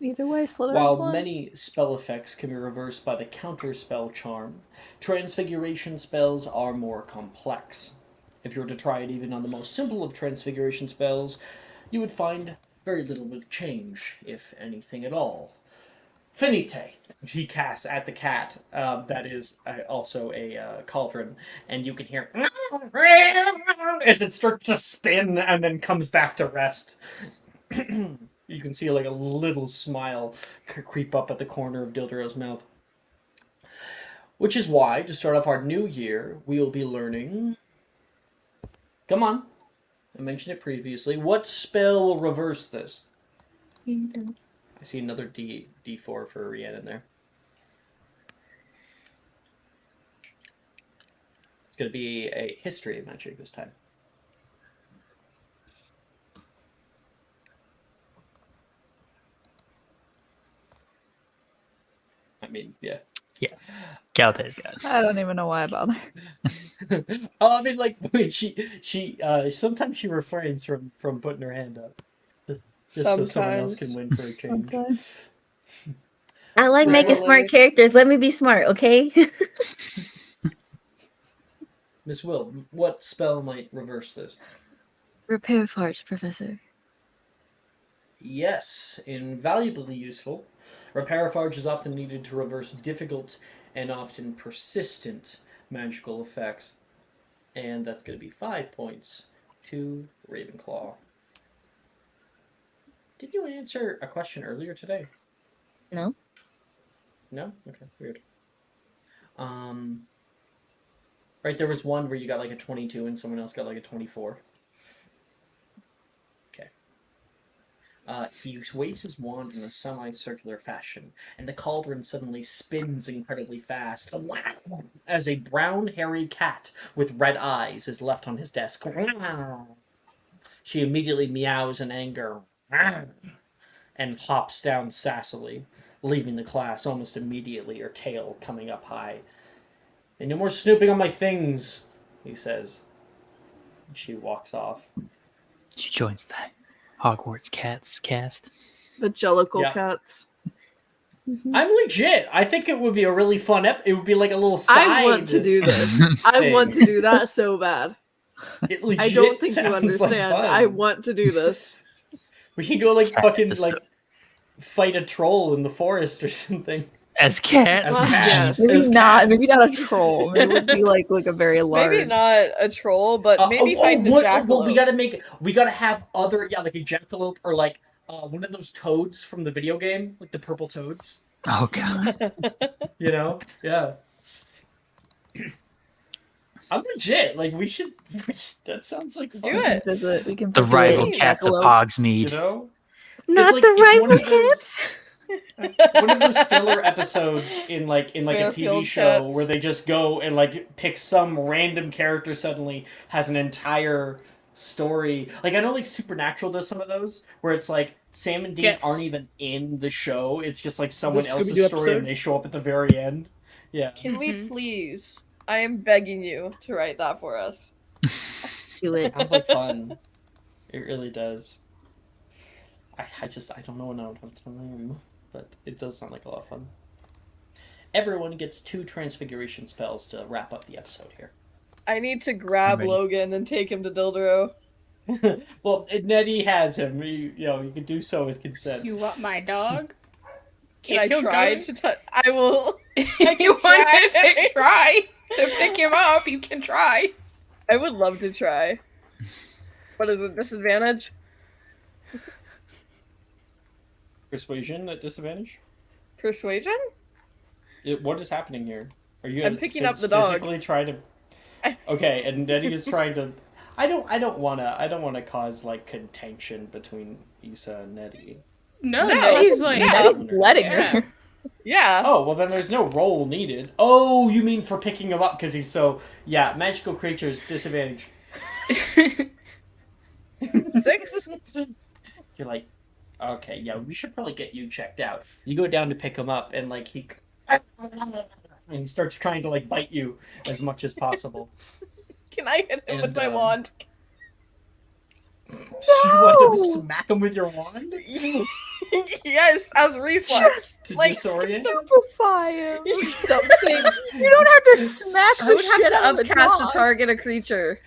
Speaker 8: Either way, Slytherin's
Speaker 5: While
Speaker 8: won.
Speaker 5: many spell effects can be reversed by the counterspell charm, transfiguration spells are more complex. If you were to try it even on the most simple of transfiguration spells, you would find very little will change, if anything at all. Finite, he casts at the cat. That is also a cauldron, and you can hear as it starts to spin and then comes back to rest. You can see like a little smile creep up at the corner of Dildero's mouth. Which is why, to start off our new year, we will be learning... Come on. I mentioned it previously. What spell will reverse this? I see another D4 for Rhiannon there. It's going to be a history magic this time. I mean, yeah.
Speaker 9: Yeah. Count those guys.
Speaker 8: I don't even know why I bother.
Speaker 5: Oh, I mean, like, wait, she sometimes she refrains from putting her hand up. Just so someone else can win for a change.
Speaker 8: Sometimes.
Speaker 6: I like making smart characters. Let me be smart, okay?
Speaker 5: Miss Will, what spell might reverse this?
Speaker 6: Repair parts, Professor.
Speaker 5: Yes, invaluably useful. Reparaphage is often needed to reverse difficult and often persistent magical effects. And that's going to be 5 points to Ravenclaw. Did you answer a question earlier today?
Speaker 6: No.
Speaker 5: No? Okay, weird. Right, there was one where you got like a 22 and someone else got like a 24. He waves his wand in a semicircular fashion, and the cauldron suddenly spins incredibly fast as a brown, hairy cat with red eyes is left on his desk. She immediately meows in anger and hops down sassily, leaving the class almost immediately, her tail coming up high. "And no more snooping on my things," he says. She walks off.
Speaker 9: She joins the Hogwarts Cats cast.
Speaker 4: The Jellicle cats.
Speaker 5: I'm legit. I think it would be a really fun it would be like a little side.
Speaker 4: I want to do this. I want to do that so bad.
Speaker 5: It legit
Speaker 4: I don't think you
Speaker 5: sounds
Speaker 4: understand.
Speaker 5: Like fun.
Speaker 4: I want to do this.
Speaker 5: We can go like fucking
Speaker 9: this
Speaker 5: like fight a troll in the forest or something.
Speaker 9: As cats.
Speaker 5: As cats.
Speaker 8: Maybe
Speaker 5: As
Speaker 8: not.
Speaker 5: cats.
Speaker 8: Maybe not a troll. Maybe it would be like a very large.
Speaker 4: Maybe not a troll, but maybe fight the jackalope.
Speaker 5: Well, we gotta have other like a jackalope or like one of those toads from the video game, like the purple toads.
Speaker 9: Oh god.
Speaker 5: You know? Yeah. I'm legit. Like we should that sounds like fun.
Speaker 4: Do
Speaker 8: We can
Speaker 4: it.
Speaker 8: visit. We can
Speaker 9: The
Speaker 8: visit
Speaker 9: rival cats of
Speaker 8: Jackalope.
Speaker 9: Hogsmeade.
Speaker 5: You know?
Speaker 6: Not
Speaker 5: like,
Speaker 6: the
Speaker 5: it's
Speaker 6: rival cats.
Speaker 5: One of those filler episodes in like a TV
Speaker 4: Fairfield
Speaker 5: show
Speaker 4: cats.
Speaker 5: where they just go and like pick some random character suddenly has an entire story. Like I know like Supernatural does some of those where it's like Sam and Dean
Speaker 2: Yes.
Speaker 5: aren't even in the show. It's just like someone
Speaker 10: The
Speaker 5: else's
Speaker 10: Scooby-Doo
Speaker 5: story
Speaker 10: episode?
Speaker 5: and they show up at the very end. Yeah.
Speaker 4: Can we please? I am begging you to write that for us.
Speaker 8: Do it.
Speaker 5: Sounds like fun. It really does. I don't know what to name, but it does sound like a lot of fun. Everyone gets 2 transfiguration spells to wrap up the episode here.
Speaker 4: I need to grab
Speaker 9: ready.
Speaker 4: Logan and take him to Dildero.
Speaker 5: Well, Nettie has him. You can do so with consent.
Speaker 2: You want my dog?
Speaker 4: Can
Speaker 2: If
Speaker 4: I
Speaker 2: you'll
Speaker 4: try
Speaker 2: go-
Speaker 4: to touch? I will.
Speaker 2: you want to try to pick him up? You can try.
Speaker 4: I would love to try. What is it? Disadvantage?
Speaker 5: Persuasion at disadvantage?
Speaker 4: Persuasion?
Speaker 5: What is happening here? Are you
Speaker 4: I'm
Speaker 5: gonna
Speaker 4: picking up the dog.
Speaker 5: physically try to? Okay, and Nettie is trying to. I don't wanna cause like contention between Issa and Nettie.
Speaker 2: No,
Speaker 4: No.
Speaker 2: he's like,
Speaker 4: Yeah.
Speaker 8: He's letting
Speaker 2: Yeah.
Speaker 8: her.
Speaker 4: Yeah.
Speaker 5: Oh, well then there's no roll needed. Oh, you mean for picking him up because he's so... Yeah, magical creatures, disadvantage.
Speaker 4: 6?
Speaker 5: You're like, okay, yeah, we should probably get you checked out. You go down to pick him up and like he... And he starts trying to like bite you as much as possible.
Speaker 4: Can I hit him with
Speaker 5: And,
Speaker 4: my wand?
Speaker 5: You want to smack him with your wand?
Speaker 4: Yes, as reflex.
Speaker 5: To
Speaker 4: Like,
Speaker 5: disorient?
Speaker 8: Stupefy him or something. You don't have to smack
Speaker 4: I
Speaker 8: the
Speaker 4: would have
Speaker 8: shit
Speaker 4: to
Speaker 8: out of the
Speaker 4: upcast
Speaker 8: dog.
Speaker 4: to target a creature.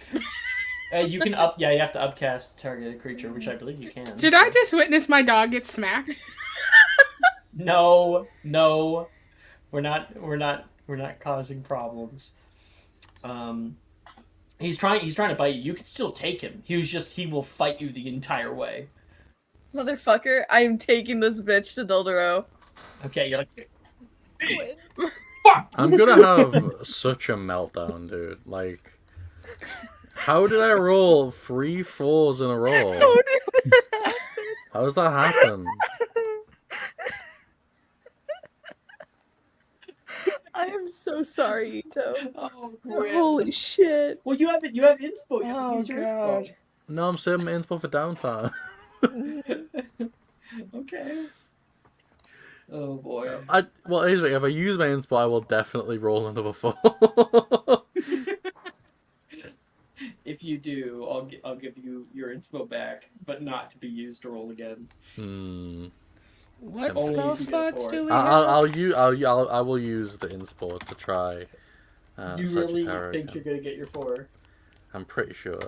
Speaker 5: You can up... Yeah, you have to upcast target a creature, which I believe you can.
Speaker 2: Did I just witness my dog get smacked?
Speaker 5: No. We're not causing problems. He's trying to bite you. You can still take him. He will fight you the entire way.
Speaker 4: Motherfucker, I am taking this bitch to Dildero.
Speaker 5: Okay, you're like
Speaker 7: I'm gonna have such a meltdown, dude. Like, how did I roll 3 4s in a row? How does that happen?
Speaker 8: I am so sorry, Ito.
Speaker 5: Oh,
Speaker 8: Holy shit.
Speaker 5: Well, you have inspo. You have to
Speaker 4: Oh,
Speaker 5: use your
Speaker 4: God.
Speaker 5: inspo.
Speaker 7: No, I'm saving my inspo for downtime.
Speaker 5: Okay. Oh boy.
Speaker 7: Well, anyway, if I use my inspo, I will definitely roll another 4.
Speaker 5: If you do, I'll give you your inspo back, but not to be used to roll again.
Speaker 2: What
Speaker 5: Only
Speaker 2: spell
Speaker 5: if you get
Speaker 2: slots
Speaker 5: four.
Speaker 2: do we have?
Speaker 7: I will use the inspo to try.
Speaker 5: You really
Speaker 7: Sagittarius
Speaker 5: think
Speaker 7: again.
Speaker 5: you're gonna get your 4?
Speaker 7: I'm pretty sure.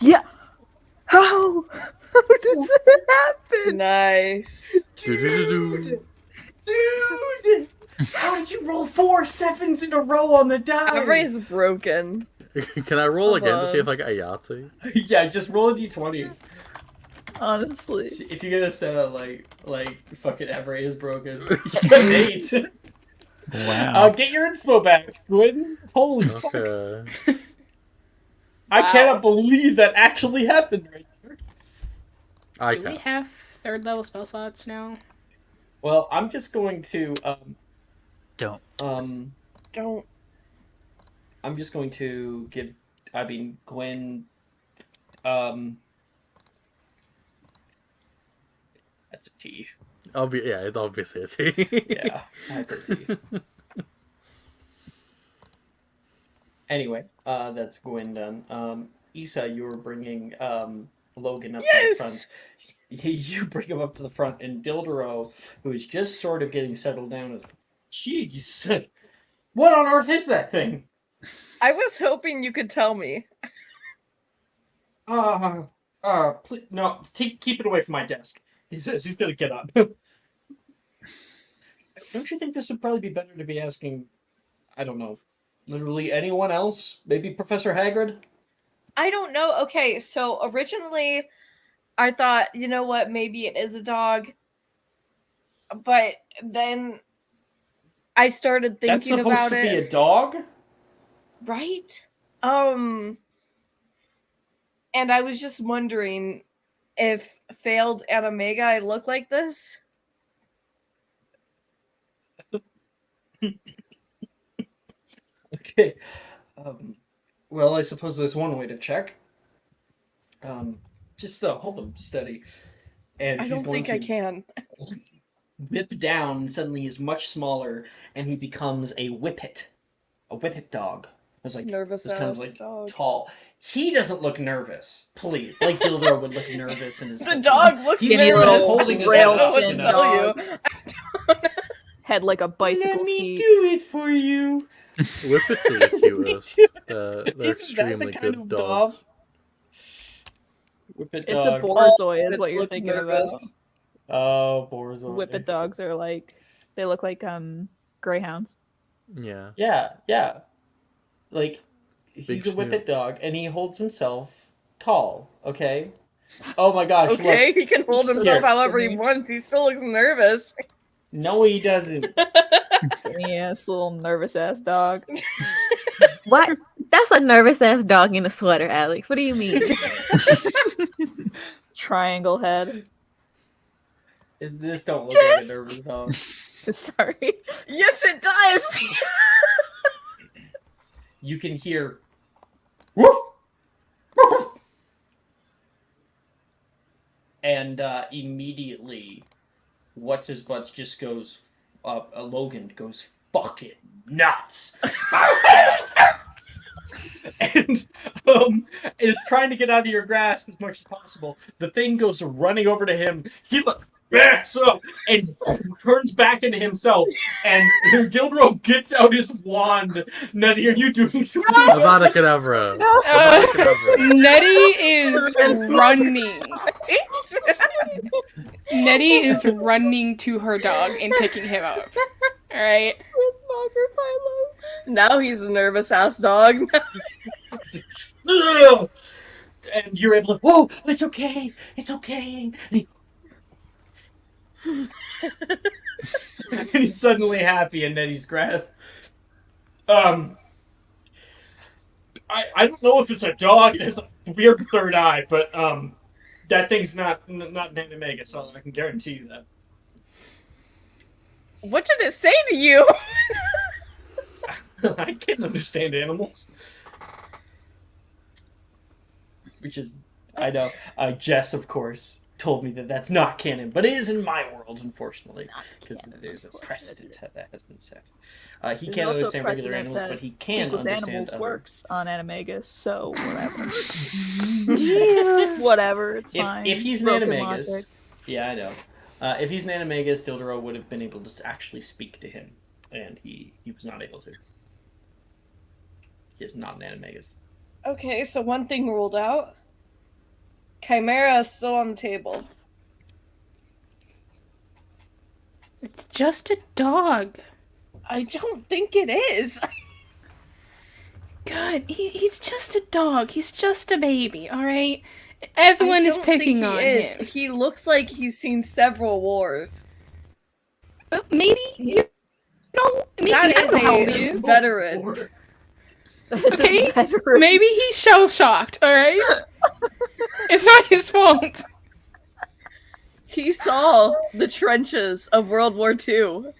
Speaker 8: Yeah. How? How does that happen?
Speaker 4: Nice.
Speaker 7: Dude.
Speaker 5: Dude! How did you roll 4 7s in a row on the die?
Speaker 4: Everybody's broken.
Speaker 7: Can I roll
Speaker 4: Hold
Speaker 7: again to see
Speaker 4: on.
Speaker 7: if I get a Yahtzee?
Speaker 5: Yeah, just roll a d20.
Speaker 8: Honestly.
Speaker 5: See, if you're gonna sound like fucking Everett is broken, you get an 8.
Speaker 9: Wow.
Speaker 5: Get your inspo back, Gwen. Holy fuck!
Speaker 7: Okay.
Speaker 5: I
Speaker 4: Wow.
Speaker 5: cannot believe that actually happened right there.
Speaker 7: I
Speaker 2: Do we
Speaker 7: can.
Speaker 2: have 3rd level spell slots now?
Speaker 5: Well, I'm just going to
Speaker 9: Don't.
Speaker 4: Don't.
Speaker 5: I'm just going to give Gwen that's a T.
Speaker 7: Yeah, it's obviously a T.
Speaker 5: Yeah, that's a T. Anyway, that's Gwen done. Issa, you were bringing Logan up to the front. You bring him up to the front, and Dildero, who is just sort of getting settled down, is, jeez, what on earth is that thing?
Speaker 4: I was hoping you could tell me.
Speaker 5: Please, no, keep it away from my desk. He says he's gonna get up. Don't you think this would probably be better to be asking, I don't know, literally anyone else? Maybe Professor Hagrid?
Speaker 4: I don't know. Okay, so originally I thought, you know what, maybe it is a dog. But then I started thinking
Speaker 5: That's
Speaker 4: about
Speaker 5: supposed to be
Speaker 4: it.
Speaker 5: a dog?
Speaker 4: Right? And I was just wondering if failed animagi look like this.
Speaker 5: Okay. Well, I suppose there's one way to check. Just hold him steady. And
Speaker 4: I
Speaker 5: he's
Speaker 4: don't
Speaker 5: going
Speaker 4: think I
Speaker 5: to
Speaker 4: can.
Speaker 5: whip down, and suddenly he's much smaller, and he becomes a whippet. A whippet dog. It's like
Speaker 4: Nervous
Speaker 5: this kind of
Speaker 4: ass
Speaker 5: like
Speaker 4: dog.
Speaker 5: tall. He doesn't look nervous. Please, like Dildor would look nervous in his.
Speaker 4: The dog looks
Speaker 5: he's
Speaker 4: nervous.
Speaker 5: holding his
Speaker 4: I
Speaker 5: head
Speaker 4: don't know
Speaker 5: up,
Speaker 4: what
Speaker 5: you
Speaker 4: to
Speaker 5: know?
Speaker 4: tell you.
Speaker 8: Head like a bicycle
Speaker 5: Let me
Speaker 8: seat.
Speaker 5: do it for you.
Speaker 7: Whippets are the cutest. They're
Speaker 5: Isn't that the
Speaker 7: extremely
Speaker 5: kind
Speaker 7: good
Speaker 5: of
Speaker 7: dogs.
Speaker 5: dog? Whippet
Speaker 8: It's
Speaker 5: dog.
Speaker 8: a borzoi, is
Speaker 4: All
Speaker 8: what you're
Speaker 4: look
Speaker 8: thinking
Speaker 4: nervous.
Speaker 8: about.
Speaker 5: Oh, Borzoi.
Speaker 8: Whippet dogs are like they look like greyhounds.
Speaker 7: Yeah.
Speaker 5: Yeah. Like,
Speaker 7: Big
Speaker 5: he's a
Speaker 7: snoot.
Speaker 5: whippet dog, and he holds himself tall, okay? Oh my gosh,
Speaker 4: Okay,
Speaker 5: look.
Speaker 4: he can hold himself
Speaker 5: Here.
Speaker 4: however he wants. He still looks nervous.
Speaker 5: No, he doesn't.
Speaker 8: Yes, little nervous ass dog.
Speaker 14: What? That's a nervous ass dog in a sweater, Alex. What do you mean?
Speaker 8: Triangle head.
Speaker 5: This don't look like a nervous dog.
Speaker 8: Sorry.
Speaker 4: Yes, it does.
Speaker 5: You can hear... Whoop! And immediately, what's-his-butts just goes... Logan goes fucking nuts. And is trying to get out of your grasp as much as possible. The thing goes running over to him. He backs up and turns back into himself. And Gildro gets out his wand. Nettie, are you doing something?
Speaker 7: Avada Kedavra. Avada Kedavra.
Speaker 2: Nettie is running. Nettie is running to her dog and picking him up. All right.
Speaker 4: Now he's a nervous ass dog.
Speaker 5: And you're able to, whoa, it's okay. And and he's suddenly happy in Nettie's grasp. I don't know if it's a dog. It has a weird third eye, but that thing's not an animagus, so I can guarantee you that.
Speaker 4: What did it say to you?
Speaker 5: I can't understand animals. Which is, I know, Jess, of course, told me that that's not canon, but it is in my world, unfortunately, because there's a precedent that has been set. He
Speaker 8: There's
Speaker 5: can't
Speaker 8: also
Speaker 5: understand regular
Speaker 8: precedent
Speaker 5: animals,
Speaker 8: that
Speaker 5: but he
Speaker 8: Speak
Speaker 5: can
Speaker 8: with
Speaker 5: understand
Speaker 8: Animals
Speaker 5: other.
Speaker 8: works on Animagus, so whatever, it's fine.
Speaker 5: If he's an
Speaker 8: Broken
Speaker 5: animagus,
Speaker 8: logic.
Speaker 5: yeah, I know. If he's an animagus, Dildero would have been able to actually speak to him, and he was not able to. He is not an animagus.
Speaker 4: Okay, so one thing ruled out. Chimera is still on the table.
Speaker 2: It's just a dog.
Speaker 4: I don't think it is.
Speaker 2: God, he's just a dog. He's just a baby, all right? Everyone is picking on him.
Speaker 4: He looks like he's seen several wars.
Speaker 2: Maybe, maybe
Speaker 4: That
Speaker 2: I
Speaker 4: is
Speaker 2: don't know how
Speaker 4: a
Speaker 2: old he is.
Speaker 4: veteran.
Speaker 2: Okay? Maybe he's shell-shocked, all right? It's not his fault.
Speaker 4: He saw the trenches of World War II.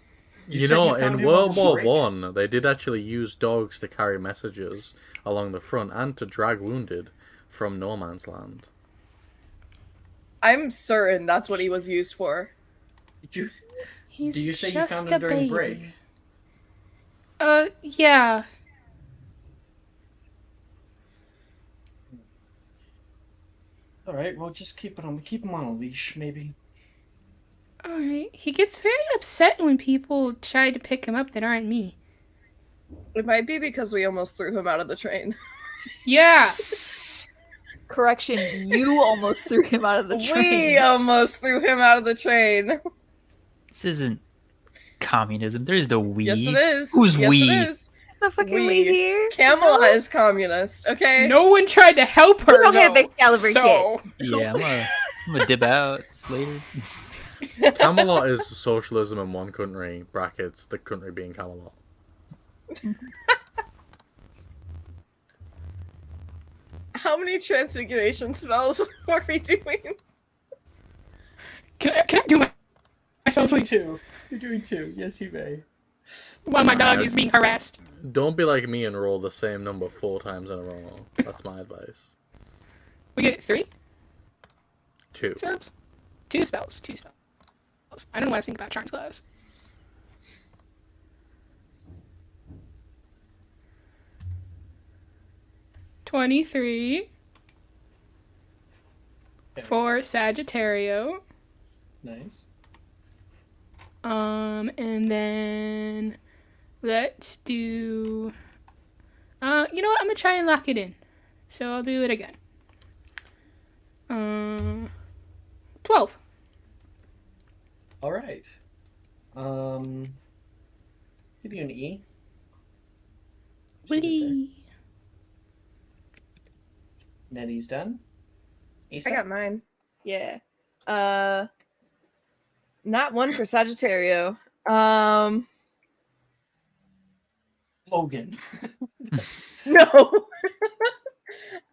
Speaker 7: You know, in World War One, they did actually use dogs to carry messages along the front and to drag wounded from no man's land.
Speaker 4: I'm certain that's what he was used for.
Speaker 5: Did
Speaker 2: He's
Speaker 5: you say you
Speaker 2: just
Speaker 5: found
Speaker 2: a
Speaker 5: him during
Speaker 2: baby.
Speaker 5: break?
Speaker 2: Yeah.
Speaker 5: All right, well, just keep him on a leash, maybe.
Speaker 2: Alright. He gets very upset when people try to pick him up that aren't me.
Speaker 4: It might be because we almost threw him out of the train.
Speaker 2: Yeah.
Speaker 8: Correction, you almost threw him out of the train.
Speaker 4: We almost threw him out of the train.
Speaker 9: This isn't communism. There's the we.
Speaker 4: Yes, it is.
Speaker 9: Who's
Speaker 4: yes,
Speaker 9: we?
Speaker 4: it is.
Speaker 14: It's not fucking we here.
Speaker 4: Camelot
Speaker 14: No.
Speaker 4: is communist, okay?
Speaker 2: No one tried to help her.
Speaker 14: We don't have
Speaker 2: though,
Speaker 14: Excalibur
Speaker 2: so...
Speaker 9: Yeah, I'm gonna dip out just later.
Speaker 7: Camelot is socialism in one country, brackets, the country being Camelot.
Speaker 4: How many transfiguration spells are we doing?
Speaker 2: Can I do myself, please?
Speaker 5: Two. You're doing two. Yes, you may.
Speaker 2: While my dog is being harassed.
Speaker 7: Don't be like me and roll the same number 4 times in a row. That's my advice.
Speaker 2: We get 3
Speaker 7: 2.
Speaker 2: spells? 2 spells. 2 spells. I don't know why I was thinking about Charms Glass. $23 for Sagittario.
Speaker 5: Nice.
Speaker 2: And then let's do. You know what? I'm gonna try and lock it in. So I'll do it again. 12.
Speaker 5: All right. Give you an E.
Speaker 2: Witty.
Speaker 5: Nettie's done.
Speaker 4: I got mine. Yeah. Not one for Sagittario.
Speaker 5: Logan.
Speaker 4: No.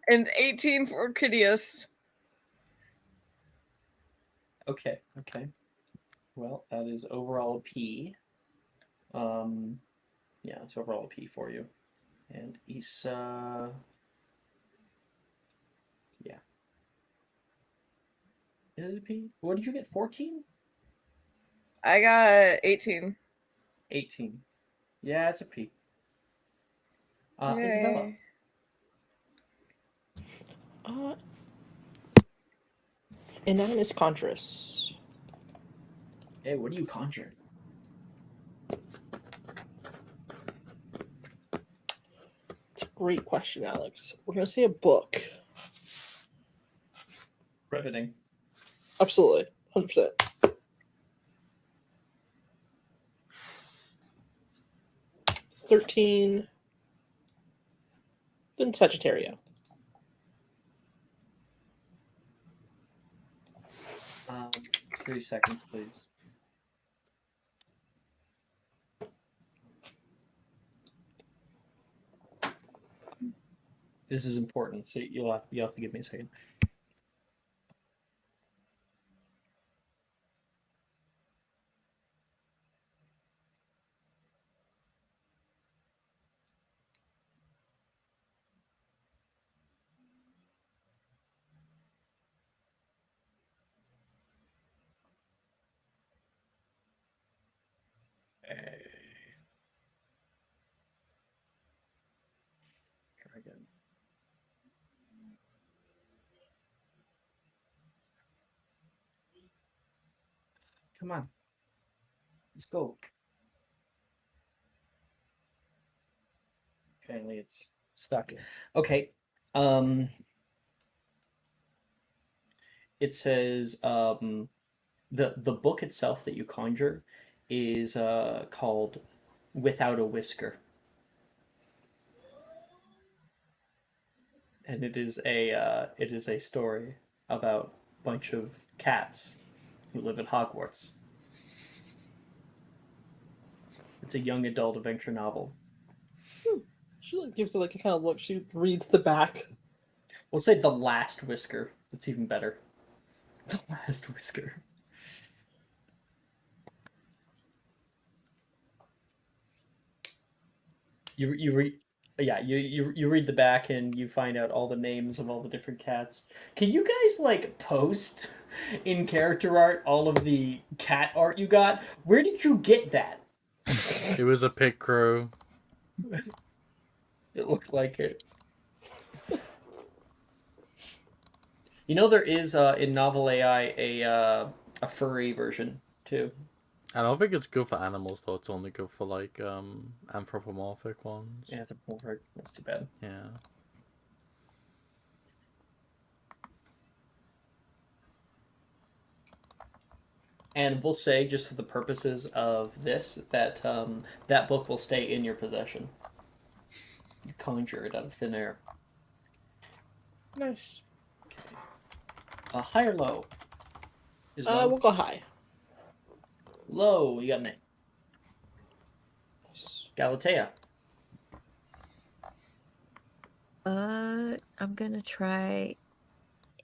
Speaker 4: And 18 for Orchideus.
Speaker 5: Okay. Well, that is overall a P. Yeah, it's overall a P for you. And Issa. Yeah. Is it a P? What did you get? 14?
Speaker 4: I got 18.
Speaker 5: 18. Yeah, it's a P. Isabella.
Speaker 10: Anonymous Conjuress.
Speaker 5: Hey, what do you conjure?
Speaker 10: It's a great question, Alex. We're going to say a book.
Speaker 5: Riveting.
Speaker 10: Absolutely. 100%. $13. Then Sagittario.
Speaker 5: 3 seconds, please. This is important, so you'll have to give me a second. Try again. Come on. Let's go. Apparently it's stuck. Okay. It says the book itself that you conjure is called Without a Whisker. And it is a story about a bunch of cats who live at Hogwarts. It's a young adult adventure novel.
Speaker 10: She gives it like a kind of look. She reads the back.
Speaker 5: We'll say The Last Whisker. That's even better. The Last Whisker. You read. Yeah, you read the back and you find out all the names of all the different cats. Can you guys like post in character art all of the cat art you got? Where did you get that?
Speaker 7: It was a pit crew.
Speaker 5: It looked like it. You know there is in Novel AI a furry version too.
Speaker 7: I don't think it's good for animals though. It's only good for like anthropomorphic ones.
Speaker 5: Yeah, anthropomorphic. That's too bad.
Speaker 7: Yeah.
Speaker 5: And we'll say, just for the purposes of this, that that book will stay in your possession. You conjure it out of thin air.
Speaker 10: Nice.
Speaker 5: High or low? Is
Speaker 10: We'll go high.
Speaker 5: Low, you got an A. Galatea.
Speaker 14: I'm gonna try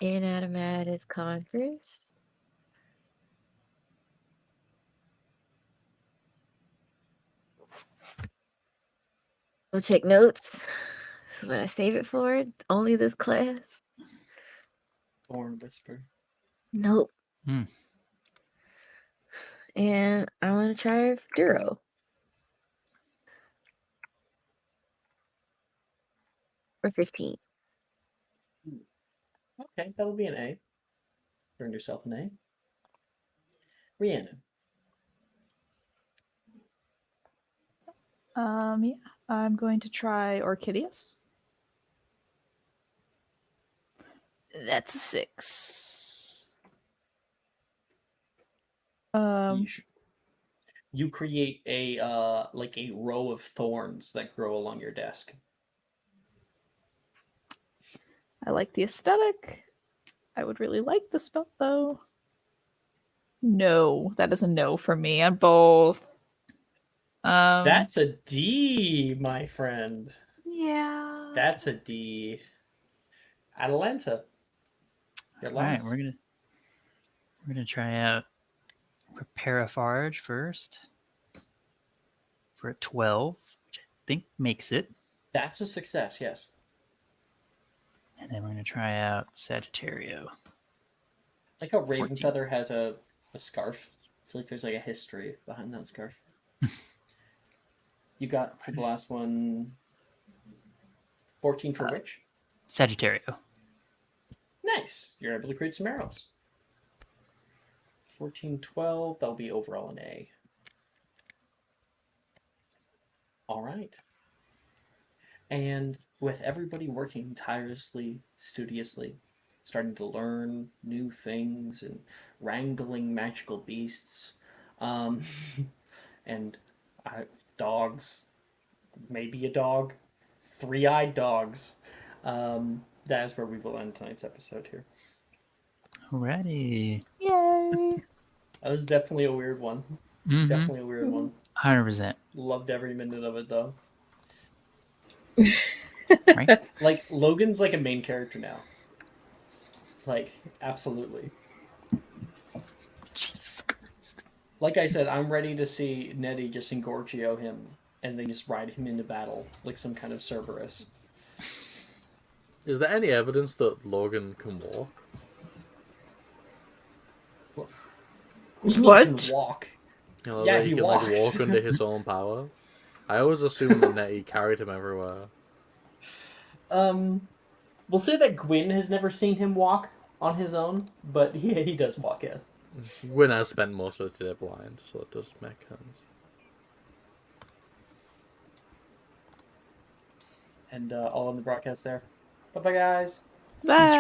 Speaker 14: Inanimatus Congress. We'll check notes. This is what I save it for. Only this class.
Speaker 5: Thorn Whisper.
Speaker 14: Nope.
Speaker 9: Hmm.
Speaker 14: And I want to try Duro. For 15.
Speaker 5: Okay, that'll be an A. Earn yourself an A. Rhiannon.
Speaker 8: Yeah, I'm going to try Orchideus. That's a 6.
Speaker 5: You create a like a row of thorns that grow along your desk.
Speaker 8: I like the aesthetic. I would really like the spell though. No, that is a no for me on both.
Speaker 5: That's a D, my friend.
Speaker 8: Yeah.
Speaker 5: That's a D. Atalanta. Your
Speaker 9: All right,
Speaker 5: last.
Speaker 9: we're gonna try out Preparaforge first for a 12, which I think makes it.
Speaker 5: That's a success, yes.
Speaker 9: And then we're gonna try out Sagittario.
Speaker 5: Like how
Speaker 9: 14.
Speaker 5: Ravenfeather has a scarf. I feel like there's like a history behind that scarf. You got for the last one 14 for which?
Speaker 9: Sagittario.
Speaker 5: Nice. You're able to create some arrows. 14, 12. That'll be overall an A. All right. And with everybody working tirelessly, studiously, starting to learn new things and wrangling magical beasts, and dogs, maybe a dog, three-eyed dogs. That is where we will end tonight's episode here.
Speaker 9: Alrighty.
Speaker 8: Yay!
Speaker 5: That was definitely a weird one.
Speaker 9: Mhm.
Speaker 5: Definitely a weird one.
Speaker 9: 100%.
Speaker 5: Loved every minute of it though.
Speaker 9: Right?
Speaker 5: Like Logan's like a main character now. Like absolutely.
Speaker 9: Jesus Christ.
Speaker 5: Like I said, I'm ready to see Nettie just Engorgio him and then just ride him into battle like some kind of Cerberus.
Speaker 7: Is there any evidence that Logan can walk?
Speaker 5: What? He can walk.
Speaker 7: You know,
Speaker 5: Yeah,
Speaker 7: that he can
Speaker 5: walks.
Speaker 7: like walk under his own power. I always assumed that Nettie carried him everywhere.
Speaker 5: We'll say that Gwyn has never seen him walk on his own, but he does walk, yes.
Speaker 7: Gwyn has spent most of the day blind, so it does make sense.
Speaker 5: And all on the broadcast there. Bye-bye, guys.
Speaker 8: Bye.